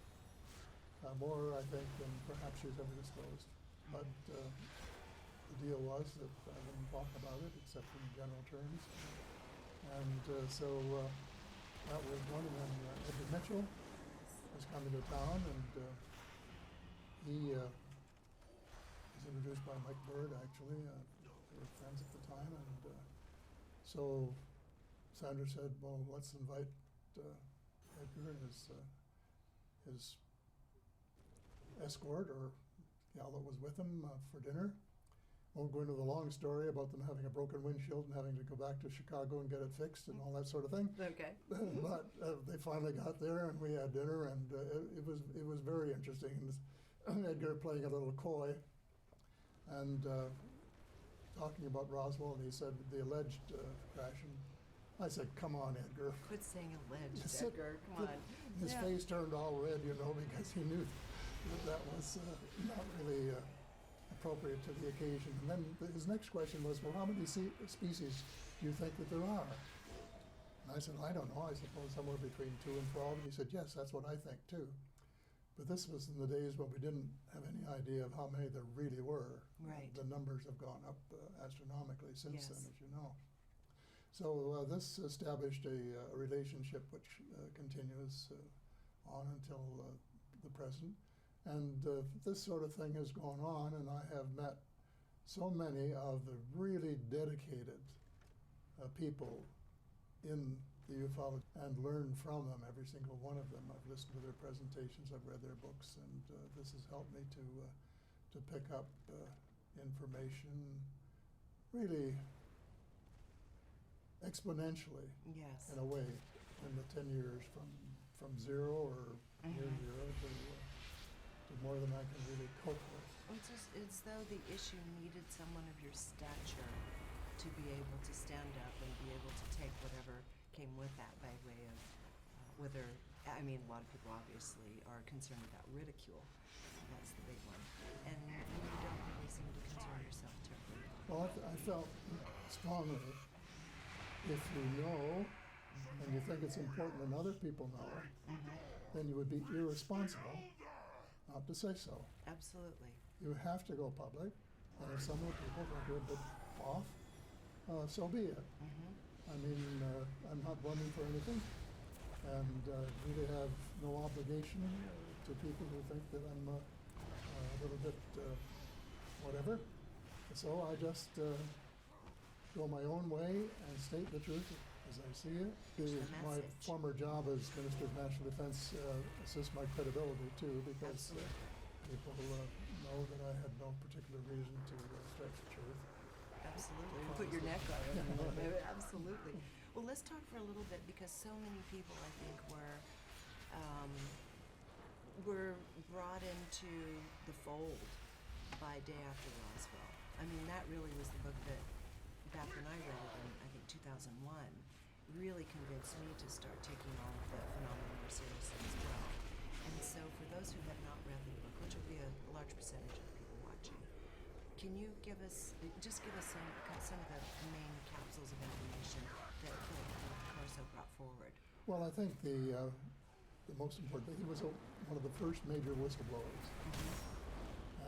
More, I think, than perhaps she's ever disclosed. But the deal was that I wouldn't talk about it except in general terms. And so that was one. And then Edward Mitchell was coming to town, and he was introduced by Mike Bird, actually. They were friends at the time. And so Sandra said, well, let's invite Edgar and his escort or gal that was with him for dinner. Won't go into the long story about them having a broken windshield and having to go back to Chicago and get it fixed and all that sort of thing. Okay. But they finally got there and we had dinner, and it was very interesting. And Edgar playing a little coy and talking about Roswell, and he said the alleged crash. And I said, "Come on, Edgar." Quit saying alleged, Edgar. Come on. His face turned all red, because he knew that was not really appropriate to the occasion. And then his next question was, "Well, how many species do you think that there are?" And I said, "I don't know. I suppose somewhere between 2 and 12." And he said, "Yes, that's what I think too." But this was in the days when we didn't have any idea of how many there really were. Right. The numbers have gone up astronomically since then, Yes. as you know. So this established a relationship which continues on until the present. And this sort of thing has gone on, and I have met so many of the really dedicated people in the ufology and learned from them, every single one of them. I've listened to their presentations, I've read their books, and this has helped me to pick up information really exponentially, yes, in a way, in the 10 years from zero or near zero to more than I can really cope with. It's though the issue needed someone of your stature to be able to stand up and be able to take whatever came with that by way of whether, I mean, a lot of people obviously are concerned about ridicule. That's the big one. And you don't really seem to concern yourself terribly. Well, I felt strongly, if you know and you think it's important and other people know, then you would be irresponsible not to say so. Absolutely. You have to go public, and if some of the people think you're a bit off, so be it. I mean, I'm not running for anything, and really have no obligation to people who think that I'm a little bit whatever. So I just go my own way and state the truth as I see it. My former job as Minister of National Defense assists my credibility too, because people know that I had no particular reason to stretch the truth. Absolutely. Put your neck on it. Absolutely. Well, let's talk for a little bit, because so many people, I think, were brought into the fold by Day After Roswell. I mean, that really was the book that, back when I read it in, I think, 2001, really convinced me to start taking all of the phenomena more seriously as well. And so for those who have not read the book, which will be a large percentage of people watching, can you give us some of the main capsules of information that Corso brought forward? Well, I think the most important thing, he was one of the first major whistleblowers.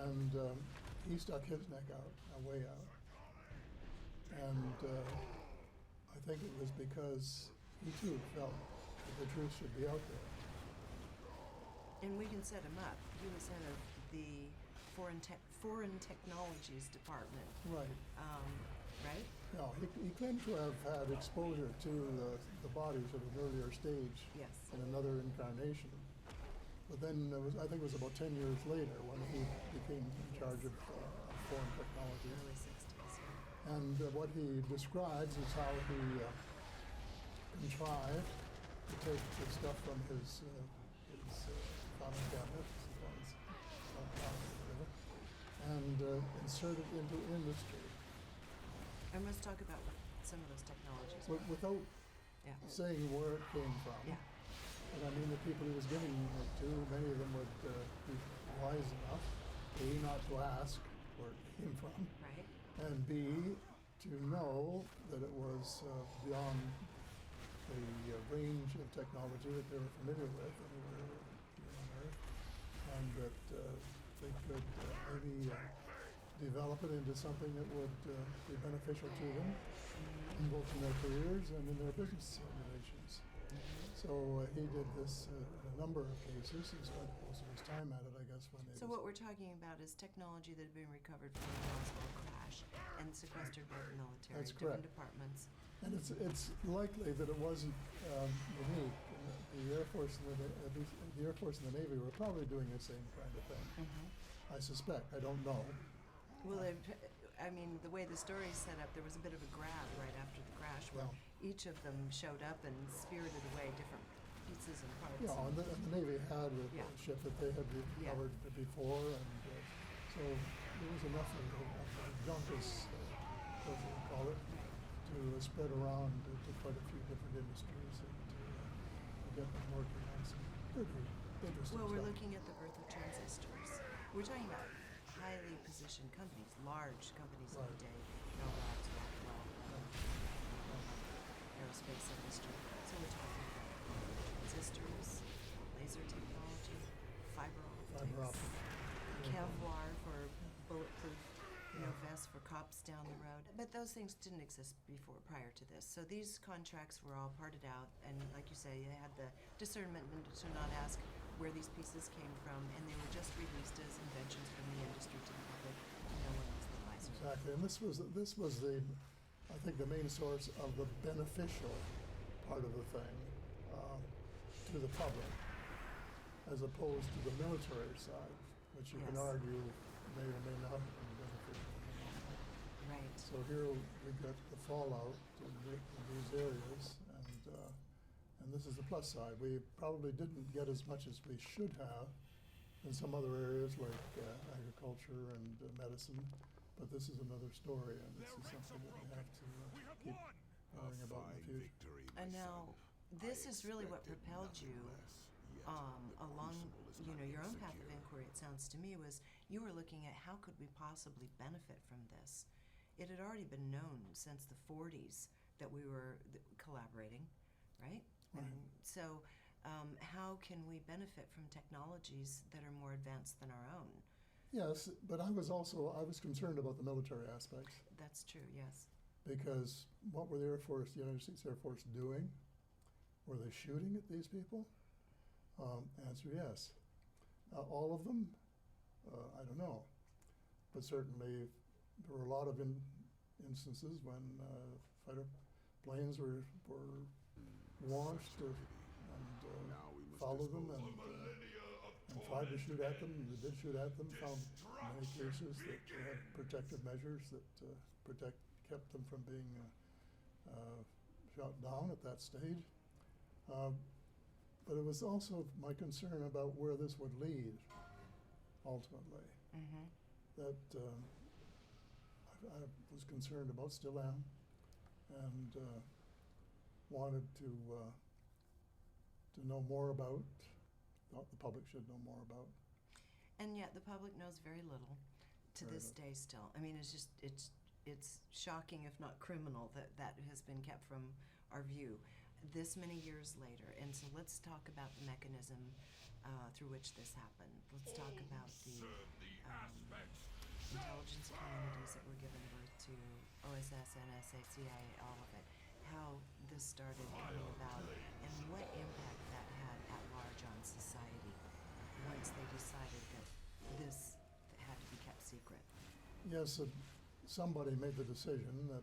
And he stuck his neck out, way out. And I think it was because he too felt that the truth should be out there. And we can set him up. He was head of the Foreign Technologies Department. Right. Right? No, he claimed to have had exposure to the bodies at an earlier stage in another incarnation. But then I think it was about 10 years later when he became in charge of foreign technology. Early 60s. And what he describes is how he contrived to take the stuff from his filing cabinet, and insert it into industry. And let's talk about some of those technologies. Without saying where it came from. Yeah. And I mean, the people he was giving it to, many of them would be wise enough, A, not to ask where it came from, right, and B, to know that it was beyond the range of technology that they were familiar with anywhere here on Earth, and that they could maybe develop it into something that would be beneficial to them, both in their careers and in their business relations. So he did this in a number of cases. He spent most of his time at it, I guess, when So what we're talking about is technology that had been recovered from the Roswell crash and sequestered by the military, That's different correct. departments. And it's likely that it wasn't unique. The Air Force and the Air Force and the Navy were probably doing the same kind of thing. I suspect. I don't know. Well, I mean, the way the story's set up, there was a bit of a grab right after the crash where each of them showed up and spirited away different pieces and parts. Yeah, and the Navy had a ship that they had recovered before, and so there was enough of junk, as we call it, to spread around to quite a few different industries and to get them working on some pretty interesting Well, we're stuff. looking at the birth of transistors. We're talking about highly positioned companies, large companies of the day, Bell Labs, Rockwell, aerospace industry. So we're talking about transistors, laser technology, fiber optics, Kevlar for bulletproof, vests for cops down the road. But those things didn't exist prior to this. So these contracts were all parted out, and like you say, they had the discernment to not ask where these pieces came from, and they were just released as inventions from the industry to the public. No one was the wiser. Exactly, and this was I think the main source of the beneficial part of the thing to the public, as opposed to the military side, which you can argue may or may not have been beneficial. Right. So here we got the fallout in these areas, and this is the plus side. We probably didn't get as much as we should have in some other areas like agriculture and medicine, but this is another story, and this is something that we have to keep worrying about in the future. And now, this is really what propelled you along, your own path of inquiry, it sounds to me, was you were looking at how could we possibly benefit from this. It had already been known since the 40s that we were collaborating, right? Right. And so how can we benefit from technologies that are more advanced than our own? Yes, but I was concerned about the military aspects. That's true, yes. Because what were the United States Air Force doing? Were they shooting at these people? Answer, yes. All of them? I don't know. But certainly there were a lot of instances when fighter planes were launched and followed them and tried to shoot at them. They did shoot at them, found in many cases that they had protective measures that kept them from being shot down at that stage. But it was also my concern about where this would lead, ultimately. That I was concerned about, still am, and wanted to know more about, thought the public should know more about. And yet the public knows very little to this day still. I mean, it's shocking, if not criminal, that has been kept from our view this many years later. And so let's talk about the mechanism through which this happened. Let's talk about the intelligence communities that were given birth to, OSS, NSA, CIA, all of it, how this started coming about, and what impact that had at large on society once they decided that this had to be kept secret. Yes, somebody made the decision that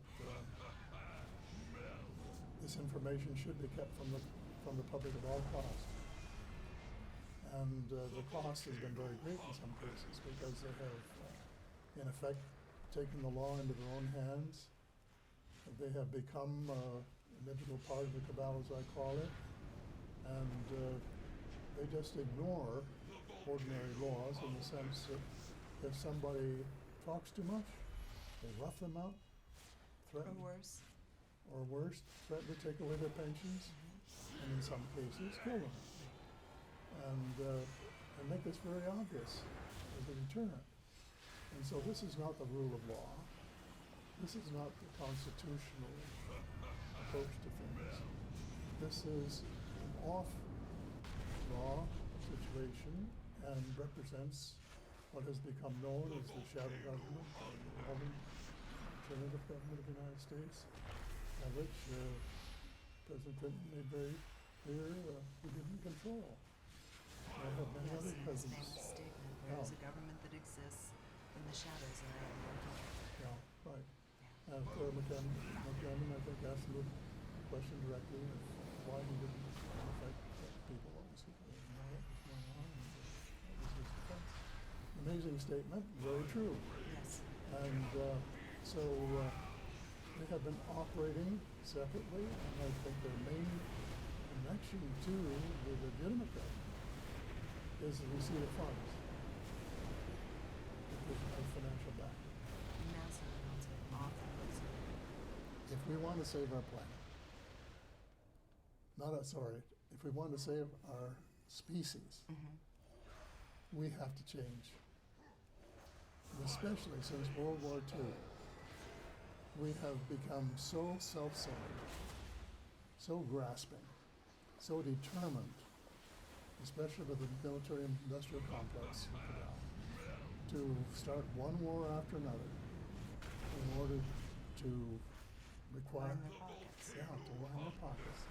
this information should be kept from the public at all costs. And the cost has been very great in some cases because they have, in effect, taken the law into their own hands. They have become an integral part of the cabal, as I call it, and they just ignore ordinary laws in the sense that if somebody talks too much, they rough them out, threaten, or worse, threaten to take away their pensions, and in some cases kill them. And make this very obvious as a deterrent. And so this is not the rule of law. This is not the constitutional approach to things. This is an off-law situation and represents what has become known as the shadow government, or the alternative government of the United States, which President Clinton made very clear he didn't control. I have many other cousins. Famous statement, there is a government that exists in the shadows, and I am working. Yeah, right. after McClendon, I think, asked him the question directly of why he didn't affect people. Obviously, he didn't know what was going on, and that was his defense. Amazing statement, very true. Yes. And so they have been operating separately, and I think their main connection to the legitimate government is the receipt of funds. Because of financial backing. Massive amounts of it off the books. If we want to save our planet, if we want to save our species, we have to change. And especially since World War II, we have become so self-centered, so grasping, so determined, especially with the military-industrial complex, to start one war after another in order to require line their pockets. to line their pockets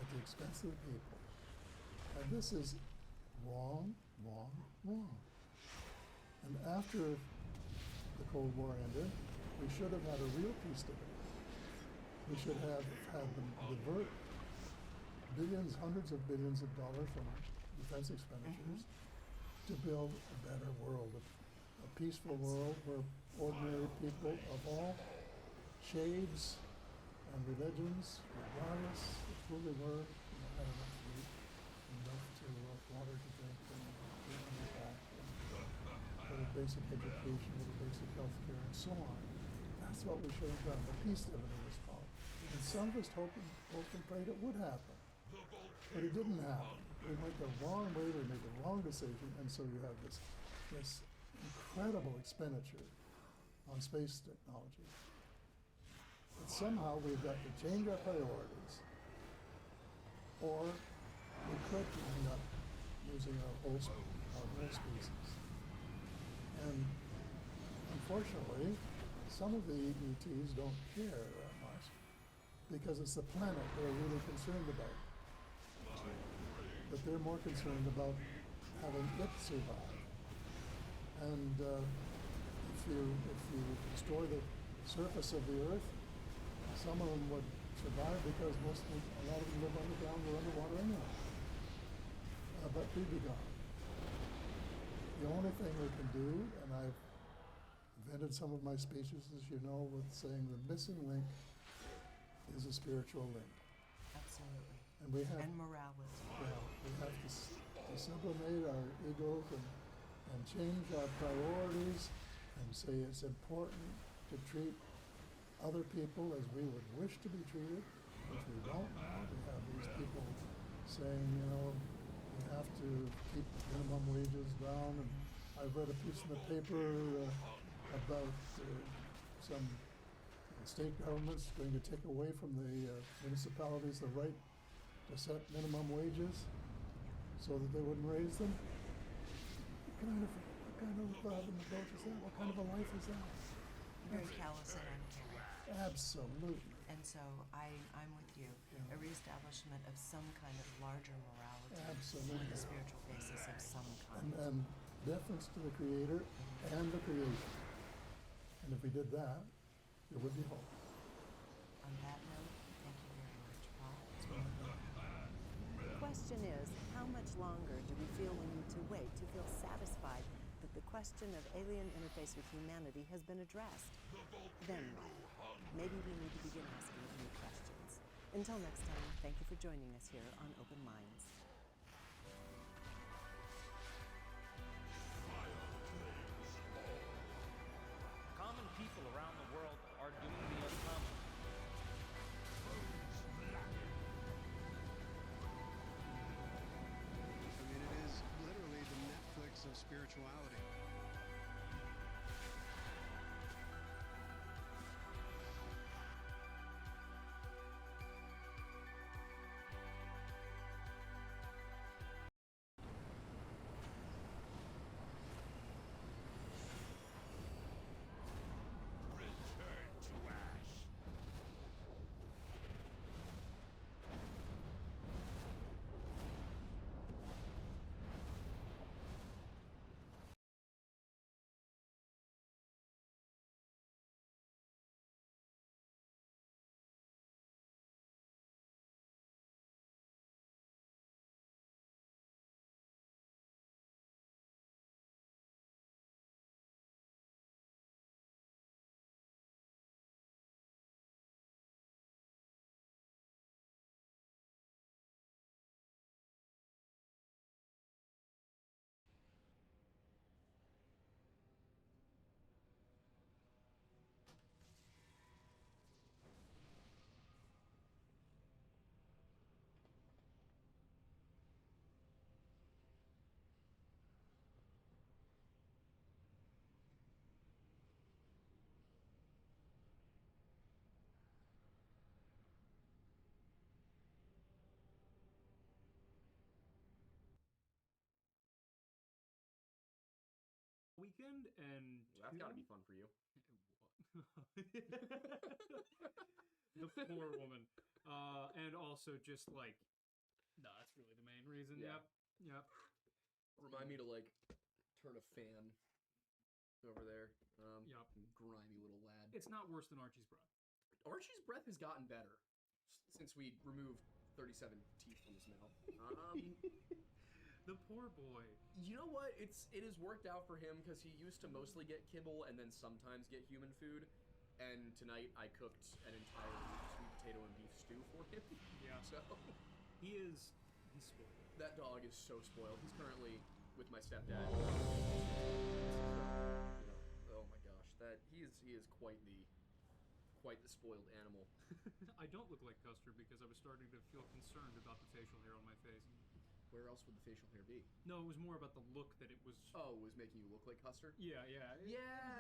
at the expense of the people. And this is wrong, wrong, wrong. And after the Cold War ended, we should have had a real peace dividend. We should have had them divert billions, hundreds of billions of dollars from our defense expenditures to build a better world, a peaceful world where ordinary people of all shades and religions, regardless of who they were, had enough to eat, enough to water to drink, and food on their back, and with a basic education, with a basic health care, and so on. That's what we should have done. The peace dividend was called. And some of us hoped and prayed it would happen. But it didn't happen. We went the wrong way, we made the wrong decision, and so you have this incredible expenditure on space technology. But somehow we've got to change our priorities, or we could end up losing our whole species. And unfortunately, some of the ETs don't care that much because it's the planet they're really concerned about. But they're more concerned about having it survive. And if you destroy the surface of the Earth, some of them would survive because a lot of them live underground or underwater anyway. But we'd be gone. The only thing we can do, and I've invented some of my speeches, as you know, with saying the missing link is a spiritual link. Absolutely. And we have morality. Yeah, we have to sublimate our egos and change our priorities and say it's important to treat other people as we would wish to be treated, which we don't now. We have these people saying, we have to keep minimum wages down. And I read a piece in the paper about some state governments going to take away from the municipalities the right to set minimum wages so that they wouldn't raise them. What kind of an approach is that? What kind of a life is that? Very callous and uncaring. Absolutely. And so I'm with you. A reestablishment of some kind of larger morality. Absolutely. On the spiritual basis of some kind. And deference to the Creator and the creation. And if we did that, there would be hope. On that note, thank you very much, Paul. The question is, how much longer do we feel we need to wait to feel satisfied that the question of alien interface with humanity has been addressed? Then what? Maybe we need to begin asking new questions. Until next time, thank you for joining us here on Open Minds. Common people around the world are doing the uncommon. I mean, it is literally the Netflix of spirituality. weekend, and That's gotta be fun for you. The poor woman, and also just like, no, that's really the main reason. Yeah. Yep. Remind me to like turn a fan over there. Yep. Grimy little lad. It's not worse than Archie's breath. Archie's breath has gotten better since we removed 37 teeth from his mouth. The poor boy. You know what? It has worked out for him because he used to mostly get kibble and then sometimes get human food. And tonight I cooked an entire sweet potato and beef stew for him. Yeah. So he's spoiled. That dog is so spoiled. He's currently with my stepdad. Oh my gosh, he is quite the spoiled animal. I don't look like Custer because I was starting to feel concerned about the facial hair on my face. Where else would the facial hair be? No, it was more about the look that it was. Oh, it was making you look like Custer? Yeah. Yeah.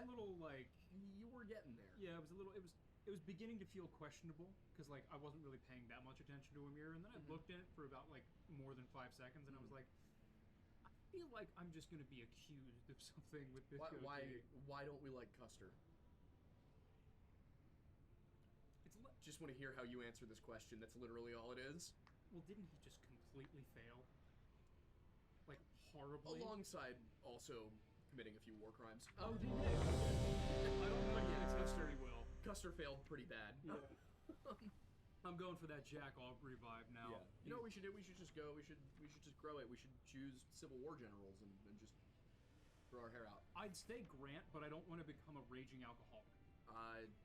It was a little like you were getting there. Yeah, it was a little. It was beginning to feel questionable because like I wasn't really paying that much attention to a mirror, and then I looked at it for about like more than 5 seconds, and I was like, I feel like I'm just gonna be accused of something with this. Why don't we like Custer? Just want to hear how you answer this question. That's literally all it is. Well, didn't he just completely fail? Like, horribly? Alongside also committing a few war crimes. Oh, he did? I don't know yet. Custer will. Custer failed pretty bad. Yeah. I'm going for that Jack Aubrey vibe now. Yeah. You know what we should do? We should just go. We should just grow it. We should choose Civil War generals and just grow our hair out. I'd stay Grant, but I don't want to become a raging alcoholic. I'd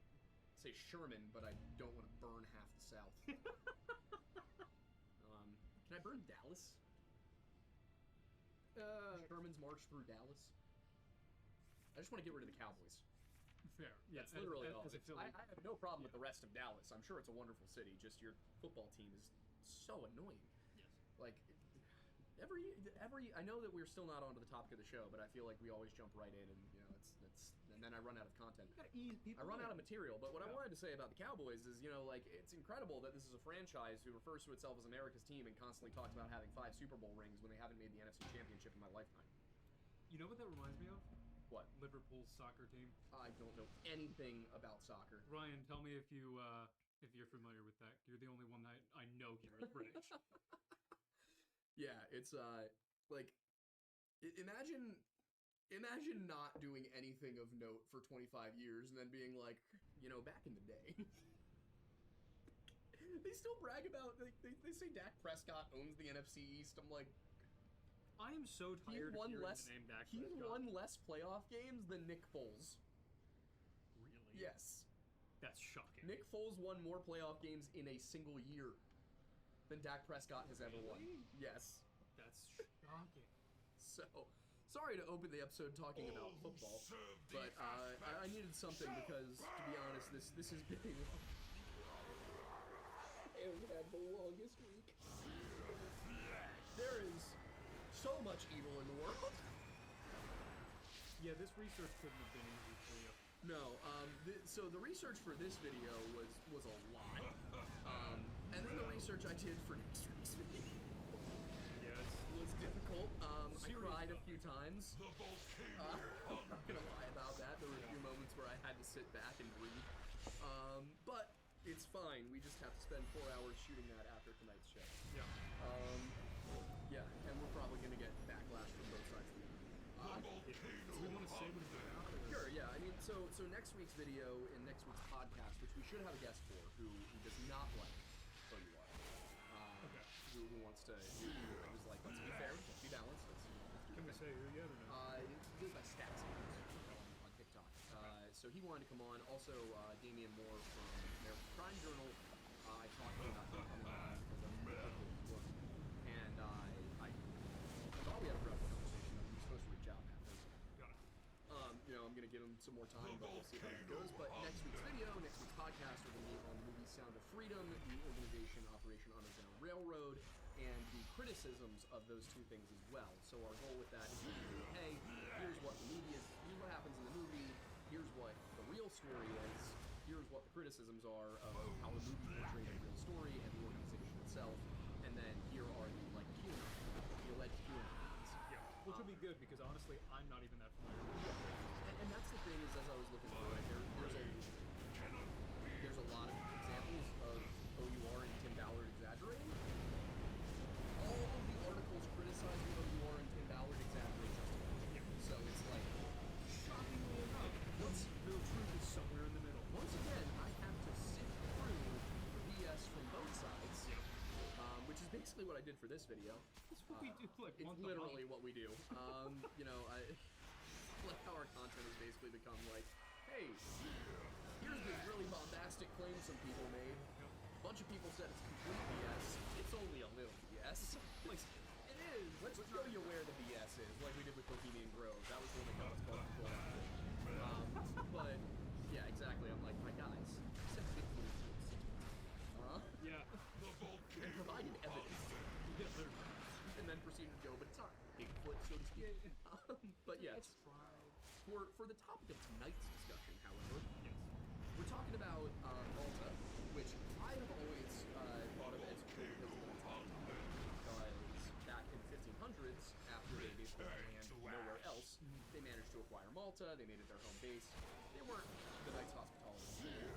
say Sherman, but I don't want to burn half the South. Can I burn Dallas? Sherman's march through Dallas. I just want to get rid of the Cowboys. Fair. Yeah, That's literally all. as a Philly. I have no problem with the rest of Dallas. I'm sure it's a wonderful city. Just your football team is so annoying. Yes. Like every I know that we're still not onto the topic of the show, but I feel like we always jump right in, and it's and then I run out of content. You gotta ease people. I run out of material. But what I wanted to say about the Cowboys is, like it's incredible that this is a franchise who refers to itself as America's team and constantly talks about having 5 Super Bowl rings when they haven't made the NFC Championship in my lifetime. You know what that reminds me of? What? Liverpool's soccer team. I don't know anything about soccer. Ryan, tell me if you're familiar with that. You're the only one that I know here is British. Yeah, it's like imagine not doing anything of note for 25 years and then being like, back in the day. They still brag about they say Dak Prescott owns the NFC East. I'm like, I am so tired of hearing the name Dak Prescott. He's won less playoff games than Nick Foles. Really? Yes. That's shocking. Nick Foles won more playoff games in a single year than Dak Prescott has ever won. Yes. That's shocking. So, sorry to open the episode talking about football, but I needed something because, to be honest, this has been... I have had the longest week. There is so much evil in the world. Yeah, this research couldn't have been easy for you. No, so the research for this video was a lot. And then the research I did for next week's video was difficult. I cried a few times. I'm not gonna lie about that. There were a few moments where I had to sit back and breathe. But it's fine. We just have to spend 4 hours shooting that after tonight's show. Yeah. Yeah, and we're probably gonna get backlash from both sides of the Do we want to say what it's about? Sure, yeah. I mean, so next week's video and next week's podcast, which we should have a guest for, who does not like So You Are. Okay. Who wants to, who was like, let's be fair, let's be balanced. Can we say who yet or no? It goes by stats on TikTok. So he wanted to come on. Also, Damian Moore from American Crime Journal. I talked to him about him coming on because I'm book. And I thought we had a productive conversation. He was supposed to reach out after. Got it. I'm going to give him some more time, but we'll see how it goes. But next week's video, next week's podcast, we're going to be on the movie Sound of Freedom, the organization Operation Underground Railroad, and the criticisms of those two things as well. So our goal with that is to be, hey, here's what the movie is, here's what happens in the movie, here's what the real story is, here's what the criticisms are of how the movie portrayed the real story and the organization itself, and then here are the alleged QAnons. Which will be good because honestly, I'm not even that familiar with it. And that's the thing is, as I was looking through it, there's a lot of examples of OUR and Tim Ballard exaggerating. All of the articles criticizing OUR and Tim Ballard exaggerate just a bit. Yeah. So it's like, shockingly enough, the truth is somewhere in the middle. Once again, I have to sift through the BS from both sides, which is basically what I did for this video. That's what we do, like, it's literally what we do. You know, I like how our content has basically become like, hey, here's this really bombastic claim some people made. A bunch of people said it's complete BS. It's only a little BS. Like, it is. Let's show you where the BS is, like we did with Bohemian Grove. That was the one that got us caught before that. But yeah, exactly. I'm like, my guys, said Bigfoot exists. Yeah. And provided evidence. And then proceeded to go, but it's not Bigfoot, so to speak. But yes, for the topic of tonight's discussion, however, we're talking about Malta, which I have always thought of as cool because back in the 1500s, after they basically land nowhere else, they managed to acquire Malta. They made it their home base. They weren't the Knights Hospitality.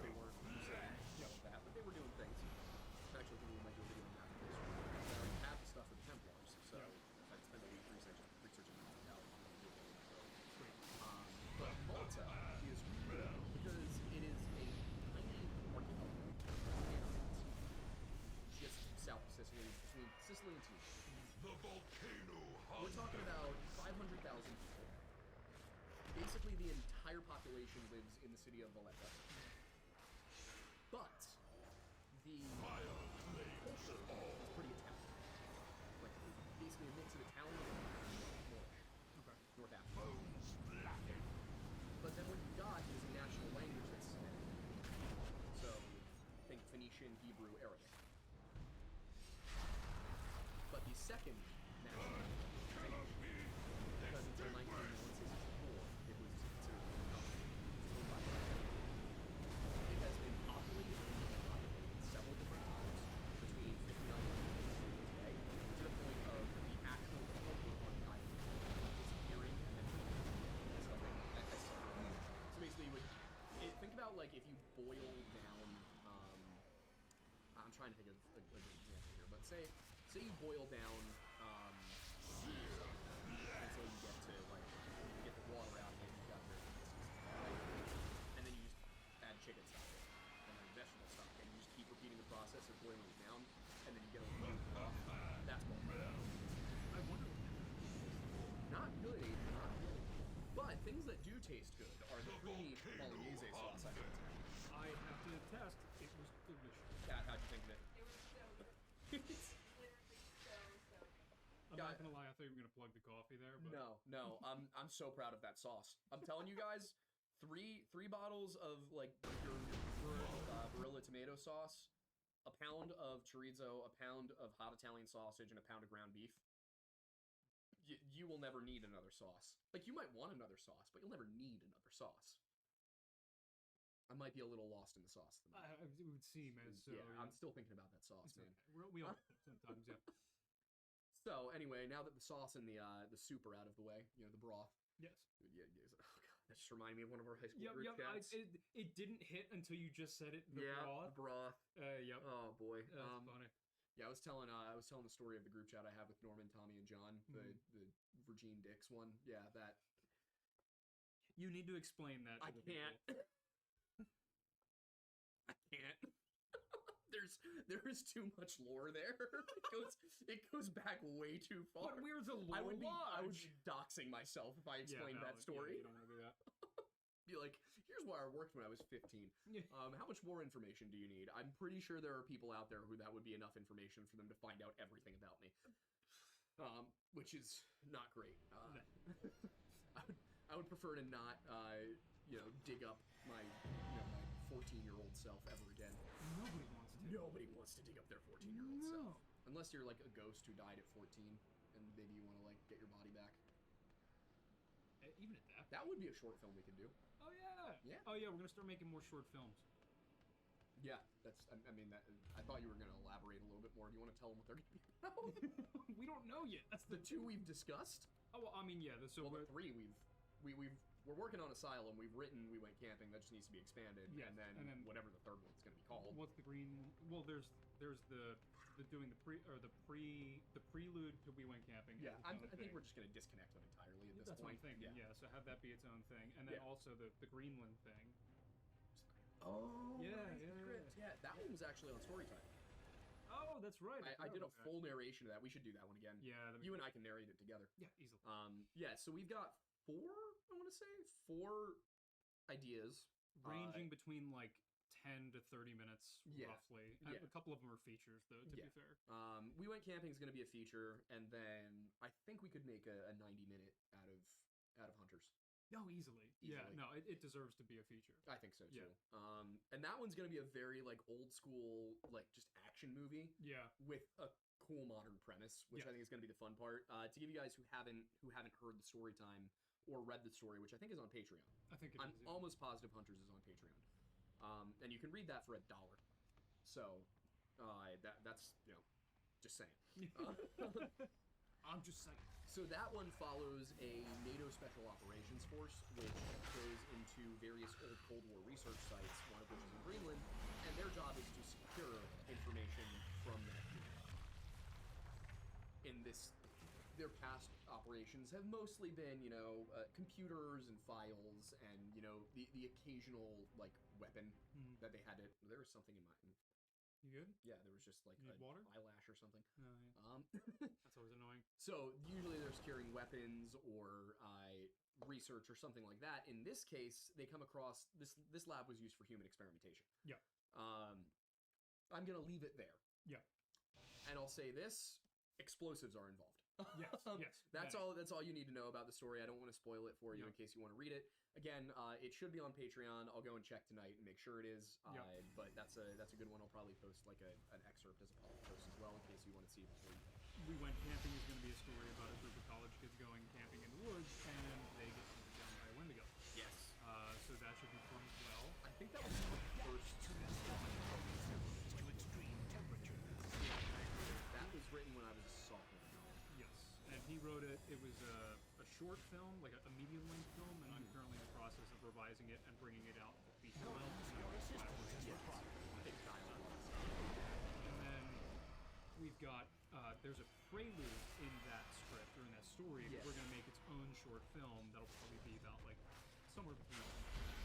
They weren't using all of that, but they were doing things. I'm actually thinking we might do a video on that. They already have the stuff for the Templars, so I'd spend a week researching hospitality. But Malta is cool because it is a tiny archipelago just south of Sicily, between Sicily and Tunisia. The volcano hunt. We're talking about 500,000 people. Basically, the entire population lives in the city of Valletta. But the culture is pretty Italian. Like, basically a mix of Italian and North African. But then what you got is a national language that's Semitic. So, think Phoenician, Hebrew, Arabic. But the second national language is English. Because until 1964, it was considered owned by the It has been populated and depopulated several different times between 59 and today, to the point of the actual culture on the island disappearing and then so basically, think about like if you boil down. I'm trying to think of a good example here, but say you boil down until you get to like you get the water out of it, you've got very and then you just add chicken stock and then vegetable stock, and you just keep repeating the process of boiling it down, and then you get a little broth. That's boiled. I wonder. Not good, not good. But things that do taste good are the creamy bolognese sauce I made tonight. I have to attest, it was delicious. Kat, how'd you think of it? It was so good. It's literally so good. I'm not gonna lie, I thought you were gonna plug the coffee there, but No. I'm so proud of that sauce. I'm telling you guys, three bottles of like your Barilla tomato sauce, a pound of chorizo, a pound of hot Italian sausage, and a pound of ground beef. You will never need another sauce. Like, you might want another sauce, but you'll never need another sauce. I might be a little lost in the sauce. It would seem as so. Yeah, I'm still thinking about that sauce, man. Okay. We all sometimes, yeah. So anyway, now that the sauce and the soup are out of the way, you know, the broth. Yes. Yeah. Oh god, that just reminded me of one of our high school group Yeah. chats. It didn't hit until you just said it. The broth. Yep. Oh boy. That's funny. Yeah, I was telling the story of the group chat I have with Norman, Tommy, and John, the Virgin Dicks one. Yeah, that. You need to explain that. I can't. I can't. There is too much lore there. It goes back way too far. But where's the lore? I would be doxing myself if I explained that story. Yeah, you don't want to do that. Be like, here's where I worked when I was 15. How much more information do you need? I'm pretty sure there are people out there who that would be enough information for them to find out everything about me. Which is not great. I would prefer to not, dig up my 14-year-old self ever again. Nobody wants to dig up their 14-year-old self. Unless you're like a ghost who died at 14 and maybe you want to like get your body back. Even at that. That would be a short film we could do. Oh yeah. Yeah. Oh yeah, we're gonna start making more short films. Yeah, that's. I mean, I thought you were gonna elaborate a little bit more. Do you want to tell them what they're gonna be about? We don't know yet. That's the two we've discussed. Oh, well, I mean, yeah. So the 3 we're working on Asylum. We've written We Went Camping. That just needs to be expanded. Yes, and then whatever the third one's going to be called. What's the green? Well, there's the doing the prelude to We Went Camping. Yeah, I think we're just going to disconnect them entirely at this That's point. what I'm thinking. Yeah. So have that be its own thing, and then also the Greenland thing. Oh, yeah. That one was actually on Storytime. Oh, that's right. I did a full narration of that. We should do that one again. Yeah, you and I can narrate it together. Yeah, easily. So we've got 4 ideas ranging between like 10 to 30 minutes roughly. Yeah. A couple of them are features, though. To be fair, We Went Camping is going to be a feature, and then I think we could make a 90-minute out of Hunters. Oh, easily. Yeah, no, it deserves to be a feature. I think so too. Yeah. And that one's going to be a very like old school like just action movie. Yeah. With a cool modern premise, which I think is going to be the fun part. To give you guys who haven't heard the story time or read the story, which I think is on Patreon. I think I'm almost positive Hunters is on Patreon. And you can read that for $1. So that's just saying. I'm just saying. So that one follows a NATO Special Operations Force, which goes into various old Cold War research sites, one of which is in Greenland, and their job is to secure information from that unit. In their past operations have mostly been, computers and files, and the occasional like weapon that they had to. There was something in my. You good? Yeah, there was just like water? eyelash or something. Oh, yeah. That's always annoying. So usually they're securing weapons or research or something like that. In this case, they come across this lab was used for human experimentation. Yeah. I'm gonna leave it there. Yeah. And I'll say this: explosives are involved. Yes. Yes. That's all you need to know about the story. I don't want to spoil it for you in case you want to read it. Again, it should be on Patreon. I'll go and check tonight and make sure it is. But that's a good one. I'll probably post like an excerpt as a public post as well in case you want to see it before you. We Went Camping is going to be a story about a group of college kids going camping in the woods, and they get hunted down by a Wendigo. Yes. So that should be fun as well. I think that was the first. To extreme temperature. That was written when I was a sophomore. Yes, and he wrote it. It was a short film, like a medium-length film, and I'm currently in the process of revising it and bringing it out for feature length. And then we've got there's a prelude in that script or in that story. Yes. We're going to make its own short film that'll probably be about like somewhere between.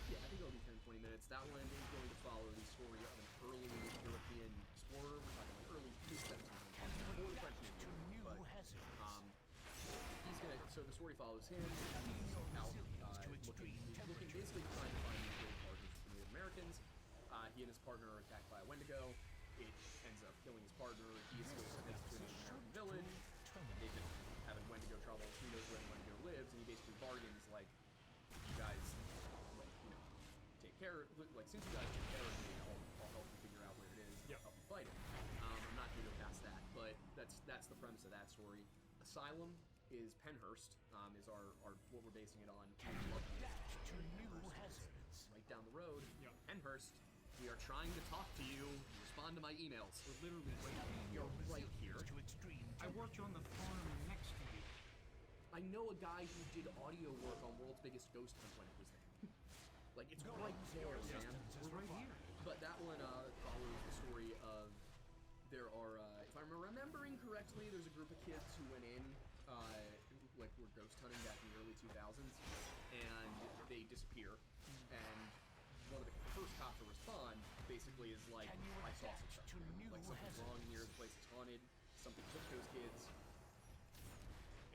Yeah, I think it'll be 10-20 minutes. That one is going to follow the story of an early European explorer. We're talking like early 1700s, before the French Navy. But he's gonna. So the story follows him. He's out looking basically trying to find new partners for Native Americans. He and his partner are attacked by a Wendigo. It ends up killing his partner. He escapes to a Native American village. They've been having Wendigo trouble. He knows where the Wendigo lives, and he basically bargains like, "You guys, take care. Like, since you guys take care of me, I'll help you figure out where it is. I'll help you fight it." I'm not going to go past that, but that's the premise of that story. Asylum is Penhurst. Is our what we're basing it on. Right down the road. Penhurst. We are trying to talk to you. Respond to my emails. We're literally you're right here. I worked on the farm next to you. I know a guy who did audio work on World's Biggest Ghost Hunt when it was there. Like, it's right there, man. We're right here. But that one follows the story of there are, if I'm remembering correctly, there's a group of kids who went in, like were ghost hunting back in the early 2000s, and they disappear. And one of the first cops to respond basically is like, I saw some stuff. Like, something's wrong in here, the place is haunted, something took those kids.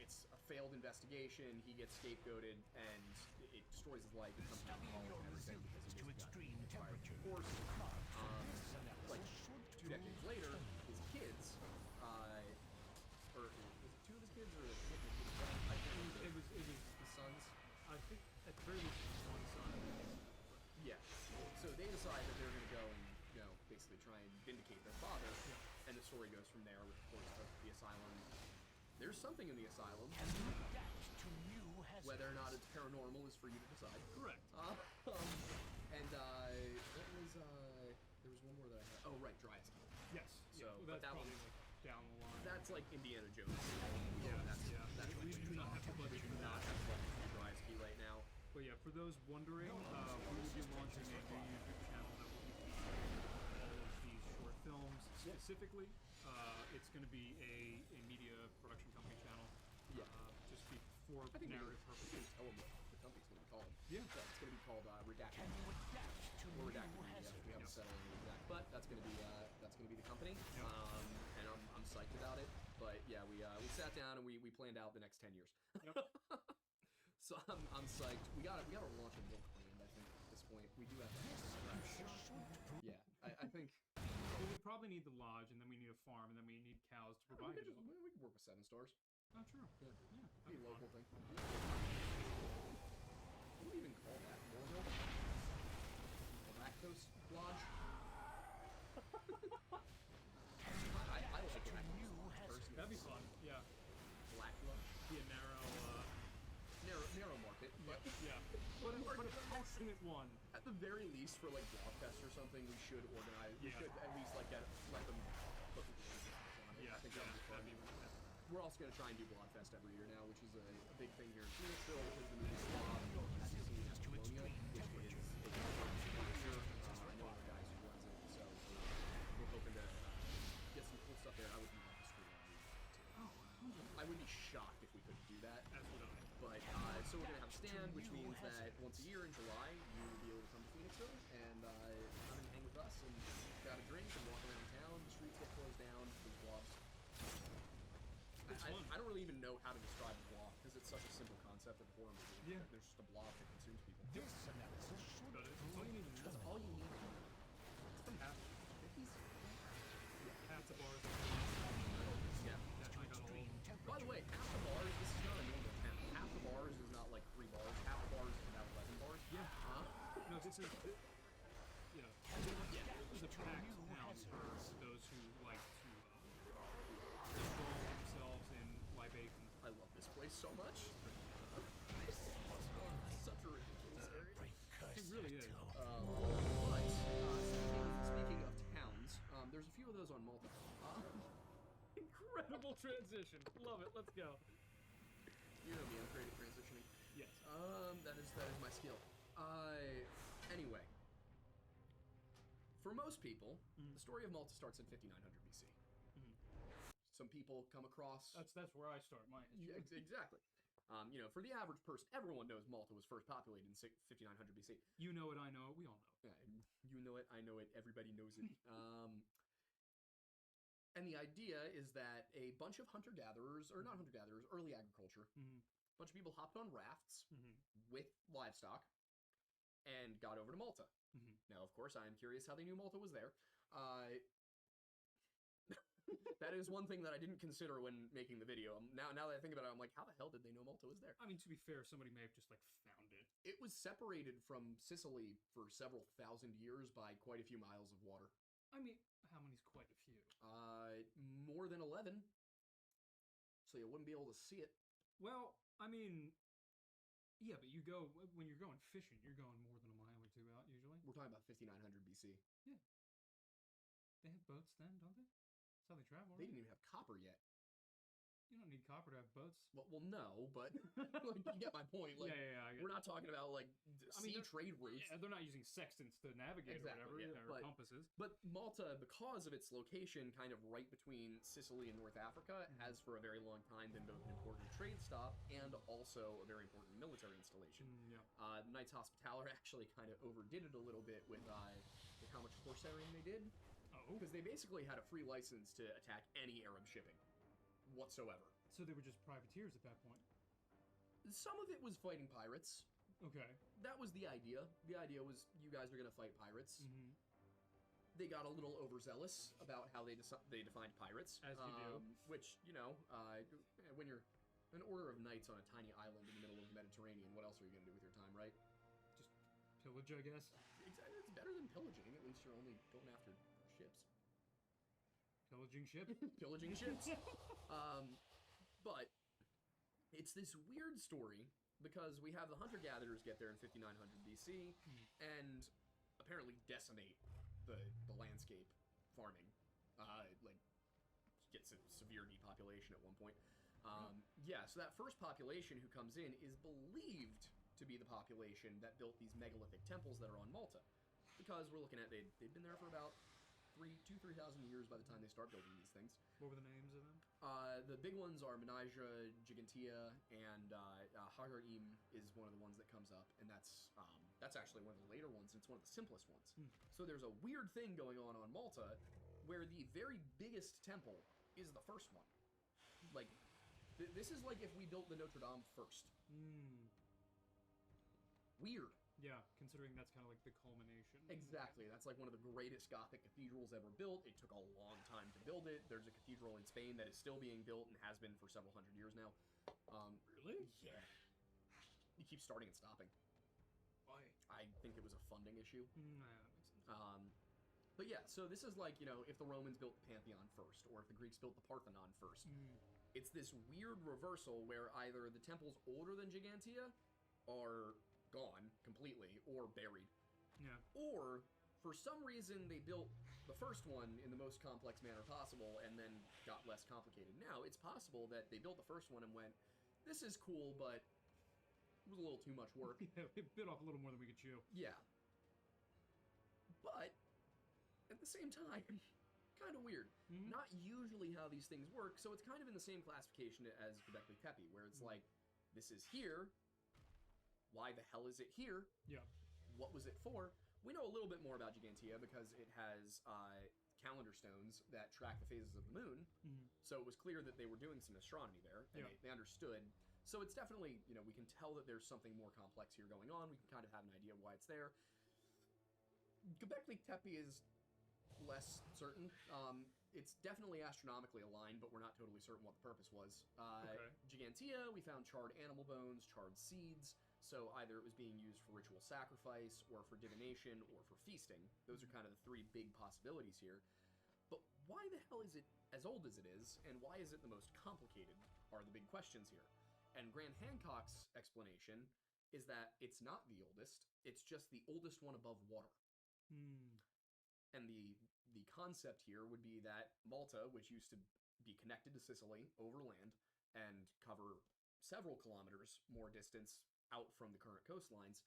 It's a failed investigation, he gets scapegoated, and it destroys his life, it comes to college and everything because he just got inspired. Of course, like 2 decades later, his kids, or was it 2 of his kids or a kid and a kid? I think it was the sons. I think at the very least one son. Yeah. So they decide that they're going to go and basically try and vindicate their father, and the story goes from there. With of course the asylum. There's something in the asylum. Whether or not it's paranormal is for you to decide. Correct. And what was there was one more that I had. Oh right, Dry Skin. Yes. So Yeah, well, but that one, down the line. That's like Indiana Jones. That's we do not have the budget for that. Dry ski right now. But yeah, for those wondering, we will be launching a new YouTube channel that will be featuring all of these short films specifically. It's going to be a media production company channel. Yeah. Just for narrative purposes. Tell them what the company's going to be called. Yeah. It's going to be called Redacted. Or Redacted Media. We haven't settled on exact, but that's going to be the company. Yep. And I'm psyched about it. But yeah, we sat down and we planned out the next 10 years. Yep. So I'm psyched. We gotta launch a milk brand. I think at this point we do have that. Yeah, I think. Well, we probably need the lodge, and then we need a farm, and then we need cows to provide it. We can work with 7 stars. Oh, true. Yeah. Be a local thing. What do we even call that? Moorville? The Lactose Lodge? I like Lactose personally. That'd be fun. Yeah. Black Lodge. Be a narrow market. But yeah. But a passionate one. At the very least, for like Blogfest or something, we should organize. We should at least like let them put the on it. Yeah, I think that'd be fun. We're also going to try and do Blogfest every year now, which is a big thing here in Phoenixville, because the movie Blob has seen Colonial, which is a year. I know other guys who runs it, so we're hoping to get some cool stuff there. I would love to screw around too. I would be shocked if we couldn't do that. As would I. But so we're gonna have a stand, which means that once a year in July, you will be able to come to Phoenixville and come and hang with us and grab a drink and walk around town. The streets get closed down. There's blobs. I don't really even know how to describe a blob because it's such a simple concept of horror movie. Yeah. There's just a blob that consumes people. This analysis should. That's all you need to know. That's all you need. It's from half. Half the bars. Yeah. Definitely got all. By the way, half the bars. This is not a normal town. Half the bars is not like 3 bars. Half the bars is about 11 bars. Yeah. Huh? No, this is. Yeah. This is a packed town for those who like to involve themselves in libation. I love this place so much. Such a ridiculous area. It really is. But speaking of towns, there's a few of those on Malta. Incredible transition. Love it. Let's go. You know me, I'm great at transitioning. Yes. That is my skill. Anyway, for most people, the story of Malta starts in 5900 BC. Some people come across. That's where I start my history. Exactly. For the average person, everyone knows Malta was first populated in 5900 BC. You know it, I know it, we all know it. Yeah, you know it, I know it, everybody knows it. And the idea is that a bunch of hunter-gatherers, or not hunter-gatherers, early agriculture, a bunch of people hopped on rafts with livestock and got over to Malta. Now, of course, I am curious how they knew Malta was there. That is one thing that I didn't consider when making the video. Now that I think about it, I'm like, how the hell did they know Malta was there? I mean, to be fair, somebody may have just, found it. It was separated from Sicily for several thousand years by quite a few miles of water. I mean, how many's quite a few? More than 11. So you wouldn't be able to see it. Well, I mean, yeah, but when you're going fishing, you're going more than a mile or two out, usually. We're talking about 5900 BC. Yeah. They have boats then, don't they? That's how they travel, They right? didn't even have copper yet. You don't need copper to have boats. Well, no, but you get my point. We're not talking about sea trade routes. Yeah, they're not using sextants to navigate or whatever, or compasses. But Malta, because of its location, kind of right between Sicily and North Africa, has for a very long time been both an important trade stop and also a very important military installation. The Knights Hospitaller actually kind of overdid it a little bit with how much corsairing they did. Oh. Because they basically had a free license to attack any Arab shipping whatsoever. So they were just privateers at that point? Some of it was fighting pirates. Okay. That was the idea. The idea was you guys are going to fight pirates. They got a little overzealous about how they defined pirates. As you do. Which, when you're an order of knights on a tiny island in the middle of the Mediterranean, what else are you going to do with your time, right? Just pillage, I guess. Exactly. It's better than pillaging. At least you're only going after ships. Pillaging ships? Pillaging ships. But it's this weird story because we have the hunter-gatherers get there in 5900 BC and apparently decimate the landscape farming. gets a severe depopulation at one point. Yeah, so that first population who comes in is believed to be the population that built these megalithic temples that are on Malta. Because we're looking at, they've been there for about 3,000 years by the time they start building these things. What were the names of them? The big ones are Menadra, Gigantea, and Hagar-Im is one of the ones that comes up, and that's actually one of the later ones, and it's one of the simplest ones. So there's a weird thing going on Malta, where the very biggest temple is the first one. Like, this is like if we built the Notre Dame first. Weird. Yeah, considering that's kind of like the culmination. Exactly. That's like one of the greatest Gothic cathedrals ever built. It took a long time to build it. There's a cathedral in Spain that is still being built and has been for several hundred years now. Really? Yeah. You keep starting and stopping. Why? I think it was a funding issue. Yeah, that makes sense. But yeah, so this is like, you know, if the Romans built the Pantheon first, or if the Greeks built the Parthenon first. It's this weird reversal where either the temples older than Gigantea are gone completely or buried. Yeah. Or, for some reason, they built the first one in the most complex manner possible and then got less complicated. Now, it's possible that they built the first one and went, this is cool, but it was a little too much work. Yeah, we bit off a little more than we could chew. Yeah. But, at the same time, kind of weird. Not usually how these things work, so it's kind of in the same classification as Göbekli Tepe, where it's like, this is here, why the hell is it here? Yeah. What was it for? We know a little bit more about Gigantea because it has calendar stones that track the phases of the moon, so it was clear that they were doing some astronomy there, and they understood. So it's definitely, you know, we can tell that there's something more complex here going on. We can kind of have an idea of why it's there. Göbekli Tepe is less certain. It's definitely astronomically aligned, but we're not totally certain what the purpose was. Gigantea, we found charred animal bones, charred seeds, so either it was being used for ritual sacrifice, or for divination, or for feasting. Those are kind of the three big possibilities here. But why the hell is it as old as it is, and why is it the most complicated, are the big questions here. And Graham Hancock's explanation is that it's not the oldest, it's just the oldest one above water. And the concept here would be that Malta, which used to be connected to Sicily over land and cover several kilometers more distance out from the current coastlines,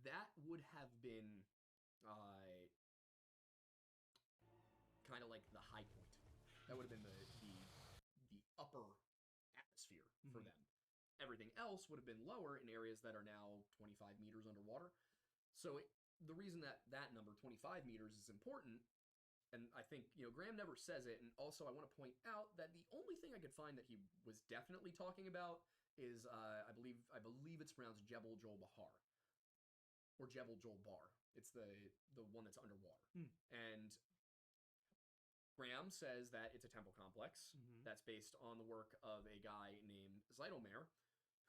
that would have been kind of like the high point. That would have been the upper atmosphere for them. Everything else would have been lower in areas that are now 25 meters underwater. So the reason that number 25 meters is important, and I think, you know, Graham never says it, and also I want to point out that the only thing I could find that he was definitely talking about is I believe it's pronounced Jebel Jol Bahar, or Jebel Jol Bar. It's the one that's underwater. And Graham says that it's a temple complex that's based on the work of a guy named Zeidelmeer,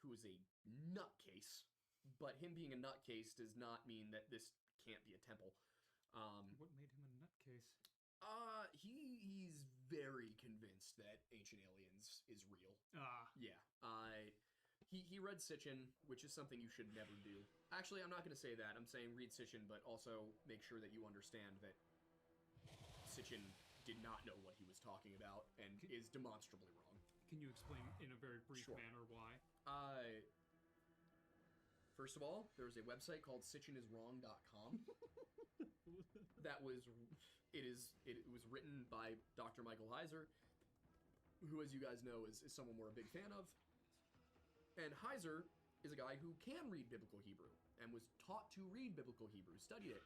who is a nutcase. But him being a nutcase does not mean that this can't be a temple. What made him a nutcase? He's very convinced that Ancient Aliens is real. Yeah. He read Sitchin, which is something you should never do. Actually, I'm not going to say that. I'm saying read Sitchin, but also make sure that you understand that Sitchin did not know what he was talking about and is demonstrably wrong. Can you explain in a very brief manner why? First of all, there's a website called sitchiniswrong.com. It was written by Dr. Michael Heiser, who, as you guys know, is someone we're a big fan of. And Heiser is a guy who can read Biblical Hebrew and was taught to read Biblical Hebrew, studied it.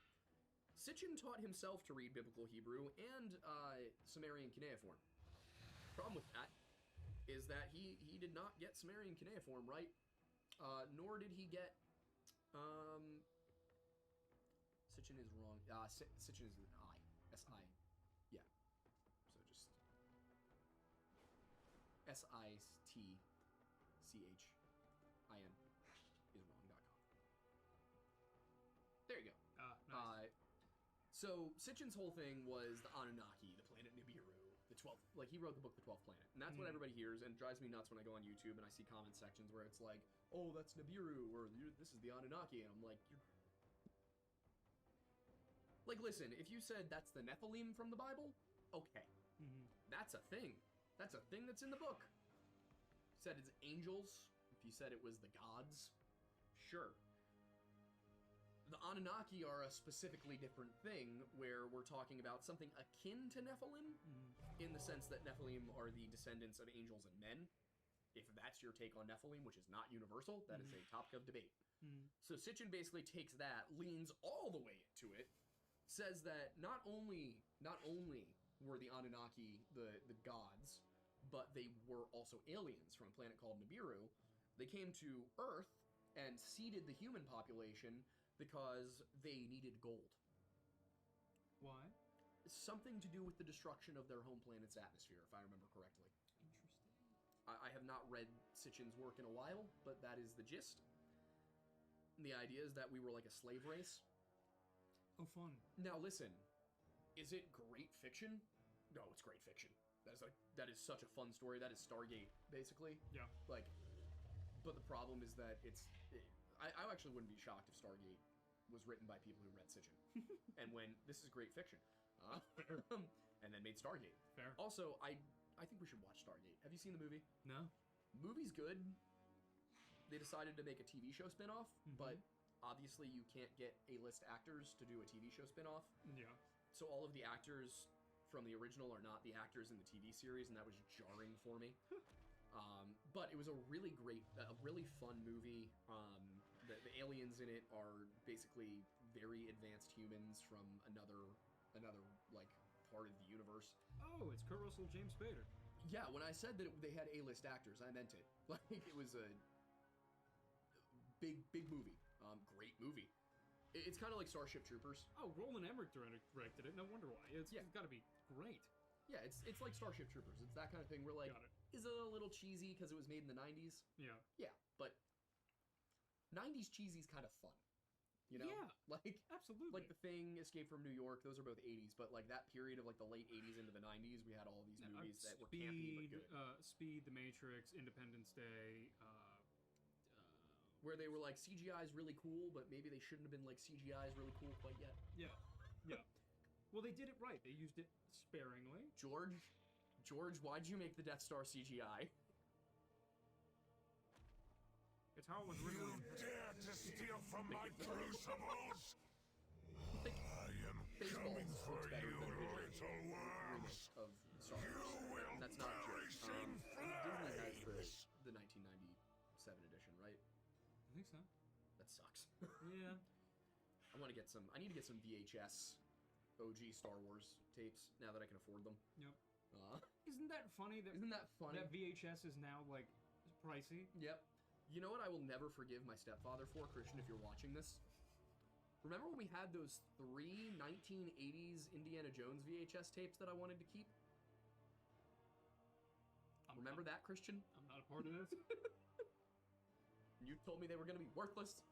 Sitchin taught himself to read Biblical Hebrew and Sumerian cuneiform. Problem with that is that he did not get Sumerian cuneiform right, nor did he get Sitchin is wrong. Sitchin is an I. S-I. Yeah. So just S-I-T-C-H-I-N is wrong.com. There you go. Nice. So Sitchin's whole thing was the Anunnaki, the planet Nibiru, the 12th. Like, he wrote the book The 12th Planet, and that's what everybody hears, and it drives me nuts when I go on YouTube and I see comment sections where it's like, oh, that's Nibiru, or this is the Anunnaki, and I'm like, Like, listen, if you said that's the Nephilim from the Bible, okay. That's a thing. That's a thing that's in the book. If you said it's angels, if you said it was the gods, sure. The Anunnaki are a specifically different thing, where we're talking about something akin to Nephilim, in the sense that Nephilim are the descendants of angels and men. If that's your take on Nephilim, which is not universal, that is a topic of debate. So Sitchin basically takes that, leans all the way into it, says that not only were the Anunnaki the gods, but they were also aliens from a planet called Nibiru. They came to Earth and seeded the human population because they needed gold. Why? Something to do with the destruction of their home planet's atmosphere, if I remember correctly. Interesting. I have not read Sitchin's work in a while, but that is the gist. The idea is that we were like a slave race. Oh, fun. Now listen, is it great fiction? No, it's great fiction. That is such a fun story. That is Stargate, basically. Yeah. Like, but the problem is that I actually wouldn't be shocked if Stargate was written by people who read Sitchin. And when this is great fiction. And then made Stargate. Fair. Also, I think we should watch Stargate. Have you seen the movie? No. Movie's good. They decided to make a TV show spinoff, but obviously you can't get A-list actors to do a TV show spinoff. Yeah. So all of the actors from the original are not the actors in the TV series, and that was jarring for me. But it was a really fun movie. The aliens in it are basically very advanced humans from another like part of the universe. Oh, it's Kurt Russell, James Spader. Yeah, when I said that they had A-list actors, I meant it. Like, it was a big movie. Great movie. It's kind of like Starship Troopers. Oh, Roland Emmerich directed it. No wonder why. It's got to be great. Yeah, it's like Starship Troopers. It's that kind of thing where, like, is it a little cheesy because it was made in the 90s? Yeah. Yeah, but 90s cheesy's kind of fun. You know? Yeah. Like, absolutely. Like The Thing, Escape from New York, those are both 80s, but like that period of like the late 80s into the 90s, we had all these movies that were campy but good. Speed, The Matrix, Independence Day, where they were like, CGI is really cool, but maybe they shouldn't have been like, CGI is really cool quite yet. Yeah. Yeah. Well, they did it right. They used it sparingly. George, why'd you make the Death Star CGI? It's how it was originally. You dare to steal from my crucibles? I am coming for you, little worms. Of Star Wars. And that's not a joke. Disney has the 1997 edition, right? I think so. That sucks. Yeah. I need to get some VHS OG Star Wars tapes now that I can afford them. Yep. Isn't that funny? That VHS is now like pricey. Yep. You know what I will never forgive my stepfather for, Christian, if you're watching this? Remember when we had those 3 1980s Indiana Jones VHS tapes that I wanted to keep? Remember that, Christian? I'm not a part of this. You told me they were going to be worthless.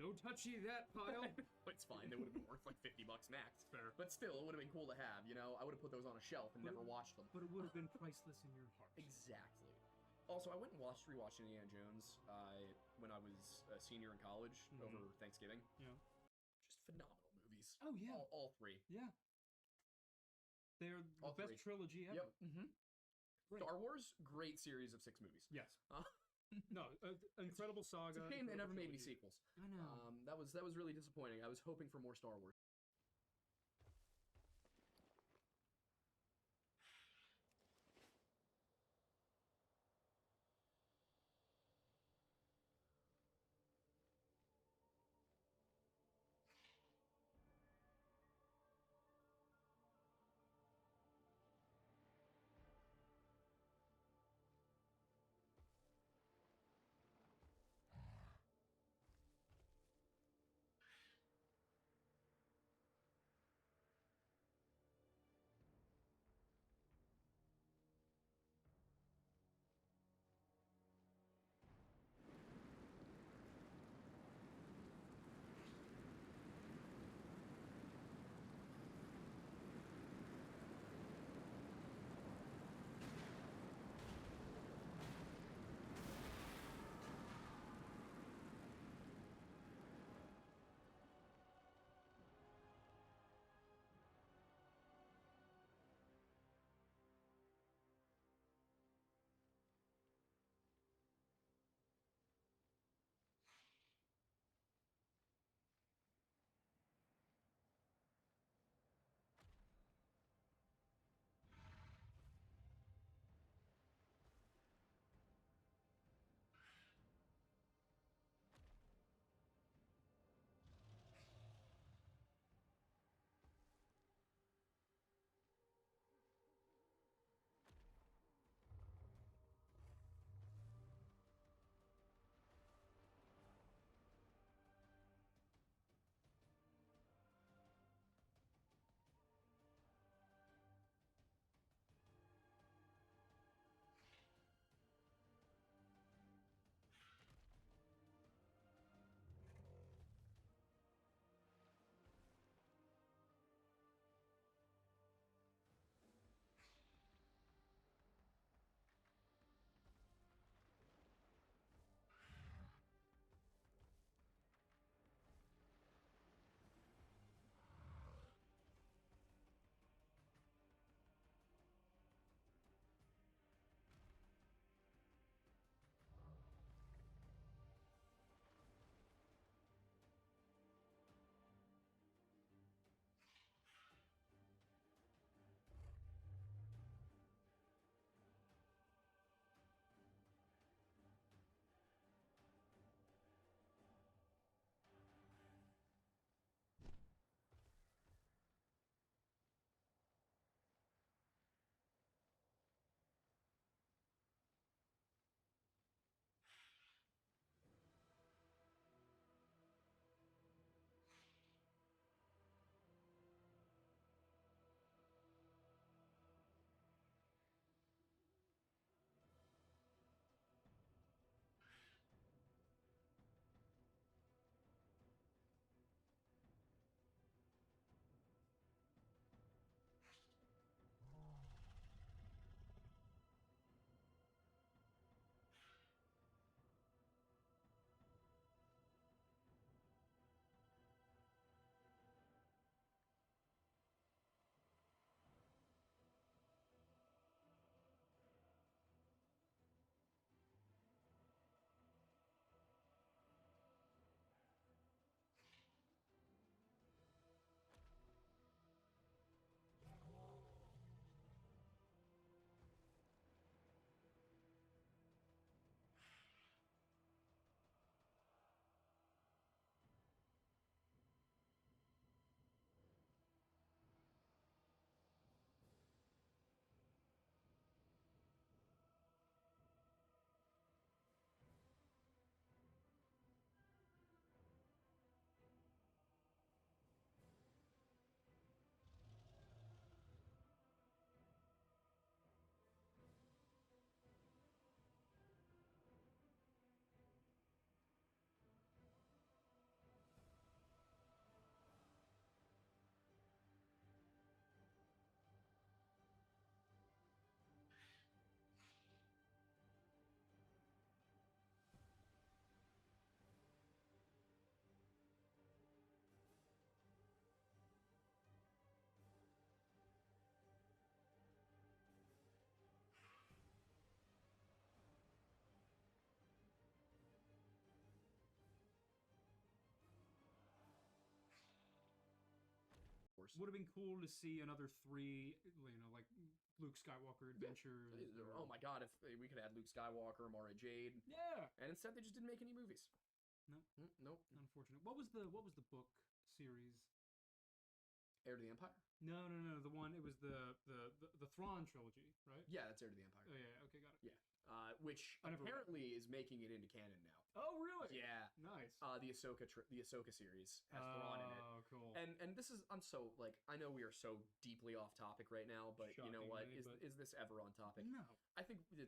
No touchy that pile. It's fine. They would have been worth like $50 max. Fair. But still, it would have been cool to have, you know? I would have put those on a shelf and never watched them. But it would have been priceless in your heart. Exactly. Also, I went and rewatched Indiana Jones when I was a senior in college over Thanksgiving. Yeah. Just phenomenal movies. Oh, yeah. All 3. Yeah. They're the best trilogy ever. Yep. Star Wars, great series of 6 movies. Yes. No, incredible saga. It's a shame they never made any sequels. I know. That was really disappointing. I was hoping for more Star Wars. universe. Would have been cool to see another 3, like Luke Skywalker adventures. Oh my god, if we could have had Luke Skywalker, Mara Jade. Yeah. And instead they just didn't make any movies. No. Nope. Unfortunate. What was the book series? Heir to the Empire? No. The one, it was the Thrawn trilogy, right? Yeah, that's Heir to the Empire. Oh yeah, okay, got it. Yeah. Which apparently is making it into canon now. Oh really? Yeah. Nice. The Ahsoka series has Thrawn in it. Oh, cool. And this is, I'm so, like, I know we are so deeply off topic right now, but you know what? Is this ever on topic? No. I think we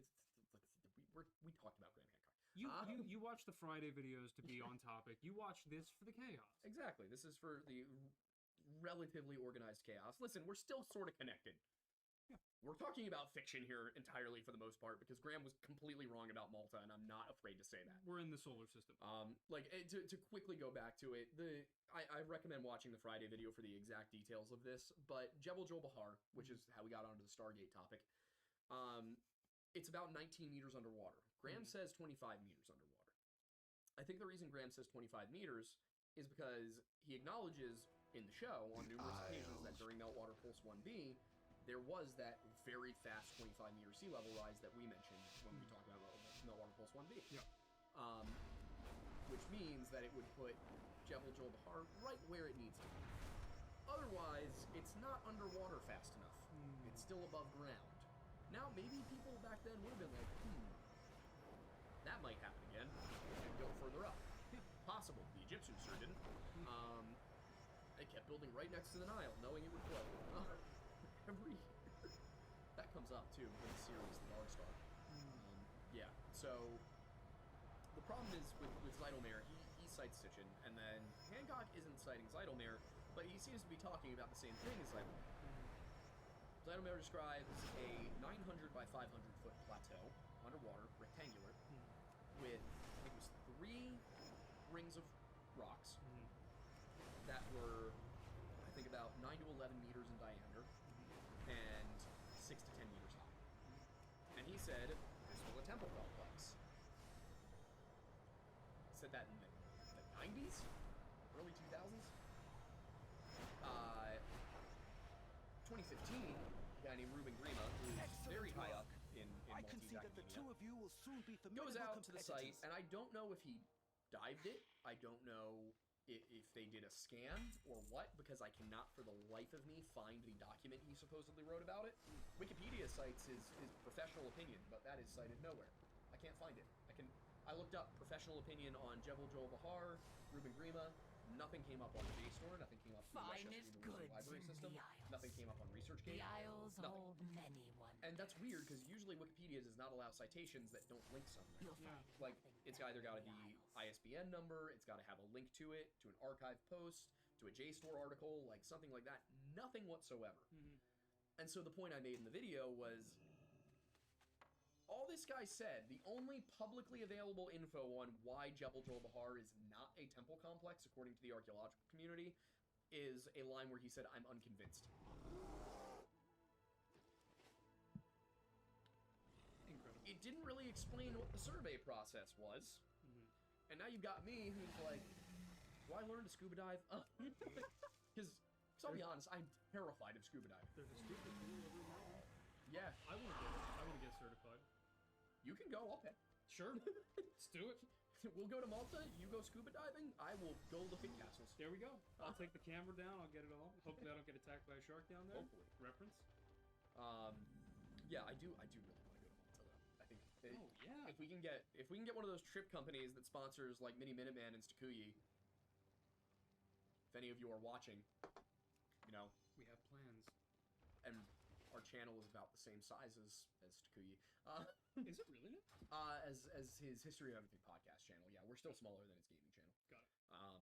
talked about Graham Hancock. You watch the Friday videos to be on topic. You watch this for the chaos. Exactly. This is for the relatively organized chaos. Listen, we're still sort of connected. Yeah. We're talking about fiction here entirely for the most part because Graham was completely wrong about Malta, and I'm not afraid to say that. We're in the solar system. To quickly go back to it, I recommend watching the Friday video for the exact details of this, but Jebel Jol Bahar, which is how we got onto the Stargate topic, it's about 19 meters underwater. Graham says 25 meters underwater. I think the reason Graham says 25 meters is because he acknowledges in the show on numerous occasions that during Meltwater Pulse 1B, there was that very fast 25-meter sea level rise that we mentioned when we talked about Meltwater Pulse 1B. Yeah. Which means that it would put Jebel Jol Bahar right where it needs to be. Otherwise, it's not underwater fast enough. It's still above ground. Now, maybe people back then would have been like, that might happen again, and go further up. Possible. The Egyptians sure didn't. They kept building right next to the Nile, knowing it would flood. Every year. That comes up, too, in the series, The Dark Star. Yeah, so the problem is with Zeidelmeyer, he cites Sitchin, and then Hancock isn't citing Zeidelmeyer, but he seems to be talking about the same thing as Zeidelmeyer. Zeidelmeyer describes a 900 by 500 foot plateau, underwater, rectangular, with, I think it was 3 rings of rocks that were, I think, about 9 to 11 meters in diameter and 6 to 10 meters high. And he said this was a temple complex. He said that in the 90s? Early 2000s? 2015, a guy named Ruben Grima, who's very high up in I can see that the two of you will soon be goes formidable out to the site, competitors. and I don't know if he dived it. I don't know if they did a scan or what, because I cannot for the life of me find the document he supposedly wrote about it. Wikipedia cites his professional opinion, but that is cited nowhere. I can't find it. I looked up professional opinion on Jebel Jol Bahar, Ruben Grima. Nothing came up on JSTOR. Nothing came up on the Westchester University Library System. Nothing came up on ResearchGate. The Isles Nothing. hold many wonders. And that's weird because usually Wikipedia does not allow citations that don't link somewhere. Like, it's either got to be ISBN number, it's got to have a link to it, to an archive post, to a JSTOR article, like something like that. Nothing whatsoever. And so the point I made in the video was, all this guy said, the only publicly available info on why Jebel Jol Bahar is not a temple complex, according to the archaeological community, is a line where he said, "I'm unconvinced." Incredible. It didn't really explain what the survey process was. And now you've got me who's like, do I learn to scuba dive? Because, I'll be honest, I'm terrified of scuba diving. There's a stupid rule every now. Yeah. I want to get certified. You can go, I'll pay. Sure. Let's do it. We'll go to Malta, you go scuba diving, I will go look at castles. There we go. I'll take the camera down, I'll get it all. Hopefully I don't get attacked by a shark down there. Hopefully. Reference. Yeah, I do really want to go to Malta though. I think yeah. if we can get one of those trip companies that sponsors like Mini Minuteman and Stakuyi, if any of you are watching, you know, we have plans. And our channel is about the same size as Stakuyi. Is it really? As his History of Everything podcast channel. Yeah, we're still smaller than his gaming